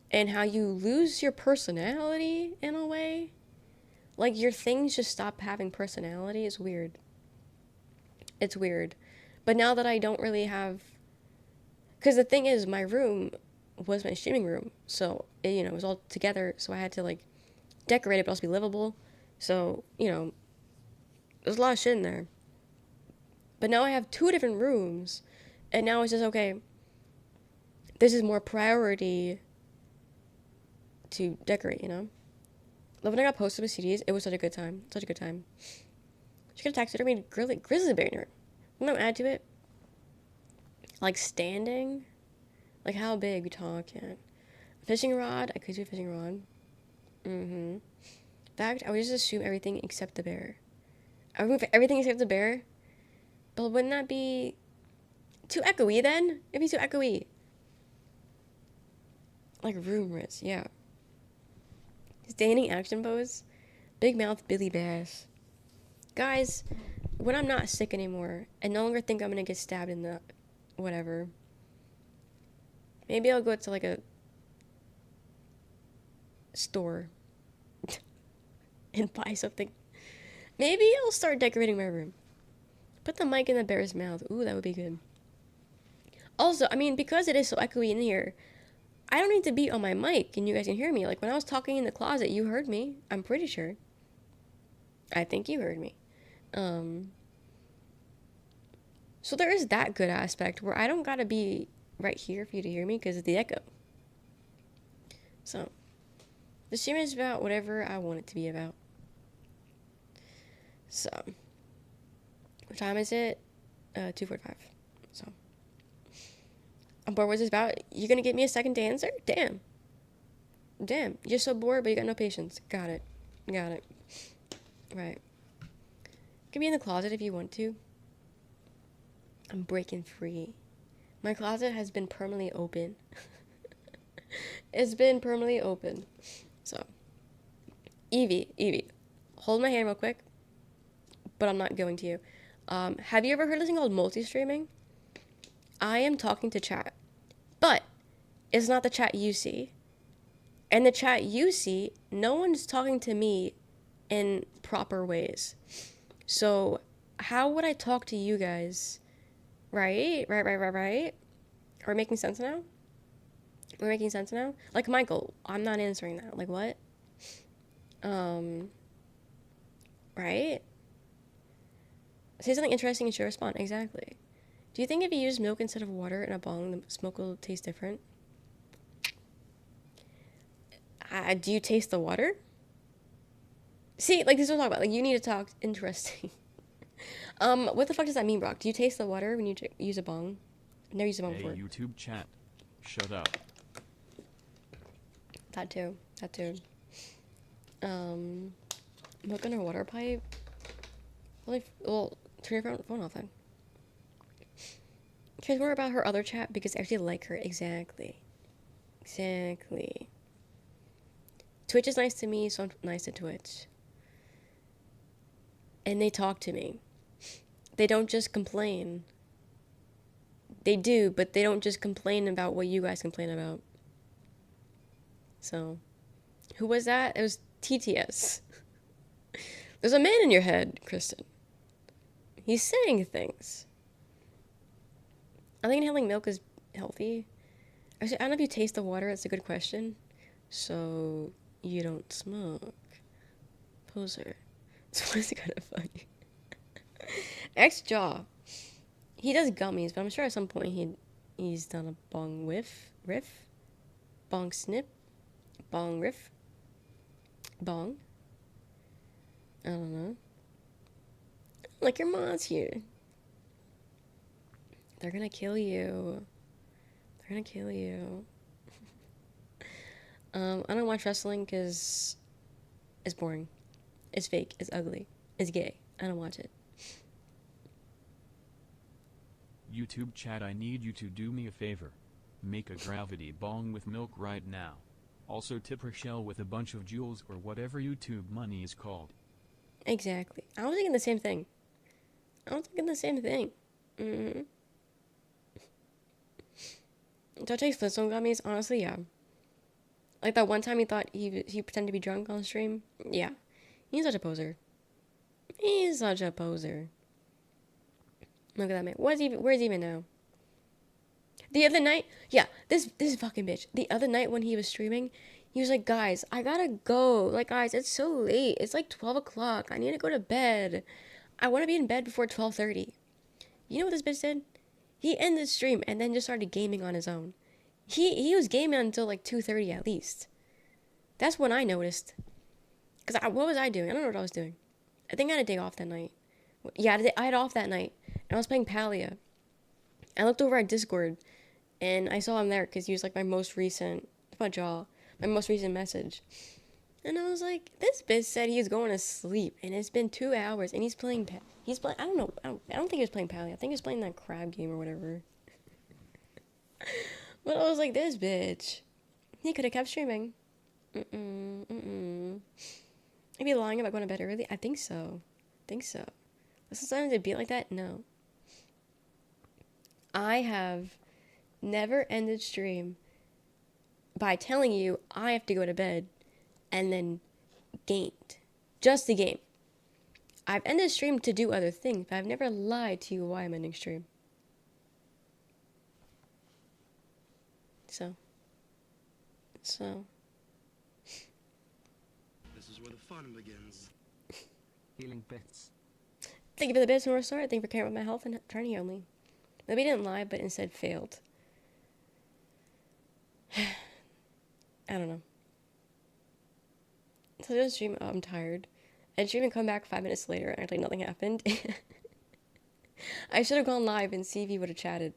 And how you lose your personality in a way. Your things just stop having personality is weird. It's weird. But now that I don't really have... Because the thing is, my room was my streaming room. So, it was all together. So I had to, decorate it, but also be livable. So, there's a lot of shit in there. But now I have 2 different rooms. And now it's just, okay, this is more priority to decorate, you know? Love when I got posted with CDs. It was such a good time. Such a good time. She could have taxidermied grizzly bear in her. I'm gonna add to it. Like standing. Like how big we talking? Fishing rod. I could do a fishing rod. In fact, I would just assume everything except the bear. I would move everything except the bear. But wouldn't that be too echoey then? It'd be too echoey. Like rumors, yeah. Standing action pose. Big mouth Billy Bass. Guys, when I'm not sick anymore and no longer think I'm gonna get stabbed in the whatever, maybe I'll go to like a store and buy something. Maybe I'll start decorating my room. Put the mic in the bear's mouth. Ooh, that would be good. Also, I mean, because it is so echoey in here, I don't need to be on my mic and you guys can hear me. Like when I was talking in the closet, you heard me. I'm pretty sure. I think you heard me. So there is that good aspect where I don't gotta be right here for you to hear me because of the echo. So, the stream is about whatever I want it to be about. So, what time is it? 2:45. So, I'm bored. What's this about? You gonna get me a second to answer? Damn. Damn. You're so bored, but you got no patience. Got it. Got it. Right. You can be in the closet if you want to. I'm breaking free. My closet has been permanently open. It's been permanently open. So, Evie, hold my hand real quick. But I'm not going to you. Have you ever heard of something called multi-streaming? I am talking to chat. But it's not the chat you see. And the chat you see, no one's talking to me in proper ways. So, how would I talk to you guys? Right? Are we making sense now? We're making sense now? Like, Michael, I'm not answering that. Like, what? Right? Say something interesting and she'll respond. Exactly. Do you think if you use milk instead of water in a bong, the smoke will taste different? Do you taste the water? See, like, this is what I'm talking about. Like, you need to talk interesting. What the fuck does that mean, Brock? Do you taste the water when you use a bong? I've never used a bong before. Hey, YouTube chat. Shut up. That too. Milk in a water pipe? Well, turn your phone off then. Cares more about her other chat because I actually like her. Exactly. Twitch is nice to me, so I'm nice to Twitch. And they talk to me. They don't just complain. They do, but they don't just complain about what you guys complain about. So, who was that? It was TTS. There's a man in your head, Kristen. He's saying things. I think inhaling milk is healthy. Actually, I don't know if you taste the water. That's a good question. So, you don't smoke. Poser. So it's kind of funny. X-Jaw. He does gummies, but I'm sure at some point he's done a bong riff, bong snip, bong riff, bong. I don't know. Like your mom's here. They're gonna kill you. I don't watch wrestling because it's boring. It's fake. It's ugly. It's gay. I don't watch it. YouTube chat, I need you to do me a favor. Make a gravity bong with milk right now. Also tip Rochelle with a bunch of jewels or whatever YouTube money is called. Exactly. I was thinking the same thing. Mm-hmm. Don't take Flintstone gummies? Honestly, yeah. Like that one time he thought he pretended to be drunk on stream? Yeah. He's such a poser. Look at that man. Where's he even now? The other night, yeah, this fucking bitch. The other night when he was streaming, he was like, guys, I gotta go. Like, guys, it's so late. It's like 12 o'clock. I need to go to bed. I want to be in bed before 12:30. You know what this bitch did? He ended the stream and then just started gaming on his own. He was gaming until like 2:30 at least. That's when I noticed. Because what was I doing? I don't know what I was doing. I think I had a day off that night. Yeah, I had off that night. And I was playing Palia. I looked over at Discord. And I saw him there because he was like my most recent... My jaw. My most recent message. And I was like, this bitch said he was going to sleep. And it's been 2 hours. And he's playing... He's playing... I don't know. I don't think he was playing Palia. I think he was playing that crab game or whatever. But I was like, this bitch. He could have kept streaming. I'd be lying about going to bed early? I think so. But sometimes it'd be like that? No. I have never ended stream by telling you I have to go to bed and then gamed. Just the game. I've ended stream to do other things, but I've never lied to you why I'm ending stream. So. This is where the fun begins. Healing bits. Thank you for the bits, North Star. Thank you for caring about my health and trying to heal me. Maybe he didn't lie, but instead failed. I don't know. So I just stream, I'm tired. And stream and come back 5 minutes later and act like nothing happened. I should have gone live and see if he would have chatted.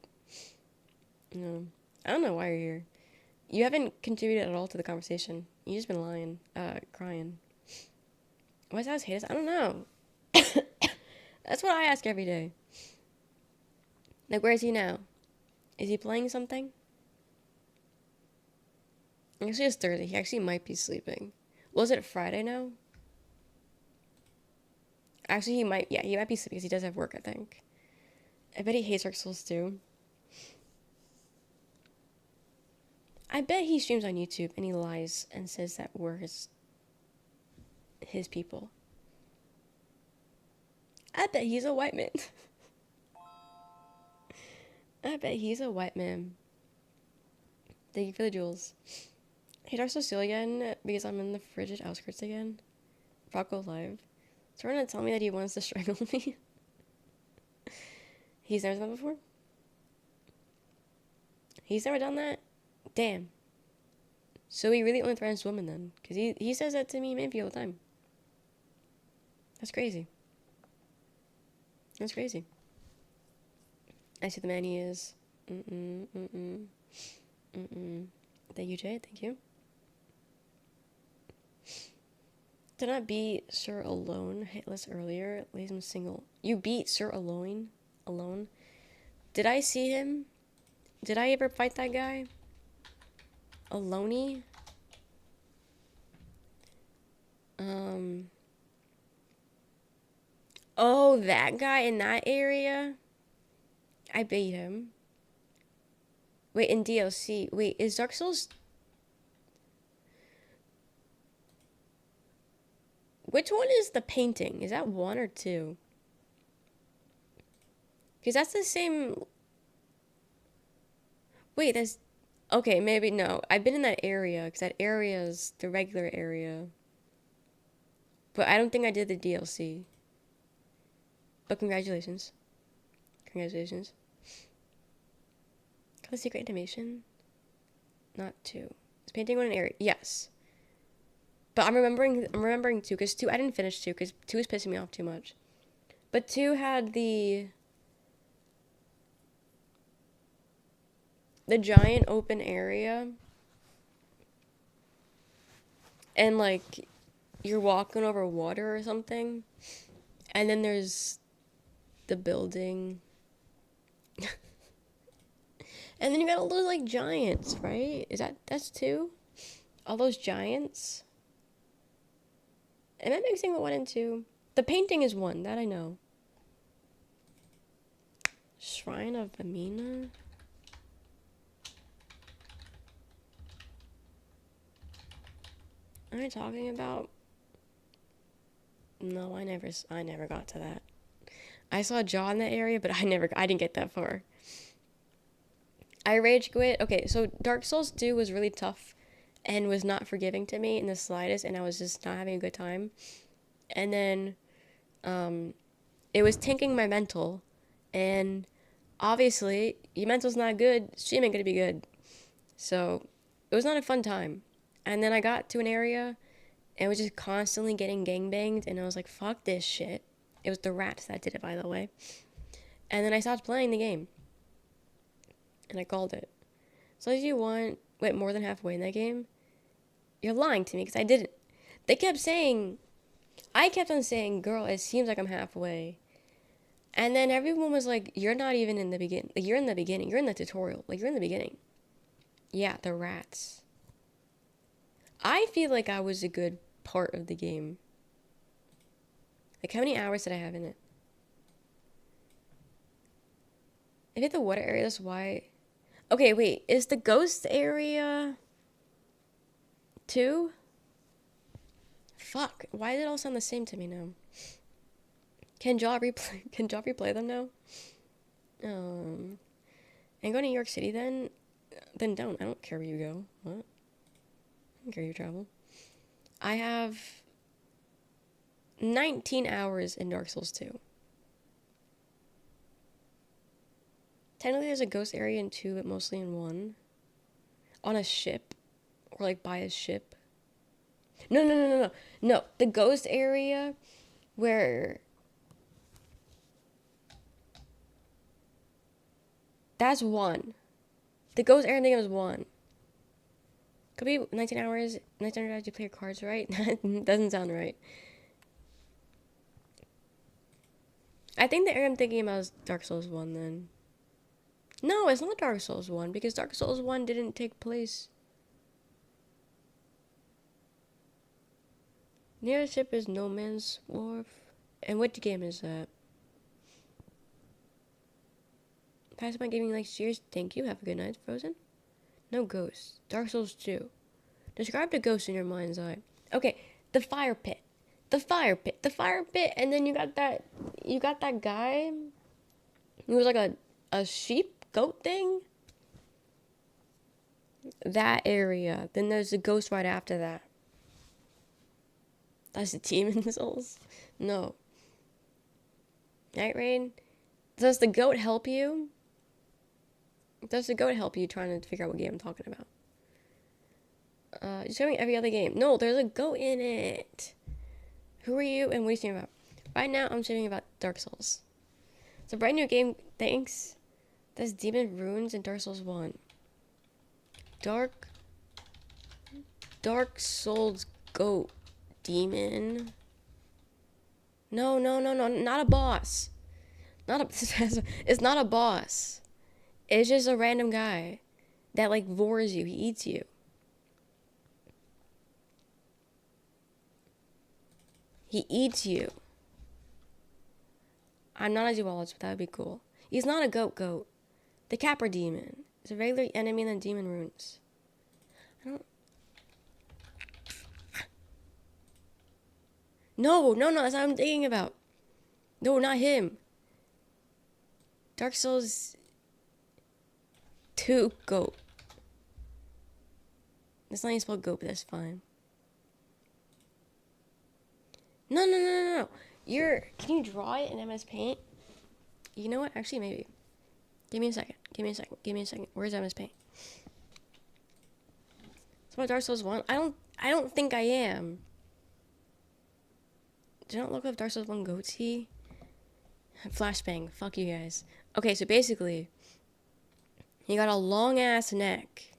No. I don't know why you're here. You haven't contributed at all to the conversation. You just been lying, crying. Why does Alex hate us? I don't know. That's what I ask every day. Like, where is he now? Is he playing something? Actually, it's Thursday. He actually might be sleeping. Was it Friday now? Actually, he might be sleeping because he does have work, I think. I bet he hates Dark Souls too. I bet he streams on YouTube and he lies and says that we're his people. I bet he's a white man. I bet he's a white man. Thank you for the jewels. Hey, Dark Souls again because I'm in the frigid outskirts again. Rocco live. Trying to tell me that he wants to strangle me. He's never done that before? He's never done that? Damn. So he really only threatens women then? Because he says that to me maybe all the time. That's crazy. That's crazy. I see the man he is. Thank you, Jay. Thank you. Did not beat Sir Alone hitless earlier. Leaves him single. You beat Sir Alone? Alone? Did I see him? Did I ever fight that guy? Alone? Oh, that guy in that area? I beat him. Wait, in DLC. Wait, is Dark Souls... Which one is the painting? Is that 1 or 2? Because that's the same... Wait, that's... Okay, maybe no. I've been in that area, because that area is the regular area. But I don't think I did the DLC. But congratulations. Congratulations. Color secret animation? Not 2. Is painting one an area? Yes. But I'm remembering 2, because 2, I didn't finish 2, because 2 was pissing me off too much. But 2 had the giant open area. And, like, you're walking over water or something. And then there's the building. And then you got all those, like, giants, right? That's 2? All those giants? Am I mixing with 1 and 2? The painting is 1, that I know. Shrine of Amina? Am I talking about? No, I never got to that. I saw Jaw in that area, but I didn't get that far. I rage quit. Okay, so Dark Souls 2 was really tough and was not forgiving to me in the slightest, and I was just not having a good time. And then it was tanking my mental, and obviously your mental's not good, stream ain't gonna be good. So it was not a fun time. And then I got to an area and was just constantly getting gangbanged, and I was like, fuck this shit. It was the rats that did it, by the way. And then I stopped playing the game. And I called it. So if you went more than halfway in that game, you're lying to me, because I didn't. I kept on saying, girl, it seems like I'm halfway. And then everyone was like, you're not even in the beginning. Like, you're in the beginning. You're in the tutorial. Like, you're in the beginning. Yeah, the rats. I feel like I was a good part of the game. Like, how many hours did I have in it? I hit the water area, that's why. Okay, wait, is the ghost area 2? Fuck, why did it all sound the same to me now? Can Job replay them now? And go to New York City then? Then don't. I don't care where you go. What? I don't care you travel. I have 19 hours in Dark Souls 2. Technically there's a ghost area in 2, but mostly in 1. On a ship. Or like by a ship. No, the ghost area where... That's 1. The ghost area thing was 1. Could be 19 hours. 19 hours you play your cards right? Doesn't sound right. I think the area I'm thinking about is Dark Souls 1 then. No, it's not Dark Souls 1, because Dark Souls 1 didn't take place. Nearest ship is No Man's Wharf. And what game is that? Pass my gaming like cheers. Thank you. Have a good night, Frozen. No ghosts. Dark Souls 2. Describe the ghost in your mind's eye. Okay, the fire pit. The fire pit. The fire pit. And then you got that guy. He was like a sheep goat thing. That area. Then there's a ghost right after that. That's the demon souls? No. Night Rain? Does the goat help you? Does the goat help you trying to figure out what game I'm talking about? You're showing every other game. No, there's a goat in it. Who are you and what are you saying about? Right now, I'm saying about Dark Souls. It's a brand new game, thanks. There's Demon Runes in Dark Souls 1. Dark Souls Goat Demon. No, not a boss. It's not a boss. It's just a random guy that like vores you. He eats you. He eats you. I'm not a duologist, but that would be cool. He's not a goat. The Capra Demon is a regular enemy in the Demon Runes. No, that's what I'm thinking about. No, not him. Dark Souls 2 goat. That's not even spelled goat, but that's fine. No. Can you draw it in MS Paint? You know what? Actually, maybe. Give me a second. Where's MS Paint? It's about Dark Souls 1. I don't think I am. Do not look up Dark Souls 1 goatee. Flashbang. Fuck you guys. Okay, so basically, he got a long ass neck.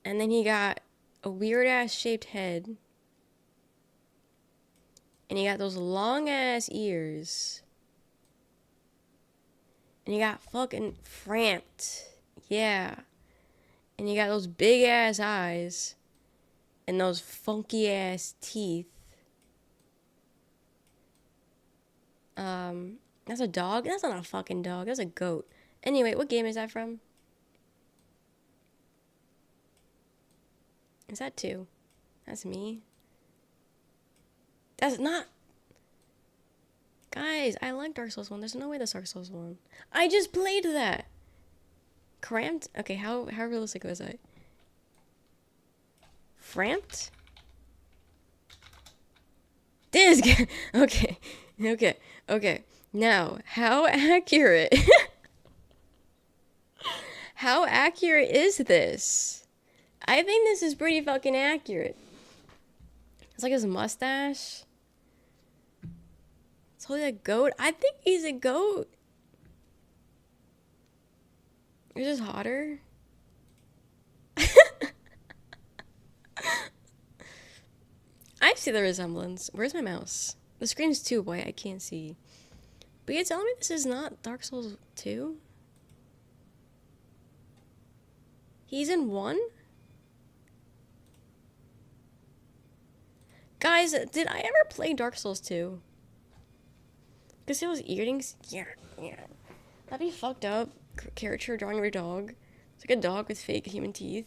And then he got a weird ass shaped head. And he got those long ass ears. And he got fucking framped. Yeah. And he got those big ass eyes. And those funky ass teeth. That's a dog? That's not a fucking dog. That's a goat. Anyway, what game is that from? Is that 2? That's me. That's not... Guys, I like Dark Souls 1. There's no way that's Dark Souls 1. I just played that! Cramped? Okay, how realistic was I? Framped? This guy... Okay. Now, how accurate... How accurate is this? I think this is pretty fucking accurate. It's like his mustache. It's totally a goat. I think he's a goat. You're just hotter. I see the resemblance. Where's my mouse? The screen's too white. I can't see. But you're telling me this is not Dark Souls 2? He's in 1? Guys, did I ever play Dark Souls 2? Because it was eating... Yeah. That'd be fucked up. Character drawing your dog. It's like a dog with fake human teeth.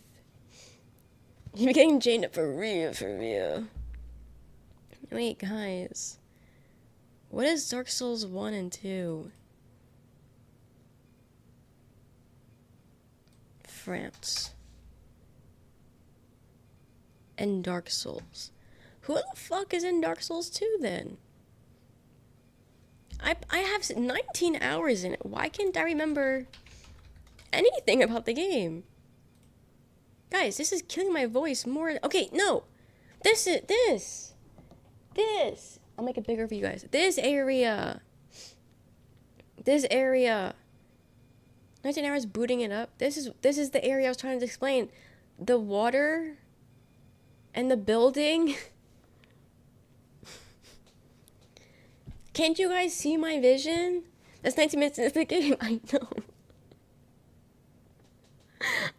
You're getting chained up for real. Wait, guys. What is Dark Souls 1 and 2? France. And Dark Souls. Who the fuck is in Dark Souls 2 then? I have 19 hours in it. Why can't I remember anything about the game? Guys, this is killing my voice more. Okay, no. This. I'll make it bigger for you guys. This area. 19 hours booting it up. This is the area I was trying to explain. The water and the building. Can't you guys see my vision? That's 19 minutes into the game.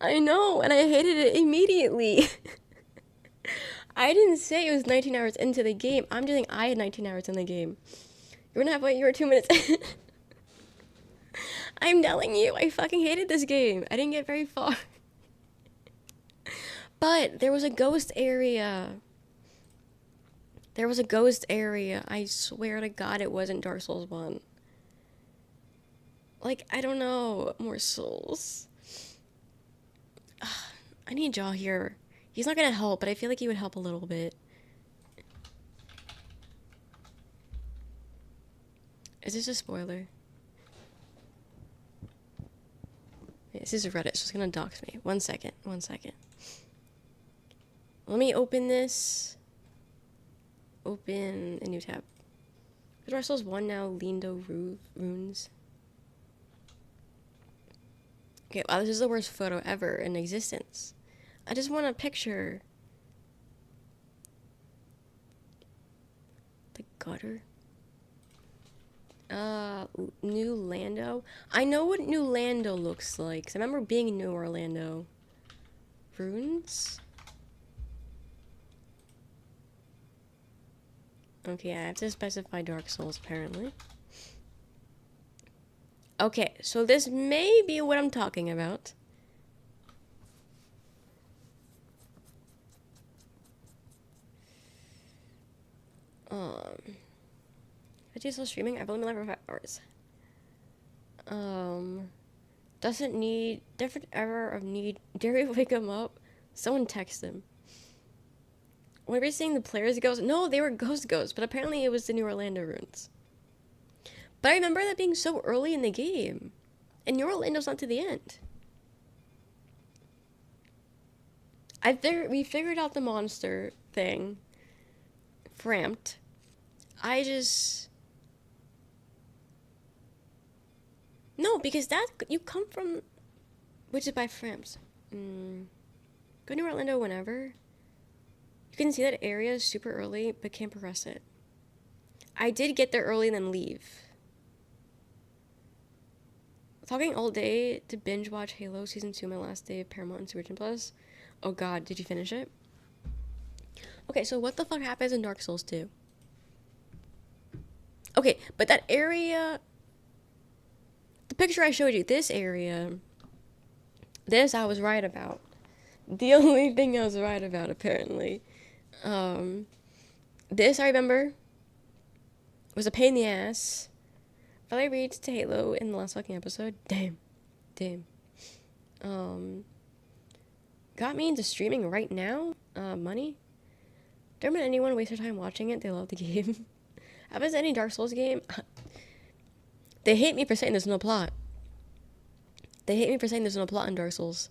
I know, and I hated it immediately. I didn't say it was 19 hours into the game. I'm just saying I had 19 hours in the game. You were 2 minutes in. I'm telling you, I fucking hated this game. I didn't get very far. But there was a ghost area. I swear to God it wasn't Dark Souls 1. Like, I don't know. More souls. I need Jaw here. He's not gonna help, but I feel like he would help a little bit. Is this a spoiler? Yeah, this is Reddit, so it's gonna dox me. One second. Let me open this. Open a new tab. Dark Souls 1 now, Lindo runes. Okay, wow, this is the worst photo ever in existence. I just want a picture. The gutter. New Lando. I know what New Lando looks like. 'Cause I remember being in New Orlando. Runes? Okay, I have to specify Dark Souls, apparently. Okay, so this may be what I'm talking about. Is he still streaming? I've only been live for 5 hours. Doesn't need... Different error of need... Dare we wake him up? Someone text him. When we were seeing the players' ghosts... No, they were ghosts, but apparently it was the New Orlando runes. But I remember that being so early in the game. And New Orlando's not to the end. We figured out the monster thing. Framped. No, because you come from... Which is by Framped. Go to Orlando whenever. You can see that area is super early, but can't progress it. I did get there early and then leave. Talking all day to binge watch Halo Season 2 my last day of Paramount and Super Plus. Oh god, did you finish it? Okay, so what the fuck happens in Dark Souls 2? Okay, but that area... The picture I showed you, this area... This I was right about. The only thing I was right about, apparently. This, I remember, was a pain in the ass. But I reached to Halo in the last fucking episode. Damn. Got me into streaming right now. Money. Don't let anyone waste their time watching it. They love the game. How about any Dark Souls game? They hate me for saying there's no plot. In Dark Souls.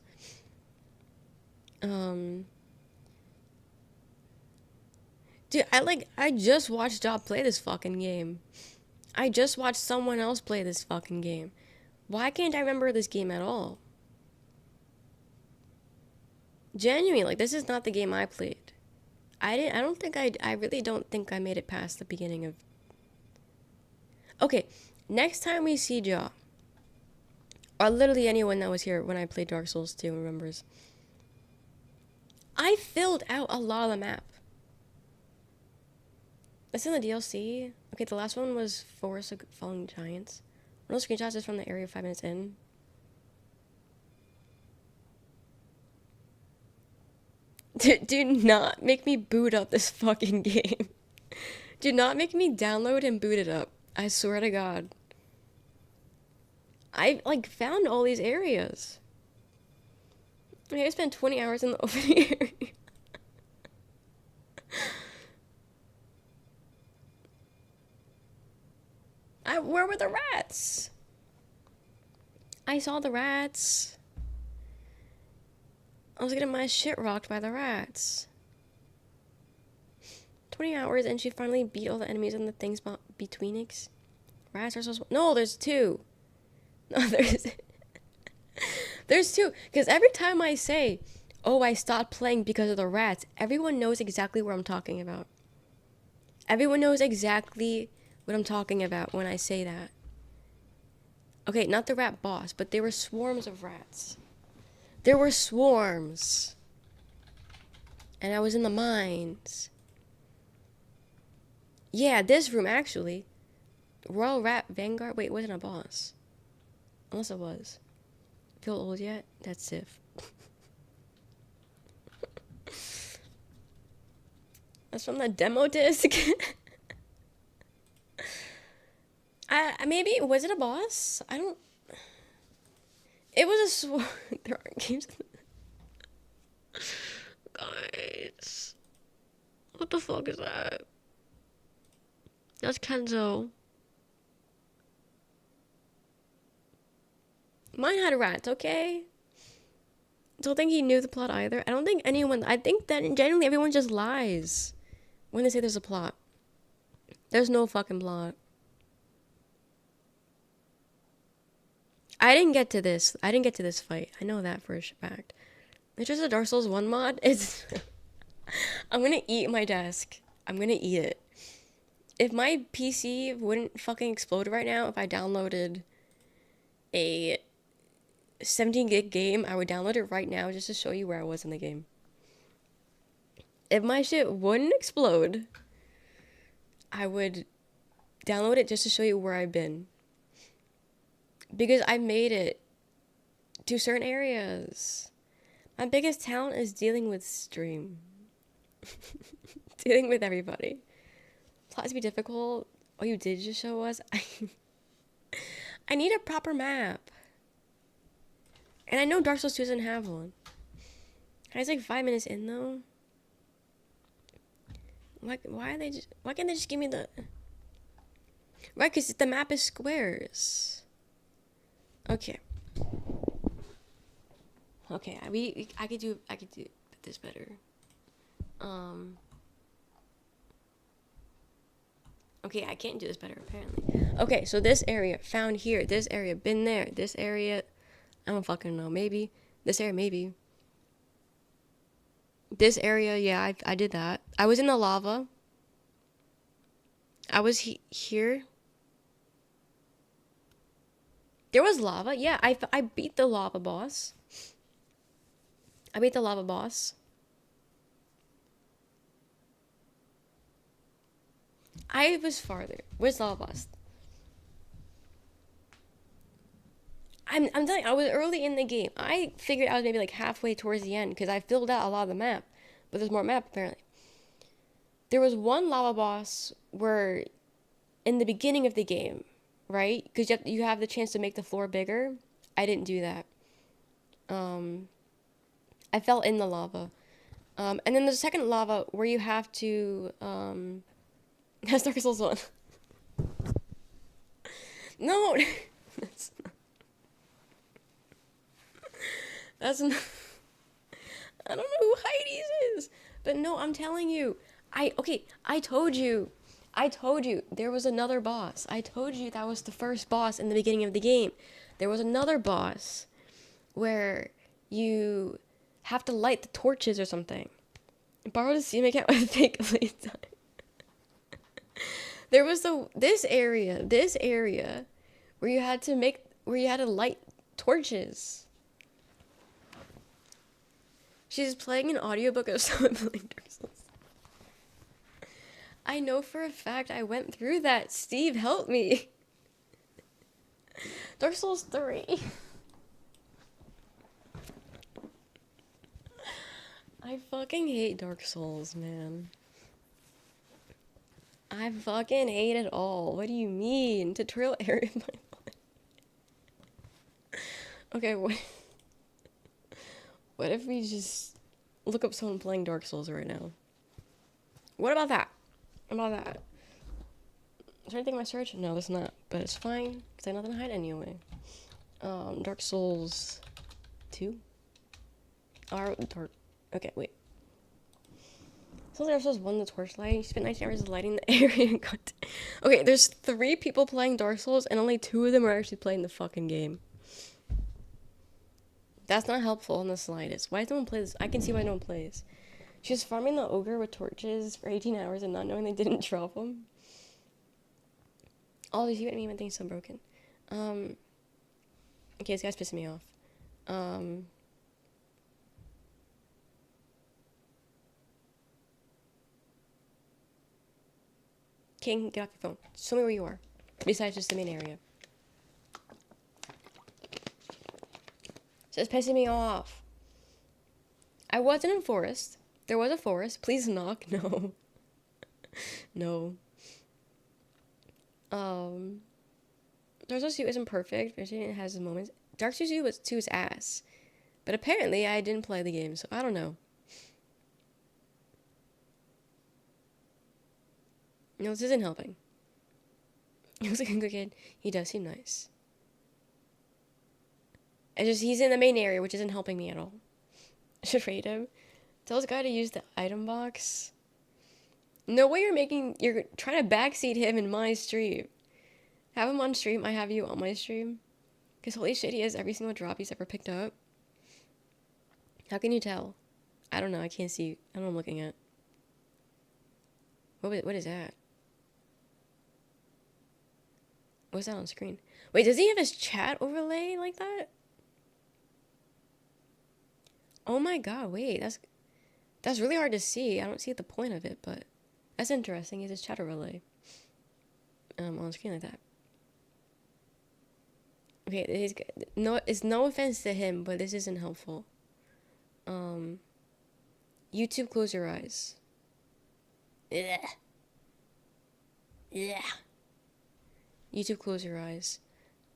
Um, dude, I just watched Job play this fucking game. I just watched someone else play this fucking game. Why can't I remember this game at all? Genuinely, like, this is not the game I played. I really don't think I made it past the beginning of... Okay, next time we see Jaw, or literally anyone that was here when I played Dark Souls 2 remembers, I filled out a lot of the map. That's in the DLC. Okay, the last one was Forest of Falling Giants. One of those screenshots is from the area 5 minutes in. Do not make me boot up this fucking game. Do not make me download and boot it up. I swear to God. I, like, found all these areas. I spent 20 hours in the open area. Where were the rats? I saw the rats. I was getting my shit rocked by the rats. 20 hours and she finally beat all the enemies and the things between it. Rats are so... No, there's two. No, there's two. Because every time I say, oh, I stopped playing because of the rats, everyone knows exactly what I'm talking about. Everyone knows exactly what I'm talking about when I say that. Okay, not the rat boss, but there were swarms of rats. There were swarms. And I was in the mines. Yeah, this room, actually. Royal Rat Vanguard? Wait, it wasn't a boss. Unless it was. Feel old yet? That's Sif. That's from the demo disc. Maybe, was it a boss? I don't... It was a swarm. There aren't games. Guys. What the fuck is that? That's Kenzo. Mine had rats, okay? Don't think he knew the plot either. I don't think anyone... I think that genuinely everyone just lies when they say there's a plot. There's no fucking plot. I didn't get to this. I didn't get to this fight. I know that for a fact. It's just a Dark Souls 1 mod. It's... I'm gonna eat my desk. I'm gonna eat it. If my PC wouldn't fucking explode right now, if I downloaded a 17 gig game, I would download it right now just to show you where I was in the game. If my shit wouldn't explode, I would download it just to show you where I've been. Because I made it to certain areas. My biggest talent is dealing with stream. Dealing with everybody. Plot to be difficult. Oh, you did just show us? I need a proper map. And I know Dark Souls 2 doesn't have one. I was like 5 minutes in though. Why can't they just give me the... Right, because the map is squares. Okay. Okay, I could do this better. Okay, I can't do this better apparently. Okay, so this area found here, this area been there, this area I don't fucking know, maybe this area, maybe this area. Yeah, I did that. I was in the lava. I was here. There was lava. Yeah, I beat the lava boss. I beat the lava boss. I was farther. Where's the lava boss? I'm telling you, I was early in the game. I figured I was maybe like halfway towards the end because I filled out a lot of the map. But there's more map apparently. There was one lava boss where in the beginning of the game, right? Because you have the chance to make the floor bigger. I didn't do that. I fell in the lava. And then there's a second lava where you have to... That's Dark Souls 1. No! That's not... I don't know who Heidi's is. But no, I'm telling you. I told you. There was another boss. I told you that was the first boss in the beginning of the game. There was another boss where you have to light the torches or something. Borrow the Steam account with fake playtime. There was this area where you had to light torches. She's playing an audiobook of someone playing Dark Souls. I know for a fact I went through that. Steve, help me. Dark Souls 3. I fucking hate Dark Souls, man. I fucking hate it all. What do you mean? Tutorial area of my life. Okay, what if we just look up someone playing Dark Souls right now? What about that? Is there anything in my search? No, there's not. But it's fine, because I have nothing to hide anyway. Dark Souls 2? Okay, wait. So Dark Souls 1, the torchlight. You spent 19 hours lighting the area. Okay, there's 3 people playing Dark Souls, and only 2 of them are actually playing the fucking game. That's not helpful in the slightest. Why does no one play this? I can see why no one plays. She was farming the ogre with torches for 18 hours and not knowing they didn't drop them. All these you and me and things so broken. Okay, this guy's pissing me off. King, get off your phone. Show me where you are. Besides just the main area. It's pissing me off. I wasn't in forest. There was a forest. Please knock. No. No. Dark Souls 2 isn't perfect. It has its moments. Dark Souls 2 is ass. But apparently I didn't play the game, so I don't know. No, this isn't helping. He looks like a good kid. He does seem nice. It's just he's in the main area, which isn't helping me at all. I should rate him. Tell this guy to use the item box. No way you're trying to backseat him in my stream. Have him on stream, I have you on my stream. Because holy shit, he has every single drop he's ever picked up. How can you tell? I don't know, I can't see. I don't know what I'm looking at. What is that? What's that on screen? Wait, does he have his chat overlay like that? Oh my god, wait, that's really hard to see. I don't see the point of it, but that's interesting. Is his chat overlay on screen like that? Okay, it's no offense to him, but this isn't helpful. YouTube, close your eyes. Yeah. Yeah. YouTube, close your eyes.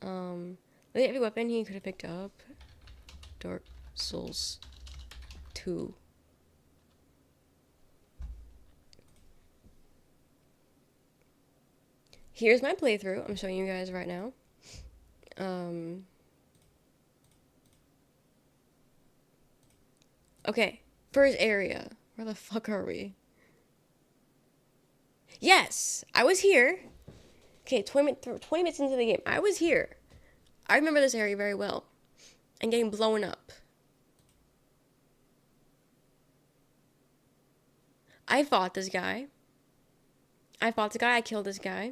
Every weapon he could have picked up. Dark Souls 2. Here's my playthrough. I'm showing you guys right now. Okay, first area. Where the fuck are we? Yes, I was here. Okay, 20 minutes into the game. I was here. I remember this area very well. And getting blown up. I fought this guy. I killed this guy.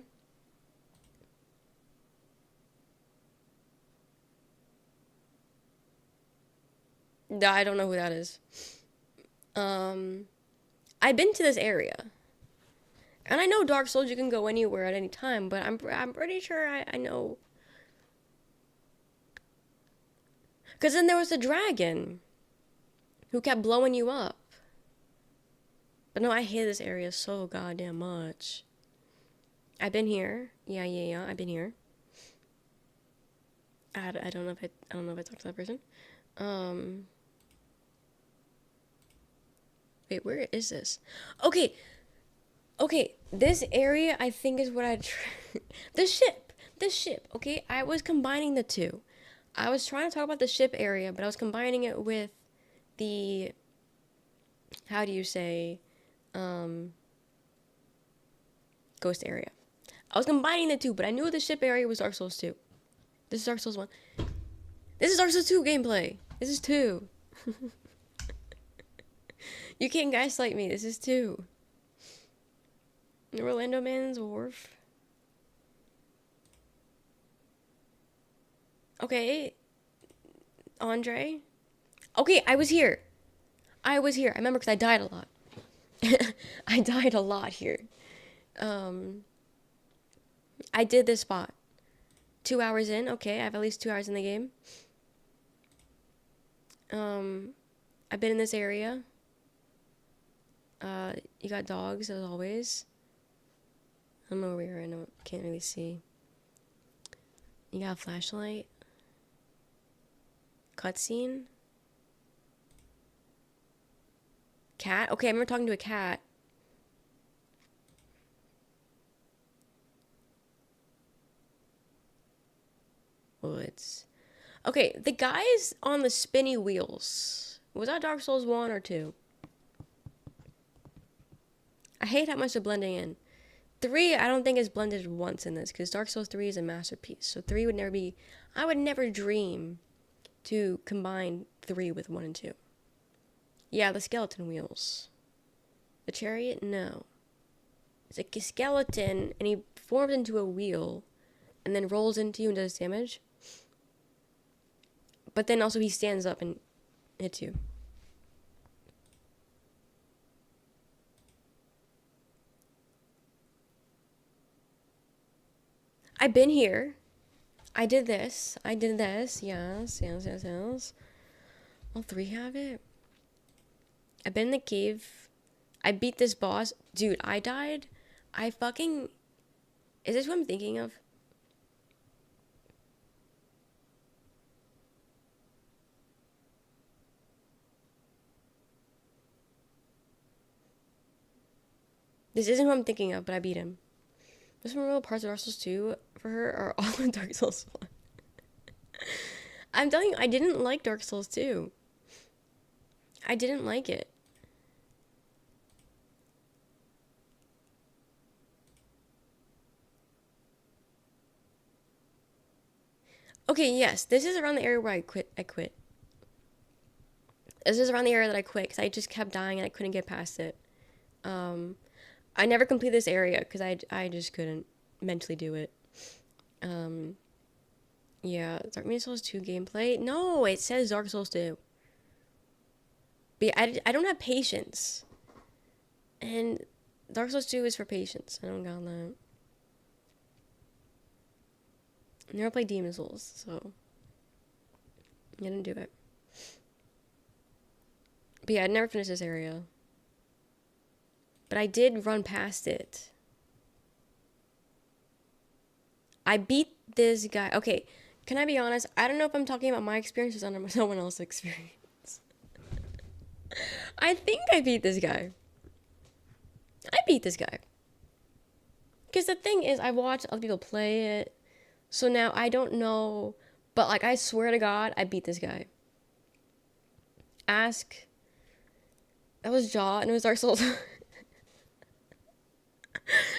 I don't know who that is. I've been to this area. And I know Dark Souls, you can go anywhere at any time, but I'm pretty sure I know. Because then there was a dragon who kept blowing you up. But no, I hate this area so goddamn much. I've been here. Yeah, I've been here. I don't know if I talked to that person. Wait, where is this? Okay, this area I think is what the ship, okay? I was combining the two. I was trying to talk about the ship area, but I was combining it with the how do you say, ghost area. I was combining the two, but I knew the ship area was Dark Souls 2. This is Dark Souls 1. This is Dark Souls 2 gameplay. This is 2. You can't gaslight me. This is 2. Orlando Man's Wharf. Okay. Andre. Okay, I was here. I remember because I died a lot. I died a lot here. I did this spot. 2 hours in. Okay, I have at least 2 hours in the game. I've been in this area. You got dogs, as always. I'm over here, I can't really see. You got a flashlight. Cutscene. Cat? Okay, I remember talking to a cat. Woods. Okay, the guys on the spinny wheels. Was that Dark Souls 1 or 2? I hate how much they're blending in. 3, I don't think is blended once in this, because Dark Souls 3 is a masterpiece. So 3 would never be... I would never dream to combine 3 with 1 and 2. Yeah, the skeleton wheels. The chariot? No. It's like a skeleton, and he forms into a wheel, and then rolls into you and does damage. But then also he stands up and hits you. I've been here. I did this. I did this. Yes. All 3 have it. I've been in the cave. I beat this boss. Dude, I died. I fucking... Is this what I'm thinking of? This isn't who I'm thinking of, but I beat him. Most memorable parts of Dark Souls 2 for her are all in Dark Souls 1. I'm telling you, I didn't like Dark Souls 2. I didn't like it. Okay, yes, this is around the area where I quit. This is around the area that I quit, because I just kept dying and I couldn't get past it. I never completed this area because I just couldn't mentally do it. Yeah, Dark Souls 2 gameplay. No, it says Dark Souls 2. But yeah, I don't have patience. And Dark Souls 2 is for patience. I don't got that. I never played Demon Souls, so I didn't do it. But yeah, I'd never finished this area. But I did run past it. I beat this guy. Okay, can I be honest? I don't know if I'm talking about my experience or someone else's experience. I think I beat this guy. Because the thing is, I've watched other people play it. So now I don't know. But like, I swear to God, I beat this guy. Ask. That was Jaw and it was Dark Souls.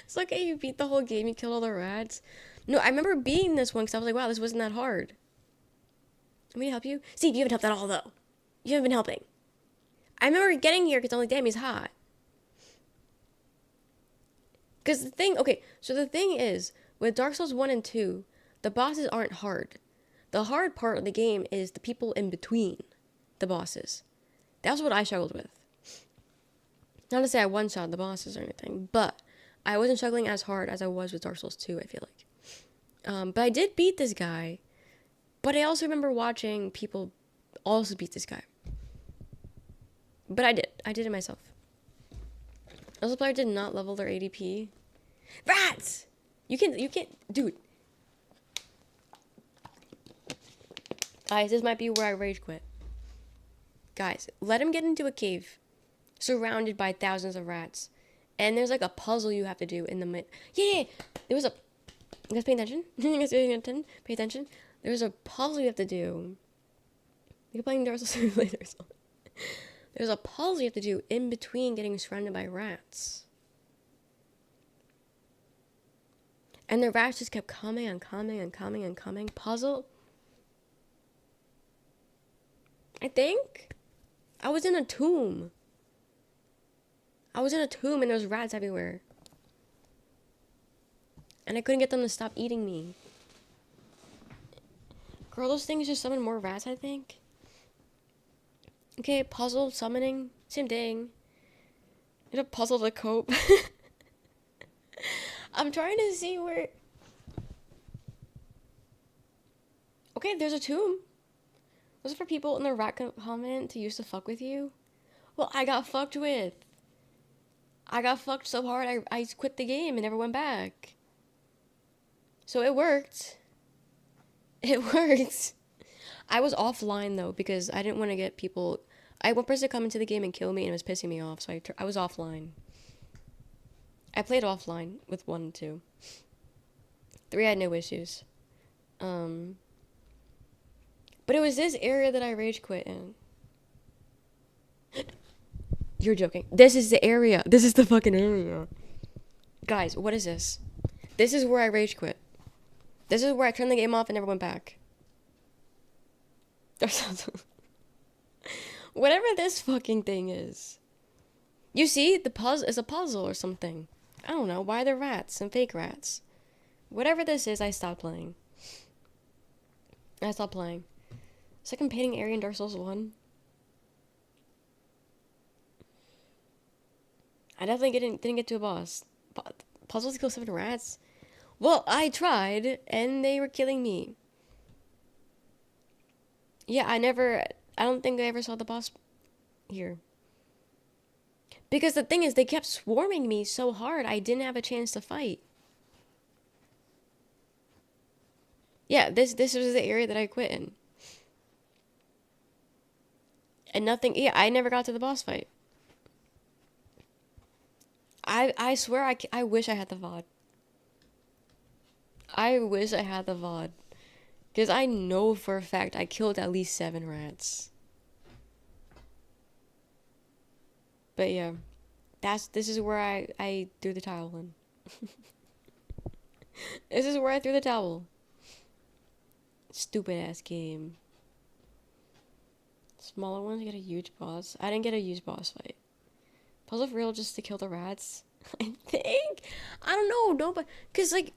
It's like, hey, you beat the whole game, you killed all the rats. No, I remember beating this one because I was like, wow, this wasn't that hard. Let me help you? See, you haven't helped at all, though. You haven't been helping. I remember getting here because I'm like, damn, he's hot. Because the thing, okay, so the thing is, with Dark Souls 1 and 2, the bosses aren't hard. The hard part of the game is the people in between the bosses. That's what I struggled with. Not to say I one-shot the bosses or anything, but I wasn't struggling as hard as I was with Dark Souls 2, I feel like. But I did beat this guy. But I also remember watching people also beat this guy. But I did. I did it myself. Also, player did not level their ADP. Rats! You can't, dude. Guys, this might be where I rage quit. Guys, let him get into a cave surrounded by thousands of rats. And there's like a puzzle you have to do in the mid. Yeah! There was a... You guys pay attention? You guys pay attention? Pay attention? There's a puzzle you have to do. You're playing Dark Souls later. There's a puzzle you have to do in between getting surrounded by rats. And the rats just kept coming and coming and coming and coming. Puzzle. I think I was in a tomb. I was in a tomb and there was rats everywhere. And I couldn't get them to stop eating me. Girl, those things just summon more rats, I think. Okay, puzzle, summoning, same thing. Need a puzzle to cope. I'm trying to see where... Okay, there's a tomb. Those are for people in the rat comment to use to fuck with you. Well, I got fucked with. I got fucked so hard, I quit the game and never went back. So it worked. It worked. I was offline, though, because I didn't want to get people... I had one person come into the game and kill me, and it was pissing me off, so I was offline. I played offline with 1 and 2. 3 I had no issues. But it was this area that I rage quit in. You're joking. This is the area. This is the fucking area. Guys, what is this? This is where I rage quit. This is where I turned the game off and never went back. Whatever this fucking thing is. You see? The puzzle is a puzzle or something. I don't know. Why are there rats and fake rats? Whatever this is, I stopped playing. I stopped playing. Second painting area in Dark Souls 1. I definitely didn't get to a boss. Puzzles to kill 7 rats? Well, I tried, and they were killing me. Yeah, I don't think I ever saw the boss here. Because the thing is, they kept swarming me so hard, I didn't have a chance to fight. Yeah, this was the area that I quit in. And nothing, yeah, I never got to the boss fight. I swear I wish I had the VOD. I wish I had the VOD. Because I know for a fact I killed at least 7 rats. But yeah. This is where I threw the towel in. This is where I threw the towel. Stupid ass game. Smaller ones get a huge boss. I didn't get a huge boss fight. Puzzle for real just to kill the rats? I think? I don't know. No, but... Because, like...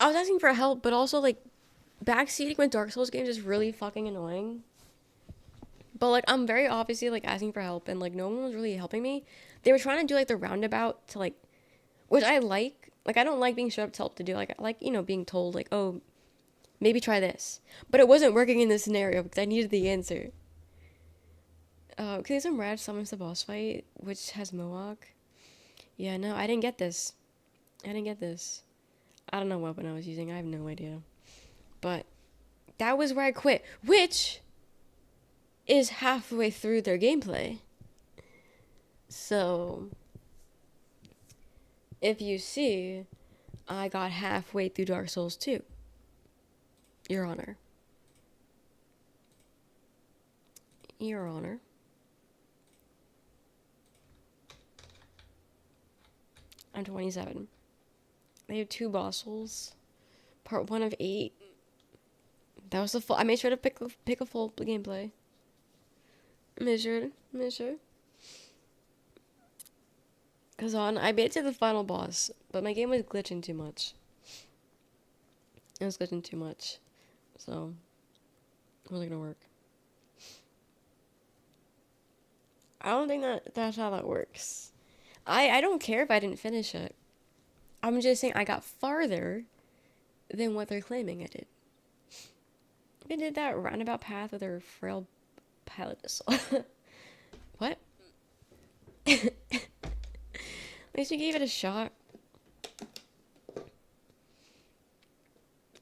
I was asking for help, but also, like... Backseating with Dark Souls games is really fucking annoying. But, like, I'm very obviously, like, asking for help. And, like, no one was really helping me. They were trying to do, like, the roundabout to, like... Which I like. Like, I don't like being showed up to help to do. Like, I like, you know, being told, like, oh... Maybe try this. But it wasn't working in this scenario because I needed the answer. Okay, some rad summons the boss fight, which has Mohawk. Yeah, no, I didn't get this. I didn't get this. I don't know what weapon I was using. I have no idea. But that was where I quit, which is halfway through their gameplay. So, if you see, I got halfway through Dark Souls 2. Your Honor. Your Honor. I'm 27. They have 2 boss souls. Part 1 of 8. That was the full... I made sure to pick a full gameplay. Measured. Cause I made it to the final boss, but my game was glitching too much. It was glitching too much. So, it wasn't gonna work. I don't think that's how that works. I don't care if I didn't finish it. I'm just saying I got farther than what they're claiming I did. I did that roundabout path with their frail pilot assault. What? At least you gave it a shot.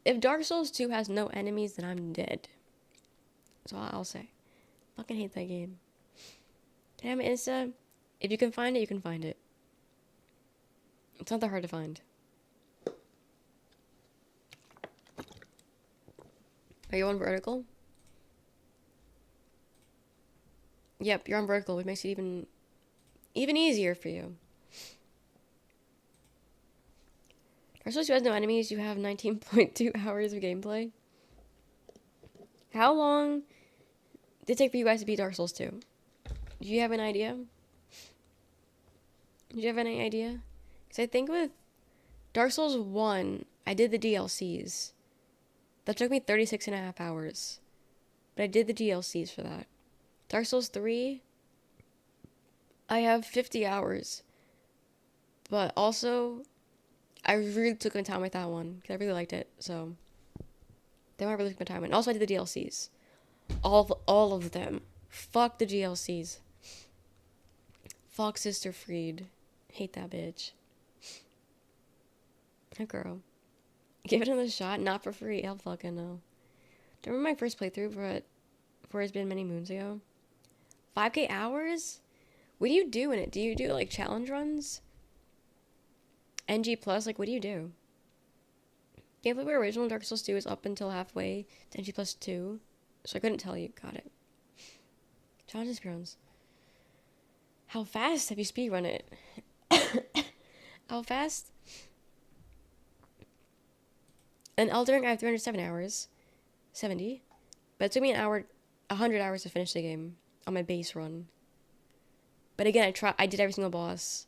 If Dark Souls 2 has no enemies, then I'm dead. That's all I'll say. Fucking hate that game. Damn it, Insta. If you can find it, you can find it. It's not that hard to find. Are you on vertical? Yep, you're on vertical, which makes it even easier for you. Dark Souls 2 has no enemies. You have 19.2 hours of gameplay. How long did it take for you guys to beat Dark Souls 2? Do you have an idea? Do you have any idea? Because I think with Dark Souls 1, I did the DLCs. That took me 36 and a half hours. But I did the DLCs for that. Dark Souls 3, I have 50 hours. But also, I really took my time with that one. Because I really liked it. So, that one I really took my time. And also I did the DLCs. All of them. Fuck the DLCs. Fuck Sister Freed. Hate that bitch. Oh, girl. Give it another shot. Not for free. Hell fucking no. Do you remember my first playthrough for It's Been Many Moons ago? 5k hours? What do you do in it? Do you do, like, challenge runs? NG+? Like, what do you do? Gameplay where original Dark Souls 2 is up until halfway to NG plus 2. So I couldn't tell you. Got it. Challenge speedruns. How fast have you speedrun it? How fast? In Elden Ring, I have 307 hours. 70. But it took me 100 hours to finish the game on my base run. But again, I did every single boss.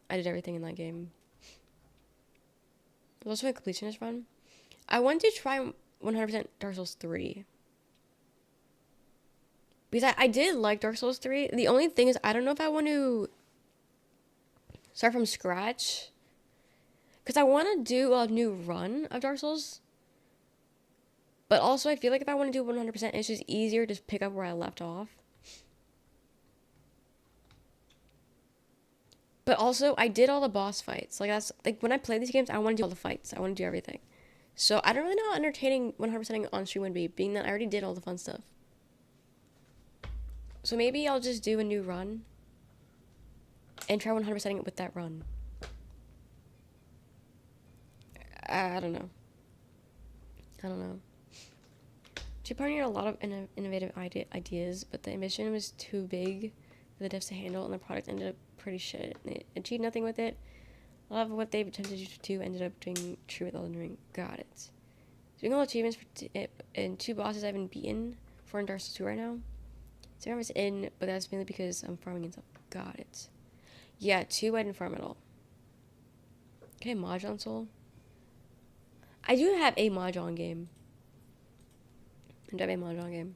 I did everything in that game. It was also a completionist run. I want to try 100% Dark Souls 3. Because I did like Dark Souls 3. The only thing is, I don't know if I want to start from scratch. Because I want to do a new run of Dark Souls. But also, I feel like if I want to do 100%, it's just easier to pick up where I left off. But also, I did all the boss fights. Like, that's, like, when I play these games, I want to do all the fights. I want to do everything. So, I don't really know how entertaining 100%ing on stream would be, being that I already did all the fun stuff. So, maybe I'll just do a new run. And try 100%ing it with that run. I don't know. I don't know. She pioneered a lot of innovative ideas, but the ambition was too big for the devs to handle, and the product ended up pretty shit. They achieved nothing with it. A lot of what they attempted to do ended up doing true with Elden Ring. Got it. Doing all achievements and 2 bosses I've been beaten for in Dark Souls 2 right now. So I was in, but that's mainly because I'm farming and stuff. Got it. Yeah, 2 I didn't farm at all. Okay, Mahjong Soul. I do have a Mahjong game. I do have a Mahjong game.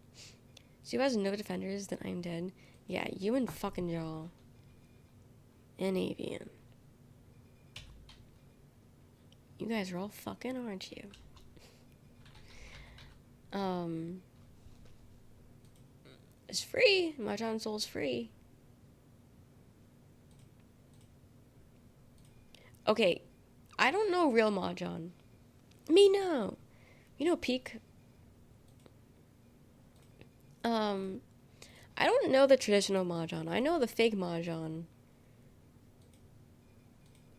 So who has no defenders, then I'm dead. Yeah, you and fucking Jaw. And Avian. You guys are all fucking, aren't you? It's free. Mahjong Soul's free. Okay, I don't know real Mahjong. Me no. You know Peak? I don't know the traditional Mahjong. I know the fake Mahjong.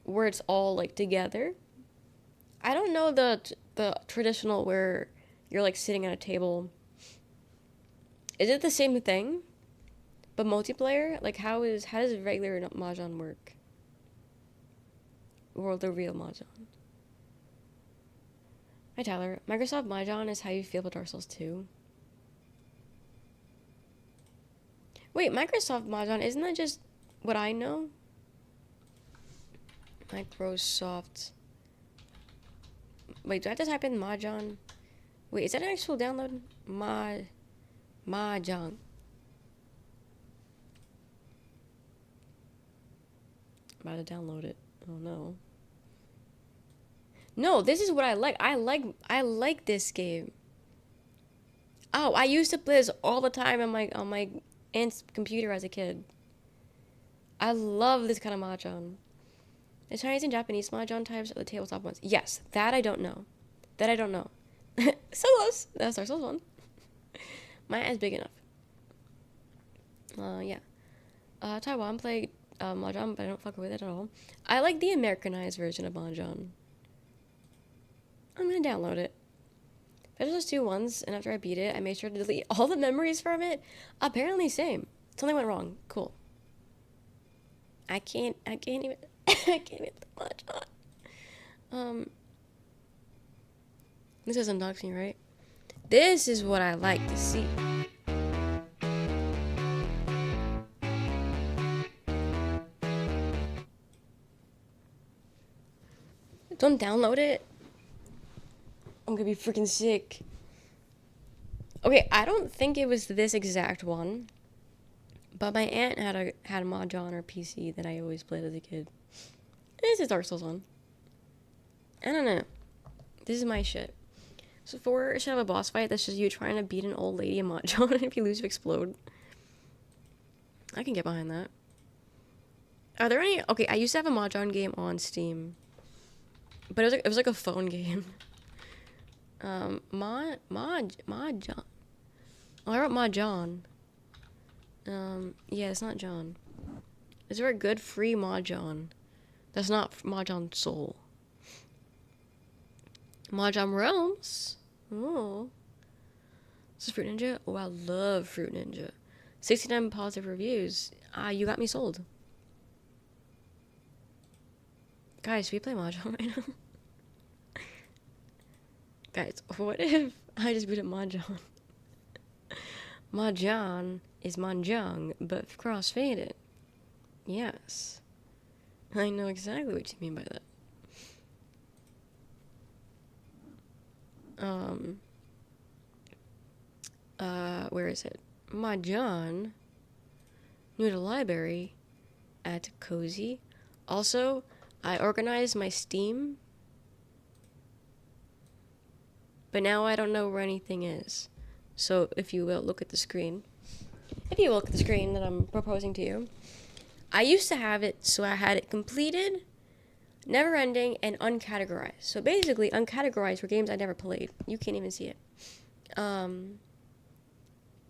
Where it's all, like, together. I don't know the traditional where you're, like, sitting at a table. Is it the same thing? But multiplayer? Like, how does regular Mahjong work? Or the real Mahjong? Hi, Tyler. Microsoft Mahjong is how you feel about Dark Souls 2. Wait, Microsoft Mahjong, isn't that just what I know? Microsoft. Wait, do I have to type in Mahjong? Wait, is that an actual download? Mahjong. I'm about to download it. Oh no. No, this is what I like. I like this game. Oh, I used to play this all the time on my aunt's computer as a kid. I love this kind of Mahjong. The Chinese and Japanese Mahjong types are the tabletop ones. Yes, that I don't know. So close. That's Dark Souls 1. My aunt's big enough. Yeah. Taiwan play Mahjong, but I don't fuck with it at all. I like the Americanized version of Mahjong. I'm gonna download it. I just 2 once, and after I beat it, I made sure to delete all the memories from it. Apparently same. Something went wrong. Cool. I can't even, I can't even put much on. This is unboxing, right? This is what I like to see. Don't download it. I'm gonna be freaking sick. Okay, I don't think it was this exact one, but my aunt had a Mahjong on her PC that I always played as a kid. This is Dark Souls 1. I don't know. This is my shit. So 4 should have a boss fight that's just you trying to beat an old lady in Mahjong, and if you lose, you explode. I can get behind that. Are there any... Okay, I used to have a Mahjong game on Steam, but it was like a phone game. Mahjong. Oh, I wrote Mahjong. Yeah, it's not John. Is there a good free Mahjong? That's not Mahjong Soul. Mahjong Realms. Oh. This is Fruit Ninja? Oh, I love Fruit Ninja. 69 positive reviews. You got me sold. Guys, we play Mahjong right now? Guys, what if I just beat up Mahjong? Mahjong is Mahjong, but crossfaded. Yes. I know exactly what you mean by that. Where is it? Mahjong. New to library. At Cozy. Also, I organized my Steam. But now I don't know where anything is. So, if you will, look at the screen. If you look at the screen that I'm proposing to you. I used to have it, so I had it completed, never ending, and uncategorized. So basically, uncategorized were games I never played. You can't even see it.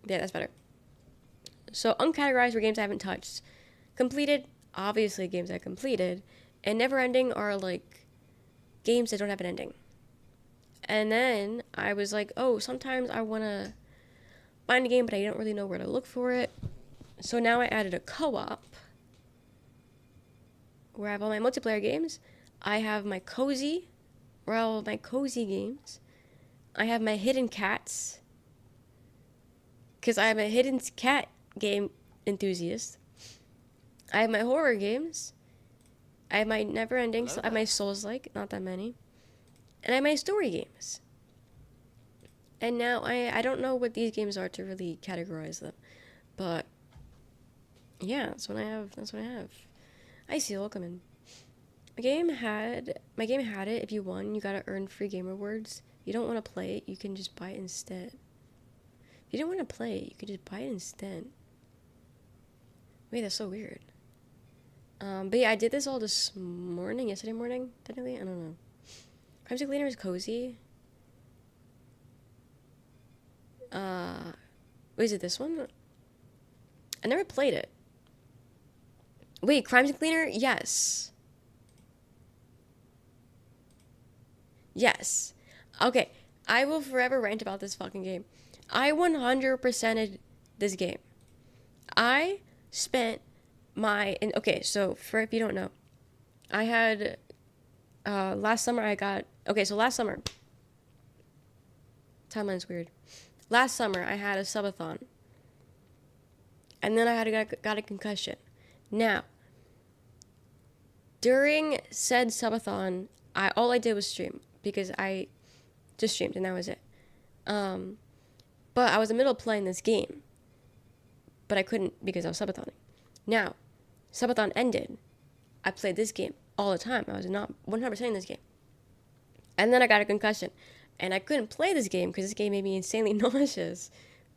Yeah, that's better. So uncategorized were games I haven't touched. Completed, obviously games I completed. And never ending are like games that don't have an ending. And then I was like, oh, sometimes I want to find a game, but I don't really know where to look for it. So now I added a co-op where I have all my multiplayer games. I have my Cozy, where all of my Cozy games. I have my Hidden Cats, because I'm a hidden cat game enthusiast. I have my horror games. I have my never ending, so I have my Souls-like, not that many. And I have my story games. And now I don't know what these games are to really categorize them. But yeah, that's what I have. I see, welcome in. My game had it. If you won, you gotta earn free game rewards. If you don't want to play it, you can just buy it instead. If you don't want to play it, you can just buy it instead. Wait, that's so weird. But yeah, I did this all this morning, yesterday morning, technically. I don't know. Crimes and Cleaner is Cozy. Is it this one? I never played it. Wait, Crimes and Cleaner? Yes. Yes. Okay, I will forever rant about this fucking game. I 100%ed this game. I spent my... okay, so for if you don't know, I had... last summer I got... okay, so last summer... timeline's weird. Last summer I had a subathon. And then I got a concussion. Now, during said subathon, all I did was stream. Because I just streamed and that was it. But I was in the middle of playing this game. But I couldn't because I was subathoning. Now, subathon ended. I played this game all the time. I was not 100% in this game. And then I got a concussion. And I couldn't play this game because this game made me insanely nauseous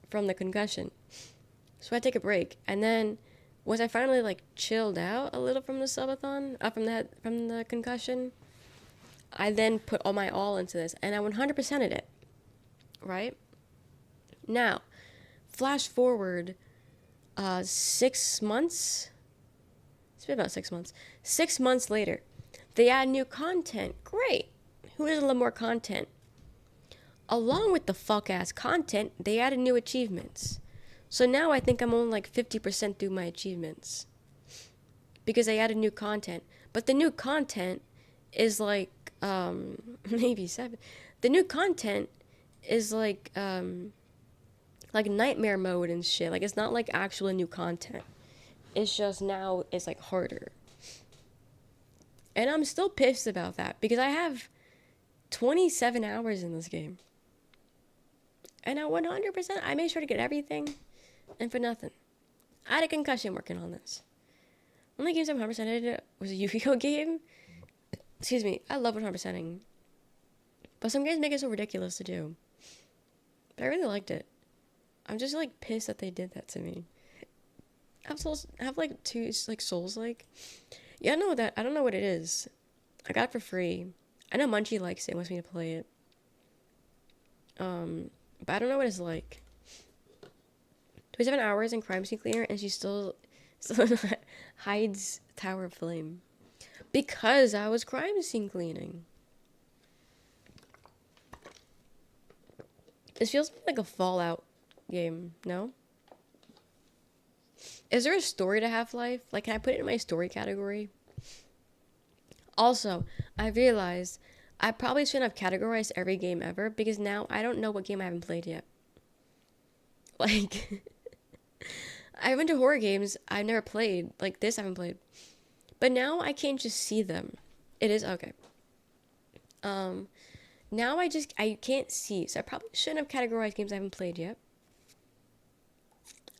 from the concussion. So I take a break. And then once I finally like chilled out a little from the subathon, from the concussion, I then put all my all into this, and I 100%ed it, right? Now, flash forward 6 months. It's been about 6 months. 6 months later, they add new content. Great. Who doesn't love more content? Along with the fuck-ass content, they added new achievements. So now I think I'm only like 50% through my achievements because I added new content. But the new content is like maybe 7. The new content is like nightmare mode and shit. Like it's not like actual new content. It's just now it's like harder. And I'm still pissed about that because I have 27 hours in this game. And at 100%, I made sure to get everything and for nothing. I had a concussion working on this. One of the games I 100%ed was a Yu-Gi-Oh game. Excuse me, I love 100%ing. But some games make it so ridiculous to do. But I really liked it. I'm just like pissed that they did that to me. I have like 2 like souls like. Yeah, I know that. I don't know what it is. I got it for free. I know Munchie likes it, wants me to play it. But I don't know what it's like. 27 hours in crime scene cleaner, and she still hides Tower of Flame because I was crime scene cleaning. This feels like a Fallout game. No. Is there a story to Half-Life? Like, can I put it in my story category? Also, I realized I probably shouldn't have categorized every game ever because now I don't know what game I haven't played yet. Like, I went to horror games I've never played. Like this I haven't played. But now I can't just see them. It is okay. Now I can't see. So I probably shouldn't have categorized games I haven't played yet.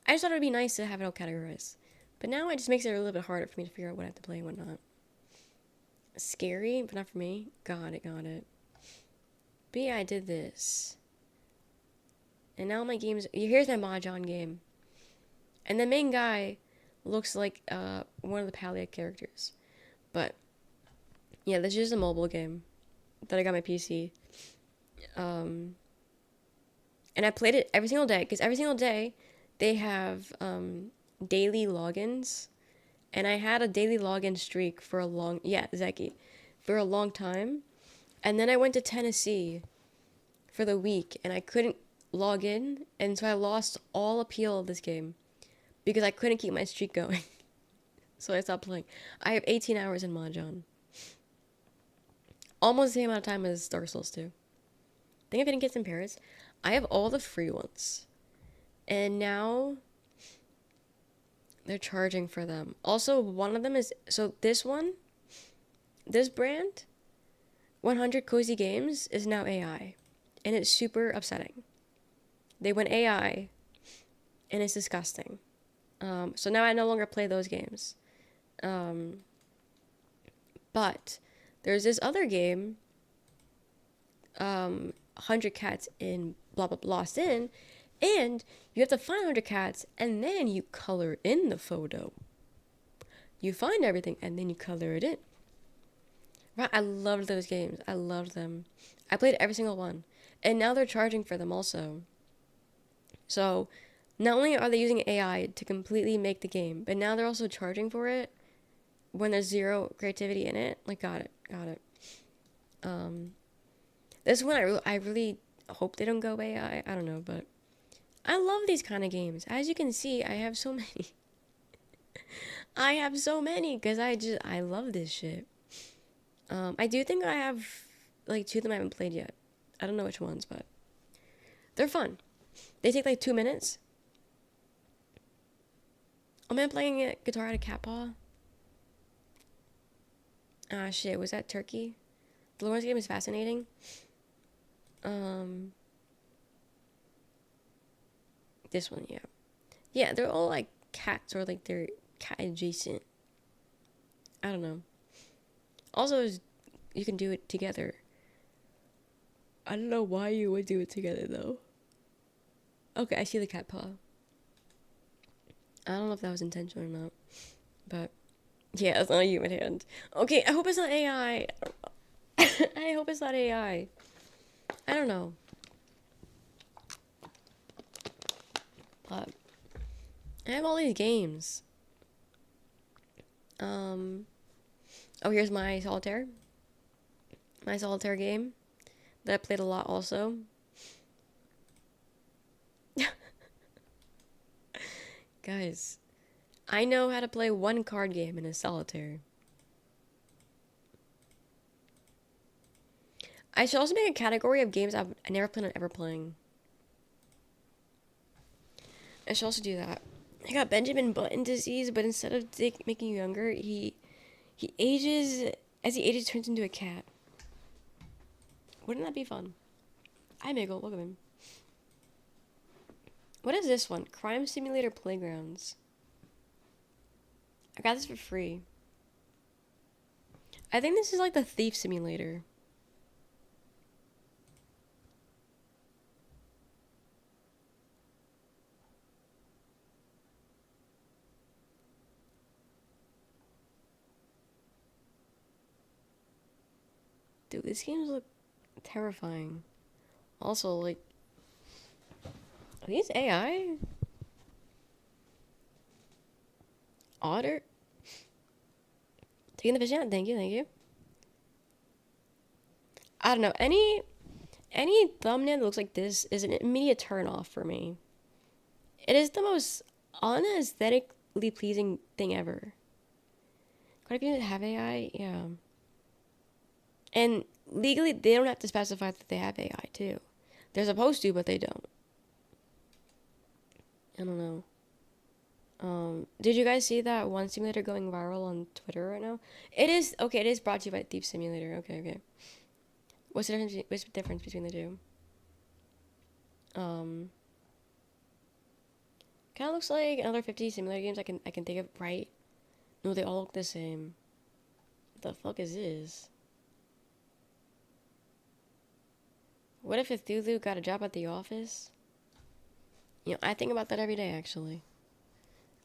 I just thought it would be nice to have it all categorized. But now it just makes it a little bit harder for me to figure out what I have to play and what not. Scary, but not for me. Got it. But yeah, I did this. And now my games... Here's my Mahjong game. And the main guy looks like one of the Palia characters. But, yeah, this is just a mobile game that I got on my PC. And I played it every single day, because every single day they have daily logins. And I had a daily login streak for a long... Yeah, Zeki. For a long time. And then I went to Tennessee for the week, and I couldn't log in. And so I lost all appeal of this game. Because I couldn't keep my streak going. So I stopped playing. I have 18 hours in Mahjong. Almost the same amount of time as Dark Souls 2. Think of Hidden Kids in Paris. I have all the free ones. And now they're charging for them. Also, one of them is... So this one, this brand, 100 Cozy Games, is now AI. And it's super upsetting. They went AI, and it's disgusting. So now I no longer play those games. But there's this other game, 100 Cats in blah blah blah Lost In, and you have to find 100 cats, and then you color in the photo. You find everything, and then you color it in. Right? I loved those games. I loved them. I played every single one, and now they're charging for them also. So... Not only are they using AI to completely make the game, but now they're also charging for it when there's zero creativity in it. Like, got it. This one, I really hope they don't go AI. I don't know, but I love these kind of games. As you can see, I have so many. I have so many because I love this shit. I do think I have, like, 2 of them I haven't played yet. I don't know which ones, but they're fun. They take, like, 2 minutes. Oh man, playing a guitar at a cat paw. Ah shit, was that Turkey? The Lawrence game is fascinating. This one, yeah. Yeah, they're all like cats or like they're cat adjacent. I don't know. Also, you can do it together. I don't know why you would do it together though. Okay, I see the cat paw. I don't know if that was intentional or not, but yeah, it's not a human hand. Okay, I hope it's not AI. I hope it's not AI. I don't know. But I have all these games. Oh, here's my solitaire. My solitaire game that I played a lot also. Guys, I know how to play one card game in a solitaire. I should also make a category of games I never plan on ever playing. I should also do that. I got Benjamin Button disease, but instead of making you younger, he ages, as he ages, turns into a cat. Wouldn't that be fun? Hi, Miguel. Look at him. What is this one? Crime Simulator Playgrounds. I got this for free. I think this is like the Thief Simulator. Dude, these games look terrifying. Also, like, are these AI? Otter? Taking the fish out? Thank you, thank you. I don't know. Any thumbnail that looks like this is an immediate turn off for me. It is the most unaesthetically pleasing thing ever. Quite a few that have AI, yeah. And legally, they don't have to specify that they have AI too. They're supposed to, but they don't. I don't know. Did you guys see that one simulator going viral on Twitter right now? It is brought to you by Thief Simulator. Okay. What's the difference between the two? Kind of looks like another 50 simulator games I can think of, right? No, they all look the same. What the fuck is this? What if Cthulhu got a job at the office? You know, I think about that every day, actually.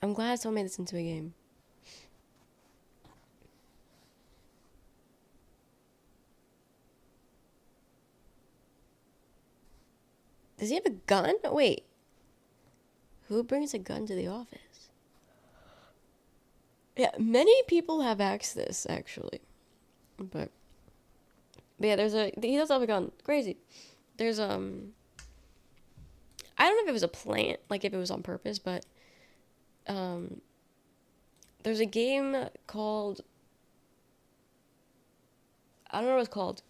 I'm glad someone made this into a game. Does he have a gun? Wait. Who brings a gun to the office? Yeah, many people have asked this, actually. But yeah, he does have a gun. Crazy. There's, I don't know if it was a plant, like if it was on purpose, but, there's a game called, I don't know what it's called,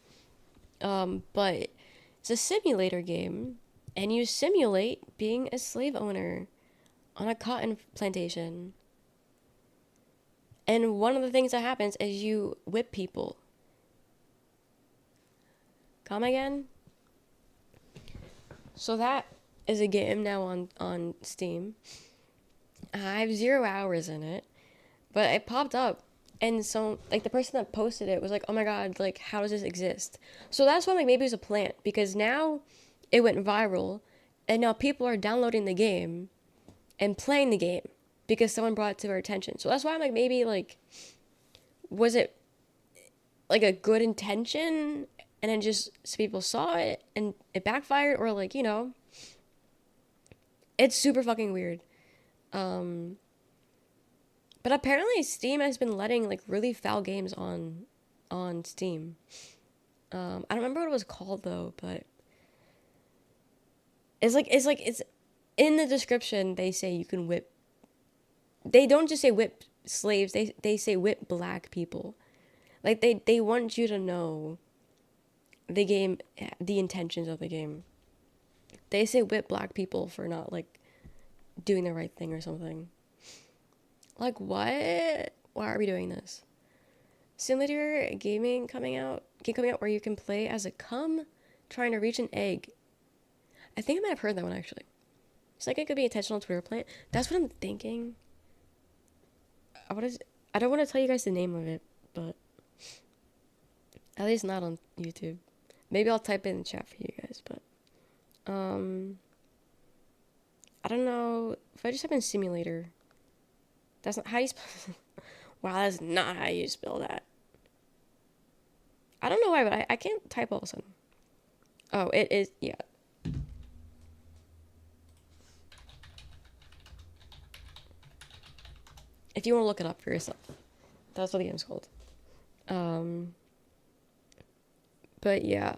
but it's a simulator game, and you simulate being a slave owner on a cotton plantation. And one of the things that happens is you whip people. Come again? So that is a game now on Steam. I have 0 hours in it, but it popped up, and so like the person that posted it was like, "Oh my god, like how does this exist?" So that's why, like, maybe it was a plant, because now it went viral, and now people are downloading the game and playing the game because someone brought it to their attention. So that's why I'm like, maybe like, was it like a good intention and then just people saw it and it backfired, or like, you know, it's super fucking weird. But apparently Steam has been letting like really foul games on Steam. I don't remember what it was called though, but it's in the description. They say you can whip. They don't just say whip slaves. They say whip black people. Like they want you to know the game, the intentions of the game. They say whip black people for not like doing the right thing or something. Like, what? Why are we doing this? Simulator game coming out where you can play as a cum trying to reach an egg. I think I might have heard that one, actually. It's like it could be intentional Twitter plant. That's what I'm thinking. I don't want to tell you guys the name of it, but at least not on YouTube. Maybe I'll type it in the chat for you guys, but I don't know. If I just type in simulator, that's not how you spell. Wow, that's not how you spell that. I don't know why, but I can't type all of a sudden. Oh, it is, yeah. If you want to look it up for yourself. That's what the game's called. But yeah.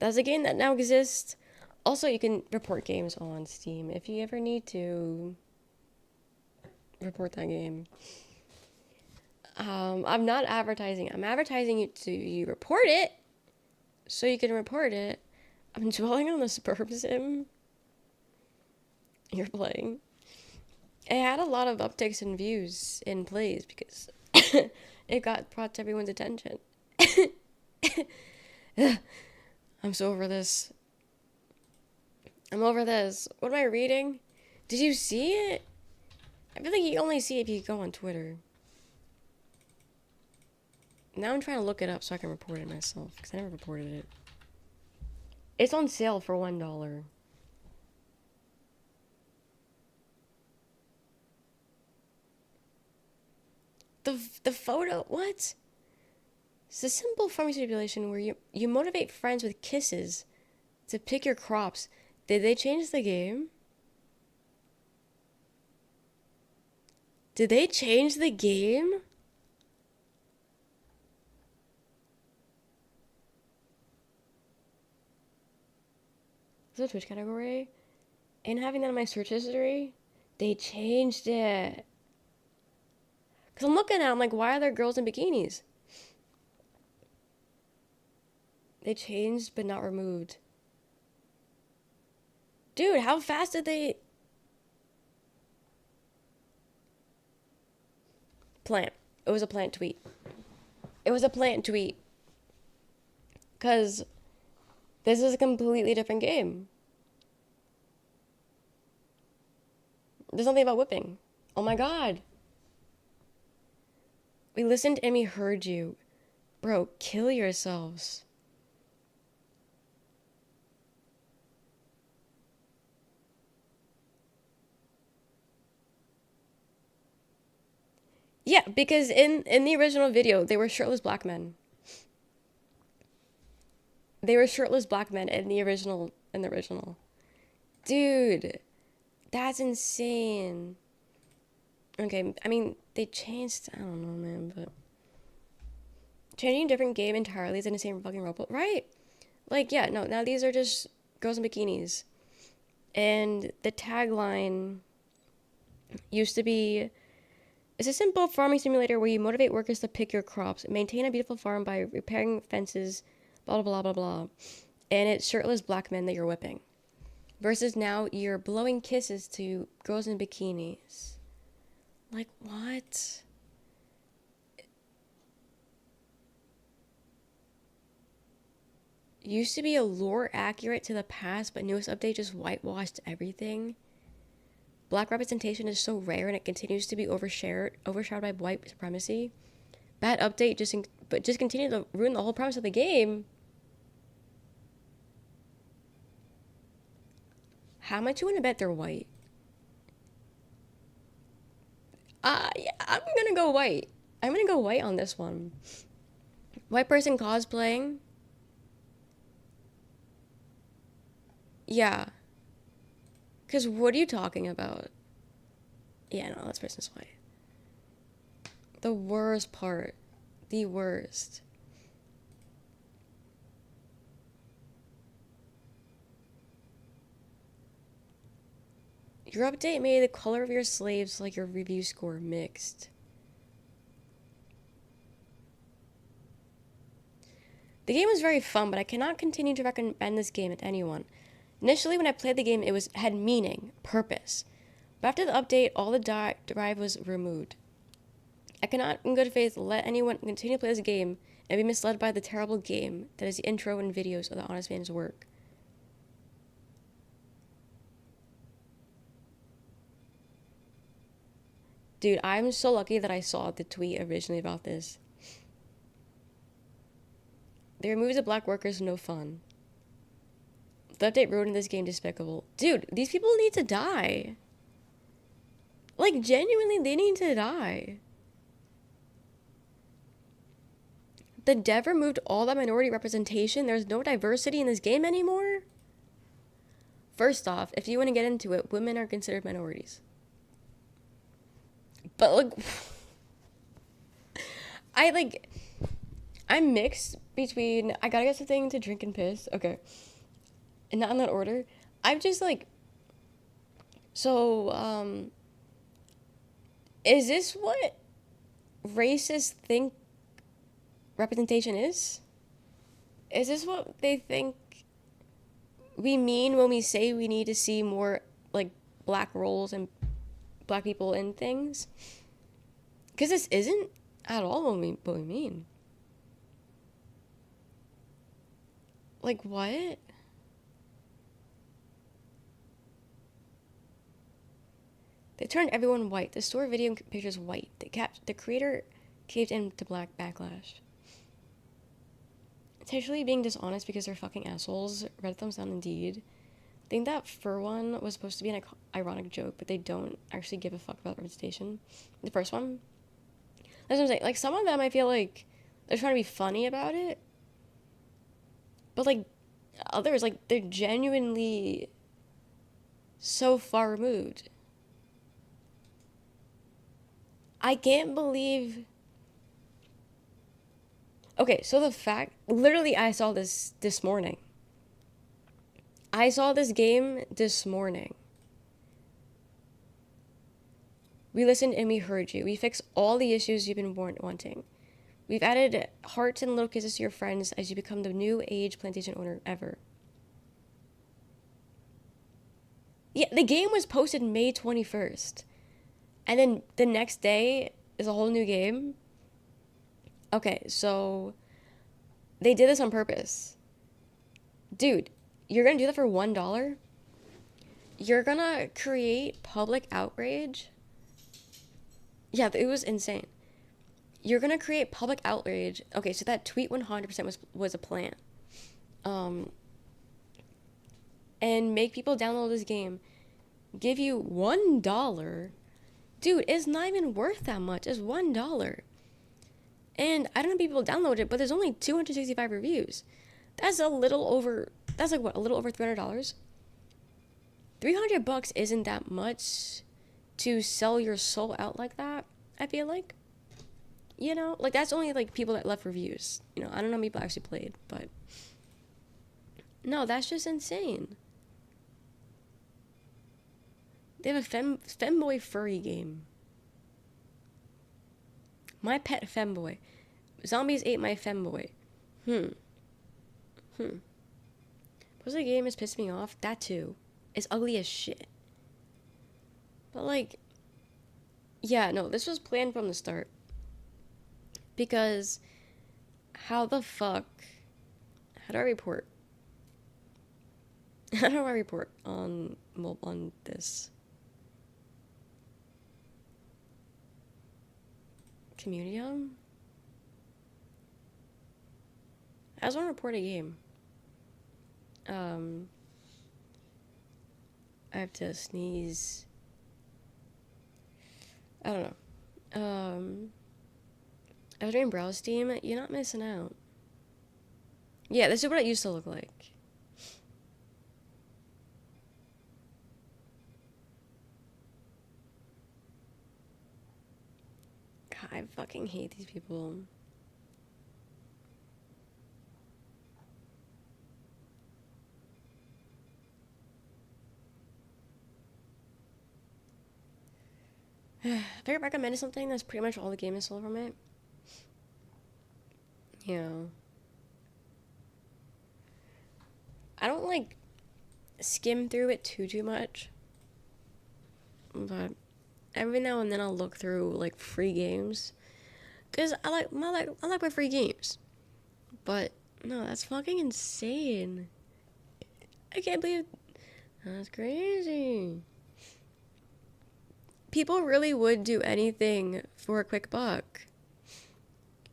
That's a game that now exists Also, you can report games on Steam if you ever need to report that game. I'm not advertising. I'm advertising it to you report it so you can report it. I'm dwelling on the sperm sim you're playing. It had a lot of upticks in views and plays because it got brought to everyone's attention. I'm so over this. I'm over this. What am I reading? Did you see it? I feel like you only see it if you go on Twitter. Now I'm trying to look it up so I can report it myself because I never reported it. It's on sale for $1. The photo, what? It's a simple farming simulation where you motivate friends with kisses to pick your crops. Did they change the game? Did they change the game? Is it a Twitch category? And having that in my search history, they changed it. Because I'm looking at it, I'm like, why are there girls in bikinis? They changed but not removed. Dude, how fast did they... Plant. It was a plant tweet. It was a plant tweet. Because this is a completely different game. There's nothing about whipping. Oh my god. We listened and we heard you. Bro, kill yourselves. Yeah, because in the original video, they were shirtless black men. They were shirtless black men in the original. Dude, that's insane. Okay, I mean, they changed, I don't know, man, but... Changing a different game entirely is in the same fucking robot, right? Like, yeah, no, now these are just girls in bikinis. And the tagline used to be... It's a simple farming simulator where you motivate workers to pick your crops, maintain a beautiful farm by repairing fences, blah, blah, blah, blah, blah. And it's shirtless black men that you're whipping. Versus now, you're blowing kisses to girls in bikinis. Like, what? Used to be a lore accurate to the past, but newest update just whitewashed everything. Black representation is so rare and it continues to be overshadowed by white supremacy. Bad update just continued to ruin the whole premise of the game. How much you want to bet they're white? Yeah, I'm gonna go white. I'm gonna go white on this one. White person cosplaying. Yeah. Because what are you talking about? Yeah, no, this person's white. The worst part. The worst. Your update made the color of your slaves like your review score mixed. The game was very fun, but I cannot continue to recommend this game to anyone. Initially, when I played the game, it had meaning, purpose. But after the update, all the drive was removed. I cannot, in good faith, let anyone continue to play this game and be misled by the terrible game that is the intro and videos of the honest man's work. Dude, I'm so lucky that I saw the tweet originally about this. They removed the black workers, no fun. The update ruined this game, despicable. Dude, these people need to die. Like, genuinely, they need to die. The dev removed all that minority representation. There's no diversity in this game anymore. First off, if you want to get into it, women are considered minorities. But, like... I'm mixed between... I gotta get something to drink and piss. Okay. not in that order. I've just like, so, is this what racists think representation is? Is this what they think we mean when we say we need to see more like black roles and black people in things? Because this isn't at all what we mean. Like what? They turned everyone white. The store video pictures white. The creator caved into black backlash. Intentionally being dishonest because they're fucking assholes. Red thumbs down indeed. I think that fur one was supposed to be an ironic joke, but they don't actually give a fuck about representation. The first one. That's what I'm saying. Like, some of them I feel like they're trying to be funny about it. But, like, others, like, they're genuinely so far removed. I can't believe... Okay, so the fact... Literally, I saw this morning. I saw this game this morning. We listened and we heard you. We fixed all the issues you've been wanting. We've added hearts and little kisses to your friends as you become the new age plantation owner ever. Yeah, the game was posted May 21st. And then the next day is a whole new game. Okay, so they did this on purpose. Dude, you're gonna do that for $1? You're gonna create public outrage? Yeah, it was insane. You're gonna create public outrage. Okay, so that tweet 100% was a plan. And make people download this game. Give you $1. Dude, it's not even worth that much. It's $1. And I don't know if people download it, but there's only 265 reviews. That's a little over... That's like what? A little over $300? $300 isn't that much to sell your soul out like that, I feel like. You know? Like, that's only, like, people that left reviews. You know, I don't know how many people actually played, but... No, that's just insane. They have a femboy furry game. My pet femboy. Zombies ate my femboy. What's the game is pissing me off? That too. It's ugly as shit. But like... Yeah, no, this was planned from the start. Because... How the fuck... How do I report? How do I report on this? Community? I just want to report a game. I have to sneeze. I don't know. I was doing browse Steam. You're not missing out. Yeah, this is what it used to look like. God, I fucking hate these people. If I recommended something, that's pretty much all the game is sold from it. Yeah. I don't, like, skim through it too much. But every now and then I'll look through, like, free games. Because I like my free games. But, no, that's fucking insane. I can't believe... That's crazy. People really would do anything for a quick buck.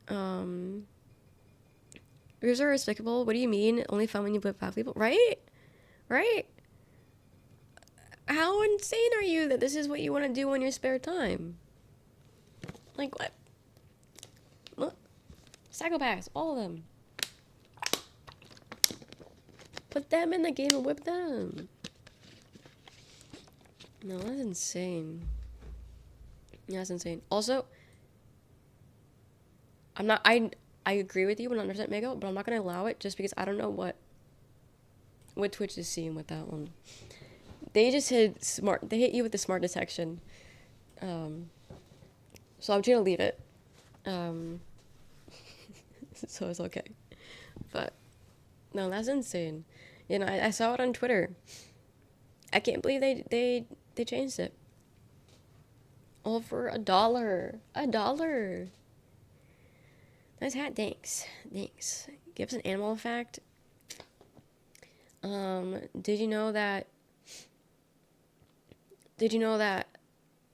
Reviews are despicable. What do you mean? Only fun when you put five people? Right? Right? How insane are you that this is what you want to do in your spare time? Like, what? Look. Psychopaths. All of them. Put them in the game and whip them. No, that's insane. Yeah, that's insane. Also, I agree with you 100% Mego, but I'm not going to allow it just because I don't know what what Twitch is seeing with that one. They just hit smart. They hit you with the smart detection. So I'm trying to leave it. So it's okay. But no, that's insane. You know, I saw it on Twitter. I can't believe they changed it. All for $1. $1. Nice hat. Thanks. Give us an animal fact. Did you know that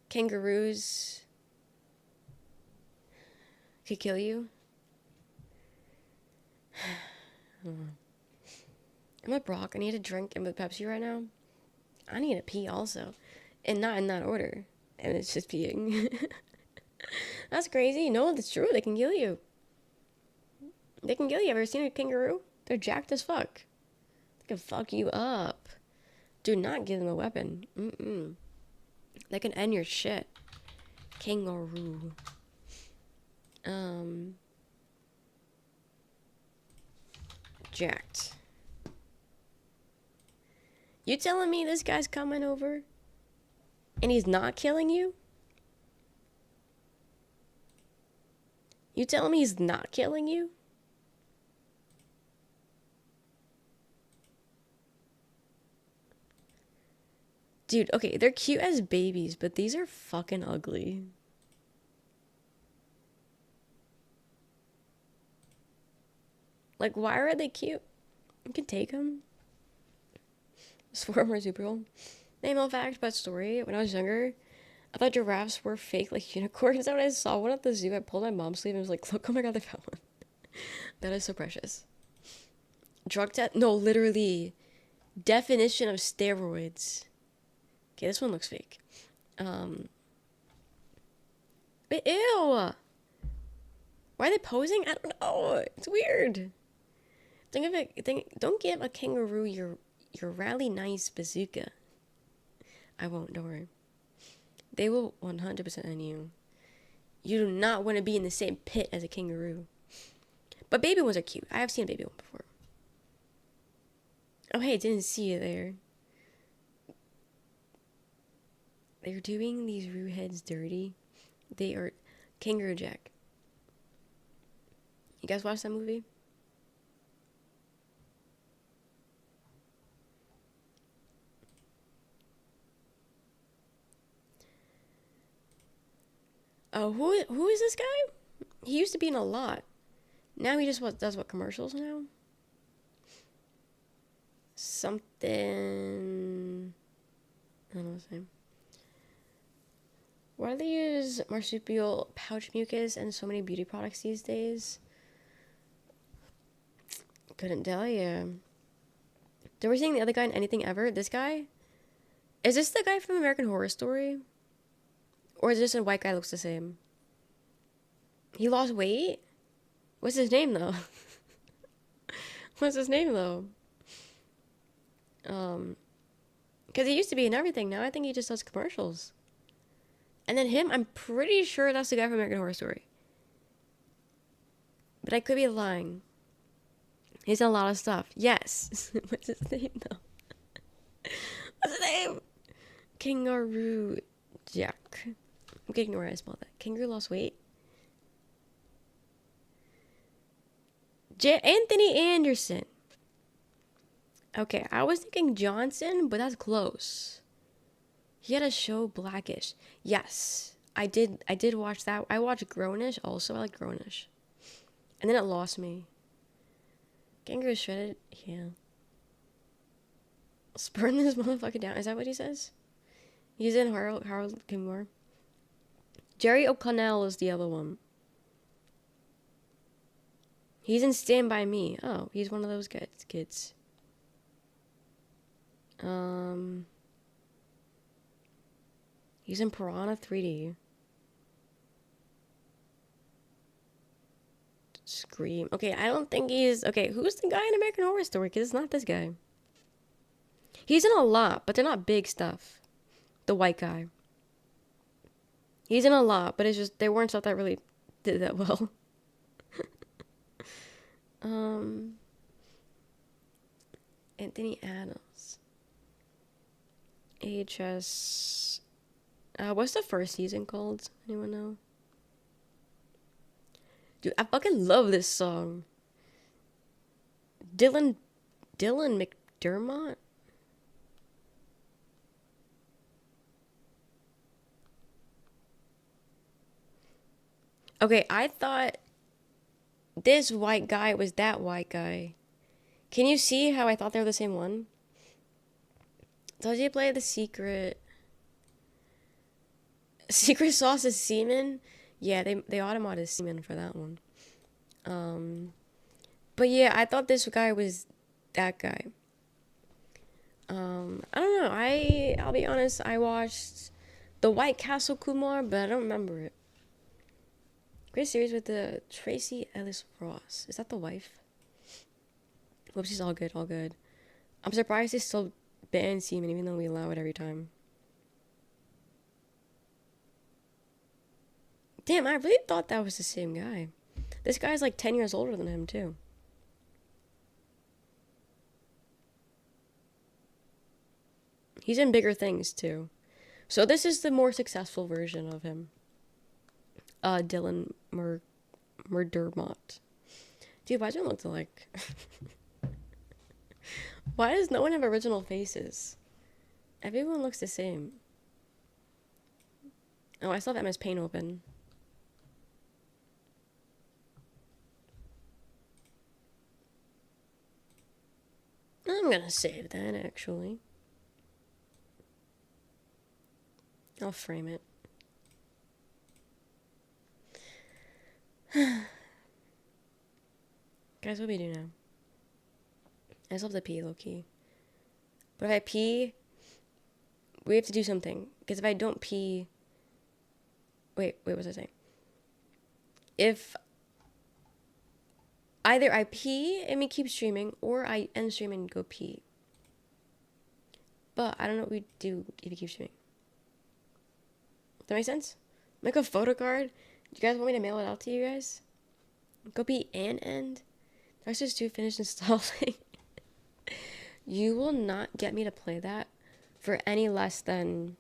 kangaroos could kill you? I'm a Brock. I need a drink and with Pepsi right now. I need to pee also. And not in that order. And it's just peeing. That's crazy. No, that's true. They can kill you. They can kill you. Ever seen a kangaroo? They're jacked as fuck. They can fuck you up. Do not give them a weapon. They can end your shit. Kangaroo. Jacked. You telling me this guy's coming over and he's not killing you? You telling me he's not killing you? Dude, okay, they're cute as babies, but these are fucking ugly. Like, why are they cute? You can take them. Swarm marsupial. Animal fact about story. When I was younger, I thought giraffes were fake, like unicorns. And when I saw one at the zoo, I pulled my mom's sleeve and was like, look, oh my god, they found one. That is so precious. Drug test? No, literally. Definition of steroids. Okay, this one looks fake. Ew! Why are they posing? I don't know. It's weird. Don't give a kangaroo your really nice bazooka. I won't, don't worry. They will 100% end you. You do not want to be in the same pit as a kangaroo. But baby ones are cute. I have seen a baby one before. Oh, hey, didn't see you there. They're doing these roo heads dirty. They are Kangaroo Jack. You guys watch that movie? Oh, who is this guy? He used to be in a lot. Now he just does what commercials now? Something. I don't know his name. Why do they use marsupial pouch mucus and so many beauty products these days? Couldn't tell you. Did we seeing the other guy in anything ever? This guy? Is this the guy from American Horror Story? Or is this a white guy looks the same? He lost weight? What's his name though? What's his name though? Because he used to be in everything. Now I think he just does commercials. And then him, I'm pretty sure that's the guy from American Horror Story. But I could be lying. He's in a lot of stuff. Yes. What's his name though? What's his name? Kangaroo Jack. I'm getting where I spelled that. Kangaroo lost weight. Anthony Anderson. Okay, I was thinking Johnson, but that's close. He had a show Blackish. Yes, I did watch that. I watched Grownish also. I like Grownish. And then it lost me. Kangaroo shredded. Yeah. Spurn this motherfucker down. Is that what he says? He's in Harold Kimura. Jerry O'Connell is the other one. He's in Stand By Me. Oh, he's one of those kids. He's in Piranha 3D. Scream. Okay, I don't think he's... Okay, who's the guy in American Horror Story? Because it's not this guy. He's in a lot, but they're not big stuff. The white guy. He's in a lot, but it's just... They weren't stuff that really did that well. Anthony Adams. AHS. What's the first season called? Anyone know? Dude, I fucking love this song. Dylan McDermott? Okay, I thought this white guy was that white guy. Can you see how I thought they were the same one? Does he play the secret? Secret sauce is semen? Yeah, they automated semen for that one. But yeah, I thought this guy was that guy. I don't know. I'll be honest, I watched The White Castle Kumar, but I don't remember it. Great series with the Tracy Ellis Ross. Is that the wife? Whoopsies, all good, all good. I'm surprised they still ban semen even though we allow it every time. Damn, I really thought that was the same guy. This guy's like 10 years older than him, too. He's in bigger things, too. So this is the more successful version of him. Dylan McDermott. Dude, why do not look alike? Why does no one have original faces? Everyone looks the same. Oh, I still have MS Paint open. I'm gonna save that, actually. I'll frame it. Guys, what do we do now? I still have to pee, low-key. But if I pee, we have to do something. Because if I don't pee... Wait, what was I saying? If either I pee and we keep streaming, or I end streaming and go pee. But I don't know what we do if you keep streaming. Does that make sense? Make a photo card? Do you guys want me to mail it out to you guys? Go pee and end? That's just too finished installing. You will not get me to play that for any less than...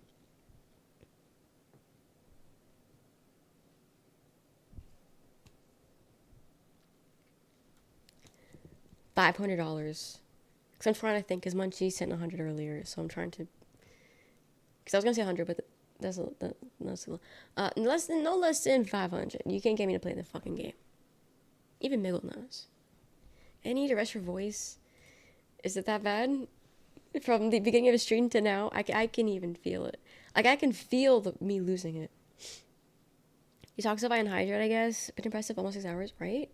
$500. Because I'm trying to think, because Munchie sent 100 earlier, so I'm trying to... Because I was going to say 100, but that's no less than 500. You can't get me to play the fucking game. Even Miggle knows. I need to rest your voice. Is it that bad? From the beginning of the stream to now, I can even feel it. Like, I can feel me losing it. He talks about Unhydrate, I guess. Been impressive, almost 6 hours, right?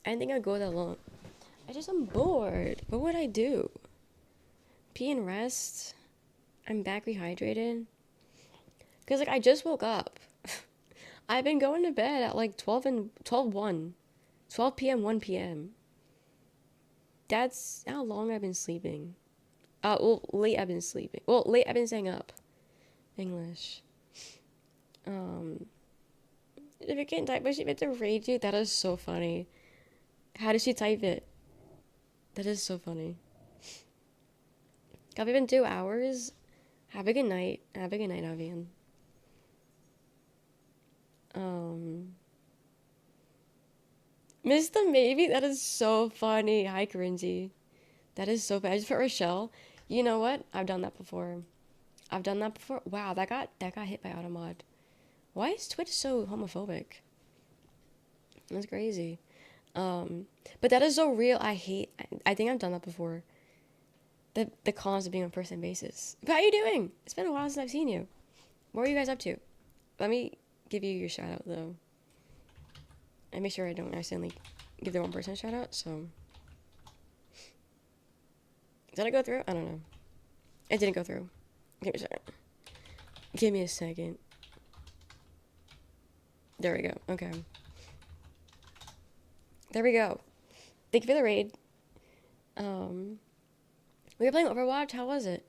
I didn't think I'd go that long. I'm bored. What would I do? Pee and rest? I'm back rehydrated? Because, like, I just woke up. I've been going to bed at, like, 12 p.m., 1 p.m. That's how long I've been sleeping. Late I've been sleeping. Well, late I've been staying up. English. If you can't type, but she meant to rate you. That is so funny. How did she type it? That is so funny. Have we been 2 hours? Have a good night. Have a good night, Avian. Missed the maybe? That is so funny. Hi, cringy. That is so bad. I just put Rochelle. You know what? I've done that before. Wow, that got hit by Automod. Why is Twitch so homophobic? That's crazy. But that is so real. I think I've done that before. The cons of being on first name basis. But how are you doing? It's been a while since I've seen you. What are you guys up to? Let me give you your shout out though. And make sure I don't accidentally give the wrong person a shout out, so. Did I go through? I don't know. It didn't go through. Give me a second. Give me a second. There we go. Okay. There we go. Thank you for the raid. We were playing Overwatch. How was it?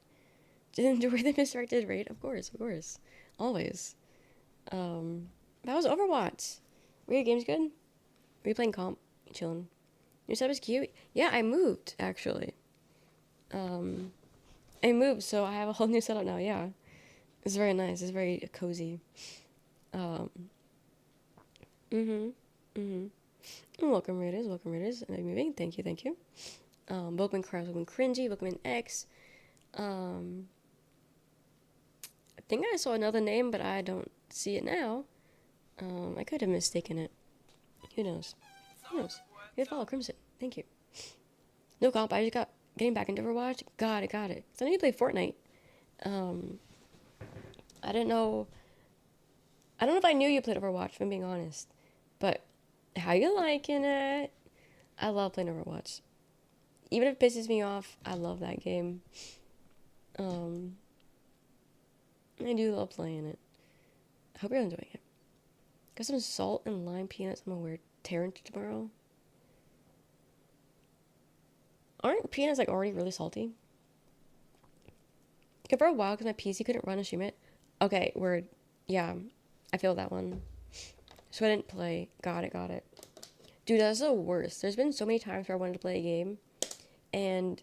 Did you enjoy the misdirected raid? Of course. Always. That was Overwatch. Were your games good? Were you playing comp? Chilling. Your setup is cute? Yeah, I moved, actually. I moved, so I have a whole new setup now. Yeah, it's very nice. It's very cozy. Um, mhm, mhm. Welcome, readers. Welcome, readers. And I'm moving. Thank you. Thank you. Welcome, Cars. Welcome, Cringy. Welcome, in X. Um, I think I saw another name, but I don't see it now. I could have mistaken it. Who knows? Who knows? You follow Crimson. Thank you. No comp. I just got getting back into Overwatch. Got it. Got it. So I need to play Fortnite. Um, I didn't know. I don't know if I knew you played Overwatch, if I'm being honest. But how you liking it? I love playing Overwatch. Even if it pisses me off, I love that game. Um, I do love playing it. I hope you're enjoying it. Got some salt and lime peanuts. I'm gonna wear Terrence tomorrow. Aren't peanuts like already really salty? Okay, for a while, because my PC couldn't run and stream it. Okay, word. Yeah, I feel that one. So I didn't play. Got it, got it. Dude, that's the worst. There's been so many times where I wanted to play a game, and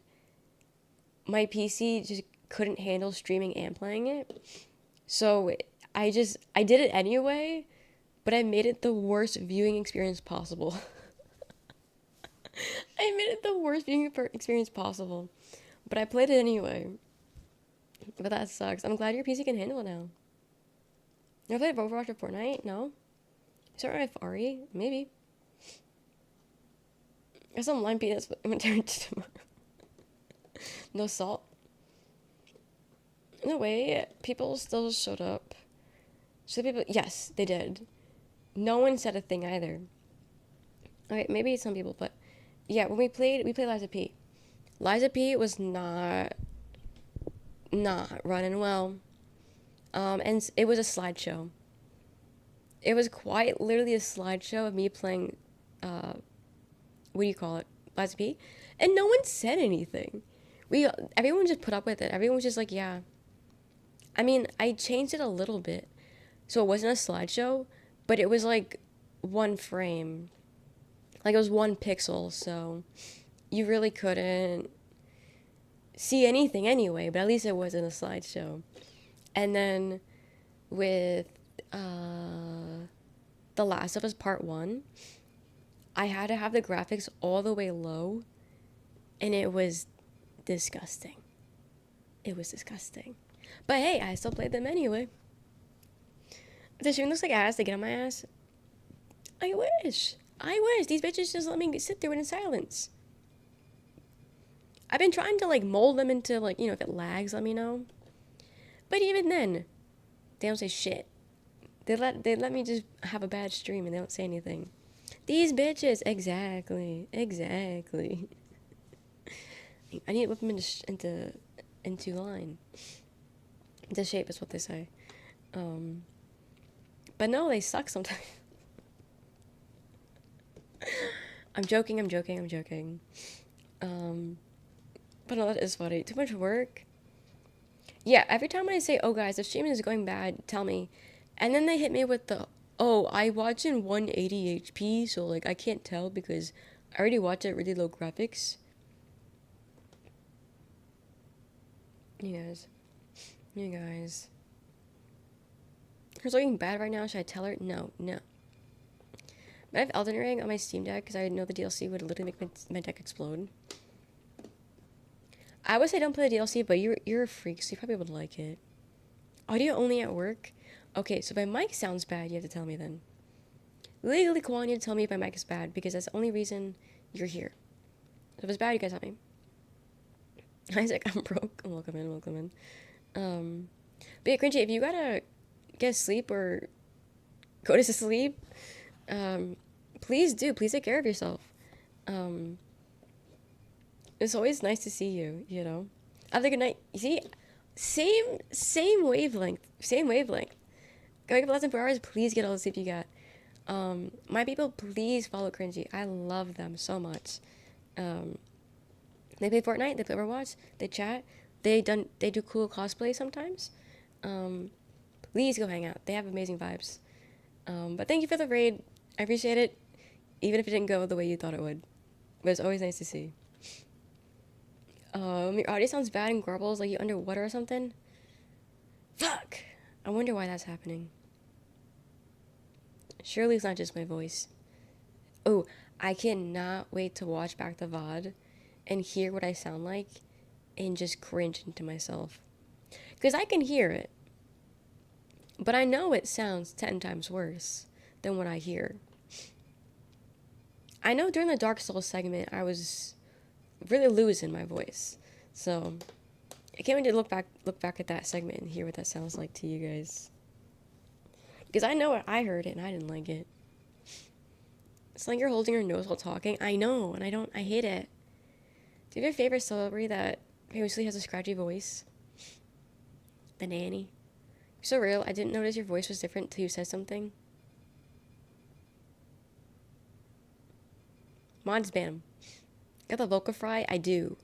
my PC just couldn't handle streaming and playing it. So I did it anyway, but I made it the worst viewing experience possible. I made it the worst viewing experience possible. But I played it anyway. But that sucks. I'm glad your PC can handle it now. You ever played Overwatch or Fortnite? No? Start with Ari? Maybe. There's some lime peanuts tomorrow. No salt. No way. People still showed up. So people, yes, they did. No one said a thing either. Okay, maybe some people, but yeah, when we played Liza P. Liza P was not running well. And it was a slideshow. It was quite literally a slideshow of me playing, what do you call it, Liza P. And no one said anything. Everyone just put up with it. Everyone was just like, yeah. I mean, I changed it a little bit, so it wasn't a slideshow, but it was like one frame. Like it was one pixel, so you really couldn't see anything anyway, but at least it wasn't a slideshow. And then with The Last of Us Part 1, I had to have the graphics all the way low, and it was disgusting. It was disgusting. But hey, I still played them anyway. If the stream looks like ass, they get on my ass. I wish. These bitches just let me sit through it in silence. I've been trying to, like, mold them into, like, you know, if it lags, let me know. But even then, they don't say shit. They let me just have a bad stream and they don't say anything. These bitches, exactly. I need to whip them into line. Into shape is what they say. But no, they suck sometimes. I'm joking. But no, that is funny. Too much work. Yeah, every time I say, oh guys, the stream is going bad, tell me. And then they hit me with the, oh, I watch in 180 HP, so like I can't tell because I already watch it at really low graphics. You guys. Her's looking bad right now, should I tell her? No. But I have Elden Ring on my Steam Deck because I know the DLC would literally make my deck explode. I would say don't play the DLC, but you're a freak, so you probably would like it. Audio only at work? Okay, so if my mic sounds bad, you have to tell me then. Legally, Kwan, you have to tell me if my mic is bad, because that's the only reason you're here. So if it's bad, you guys tell me. Isaac, I'm broke. Welcome in. But yeah, Cringy, if you gotta get sleep or go to sleep, please do. Please take care of yourself. It's always nice to see you, you know? Have a good night. You see, same wavelength. Going up less than 4 hours, please get all the sleep you got. My people, please follow Cringy. I love them so much. They play Fortnite, they play Overwatch, they chat, they do cool cosplay sometimes. Please go hang out. They have amazing vibes. But thank you for the raid. I appreciate it, even if it didn't go the way you thought it would. But it's always nice to see. Your audio sounds bad and garbles like you underwater or something. Fuck! I wonder why that's happening. Surely it's not just my voice. Oh, I cannot wait to watch back the VOD and hear what I sound like and just cringe into myself. Because I can hear it, but I know it sounds 10 times worse than what I hear. I know during the Dark Souls segment I was really losing my voice. So I can't wait to look back at that segment and hear what that sounds like to you guys. Because I know I heard it and I didn't like it. It's like you're holding your nose while talking. I know, and I hate it. Do you have a favorite celebrity that famously has a scratchy voice? The nanny. You're so real. I didn't notice your voice was different till you said something. Mods ban him. Got the vocal fry? I do.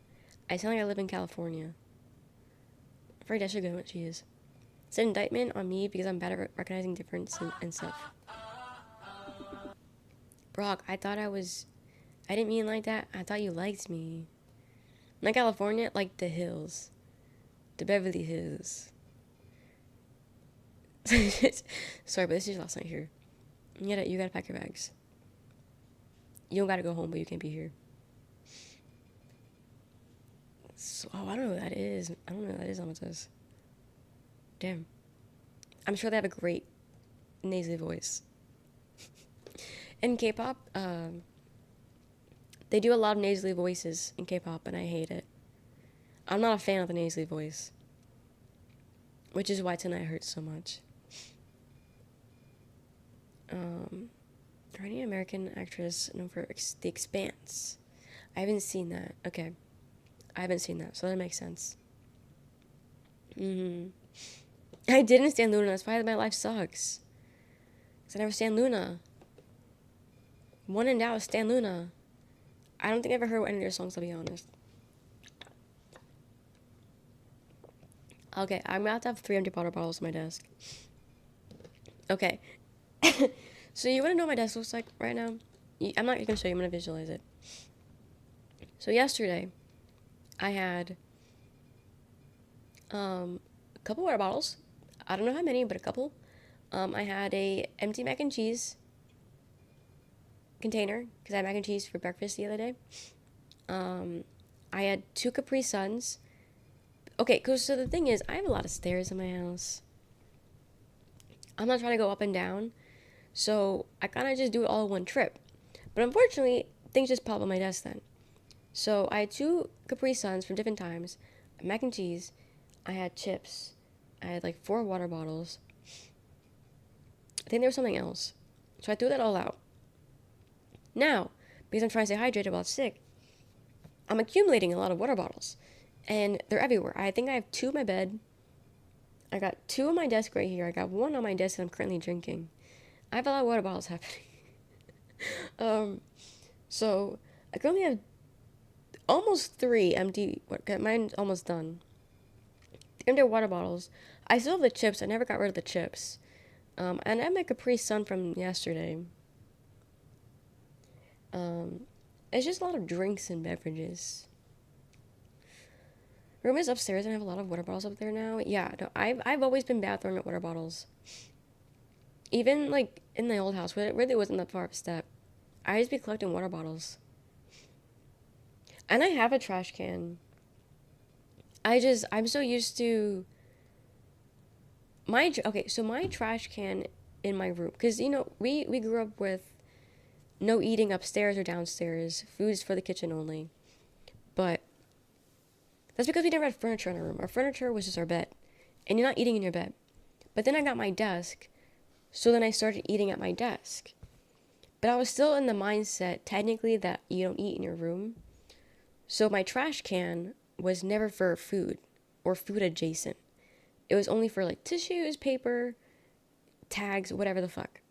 I sound like I live in California. I'm afraid I should go what she is. It's an indictment on me because I'm bad at recognizing difference and stuff. Brock, I didn't mean like that. I thought you liked me. Not California, like the hills. The Beverly Hills. Sorry, but this is your last night here. You gotta pack your bags. You don't gotta go home, but you can't be here. So, I don't know who that is. I don't know who that is on this. Damn. I'm sure they have a great nasally voice. In K-pop, they do a lot of nasally voices in K-pop, and I hate it. I'm not a fan of the nasally voice. Which is why tonight hurts so much. Are any American actress known for The Expanse? I haven't seen that. Okay. I haven't seen that, so that makes sense. I didn't stand Luna, that's why my life sucks. Because I never stand Luna. One in doubt, Stan Luna. I don't think I ever heard any of their songs, to be honest. Okay, I'm about to have 300 water bottles on my desk. Okay. So you want to know what my desk looks like right now? I'm not going to show you, I'm going to visualize it. So yesterday, I had a couple water bottles. I don't know how many, but a couple. I had a empty mac and cheese container, because I had mac and cheese for breakfast the other day. I had 2 Capri Suns. Okay, so the thing is, I have a lot of stairs in my house. I'm not trying to go up and down, so I kind of just do it all in one trip. But unfortunately, things just pop on my desk then. So I had 2 Capri Suns from different times, mac and cheese, I had chips, I had like 4 water bottles. I think there was something else. So I threw that all out. Now, because I'm trying to stay hydrated while sick, I'm accumulating a lot of water bottles. And they're everywhere. I think I have 2 in my bed. I got 2 on my desk right here. I got 1 on my desk that I'm currently drinking. I have a lot of water bottles happening. So I currently have almost 3 empty. Mine's almost done. Empty water bottles. I still have the chips. I never got rid of the chips. And I have my Capri Sun from yesterday. It's just a lot of drinks and beverages. Room is upstairs and I have a lot of water bottles up there now. Yeah, no, I've always been bad throwing out water bottles. Even like in the old house, where it really wasn't that far of a step. I just be collecting water bottles. And I have a trash can. I'm so used to my trash can in my room, because we grew up with no eating upstairs or downstairs. Food's for the kitchen only. But that's because we never had furniture in our room. Our furniture was just our bed. And you're not eating in your bed. But then I got my desk. So then I started eating at my desk. But I was still in the mindset, technically, that you don't eat in your room. So my trash can was never for food or food adjacent. It was only for like tissues, paper, tags, whatever the fuck.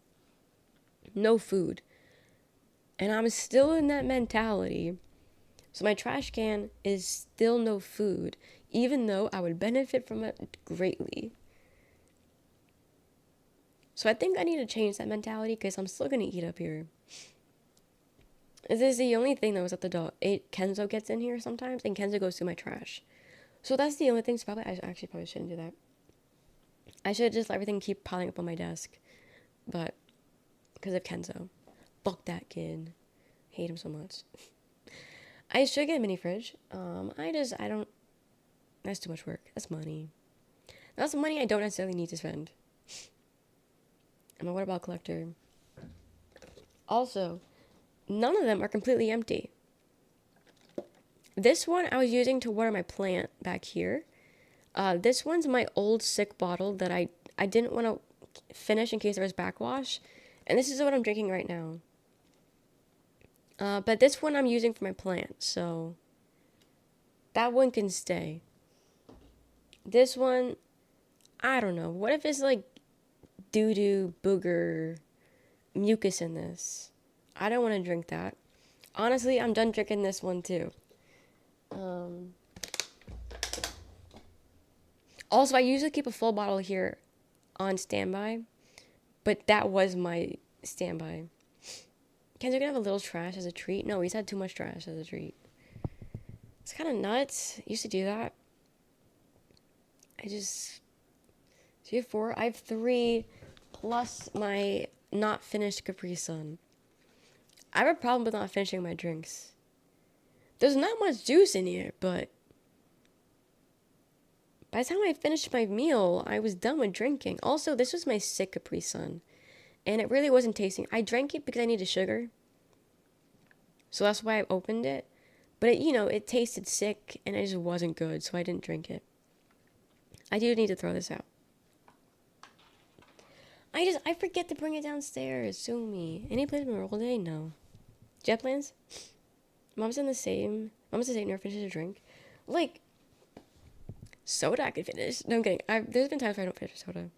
No food. And I'm still in that mentality. So my trash can is still no food, even though I would benefit from it greatly. So I think I need to change that mentality, because I'm still going to eat up here. This is the only thing that was at the dog. Kenzo gets in here sometimes, and Kenzo goes through my trash. So that's the only thing. So probably, I actually probably shouldn't do that. I should just let everything keep piling up on my desk. But, because of Kenzo. Fuck that kid. Hate him so much. I should get a mini fridge. I don't, that's too much work. That's money. That's money I don't necessarily need to spend. I'm a water bottle collector. Also, none of them are completely empty. This one I was using to water my plant back here. This one's my old sick bottle that I didn't want to finish in case there was backwash. And this is what I'm drinking right now. But this one I'm using for my plant, so that one can stay. This one, I don't know. What if it's like doo-doo, booger, mucus in this? I don't want to drink that. Honestly, I'm done drinking this one too. Also, I usually keep a full bottle here on standby, but that was my standby. Ken's gonna have a little trash as a treat. No, he's had too much trash as a treat. It's kind of nuts. I used to do that. So you have 4? I have 3 plus my not finished Capri Sun. I have a problem with not finishing my drinks. There's not much juice in here, but by the time I finished my meal, I was done with drinking. Also, this was my sick Capri Sun, and it really wasn't tasting. I drank it because I needed sugar, so that's why I opened it. But it tasted sick, and it just wasn't good, so I didn't drink it. I do need to throw this out. I forget to bring it downstairs. Sue me. Any plans for Memorial Day? No. Jet plans? Mom's the same. Never finishes a drink. Like, soda I could finish. No, I'm kidding. There's been times where I don't finish soda.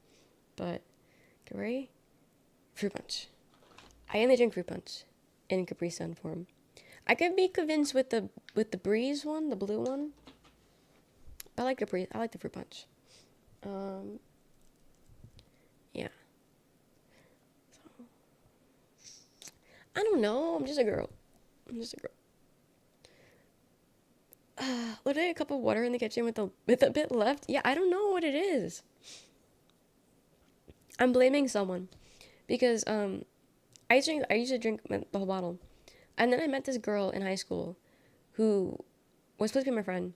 But, Capri? Fruit punch. I only drink fruit punch in Capri Sun form. I could be convinced with the Breeze one, the blue one. But I like Capri. I like the fruit punch. Yeah. So, I don't know. I'm just a girl. Literally a cup of water in the kitchen with a bit left. Yeah, I don't know what it is. I'm blaming someone because I used to drink the whole bottle, and then I met this girl in high school who was supposed to be my friend,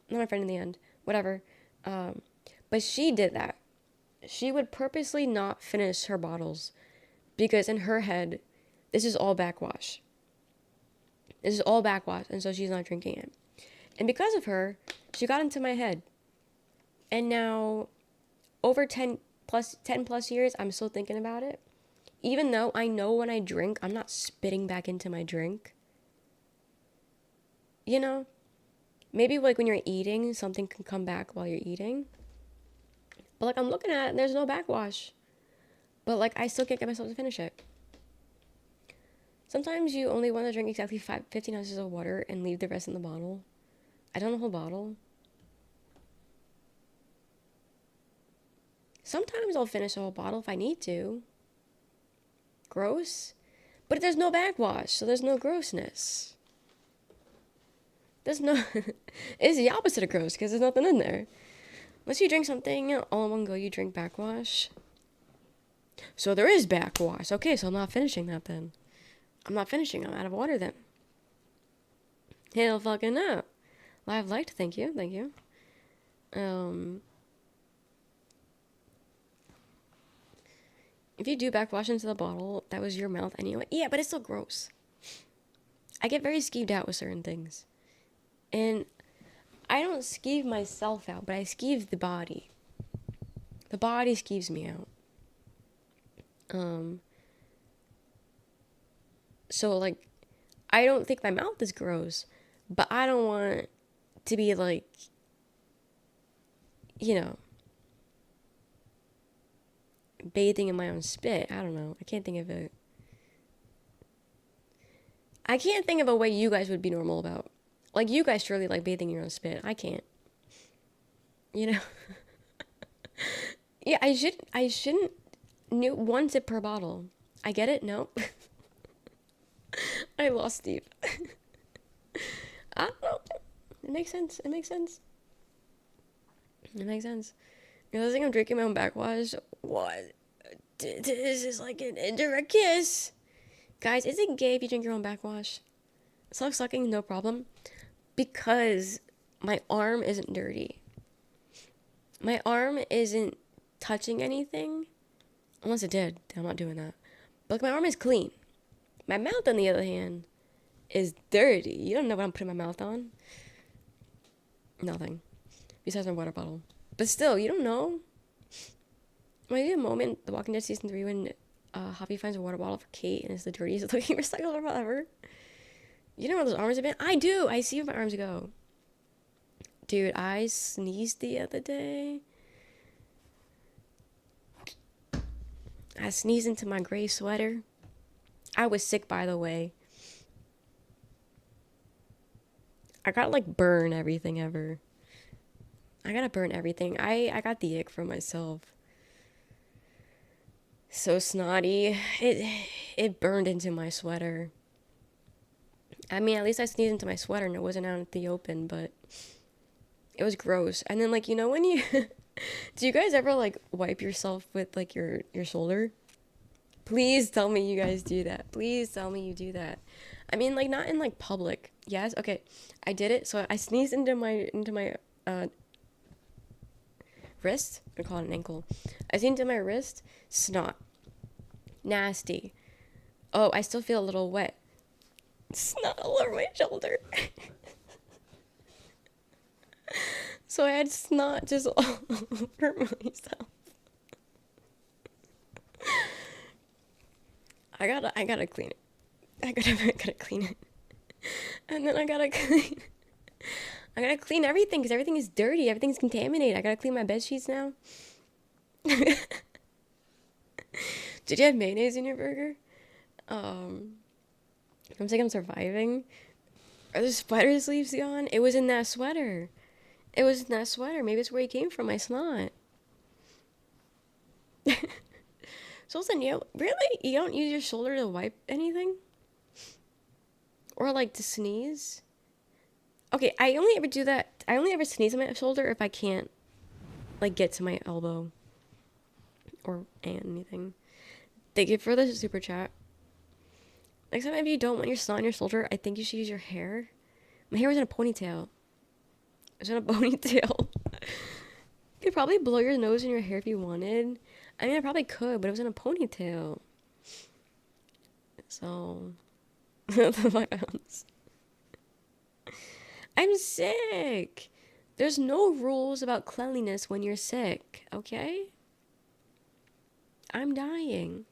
not my friend in the end. Whatever. But she did that. She would purposely not finish her bottles because in her head, this is all backwash. And so she's not drinking it. And because of her, she got into my head. And now, over 10 plus years, I'm still thinking about it. Even though I know when I drink, I'm not spitting back into my drink. Maybe like when you're eating, something can come back while you're eating. But like I'm looking at it and there's no backwash. But like I still can't get myself to finish it. Sometimes you only want to drink exactly 15 ounces of water and leave the rest in the bottle. I don't know the whole bottle. Sometimes I'll finish a whole bottle if I need to. Gross. But there's no backwash, so there's no grossness. It's the opposite of gross because there's nothing in there. Unless you drink something all in one go, you drink backwash. So there is backwash. Okay, so I'm not finishing that then. I'm out of water then. Hell fucking no. Live light, thank you. If you do backwash into the bottle, that was your mouth anyway. Yeah, but it's still gross. I get very skeeved out with certain things. And I don't skeeve myself out, but I skeeve the body. The body skeeves me out. So, like, I don't think my mouth is gross, but I don't want to be, like, bathing in my own spit. I don't know. I can't think of it. I can't think of a way you guys would be normal about. Like, you guys surely like bathing in your own spit. I can't. Yeah, I shouldn't one sip per bottle. I get it? No. I lost Steve. I don't know. It makes sense. It makes sense. It makes sense. You're listening, I'm drinking my own backwash. What? This is like an indirect kiss. Guys, is it gay if you drink your own backwash? Self sucking, no problem. Because my arm isn't dirty. My arm isn't touching anything. Unless it did. I'm not doing that. But like, my arm is clean. My mouth, on the other hand, is dirty. You don't know what I'm putting my mouth on. Nothing. Besides my water bottle. But still, you don't know. When I do a moment, The Walking Dead Season 3, when Hoppy finds a water bottle for Kate and it's the dirtiest looking recycled ever. You know where those arms have been? I do! I see where my arms go. Dude, I sneezed the other day. I sneezed into my gray sweater. I was sick, by the way. I got like burn everything ever. I gotta burn everything. I got the ick for myself. So snotty. It burned into my sweater. I mean, at least I sneezed into my sweater and it wasn't out in the open, but it was gross. And then, like, you know when you... Do you guys ever, like, wipe yourself with, like, your shoulder? Please tell me you guys do that. Please tell me you do that. I mean, like, not in, like, public. Yes? Okay. I did it. So I sneezed into my wrist. I call it an ankle. I sneezed into my wrist. Snot. Nasty. Oh, I still feel a little wet. Snot all over my shoulder. So I had snot just all over myself. I gotta clean it. I gotta clean it. And then I gotta clean everything because everything is dirty. Everything's contaminated. I gotta clean my bed sheets now. Did you have mayonnaise in your burger? I'm saying I'm surviving. Are the spider sleeves gone? It was in that sweater. It was in that sweater. Maybe it's where he came from. My snot. So listen, you don't use your shoulder to wipe anything? Or like to sneeze? Okay, I only ever do that. I only ever sneeze on my shoulder if I can't like get to my elbow or anything. Thank you for the super chat. Next time, if you don't want your snot on your shoulder, I think you should use your hair. My hair was in a ponytail. It was in a ponytail. You could probably blow your nose in your hair if you wanted. I mean, I probably could, but it was in a ponytail. So, my bounce. I'm sick. There's no rules about cleanliness when you're sick, okay? I'm dying.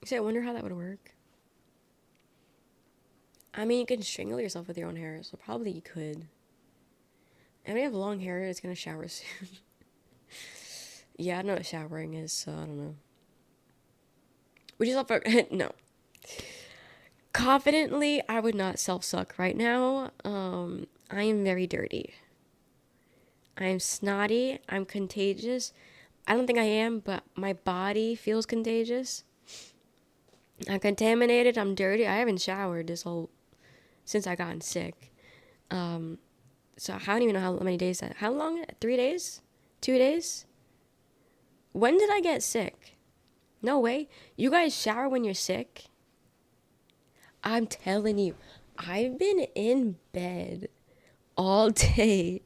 So I wonder how that would work. I mean, you can strangle yourself with your own hair, so probably you could. And we have long hair, it's gonna shower soon. Yeah, I don't know what showering is, so I don't know. Would you self- No. Confidently, I would not self-suck right now. I am very dirty. I am snotty. I'm contagious. I don't think I am, but my body feels contagious. I'm contaminated. I'm dirty. I haven't showered since I gotten sick. So I don't even know how many days that. How long? 3 days? 2 days? When did I get sick? No way. You guys shower when you're sick? I'm telling you, I've been in bed all day.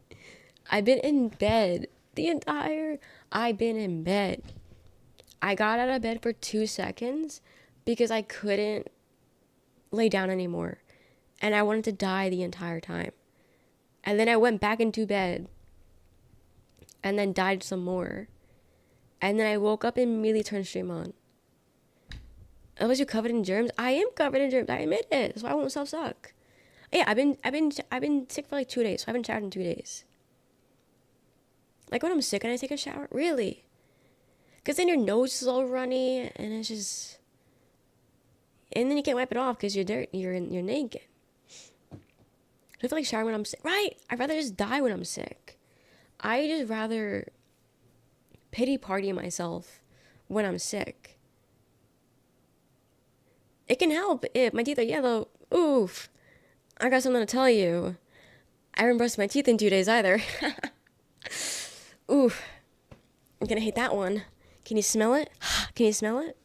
I've been in bed I've been in bed. I got out of bed for 2 seconds because I couldn't lay down anymore. And I wanted to die the entire time. And then I went back into bed. And then died some more. And then I woke up and immediately turned stream on. Was you covered in germs? I am covered in germs. I admit it. That's why I won't self-suck. Yeah, I've been sick for like 2 days. So I haven't showered in 2 days. Like when I'm sick and I take a shower? Really? Because then your nose is all runny and it's just... And then you can't wipe it off because you're naked. I feel like showering when I'm sick. Right! I'd rather just die when I'm sick. I just rather pity party myself when I'm sick. It can help if my teeth are yellow. Oof. I got something to tell you. I haven't brushed my teeth in 2 days either. Oof. I'm gonna hate that one. Can you smell it? Can you smell it?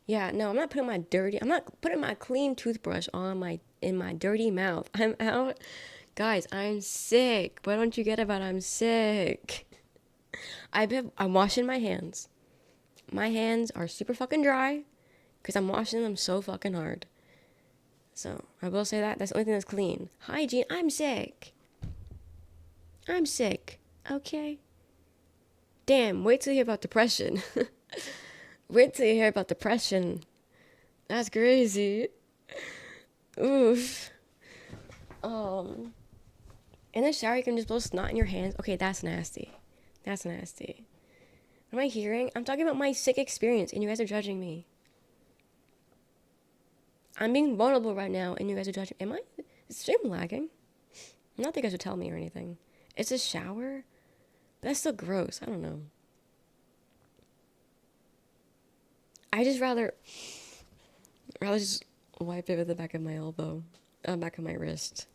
Yeah, no, I'm not putting my clean toothbrush in my dirty mouth. I'm out. Guys, I'm sick. Why don't you get it about I'm sick? I'm washing my hands. My hands are super fucking dry because I'm washing them so fucking hard. So, I will say that. That's the only thing that's clean. Hygiene, I'm sick. I'm sick. Okay? Damn, wait till you hear about depression. Wait till you hear about depression. That's crazy. Oof. In the shower, you can just blow snot in your hands. Okay, that's nasty. That's nasty. What am I hearing? I'm talking about my sick experience, and you guys are judging me. I'm being vulnerable right now, and you guys are judging. Am I? Is the stream lagging? Not that you guys would tell me or anything. It's a shower? But that's still gross. I don't know. I just rather just wipe it with the back of my elbow. Back of my wrist.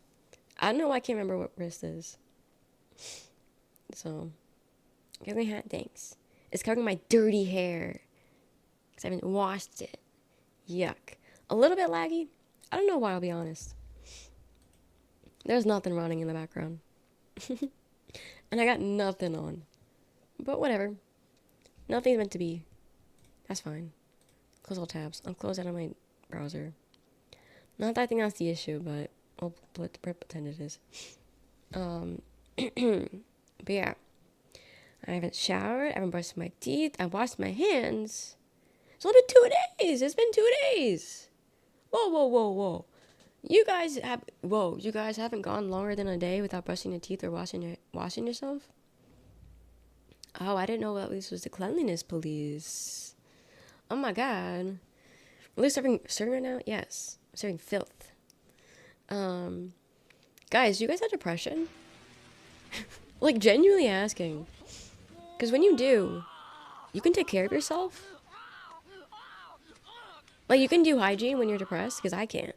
I don't know why I can't remember what wrist is. So, give me a hat, thanks. It's covering my dirty hair. Because I haven't washed it. Yuck. A little bit laggy. I don't know why, I'll be honest. There's nothing running in the background. And I got nothing on. But whatever. Nothing's meant to be. That's fine. Close all tabs. I'll close out of my browser. Not that I think that's the issue, but I'll pretend it is. But yeah. I haven't showered. I haven't brushed my teeth. I washed my hands. It's only been 2 days. It's been 2 days. Whoa, whoa, whoa, whoa. You guys haven't gone longer than a day without brushing your teeth or washing yourself? Oh, I didn't know that this was the cleanliness police. Oh my god. Are they serving right now? Yes. I'm serving filth. Guys, do you guys have depression? Like, genuinely asking. Because when you do, you can take care of yourself. Like, you can do hygiene when you're depressed, because I can't.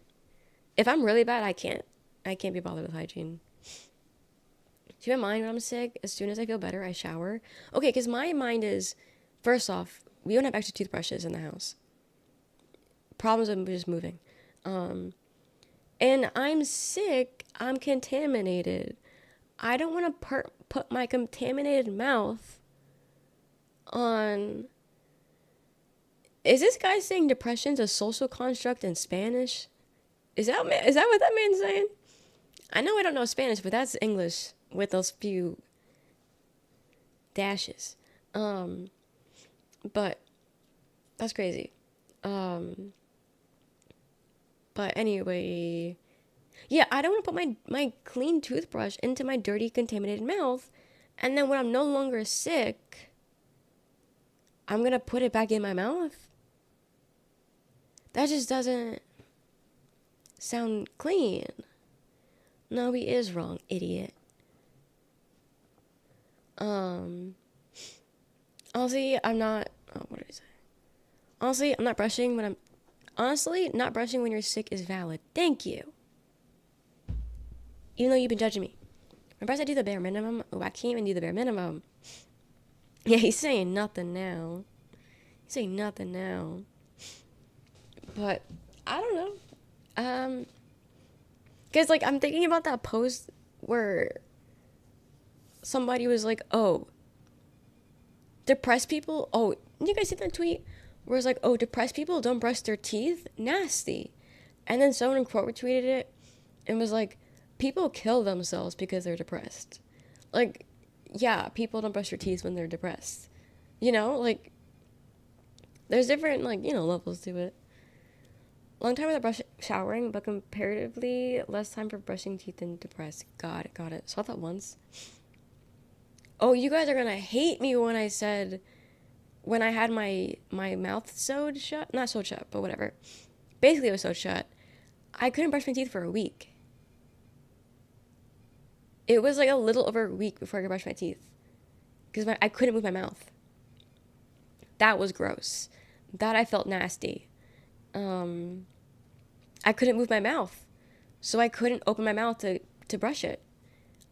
If I'm really bad, I can't be bothered with hygiene. Keep in mind when I'm sick, as soon as I feel better, I shower. Okay, because my mind is, first off, we don't have extra toothbrushes in the house. Problems with just moving. And I'm sick, I'm contaminated. I don't want to put my contaminated mouth on... Is this guy saying depression's a social construct in Spanish? Is that what that man's saying? I know I don't know Spanish, but that's English with those few dashes. But that's crazy. But anyway, yeah, I don't want to put my clean toothbrush into my dirty, contaminated mouth, and then when I'm no longer sick, I'm going to put it back in my mouth? That just doesn't sound clean. No, he is wrong, idiot. Honestly, I'm not... Oh, what did I say? Honestly, I'm not brushing when I'm... Honestly, not brushing when you're sick is valid. Thank you. Even though you've been judging me. I'm supposed to do the bare minimum. Oh, I can't even do the bare minimum. Yeah, he's saying nothing now. He's saying nothing now. But, I don't know. Because, like, I'm thinking about that post where somebody was like, oh, depressed people... Oh, did you guys see that tweet? Where it's like, oh, depressed people don't brush their teeth? Nasty. And then someone quote retweeted it and was like, people kill themselves because they're depressed. Like, yeah, people don't brush their teeth when they're depressed. You know, like, there's different, like, you know, levels to it. Long time without showering, but comparatively less time for brushing teeth than depressed. Got it. Saw that once. Oh, you guys are gonna hate me when I said... When I had my mouth sewed shut, not sewed shut, but whatever. Basically, it was sewed shut. I couldn't brush my teeth for a week. It was like a little over a week before I could brush my teeth. Because I couldn't move my mouth. That was gross. That I felt nasty. I couldn't move my mouth. So I couldn't open my mouth to brush it.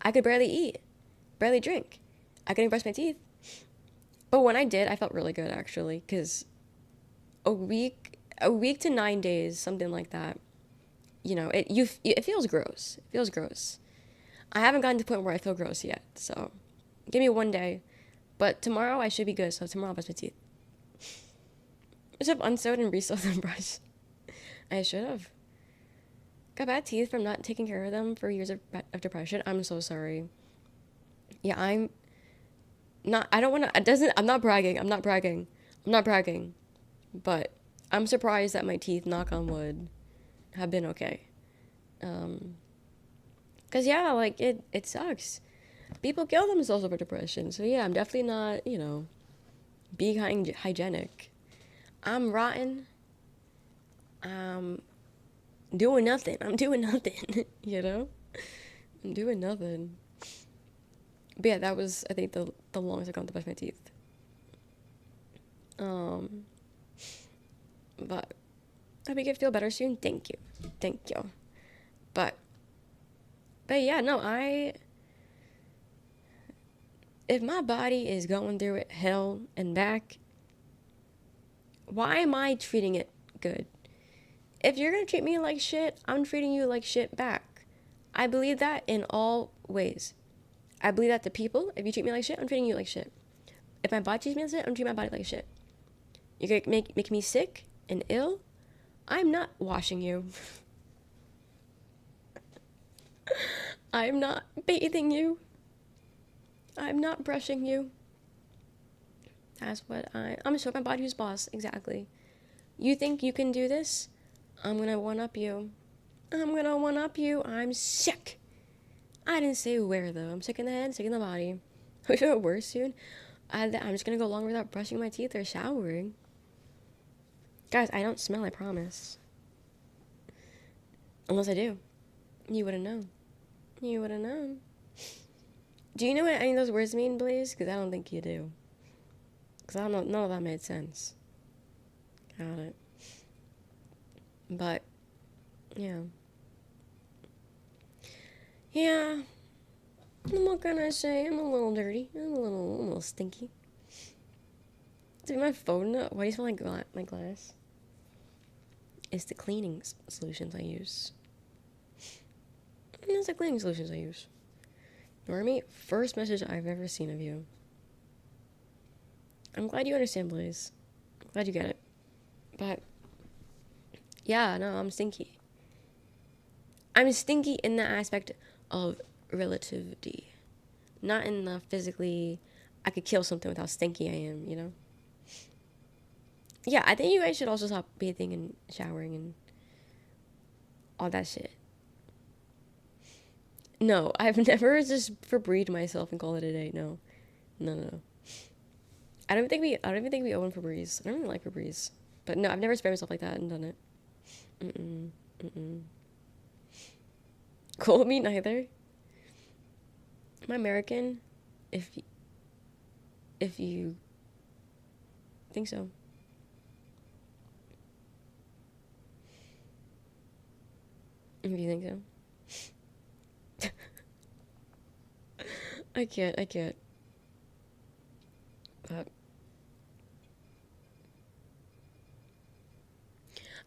I could barely eat, barely drink. I couldn't brush my teeth. But when I did, I felt really good actually, because a week to 9 days, something like that. You know, it feels gross. It feels gross. I haven't gotten to the point where I feel gross yet, so give me one day. But tomorrow I should be good, so tomorrow I'll brush my teeth. I should have unsewed and resewed the brush. I should have. Got bad teeth from not taking care of them for years of depression. I'm so sorry. Yeah, I'm not, I don't want to, it doesn't, I'm not bragging. I'm not bragging. I'm not bragging. But I'm surprised that my teeth, knock on wood, have been okay. Cause yeah, like it sucks. People kill themselves over depression. So yeah, I'm definitely not, being hygienic. I'm rotten. Doing nothing. I'm doing nothing, you know? I'm doing nothing. But yeah, that was, I think, the longest I've gone to brush my teeth. But I hope you feel better soon. Thank you. Thank you. But yeah, no, if my body is going through it hell and back, why am I treating it good? If you're gonna treat me like shit, I'm treating you like shit back. I believe that in all ways. I believe that to people. If you treat me like shit, I'm treating you like shit. If my body treats me like shit, I'm treating my body like shit. You're gonna make me sick and ill, I'm not washing you. I'm not bathing you. I'm not brushing you. That's what I'm showing my body who's boss. Exactly. You think you can do this? I'm gonna one-up you. I'm gonna one-up you. I'm sick. I didn't say where, though. I'm sick in the head, sick in the body. We feel worse soon. I'm just gonna go long without brushing my teeth or showering. Guys, I don't smell, I promise. Unless I do. You wouldn't know. You wouldn't know. Do you know what any of those words mean, Blaze? Because I don't think you do. Because I don't know, none of that made sense. Got it. But, yeah. Yeah. What can I say? I'm a little dirty. I'm a little stinky. Dude, my phone, why do you smell like my glass? It's the cleaning solutions I use. It's the cleaning solutions I use. Normie, first message I've ever seen of you. I'm glad you understand, Blaze. I'm glad you get it. But, yeah, no, I'm stinky. I'm stinky in the aspect of relativity. Not in the physically, I could kill something with how stinky I am, you know? Yeah, I think you guys should also stop bathing and showering and all that shit. No, I've never just Febrezed myself and called it a day. No. I don't even think we own Febreze. I don't even like Febreze. But no, I've never sprayed myself like that and done it. Cool, me neither. I'm American. If you think so. If you think so. I can't. But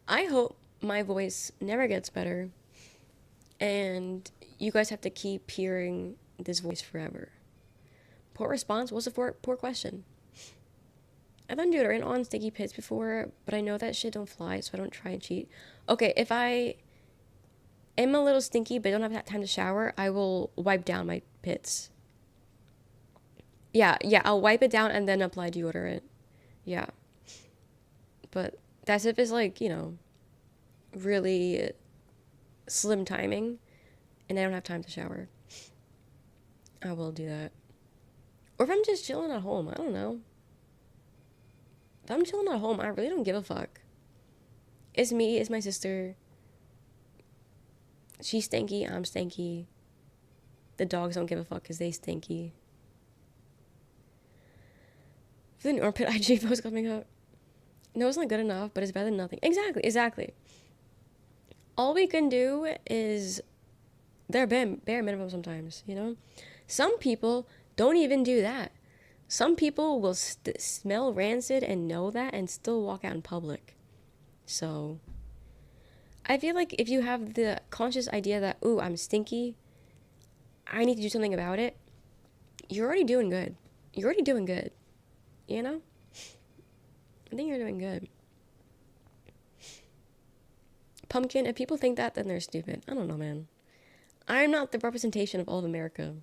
I hope my voice never gets better and you guys have to keep hearing this voice forever. Poor response? What's the poor question? I've done deodorant on sticky pits before, but I know that shit don't fly, so I don't try and cheat. Okay, if I am a little stinky but don't have that time to shower, I will wipe down my pits. Yeah, I'll wipe it down and then apply deodorant. Yeah. But that's if it's like, really slim timing and I don't have time to shower. I will do that. Or if I'm just chilling at home, I don't know. If I'm chilling at home, I really don't give a fuck. It's me, it's my sister. She's stinky, I'm stinky. The dogs don't give a fuck because they stinky. The new armpit IG post coming up. No, it's not good enough, but it's better than nothing. Exactly, exactly. All we can do is their bare minimum sometimes, you know? Some people don't even do that. Some people will smell rancid and know that and still walk out in public. So, I feel like if you have the conscious idea that, ooh, I'm stinky, I need to do something about it, you're already doing good. You're already doing good. You know? I think you're doing good. Pumpkin, if people think that, then they're stupid. I don't know, man. I'm not the representation of all of America.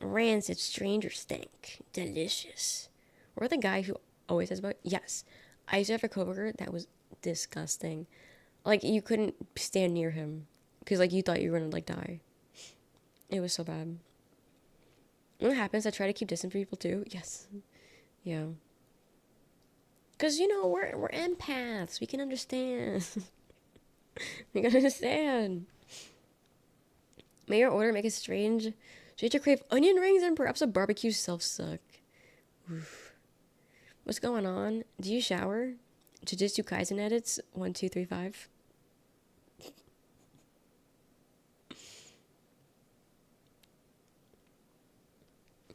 Rancid, stranger stink. Delicious. Or the guy who always says about, yes. I used to have a coworker that was disgusting. Like, you couldn't stand near him. Because, like, you thought you were gonna, like, die. It was so bad. When it happens, I try to keep distance from people, too. Yes. Yeah. Because, you know, we're empaths. We can understand. We can understand. May your order make it strange. Should you crave onion rings and perhaps a barbecue self-suck? Oof. What's going on? Do you shower? Jujutsu Kaisen edits? 1, 2, 3, 5.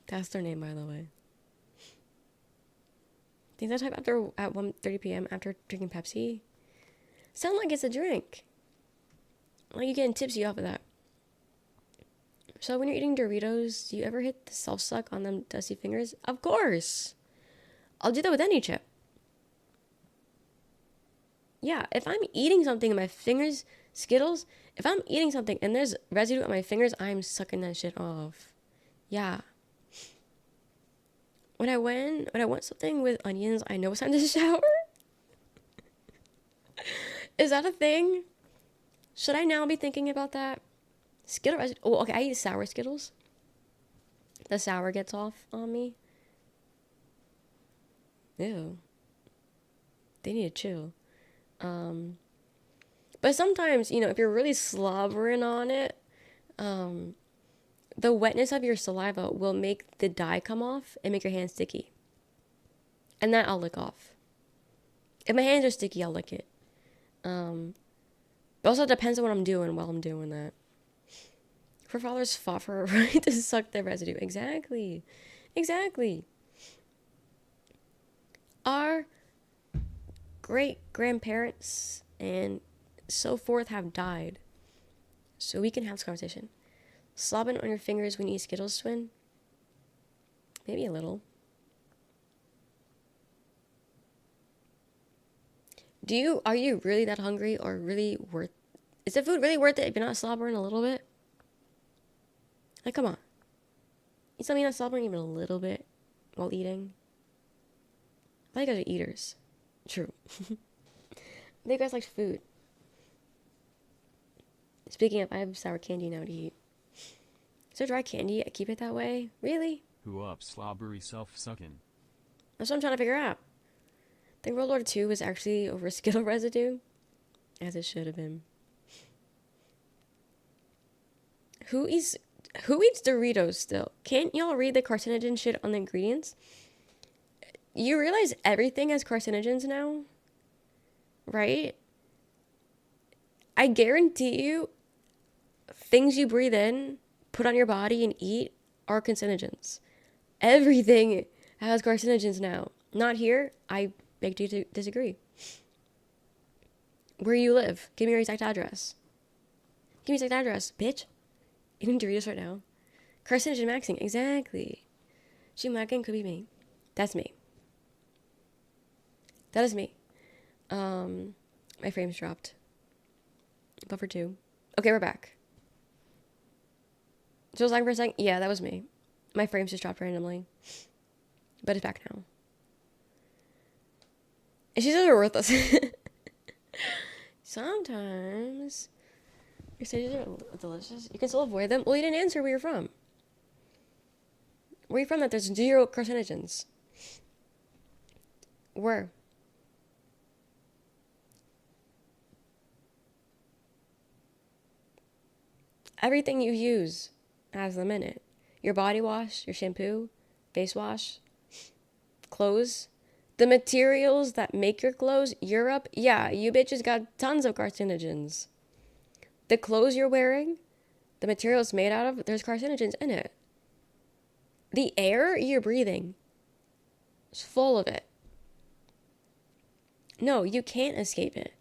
That's their name, by the way. Think that type after at 1:30 p.m. after drinking Pepsi? Sound like it's a drink. Like you're getting tipsy off of that. So when you're eating Doritos, do you ever hit the self-suck on them dusty fingers? Of course. I'll do that with any chip. Yeah, if I'm eating something and my fingers, Skittles, if I'm eating something and there's residue on my fingers, I'm sucking that shit off. Yeah. When I want something with onions, I know it's time to shower. Is that a thing? Should I now be thinking about that? Skittle residue. Oh, okay, I eat sour Skittles. The sour gets off on me. Ew. They need to chill. But sometimes, you know, if you're really slobbering on it, the wetness of your saliva will make the dye come off and make your hands sticky. And that I'll lick off. If my hands are sticky, I'll lick it. But also it depends on what I'm doing while I'm doing that. Forefathers fought for a right to suck the residue. Exactly. Exactly. Our great-grandparents and so forth have died. So we can have this conversation. Slobbing on your fingers when you eat Skittles, twin? Maybe a little. Are you really that hungry or really is the food really worth it if you're not slobbering a little bit? Like, come on. You tell me you're not slobbering even a little bit while eating? I think you guys are eaters. True. I think you guys like food. Speaking of, I have sour candy now to eat. So dry candy, I keep it that way? Really? Who up slobbery self-sucking? That's what I'm trying to figure out. I think World War II was actually over Skittle residue. As it should have been. Who eats Doritos still? Can't y'all read the carcinogen shit on the ingredients? You realize everything has carcinogens now? Right? I guarantee you, things you breathe in, put on your body, and eat are carcinogens. Everything has carcinogens now. Not here. I beg to disagree. Where you live? Give me your exact address. Give me your exact address, bitch. Eating Doritos right now. Carcinogen maxing. Exactly. She macking could be me. That's me. That is me. My frame's dropped. Buffer 2. Okay, we're back. So I was lying for a second. Yeah, that was me. My frame's just dropped randomly. But it's back now. And she says we're worthless. Sometimes your stages are delicious. You can still avoid them. Well, you didn't answer where you're from. Where are you from that there's 0 carcinogens? Where? Everything you use has them in it. Your body wash, your shampoo, face wash, clothes, The materials that make your clothes, Europe, yeah, you bitches got tons of carcinogens. The clothes you're wearing, the materials made out of, there's carcinogens in it. The air you're breathing is full of it. No, you can't escape it.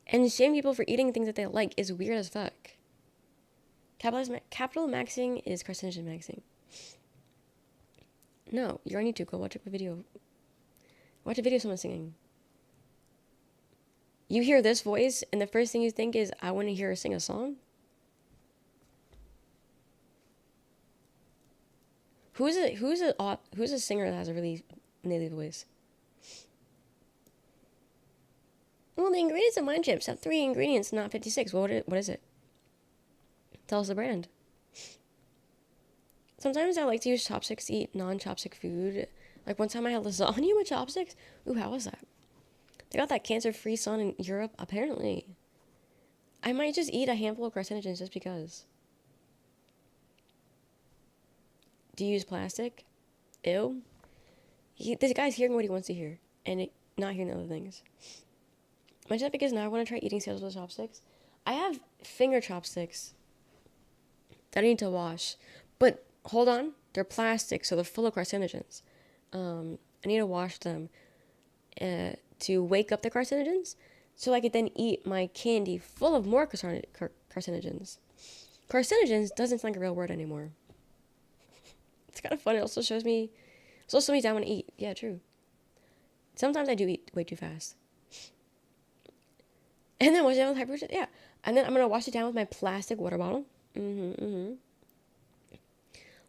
And shaming people for eating things that they like is weird as fuck. Capital maxing is carcinogen maxing. No, you're on YouTube. Go watch a video. Watch a video of someone singing. You hear this voice, and the first thing you think is, I want to hear her sing a song? Who's a singer that has a really nasally voice? Well, the ingredients of mine chips have 3 ingredients, not 56. Well, what is it? Tell us the brand. Sometimes I like to use chopsticks to eat non-chopstick food. Like one time I had lasagna with chopsticks. Ooh, how was that? They got that cancer-free sun in Europe, apparently. I might just eat a handful of carcinogens just because. Do you use plastic? Ew. This guy's hearing what he wants to hear, and not hearing the other things. My just because now I want to try eating scales with chopsticks. I have finger chopsticks that I need to wash. But hold on, they're plastic, so they're full of carcinogens. I need to wash them to wake up the carcinogens so I could then eat my candy full of more carcinogens. Carcinogens doesn't sound like a real word anymore. It's kind of fun. It also slows me down when I eat. Yeah, true. Sometimes I do eat way too fast. And then wash it down with hypertension. Yeah. And then I'm going to wash it down with my plastic water bottle.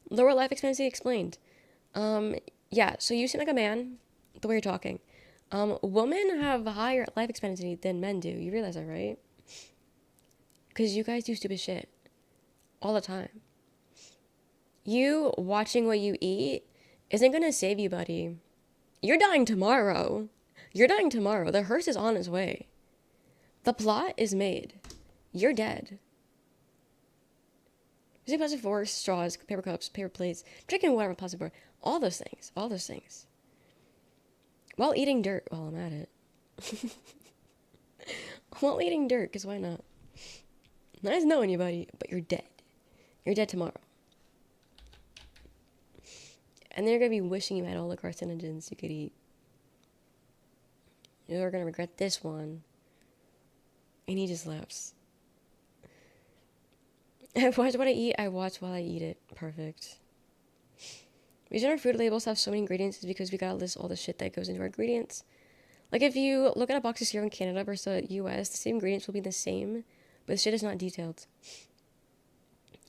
Lower life expectancy explained. Yeah, so you seem like a man, the way you're talking. Women have higher life expectancy than men do. You realize that, right? Because you guys do stupid shit all the time. You watching what you eat isn't going to save you, buddy. You're dying tomorrow. You're dying tomorrow. The hearse is on its way. The plot is made. You're dead. Using plastic forks, straws, paper cups, paper plates, drinking water with plastic water. All those things. All those things. While eating dirt while I'm at it. While eating dirt, because why not? Nice knowing you, buddy, but you're dead. You're dead tomorrow. And they're going to be wishing you had all the carcinogens you could eat. You're going to regret this one. And he just laughs. I watch what I eat, I watch while I eat it. Perfect. The reason our food labels have so many ingredients is because we gotta list all the shit that goes into our ingredients. Like if you look at a box of cereal in Canada versus the US, the same ingredients will be the same, but the shit is not detailed.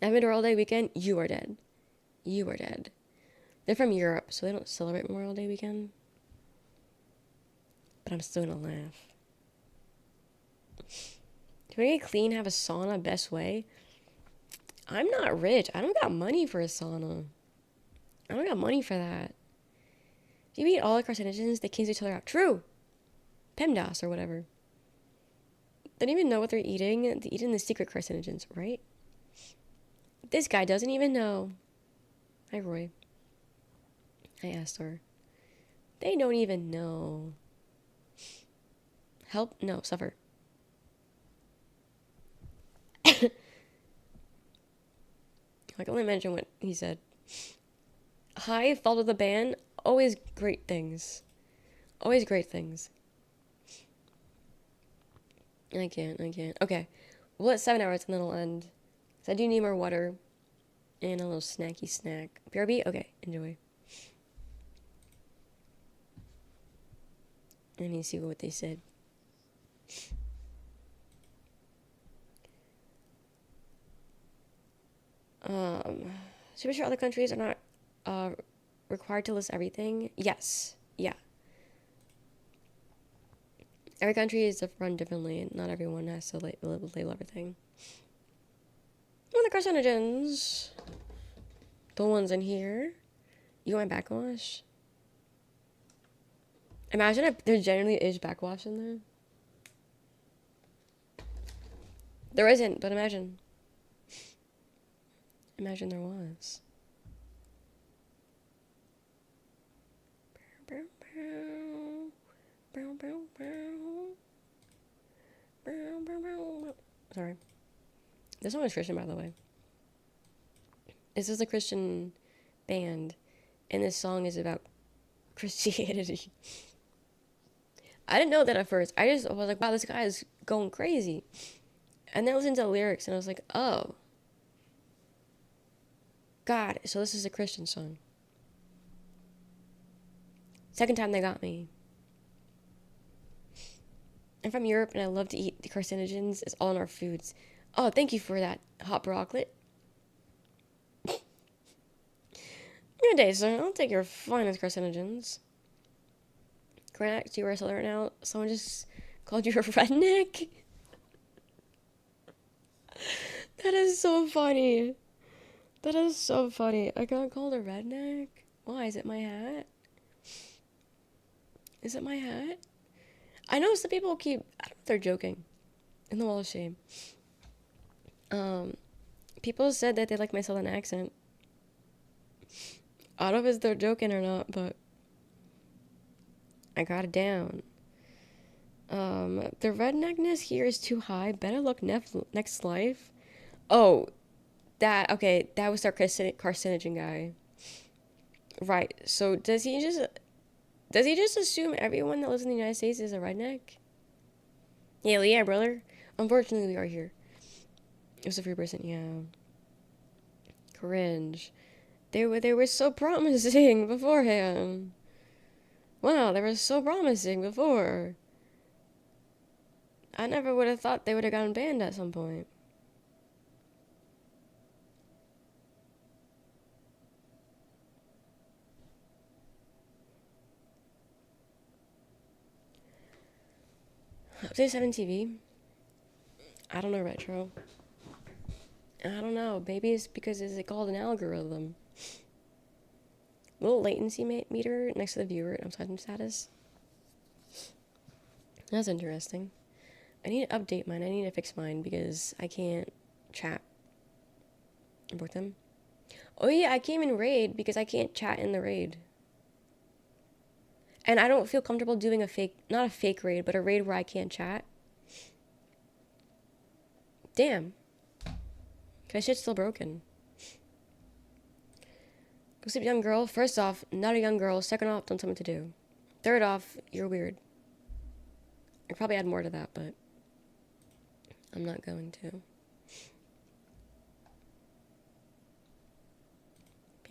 I've been to All Day Weekend, you are dead. You are dead. They're from Europe, so they don't celebrate Memorial Day weekend. But I'm still gonna laugh. Do I get clean, have a sauna, best way? I'm not rich. I don't got money for a sauna. I don't got money for that. If you eat all the carcinogens, they cancel each other out. True. PEMDAS or whatever. They don't even know what they're eating. They're eating the secret carcinogens, right? This guy doesn't even know. Hi, Roy. I asked her. They don't even know. Help? No, suffer. I can only mention what he said. Hi, follow the band. Always great things. Always great things. I can't. Okay. We'll let 7 hours and then I'll end. So I do need more water. And a little snacky snack. BRB? Okay, enjoy. Let me see what they said. So sure other countries are not required to list everything? Yes. Yeah. Every country is run differently, and not everyone has to label everything. What are the carcinogens? The ones in here. You want my backwash? Imagine if there generally is backwash in there. There isn't, but imagine. Imagine there was. Sorry. This song is Christian, by the way. This is a Christian band, and this song is about Christianity. I didn't know that at first. I was like, wow, this guy is going crazy. And then I listened to the lyrics, and I was like, oh. God, so this is a Christian song. Second time they got me. I'm from Europe, and I love to eat the carcinogens. It's all in our foods. Oh, thank you for that, hot broccoli. Good day, sir. I'll take your finest carcinogens. Correct, you are a southerner now. Someone just called you a redneck? That is so funny. That is so funny. I got called a redneck? Why? Is it my hat? Is it my hat? I know some people keep... I don't know if they're joking. In the wall of shame. People said that they like my southern accent. I don't know if they're joking or not, but... I got it down. The redneckness here is too high. Better luck next life. Oh, that was our carcinogen guy. Right. So does he just assume everyone that lives in the United States is a redneck? Yeah, brother. Unfortunately, we are here. It was a free person, yeah. Cringe. They were so promising beforehand. Wow, they were so promising before. I never would have thought they would have gotten banned at some point. Update 7 TV. I don't know, retro. I don't know. Maybe it's because it's called an algorithm. Little latency meter next to the viewer time status. That's interesting. I need to update mine. I need to fix mine because I can't chat. Import them. Oh yeah, I came in raid because I can't chat in the raid. And I don't feel comfortable doing not a fake raid, but a raid where I can't chat. Damn. My shit's still broken. Go sleep, young girl. First off, not a young girl. Second off, don't tell me what to do. Third off, you're weird. I could probably add more to that, but I'm not going to. I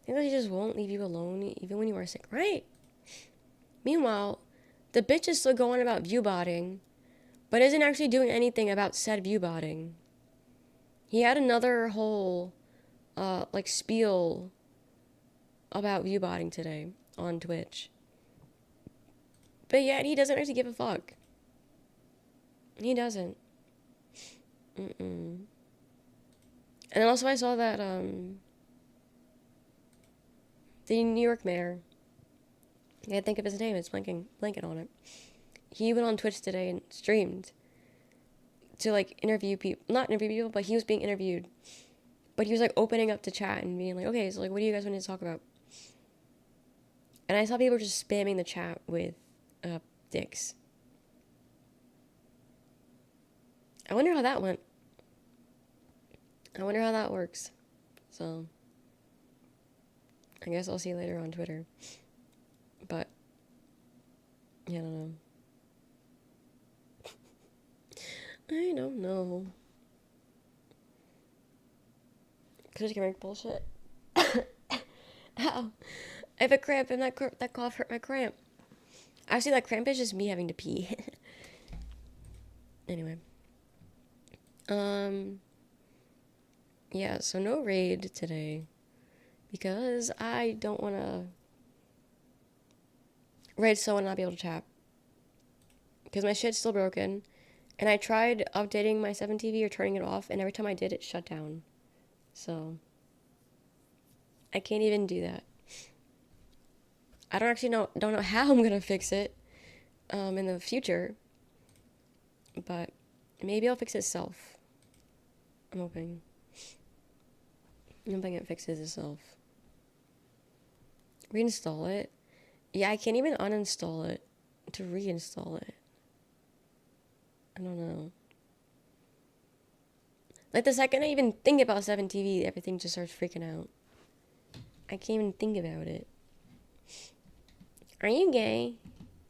think that he just won't leave you alone even when you are sick, right? Meanwhile, the bitch is still going about viewbotting, but isn't actually doing anything about said viewbotting. He had another whole, spiel about viewbotting today on Twitch. But yet, he doesn't actually give a fuck. He doesn't. And then also I saw that, the New York mayor, I can't think of his name, it's blanking on it. He went on Twitch today and streamed to, interview people, not interview people, but he was being interviewed. But he was, opening up to chat and being like, okay, so, what do you guys want to talk about? And I saw people just spamming the chat with, dicks. I wonder how that went. I wonder how that works. So, I guess I'll see you later on Twitter. But, yeah, I don't know. I don't know. Cause you can make bullshit. Ow. I have a cramp and that cough hurt my cramp. Actually, that cramp is just me having to pee. Anyway. Yeah, so no raid today. Because I don't want to raid someone and not be able to chat. Because my shit's still broken. And I tried updating my 7TV or turning it off, and every time I did, it shut down. So, I can't even do that. I don't know how I'm gonna fix it, in the future. But, maybe I'll fix it itself. I'm hoping. I'm hoping it fixes itself. Reinstall it? Yeah, I can't even uninstall it to reinstall it. I don't know. Like, the second I even think about 7TV, everything just starts freaking out. I can't even think about it. Are you gay?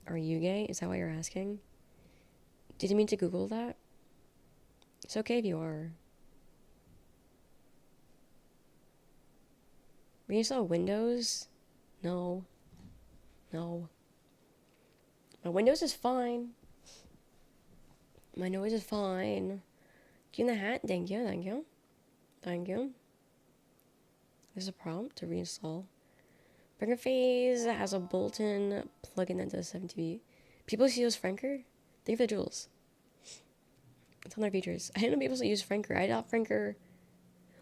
Are you gay? Is that what you're asking? Did you mean to Google that? It's okay if you are. Reinstall Windows? No. No. My Windows is fine. My nose is fine. Give me the hat. Thank you, thank you. Thank you. There's a prompt to reinstall. Bringer Phase has a built-in plugin that does 7TV. People used to use Franker? Thank you for the jewels. It's on their features. I didn't know people used to use Franker. I thought Franker...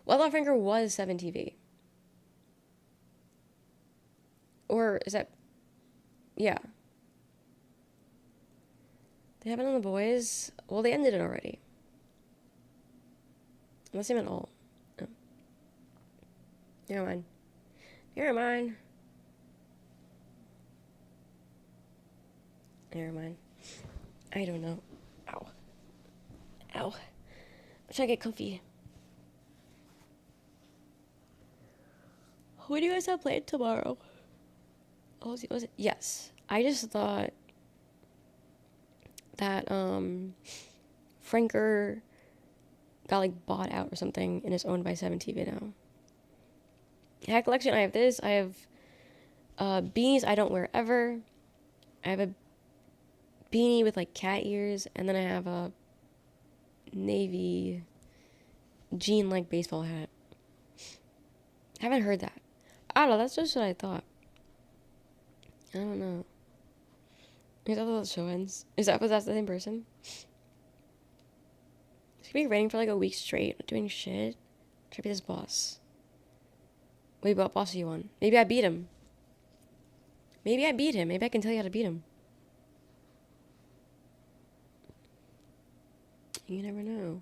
Well, I thought Franker was 7TV. Or is that... Yeah. They have it on the boys? Well, they ended it already. Unless they meant all. No. Never mind. Never mind. Never mind. I don't know. Ow. Ow. I'm trying to get comfy. What do you guys have planned tomorrow? Oh, was it? Yes. I just thought that, Franker got, like, bought out or something and is owned by 7TV now. Hat collection, I have this. I have, beanies I don't wear ever. I have a beanie with, like, cat ears. And then I have a navy jean-like baseball hat. Haven't heard that. I don't know, that's just what I thought. I don't know. Is that the show ends? Was that the same person? It's gonna be raining for like a week straight, not doing shit. Try to be this boss. Wait, what boss are you on? Maybe I beat him. Maybe I beat him. Maybe I can tell you how to beat him. You never know.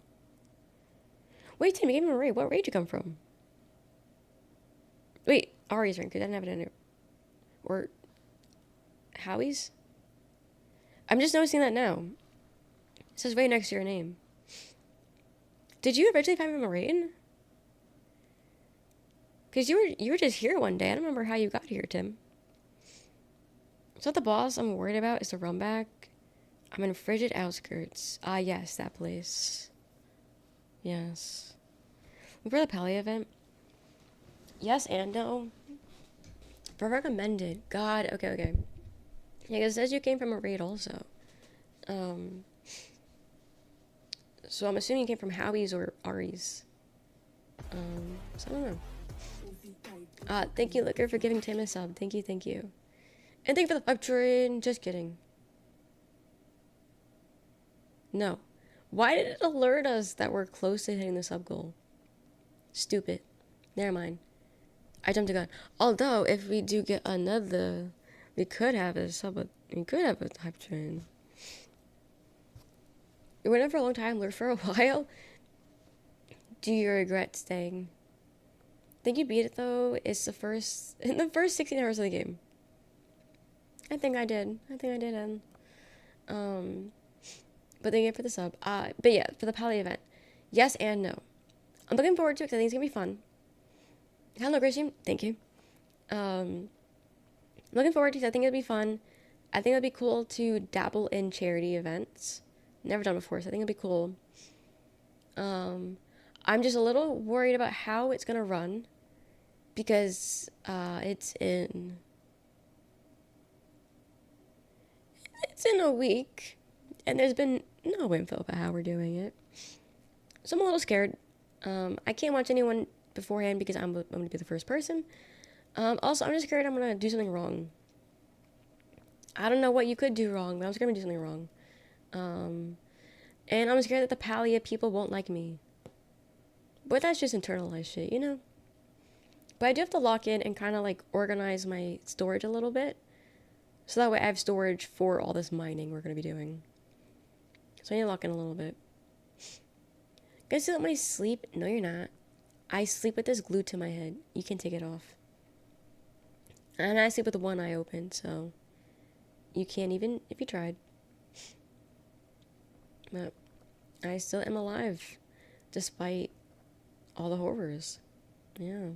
Wait, Tim, you gave him a raid. What raid did you come from? Wait, Ari's rank, because I didn't have it in it. Or Howie's? I'm just noticing that now. It says right next to your name. Did you originally find him a raid? Because you were just here one day. I don't remember how you got here, Tim. It's not the boss I'm worried about. It's the run back. I'm in frigid outskirts. Ah, yes, that place. Yes. For the Pally event. Yes and no. For recommended. God, okay. Yeah, because it says you came from a raid also. So I'm assuming you came from Howie's or Ari's. So I don't know. Thank you, Liquor, for giving Tim a sub. Thank you. And thank you for the 5 trillion. Just kidding. No. Why did it alert us that we're close to hitting the sub goal? Stupid. Never mind. I jumped the gun. Although, if we do get another, we could have a sub. We could have a hype train. You went in for a long time, lurked for a while. Do you regret staying? I think you beat it though. It's in the first 16 hours of the game. I think I did. And but thank you for the sub. But yeah, for the Pally event, yes and no. I'm looking forward to it because I think it's gonna be fun. Hello, Grisham. Thank you. Looking forward to it. I think it'll be fun. I think it'll be cool to dabble in charity events. Never done before, so I think it'll be cool. I'm just a little worried about how it's gonna run because it's in a week, and there's been no info about how we're doing it. So I'm a little scared. I can't watch anyone beforehand because I'm going to be the first person. Also, I'm just scared I'm going to do something wrong. I don't know what you could do wrong, but I'm scared I'm going to do something wrong. And I'm scared that the Palia people won't like me. But that's just internalized shit, you know? But I do have to lock in and kind of like organize my storage a little bit. So that way I have storage for all this mining we're going to be doing. So I need to lock in a little bit. Guys, let me sleep? No, you're not. I sleep with this glued to my head. You can take it off. And I sleep with one eye open, so you can't even if you tried. But I still am alive, despite all the horrors. Yeah.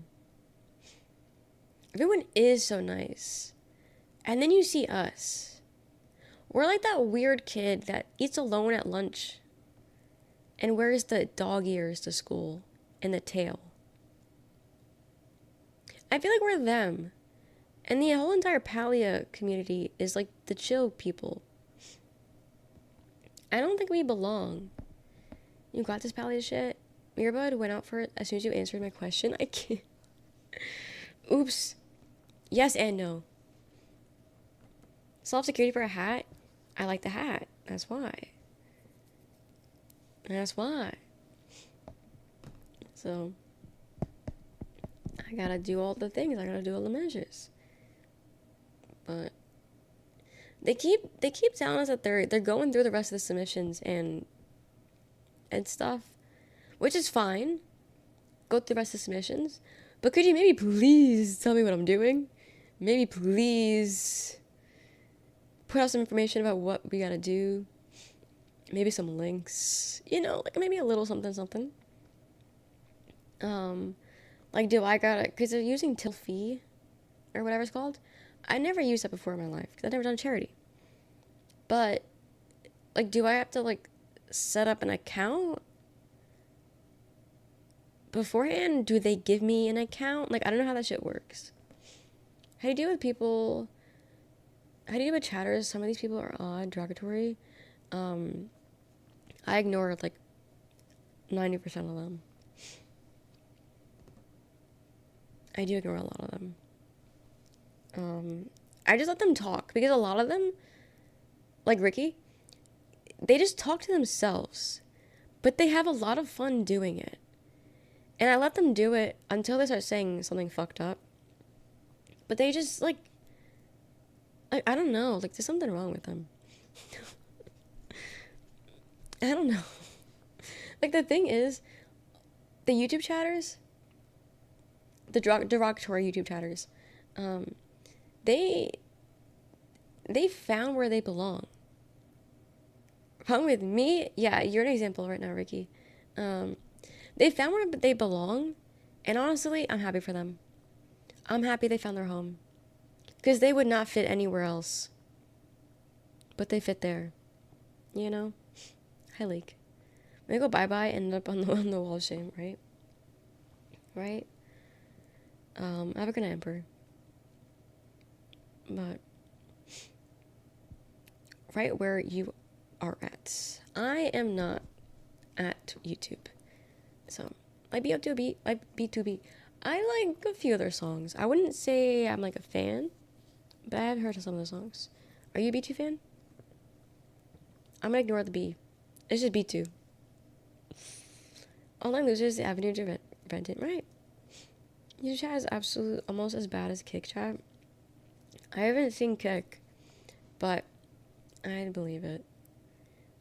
Everyone is so nice. And then you see us. We're like that weird kid that eats alone at lunch and wears the dog ears to school and the tail. I feel like we're them. And the whole entire Palia community is like the chill people. I don't think we belong. You got this Palia shit? Mirabud went out for it as soon as you answered my question. I can't. Oops. Yes and no. Self-security for a hat? I like the hat. That's why. That's why. So, I gotta do all the things. I gotta do all the measures. But they keep telling us that they're going through the rest of the submissions and stuff, which is fine. Go through the rest of the submissions, but could you maybe please tell me what I'm doing? Maybe please put out some information about what we gotta do. Maybe some links, you know, like maybe a little something something. Like, do I gotta, because they're using Tilfee or whatever it's called. I never used that before in my life because I've never done charity. But, like, do I have to, like, set up an account beforehand? Do they give me an account? Like, I don't know how that shit works. How do you deal with people? How do you deal with chatters? Some of these people are odd, derogatory. I ignore, like, 90% of them. I do ignore a lot of them. I just let them talk because a lot of them, like Ricky, they just talk to themselves, but they have a lot of fun doing it. And I let them do it until they start saying something fucked up. But they just, like I don't know, like, there's something wrong with them. I don't know. Like, the thing is, the YouTube chatters, the derogatory YouTube chatters, they found where they belong. Problem with me, yeah, you're an example right now, Ricky. They found where they belong, and honestly, I'm happy for them. I'm happy they found their home. Because they would not fit anywhere else. But they fit there. You know? Hi, Leak. When I go bye-bye and end up on the wall of shame, right? Right? Have a good night, Emperor. But right where you are at. I am not at YouTube. So, like B2B, like B2B. I like a few of their songs. I wouldn't say I'm like a fan, but I have heard of some of the songs. Are you a B2 fan? I'm gonna ignore the B. It's just B2. Online losers, the avenue to rent it, right? YouTube chat is absolutely almost as bad as Kick chat. I haven't seen Kick, but I believe it.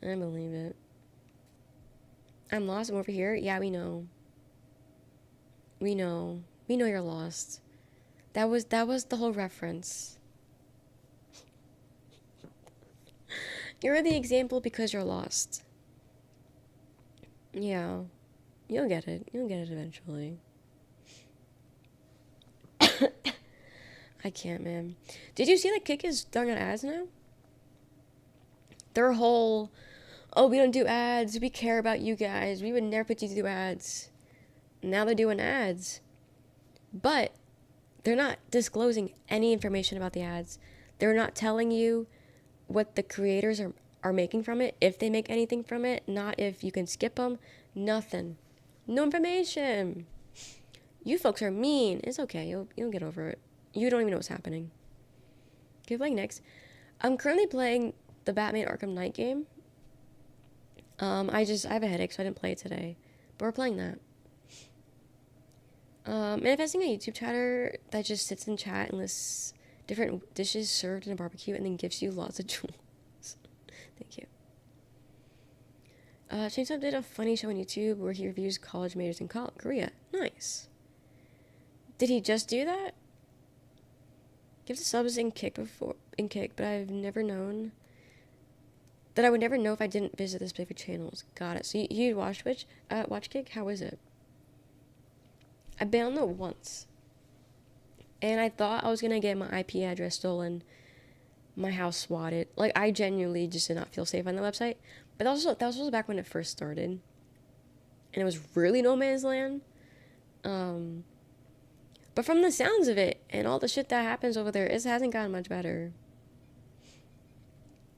I believe it. I'm lost. I'm over here. Yeah, we know. We know. We know you're lost. That was the whole reference. You're the example because you're lost. Yeah. You'll get it. You'll get it eventually. I can't, man. Did you see that Kick is throwing out ads now? Their whole, oh, we don't do ads. We care about you guys. We would never put you to do ads. Now they're doing ads. But they're not disclosing any information about the ads. They're not telling you what the creators are making from it, if they make anything from it, not if you can skip them, nothing. No information. You folks are mean. It's okay. You'll get over it. You don't even know what's happening. Okay, playing next. I'm currently playing the Batman Arkham Knight game. I have a headache, so I didn't play it today. But we're playing that. Manifesting a YouTube chatter that just sits in chat and lists different dishes served in a barbecue and then gives you lots of jewels. Thank you. Chainsaw did a funny show on YouTube where he reviews college majors in Korea. Nice. Did he just do that? Give the subs in Kick, but I've never known that I would never know if I didn't visit the specific channels. Got it. So you watch Twitch? Watch Kick? How is it? I've been on it once. And I thought I was gonna get my IP address stolen, my house swatted. Like, I genuinely just did not feel safe on the website. But that was also back when it first started. And it was really no man's land. But from the sounds of it, and all the shit that happens over there, it hasn't gotten much better.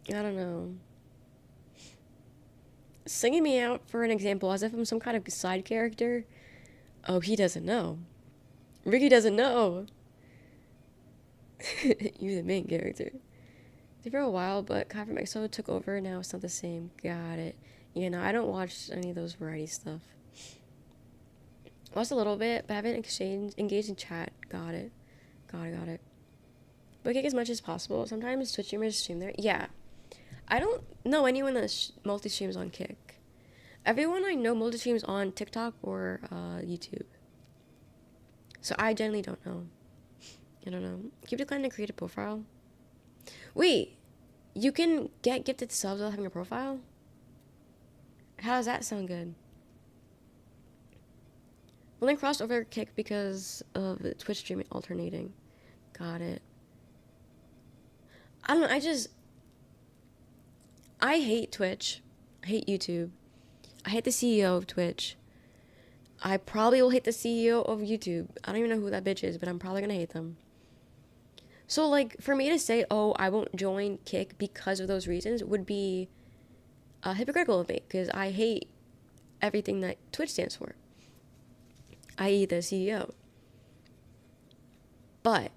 I don't know. Singing me out for an example as if I'm some kind of side character. Oh, he doesn't know. Ricky doesn't know. You're the main character. Did for a while, but Kai from EXO took over. Now it's not the same. Got it. You know, I don't watch any of those variety stuff. Watched a little bit, but haven't engaged in chat. Got it. Got it. But Kick as much as possible. Sometimes Twitch streamers stream there. Yeah. I don't know anyone that multi-streams on Kick. Everyone I know multi-streams on TikTok or YouTube. So I generally don't know. I don't know. Keep declining to create a profile. Wait, you can get gifted subs without having a profile? How does that sound good? Well, then crossed over Kick because of the Twitch streaming alternating. Got it. I don't know, I hate Twitch. I hate YouTube. I hate the CEO of Twitch. I probably will hate the CEO of YouTube. I don't even know who that bitch is, but I'm probably gonna hate them. So, like, for me to say, oh, I won't join Kick because of those reasons would be hypocritical of me, because I hate everything that Twitch stands for, i.e. the CEO. But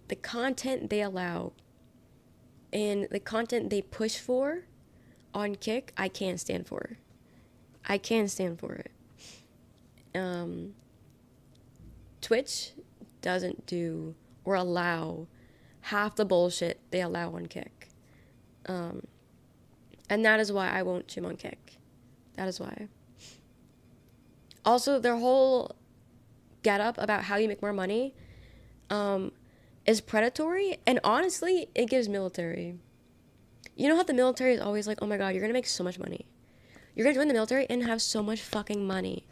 the content they allow and the content they push for on Kick, I can't stand for. I can't stand for it. Twitch doesn't do or allow half the bullshit they allow on Kick. And that is why I won't stream on Kick. That is why. Also, their whole getup about how you make more money is predatory, and honestly, it gives military. You know how the military is always like, oh my god, you're gonna make so much money. You're gonna join the military and have so much fucking money.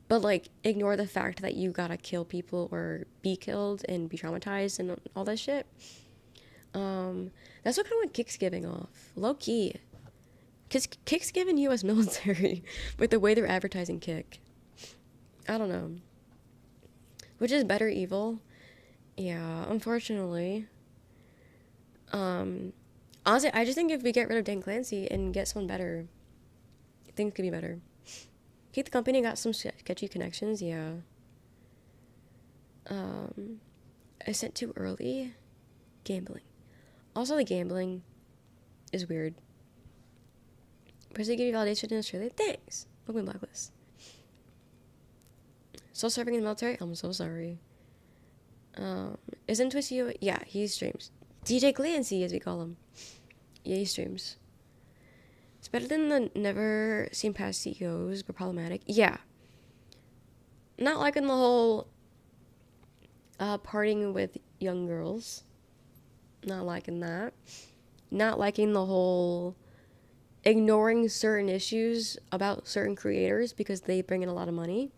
But, like, ignore the fact that you gotta kill people or be killed and be traumatized and all that shit. That's what kind of what Kick's giving off. Low key. Because Kick's giving US military with the way they're advertising Kick. I don't know. Which is better evil? Yeah, unfortunately. Honestly, I just think if we get rid of Dan Clancy and get someone better, things could be better. Keep the company got some sketchy connections, yeah. I sent too early. Gambling. Also, the gambling is weird. Because they give you validation in Australia. Thanks. Welcome to Blacklist. Still serving in the military? I'm so sorry. Isn't Twitch you? Yeah, he streams. DJ Clancy, as we call him. Yeah, he streams. It's better than the never seen past CEOs, but problematic. Yeah. Not liking the whole partying with young girls. Not liking that. Not liking the whole ignoring certain issues about certain creators because they bring in a lot of money.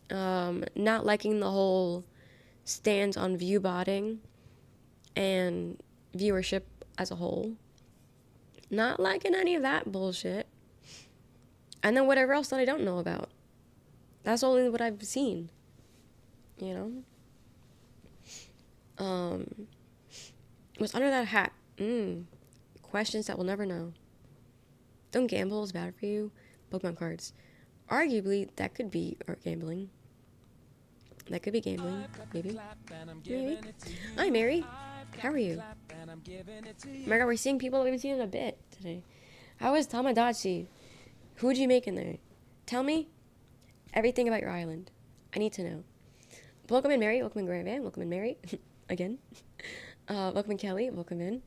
Not liking the whole stance on view botting and viewership as a whole. Not liking any of that bullshit. And then whatever else that I don't know about. That's only what I've seen. You know? What's under that hat? Questions that we'll never know. Don't gamble is bad for you. Pokemon cards. Arguably, that could be gambling. That could be gambling. Maybe. Maybe. Hi, Mary. How are you? Oh my god, we're seeing people that we haven't seen in a bit today. How is Tamagotchi? Who'd you make in there? Tell me everything about your island. I need to know. Welcome in, Mary. Welcome in, Grandvan. Welcome in, Mary. Again. Welcome in, Kelly. Welcome in.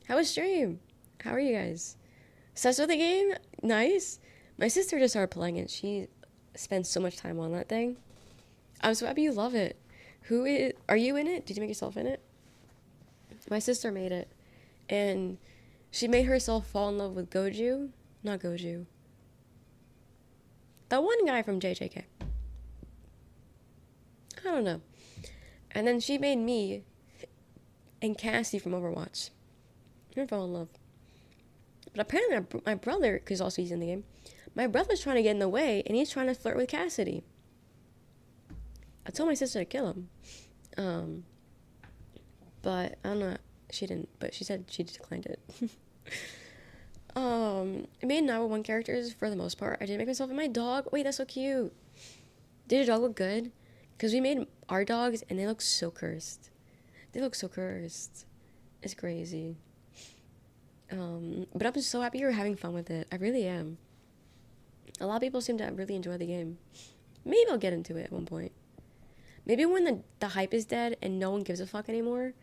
How was stream? How are you guys? Obsessed with the game? Nice. My sister just started playing it. She spends so much time on that thing. I'm so happy you love it. Are you in it? Did you make yourself in it? My sister made it. And she made herself fall in love with Goju. Not Goju. The one guy from JJK. I don't know. And then she made me and Cassie from Overwatch. I fell in love. But apparently my brother, because also he's in the game, my brother's trying to get in the way, and he's trying to flirt with Cassidy. I told my sister to kill him. But I don't know. She didn't, but she said she declined it. I made number one characters for the most part. I did make myself and my dog. Wait, that's so cute. Did your dog look good? Because we made our dogs, and they look so cursed. They look so cursed. It's crazy. But I'm just so happy you're having fun with it. I really am. A lot of people seem to really enjoy the game. Maybe I'll get into it at one point. Maybe when the hype is dead and no one gives a fuck anymore,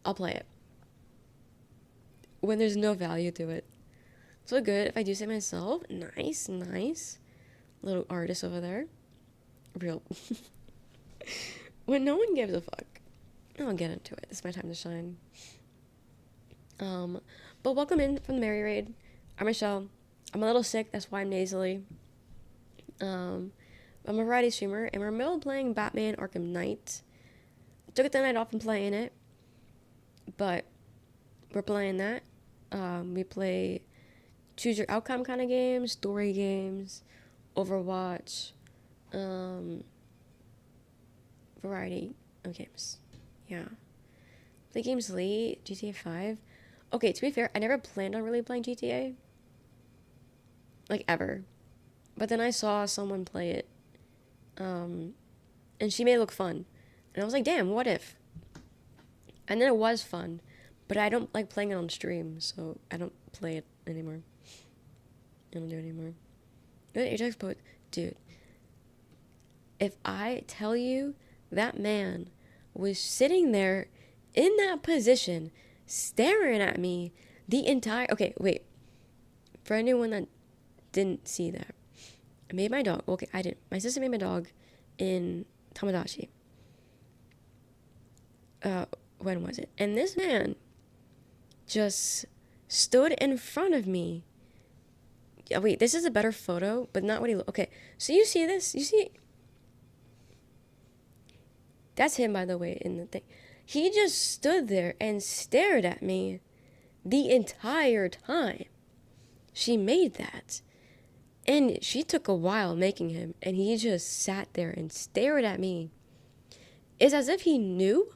I'll play it. When there's no value to it. So good if I do say myself. Nice, nice. Little artist over there. Real. When no one gives a fuck, I'll get into it. It's my time to shine. But welcome in from the Mary Raid. I'm Michelle. I'm a little sick, that's why I'm nasally. I'm a variety streamer, and we're in the middle of playing Batman Arkham Knight. Took the night off from playing it, but we're playing that. We play choose your outcome kind of games, story games, Overwatch, variety of games. Yeah. Play games late, GTA 5. Okay, to be fair, I never planned on really playing GTA. Like, ever. But then I saw someone play it. And she made it look fun. And I was like, damn, what if? And then it was fun. But I don't like playing it on stream, so I don't play it anymore. I don't do it anymore. Ajax Poet, dude. If I tell you that man was sitting there in that position, staring at me the entire... Okay, wait. For anyone that didn't see that, I made my dog... Okay, I didn't. My sister made my dog in Tamagotchi. When was it? And this man just stood in front of me. Yeah, wait, this is a better photo, but not what he... Okay, so you see this? You see... That's him, by the way, in the thing. He just stood there and stared at me the entire time she made that. And she took a while making him, and he just sat there and stared at me. It's as if he knew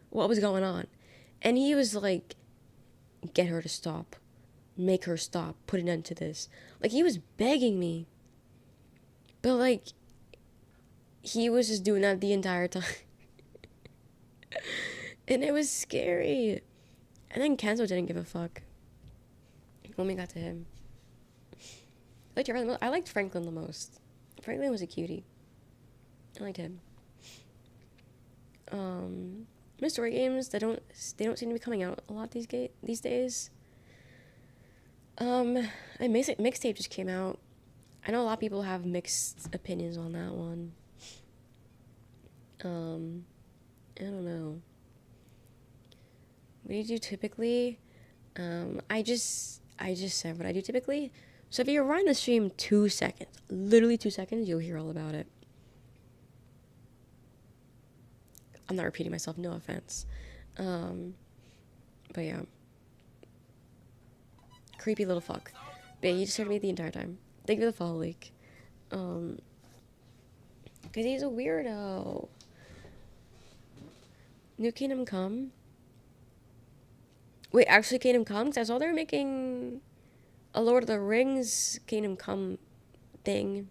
what was going on. And he was like, get her to stop. Make her stop. Put an end to this. Like, he was begging me. But, like, he was just doing that the entire time. And it was scary. And then Kenzo didn't give a fuck when we got to him. I liked Franklin the most. Franklin was a cutie. I liked him. My story games, they don't seem to be coming out a lot these days. A mixtape just came out. I know a lot of people have mixed opinions on that one. I don't know. What do you do typically? I just said what I do typically. So if you rewind the stream 2 seconds, literally 2 seconds, you'll hear all about it. I'm not repeating myself, no offense. But yeah. Creepy little fuck. But he just heard me the entire time. Thank you for the follow leak. Because he's a weirdo. New Kingdom Come? Wait, actually Kingdom Come? Because I saw they were making a Lord of the Rings Kingdom Come thing.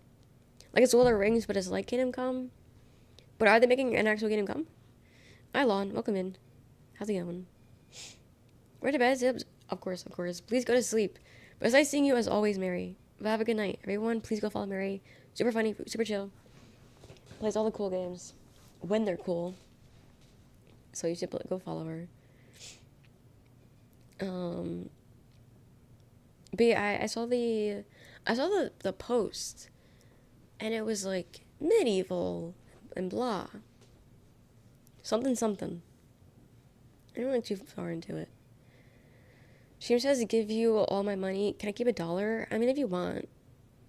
Like, it's Lord of the Rings, but it's like Kingdom Come. But are they making an actual Kingdom Come? Hi, Lon. Welcome in. How's it going? Ready to bed? Of course, of course. Please go to sleep. But it's nice seeing you as always, Mary. But have a good night. Everyone, please go follow Mary. Super funny, super chill. Plays all the cool games. When they're cool. So you should go follow her. But yeah, I saw the post, and it was like medieval and blah. Something something. I don't went too far into it. She says to give you all my money. Can I keep $1? I mean, if you want.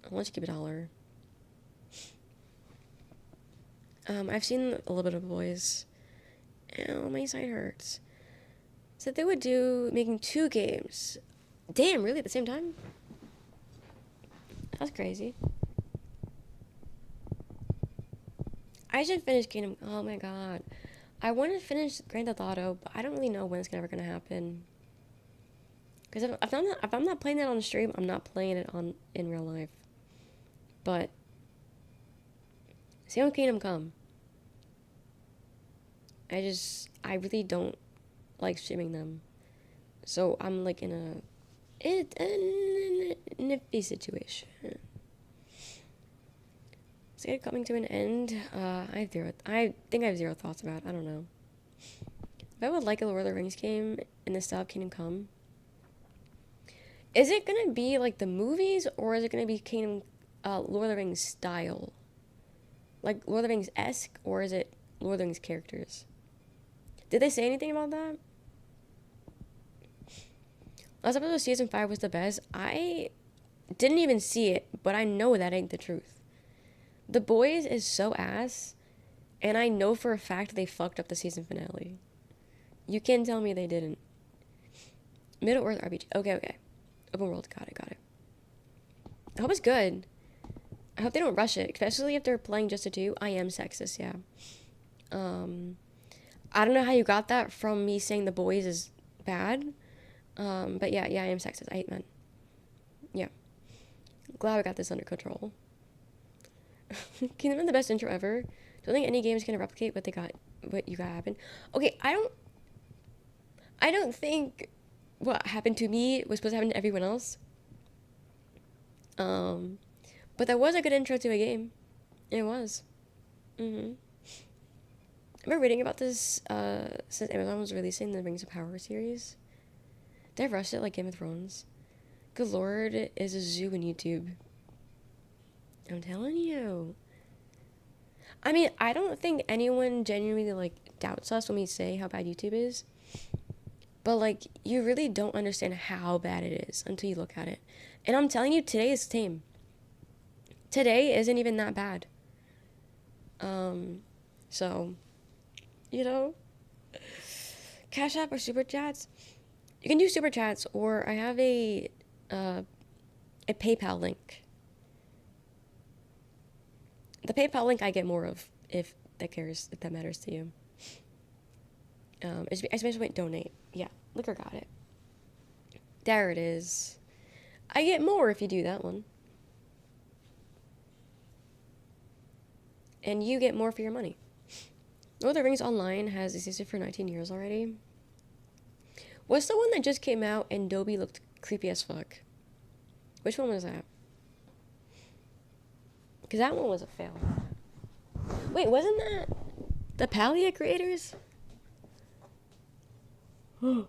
I'll let you keep $1. I've seen a little bit of boys. Ow, my side hurts. Said they would do making 2 games. Damn, really? At the same time? That's crazy. I should finish Kingdom. Oh my god. I want to finish Grand Theft Auto, but I don't really know when it's ever gonna happen. Because if I'm not playing it on stream, I'm not playing it in real life. But same with Kingdom Come. I really don't like streaming them. So I'm like in a nifty situation. Is it coming to an end? I think I have 0 thoughts about it. I don't know. If I would like a Lord of the Rings game in the style of Kingdom Come, is it gonna be like the movies, or is it gonna be Lord of the Rings style? Like Lord of the Rings-esque, or is it Lord of the Rings characters? Did they say anything about that? Last episode of season 5 was the best. I didn't even see it, but I know that ain't the truth. The Boys is so ass, and I know for a fact they fucked up the season finale. You can't tell me they didn't. Middle-earth RPG. Okay. Open world. Got it. I hope it's good. I hope they don't rush it, especially if they're playing just a 2. I am sexist, yeah. I don't know how you got that from me saying The Boys is bad. But yeah, I am sexist. I hate men. Yeah. Glad we got this under control. Kingdom Come the best intro ever. Don't think any game's gonna replicate what you got happen. Okay, I don't think what happened to me was supposed to happen to everyone else. But that was a good intro to a game. It was. I've been reading about this since Amazon was releasing the Rings of Power series. They rushed it like Game of Thrones. Good lord, is a zoo in YouTube. I'm telling you. I mean, I don't think anyone genuinely, like, doubts us when we say how bad YouTube is. But, like, you really don't understand how bad it is until you look at it. And I'm telling you, today is tame. Today isn't even that bad. So, you know, Cash App or Super Chats. You can do Super Chats, or I have a PayPal link. The PayPal link I get more of, if that matters to you. Especially when donate. Yeah, Liquor got it. There it is. I get more if you do that one. And you get more for your money. Lord of the Rings Online has existed for 19 years already. What's the one that just came out and Dobby looked creepy as fuck? Which one was that? Because that one was a fail. Wait, wasn't that the Palia creators? My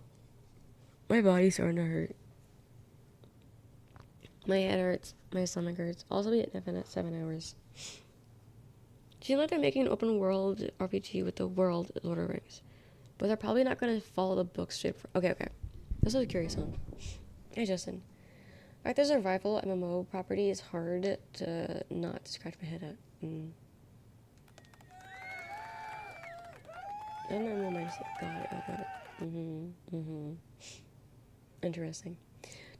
body's starting to hurt. My head hurts. My stomach hurts. Also be at Nevin at 7 hours. Seems like they're making an open world RPG with the world Lord of the Rings. But they're probably not going to follow the book straight from... Okay. This was curious on. Hey, Justin. Alright, there's a rival MMO property. It's hard to not scratch my head at. I don't know my got it. Interesting.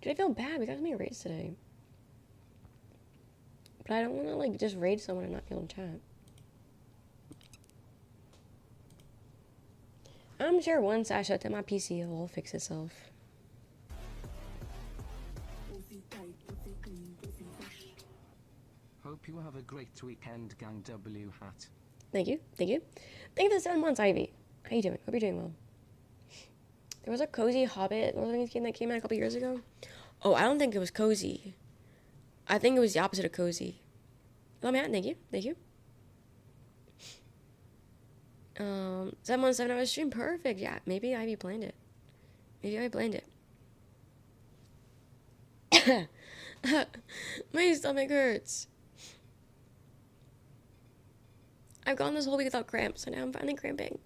Dude, I feel bad. We got so many raids today. But I don't want to, like, just raid someone and not feel in chat. I'm sure once I shut down my PC, it'll all fix itself. Hope you have a great weekend, Gang W Hat. Thank you. Thank you for the 7 months, Ivy. How you doing? Hope you're doing well. There was a cozy Hobbit Lord of the Rings game that came out a couple years ago. Oh, I don't think it was cozy. I think it was the opposite of cozy. Oh, man, thank you. 7 months, 7 hours stream, perfect. Yeah, maybe Ivy planned it. My stomach hurts. I've gone this whole week without cramps, and now I'm finally cramping.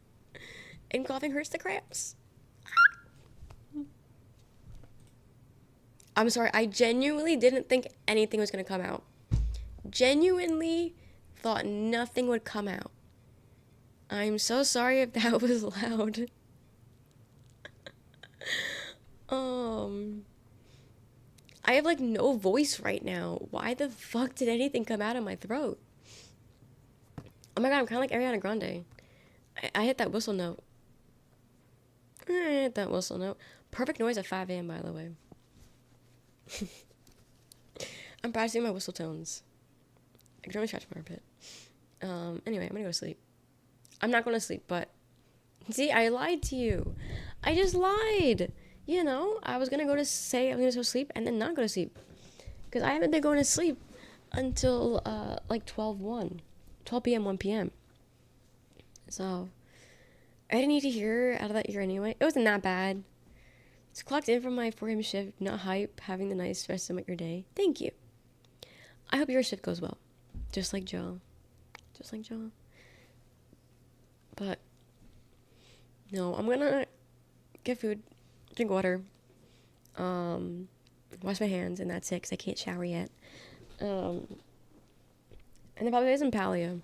And coughing hurts the cramps. I'm sorry, I genuinely didn't think anything was gonna come out. Genuinely thought nothing would come out. I'm so sorry if that was loud. I have like no voice right now. Why the fuck did anything come out of my throat? Oh my god, I'm kind of like Ariana Grande. I hit that whistle note. I hit that whistle note. Perfect noise at 5 a.m. by the way. I'm practicing my whistle tones. I can only scratch my armpit. Anyway, I'm gonna go to sleep. I'm not going to sleep, but see, I lied to you. I just lied. You know, I was gonna say I'm gonna go to sleep and then not go to sleep, because I haven't been going to sleep until like 12 p.m. 1 p.m. So I didn't need to hear out of that ear anyway. It wasn't that bad. It's clocked in from my 4 a.m. shift. Not hype. Having the nice rest of your day. Thank you. I hope your shift goes well, just like Joe. Just like Joe. But no, I'm gonna get food, drink water, wash my hands, and that's it, because I can't shower yet. And then probably do some paleo.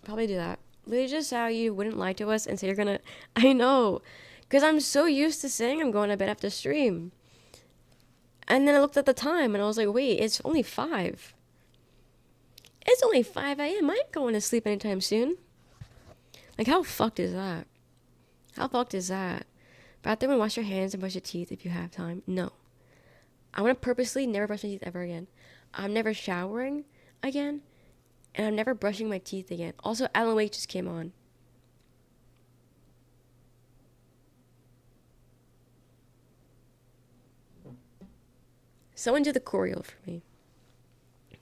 Probably do that. Literally just how you wouldn't lie to us and say you're gonna... I know, because I'm so used to saying I'm going to bed after stream. And then I looked at the time and I was like, wait, it's only 5. It's only 5 a.m. I ain't going to sleep anytime soon. Like, how fucked is that? How fucked is that? Bathroom and wash your hands and brush your teeth if you have time. No. I'm going to purposely never brush my teeth ever again. I'm never showering again. And I'm never brushing my teeth again. Also, Alan Wake just came on. Someone do the choreo for me.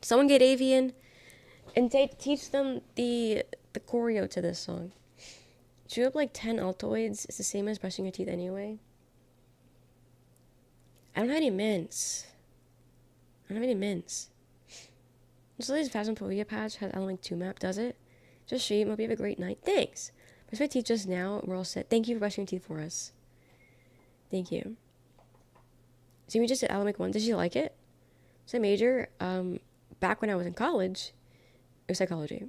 Someone get Avian and teach them the choreo to this song. Chew up like 10 Altoids. It's the same as brushing your teeth anyway. I don't have any mints. I don't have any mints. So this Phasmophobia patch has Alan Wake 2 map, does it? Just stream. Hope you have a great night. Thanks. Brush my teeth just now. We're all set. Thank you for brushing your teeth for us. Thank you. So we just did Alan Wake 1. Did you like it? So I major, back when I was in college, it was psychology.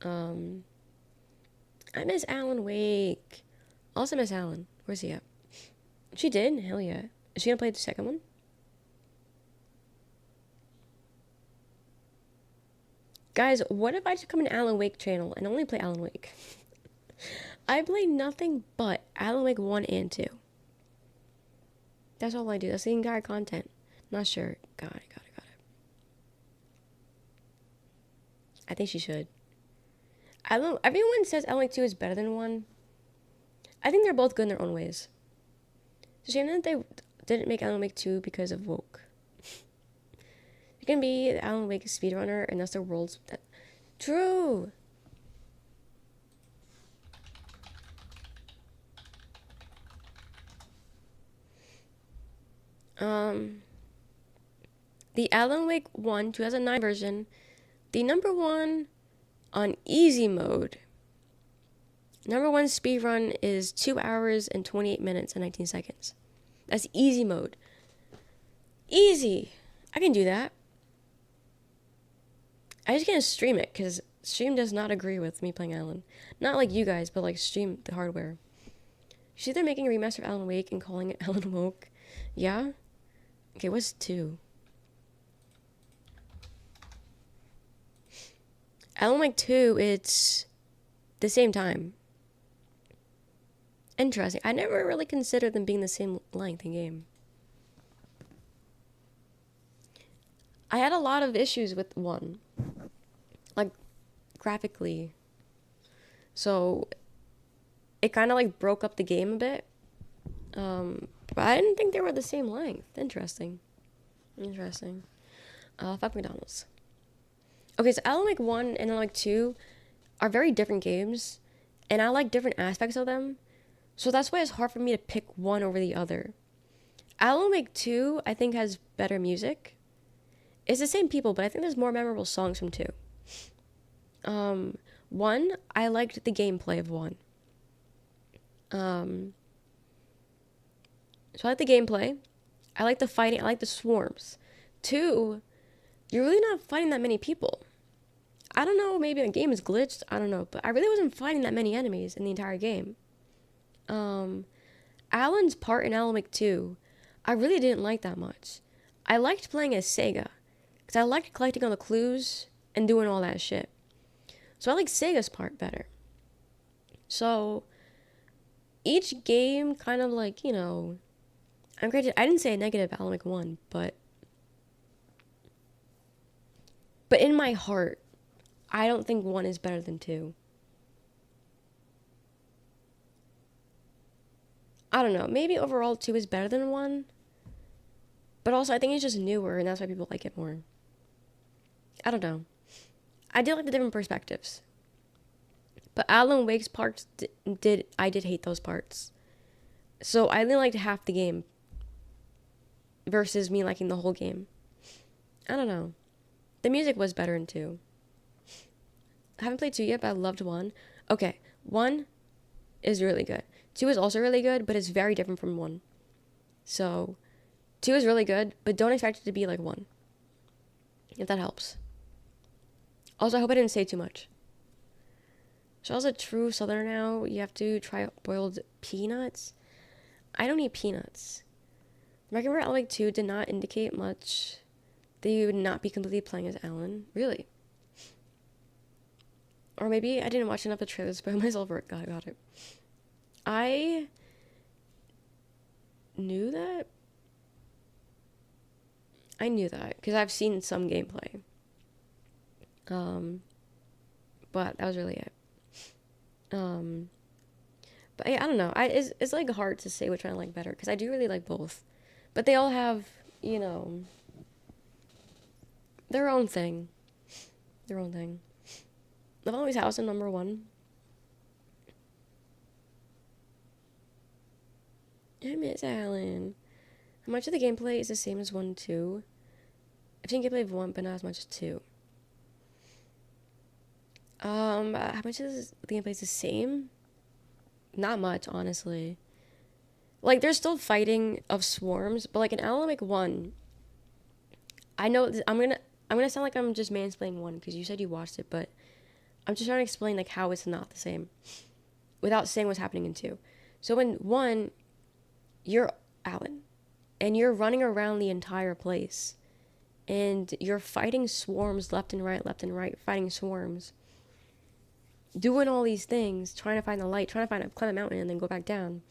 I miss Alan Wake. Also miss Alan. Where's he at? She did? Hell yeah. Is she gonna play the second one? Guys, what if I just come an Alan Wake channel and only play Alan Wake? I play nothing but Alan Wake 1 and 2. That's all I do. That's the entire content. Not sure. Got it. I think she should. I don't know. Everyone says Alan Wake 2 is better than 1. I think they're both good in their own ways. It's a shame that they didn't make Alan Wake 2 because of woke. You can be Alan Wake speedrunner and that's the world's... True! The Alan Wake 1 2009 version, the number 1 on easy mode. Number 1 speedrun is 2 hours and 28 minutes and 19 seconds. That's easy mode. Easy. I can do that. I just can't stream it because stream does not agree with me playing Alan. Not like you guys, but like stream the hardware. You see they're making a remaster of Alan Wake and calling it Alan Woke. Yeah? Okay, what's 2? Alan Wake 2, it's the same time. Interesting. I never really considered them being the same length in game. I had a lot of issues with 1. Like, graphically. So, it kind of like broke up the game a bit. But I didn't think they were the same length. Interesting. Fuck McDonald's. Okay, so Alan Wake 1 and Alan Wake 2 are very different games, and I like different aspects of them, so that's why it's hard for me to pick one over the other. Alan Wake 2, I think, has better music. It's the same people, but I think there's more memorable songs from 2. 1, I liked the gameplay of 1. So I like the gameplay. I like the fighting. I like the swarms. 2, you're really not fighting that many people. I don't know, maybe the game is glitched. I don't know. But I really wasn't fighting that many enemies in the entire game. Alan's part in Alan Wake 2, I really didn't like that much. I liked playing as Sega. Because I liked collecting all the clues and doing all that shit. So I like Sega's part better. So each game kind of like, you know, I didn't say a negative Alan Wake 1, but in my heart, I don't think 1 is better than 2. I don't know. Maybe overall 2 is better than 1. But also I think it's just newer and that's why people like it more. I don't know. I did like the different perspectives. But Alan Wake's parts I did hate those parts. So I only liked half the game versus me liking the whole game. I don't know. The music was better in 2. I haven't played 2 yet, but I loved 1. Okay, 1 is really good. 2 is also really good, but it's very different from 1. So 2 is really good, but don't expect it to be like 1. If that helps. Also, I hope I didn't say too much. So as a true southerner now, you have to try boiled peanuts. I don't eat peanuts. The recommender Alan Wake 2 did not indicate much that you would not be completely playing as Alan. Really. Or maybe I didn't watch enough of the trailers, but myself got it. I knew that. I knew that because I've seen some gameplay. But that was really it. But yeah, I don't know. It's like hard to say which one I like better because I do really like both, but they all have, you know, their own thing. Their own thing. I've always house in number 1. I miss Alan. How much of the gameplay is the same as 1 and 2? I've seen gameplay of 1, but not as much as 2. How much is the gameplay is the same? Not much, honestly. Like, there's still fighting of swarms, but like in Alan Wake 1, I know I'm gonna sound like I'm just mansplaining 1 because you said you watched it, but I'm just trying to explain like how it's not the same without saying what's happening in 2. So in 1, you're Alan and you're running around the entire place and you're fighting swarms left and right, fighting swarms, doing all these things, trying to find the light, trying to climb a mountain and then go back down.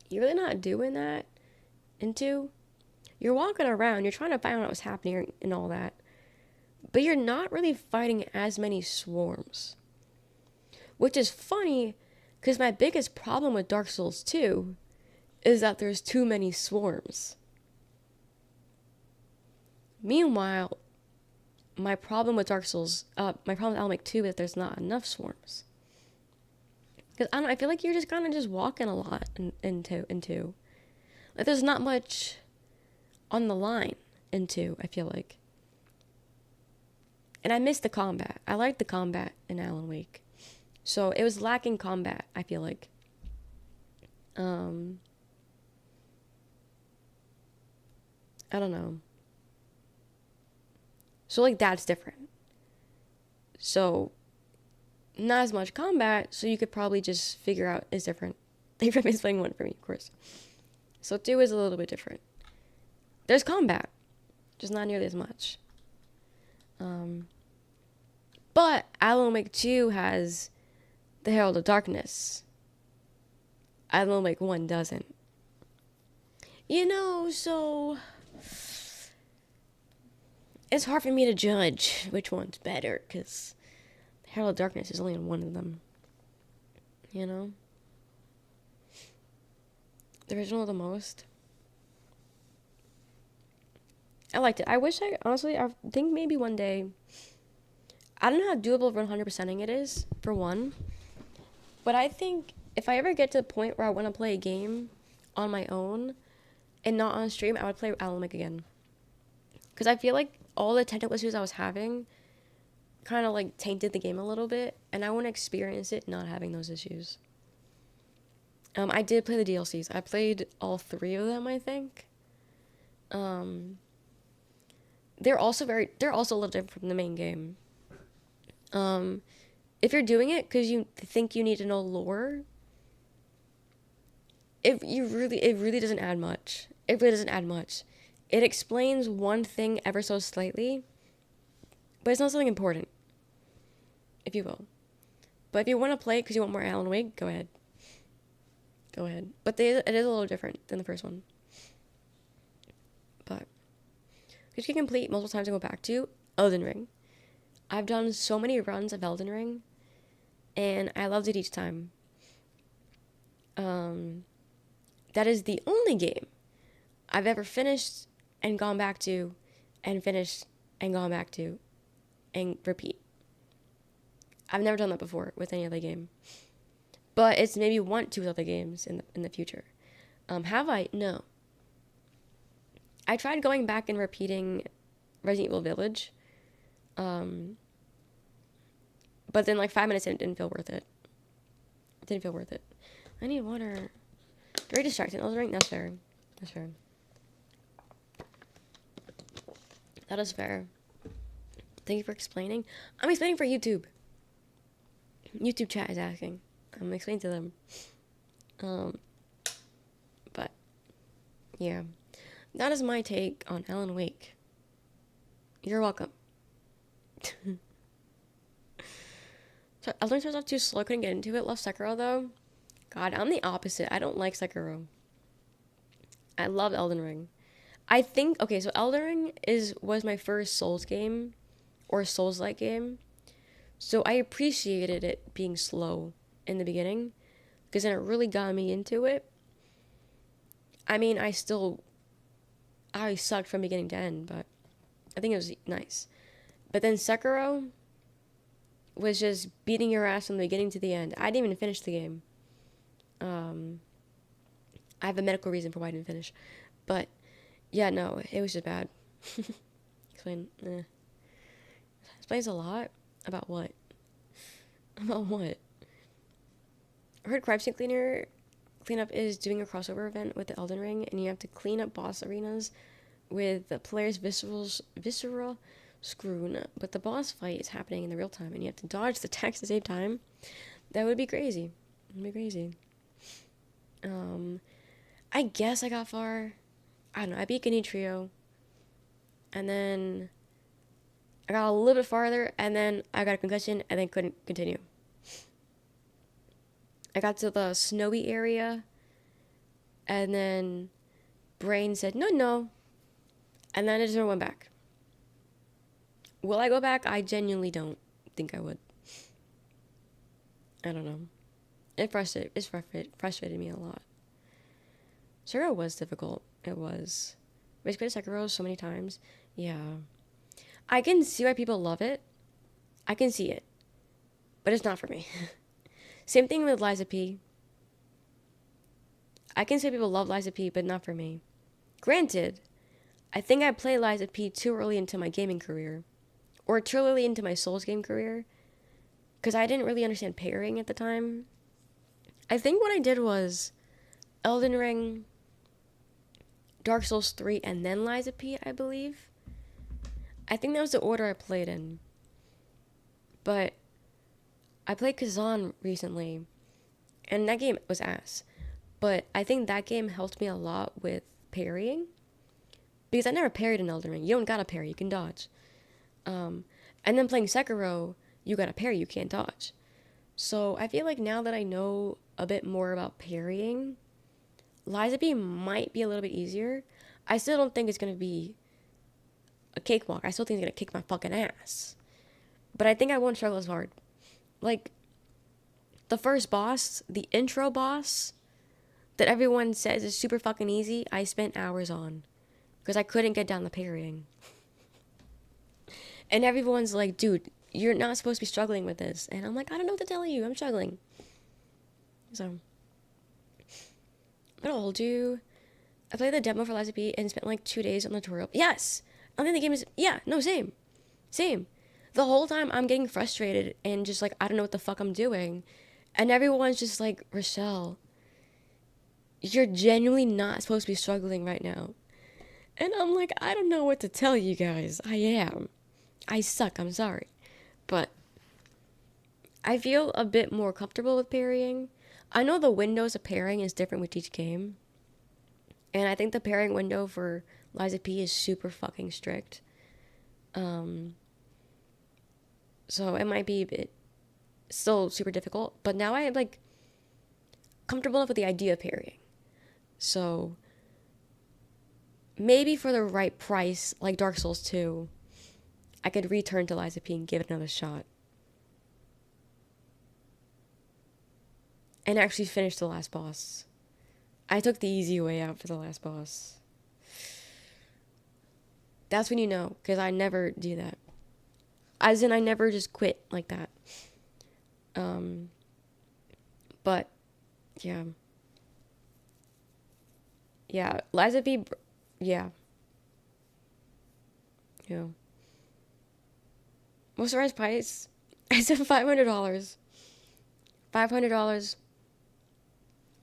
You're really not doing that in 2. You're walking around, you're trying to find out what's happening and all that, but you're not really fighting as many swarms. Which is funny, because my biggest problem with Dark Souls 2 is that there's too many swarms. Meanwhile, my problem with Dark Souls, my problem with Alan Wake 2 is that there's not enough swarms. Because I don't know, I feel like you're just kind of just walking a lot in 2. Like there's not much on the line in 2, I feel like. And I missed the combat. I liked the combat in Alan Wake. So it was lacking combat, I feel like. I don't know. So like that's different. So not as much combat, so you could probably just figure out it's different. If I'm playing 1 for me, of course. So 2 is a little bit different. There's combat, just not nearly as much. But Alan Wake 2 has the Herald of Darkness. Alan Wake 1 doesn't. You know, so it's hard for me to judge which one's better, because the Herald of Darkness is only in 1 of them. You know? The original the most. I liked it. I think maybe one day, I don't know how doable 100%ing it is, for 1, but I think if I ever get to the point where I want to play a game on my own and not on stream, I would play Alan Wake again. Because I feel like all the technical issues I was having kind of like tainted the game a little bit, and I want to experience it not having those issues. I did play the DLCs. I played all 3 of them, I think. They're also a little different from the main game. If you're doing it because you think you need to know lore, it really doesn't add much. It really doesn't add much. It explains one thing ever so slightly, but it's not something important, if you will. But if you want to play it because you want more Alan Wake, go ahead. Go ahead. But it is a little different than the first one. But which you can complete multiple times and go back to Elden Ring. I've done so many runs of Elden Ring, and I loved it each time. That is the only game I've ever finished and gone back to, and finished and gone back to, and repeat. I've never done that before with any other game. But it's maybe want to with other games in the future. Have I? No. I tried going back and repeating Resident Evil Village. But then like 5 minutes in, it didn't feel worth it. It didn't feel worth it. I need water. Very distracting. Elden Ring? That's fair. That's fair. That is fair. Thank you for explaining. I'm explaining for YouTube. YouTube chat is asking. I'm explaining to them. But yeah, that is my take on Alan Wake. You're welcome. So Elden Ring starts off too slow. I couldn't get into it. Love Sekiro though. God, I'm the opposite. I don't like Sekiro. I love Elden Ring. I think okay. So Elden Ring was my first Souls game, or Souls-like game. So I appreciated it being slow in the beginning, because then it really got me into it. I mean, I sucked from beginning to end, but I think it was nice. But then Sekiro was just beating your ass from the beginning to the end. I didn't even finish the game. I have a medical reason for why I didn't finish. But, yeah, no, it was just bad. Explains a lot. About what? About what? I heard Crime Scene Cleanup is doing a crossover event with the Elden Ring, and you have to clean up boss arenas with the player's visceral screwn, but the boss fight is happening in the real time, and you have to dodge the attacks at the same time. That would be crazy. It would be crazy. I guess I got far. I don't know. I beat Guinea Trio, and then I got a little bit farther, and then I got a concussion, and then couldn't continue. I got to the snowy area, and then brain said, no. And then I just went back. Will I go back? I genuinely don't think I would. I don't know. It frustrated me a lot. Sekiro was difficult. It was. We played Sekiro so many times. Yeah. I can see why people love it. I can see it. But it's not for me. Same thing with Liza P. I can say people love Liza P, but not for me. Granted, I think I played Liza P too early into my gaming career. Or too early into my Souls game career. Because I didn't really understand pairing at the time. I think what I did was Elden Ring, Dark Souls 3, and then Liza P, I believe. I think that was the order I played in. But I played Kazan recently, and that game was ass. But I think that game helped me a lot with parrying. Because I never parried in Elden Ring. You don't gotta parry, you can dodge. And then playing Sekiro, you gotta parry, you can't dodge. So I feel like now that I know a bit more about parrying, Liza P might be a little bit easier. I still don't think it's gonna be a cakewalk. I still think it's gonna kick my fucking ass. But I think I won't struggle as hard. Like, the first boss, the intro boss, that everyone says is super fucking easy, I spent hours on. Because I couldn't get down the parrying. And everyone's like, dude, you're not supposed to be struggling with this. And I'm like, I don't know what to tell you. I'm struggling. So, I'm gonna hold you. I played the demo for Liza P and spent like 2 days on the tutorial. Yes! I don't think the game is... Yeah, no, same. Same. The whole time I'm getting frustrated and just like, I don't know what the fuck I'm doing. And everyone's just like, Rochelle, you're genuinely not supposed to be struggling right now. And I'm like, I don't know what to tell you guys. I am. I suck, I'm sorry. But I feel a bit more comfortable with parrying. I know the windows of parrying is different with each game. And I think the parrying window for Liza P is super fucking strict. So it might be a bit still super difficult. But now I am like comfortable enough with the idea of parrying. So maybe for the right price, like Dark Souls 2, I could return to Liza P and give it another shot. And actually finish the last boss. I took the easy way out for the last boss. That's when you know, because I never do that. As in, I never just quit like that. But, yeah. Yeah, Liza P, yeah. Yeah. What's the right price? I said $500. $500.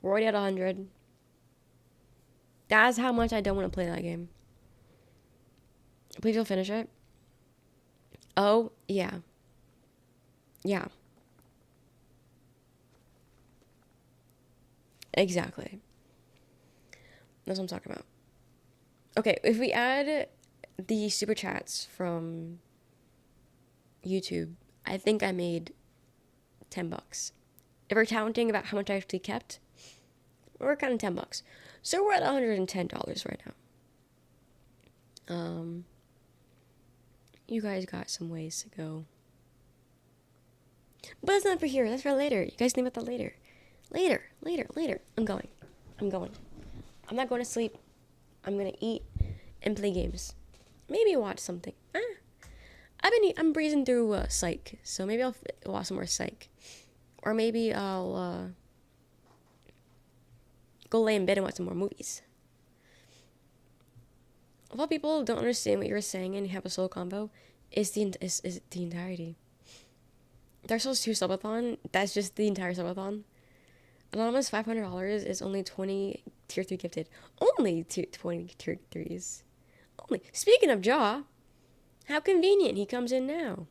We're already at 100. That's how much I don't want to play that game. Please don't finish it. Oh, yeah. Yeah. Exactly. That's what I'm talking about. Okay, if we add the super chats from YouTube, I think I made $10. If we're counting about how much I actually kept, we're counting $10. So we're at $110 right now. You guys got some ways to go. But that's not for here. That's for later. You guys think about that later. Later. I'm going. I'm not going to sleep. I'm going to eat and play games. Maybe watch something. I'm breezing through Psych. So maybe I'll watch some more Psych. Or maybe I'll go lay in bed and watch some more movies. A lot of people don't understand what you're saying and you have a solo combo. Is the entirety. Dark Souls 2 subathon, that's just the entire subathon. Anonymous $500 is only 20 tier 3 gifted. Only 20 tier 3s. Only. Speaking of Jaw, how convenient he comes in now.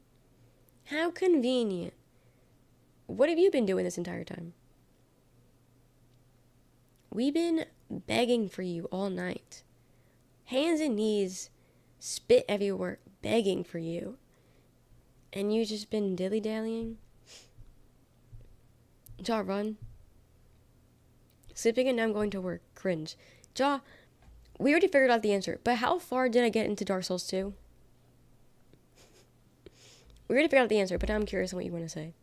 How convenient. What have you been doing this entire time? We've been begging for you all night. Hands and knees, spit everywhere, begging for you. And you just been dilly-dallying? Jaw, run. Sleeping and now I'm going to work. Cringe. Jaw, we already figured out the answer, but how far did I get into Dark Souls 2? We already figured out the answer, but now I'm curious on what you want to say.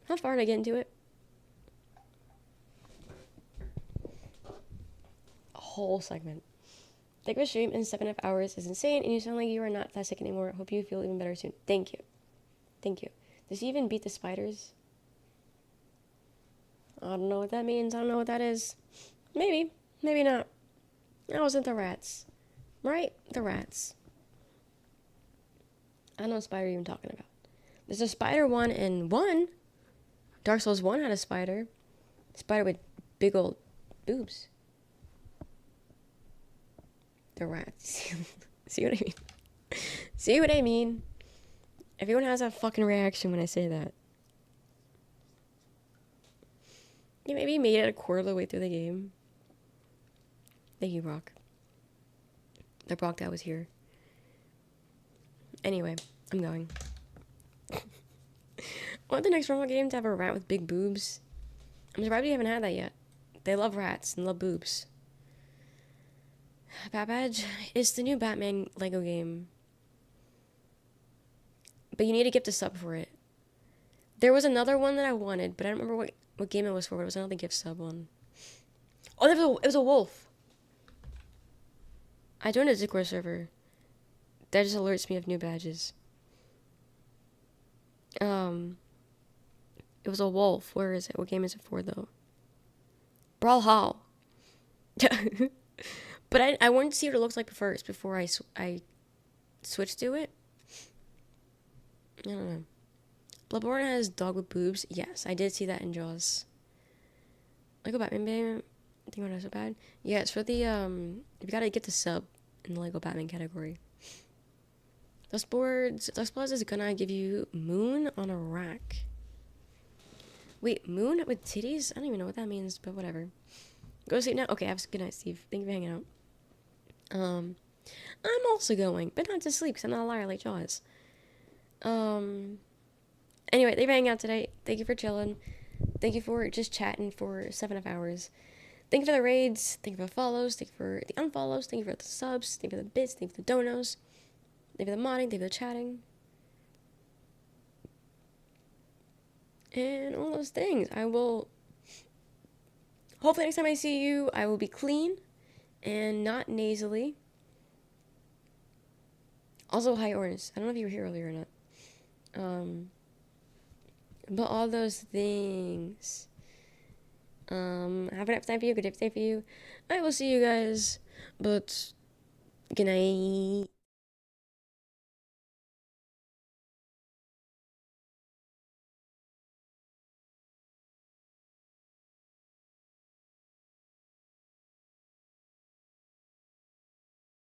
How far did I get into it? A whole segment. Think of a stream in 7.5 hours is insane, and you sound like you are not that sick anymore. Hope you feel even better soon. Thank you. Does he even beat the spiders? I don't know what that means. I don't know what that is. Maybe. Maybe not. That wasn't the rats. Right? The rats. I don't know what spider you're even talking about. There's a spider one in 1. Dark Souls 1 had a spider. Spider with big old boobs. The rats. See what I mean? See what I mean? Everyone has a fucking reaction when I say that. You maybe made it a quarter of the way through the game. Thank you, Brock. The Brock that was here. Anyway, I'm going. I want the next robot game to have a rat with big boobs. I'm surprised we haven't had that yet. They love rats and love boobs. Bat Badge is the new Batman Lego game. But you need to gift a sub for it. There was another one that I wanted, but I don't remember what game it was for. It was another gift sub one. Oh, it was a wolf. I joined a Discord server. That just alerts me of new badges. It was a wolf. Where is it? What game is it for, though? Brawlhalla. But I wanted to see what it looks like first before I switched to it. I don't know. Bloodborne has dog with boobs. Yes, I did see that in Jaws. Lego Batman Bam. I think not so bad. Yeah, it's for the you gotta get the sub in the Lego Batman category. Dustboards is gonna give you moon on a rack. Wait, moon with titties? I don't even know what that means, but whatever. Go sleep now. Okay, have a good night, Steve. Thank you for hanging out. I'm also going, but not to sleep because I'm not a liar like Jaws. Anyway, thank you for hanging out today. Thank you for chilling. Thank you for just chatting for 7.5 hours. Thank you for the raids. Thank you for the follows. Thank you for the unfollows. Thank you for the subs. Thank you for the bits. Thank you for the donos. Thank you for the modding. Thank you for the chatting. And all those things. I will... Hopefully next time I see you, I will be clean and not nasally. Also, hi, Ornis. I don't know if you were here earlier or not. But all those things. Have a nice time for you. Good day for you. I will see you guys. But good night.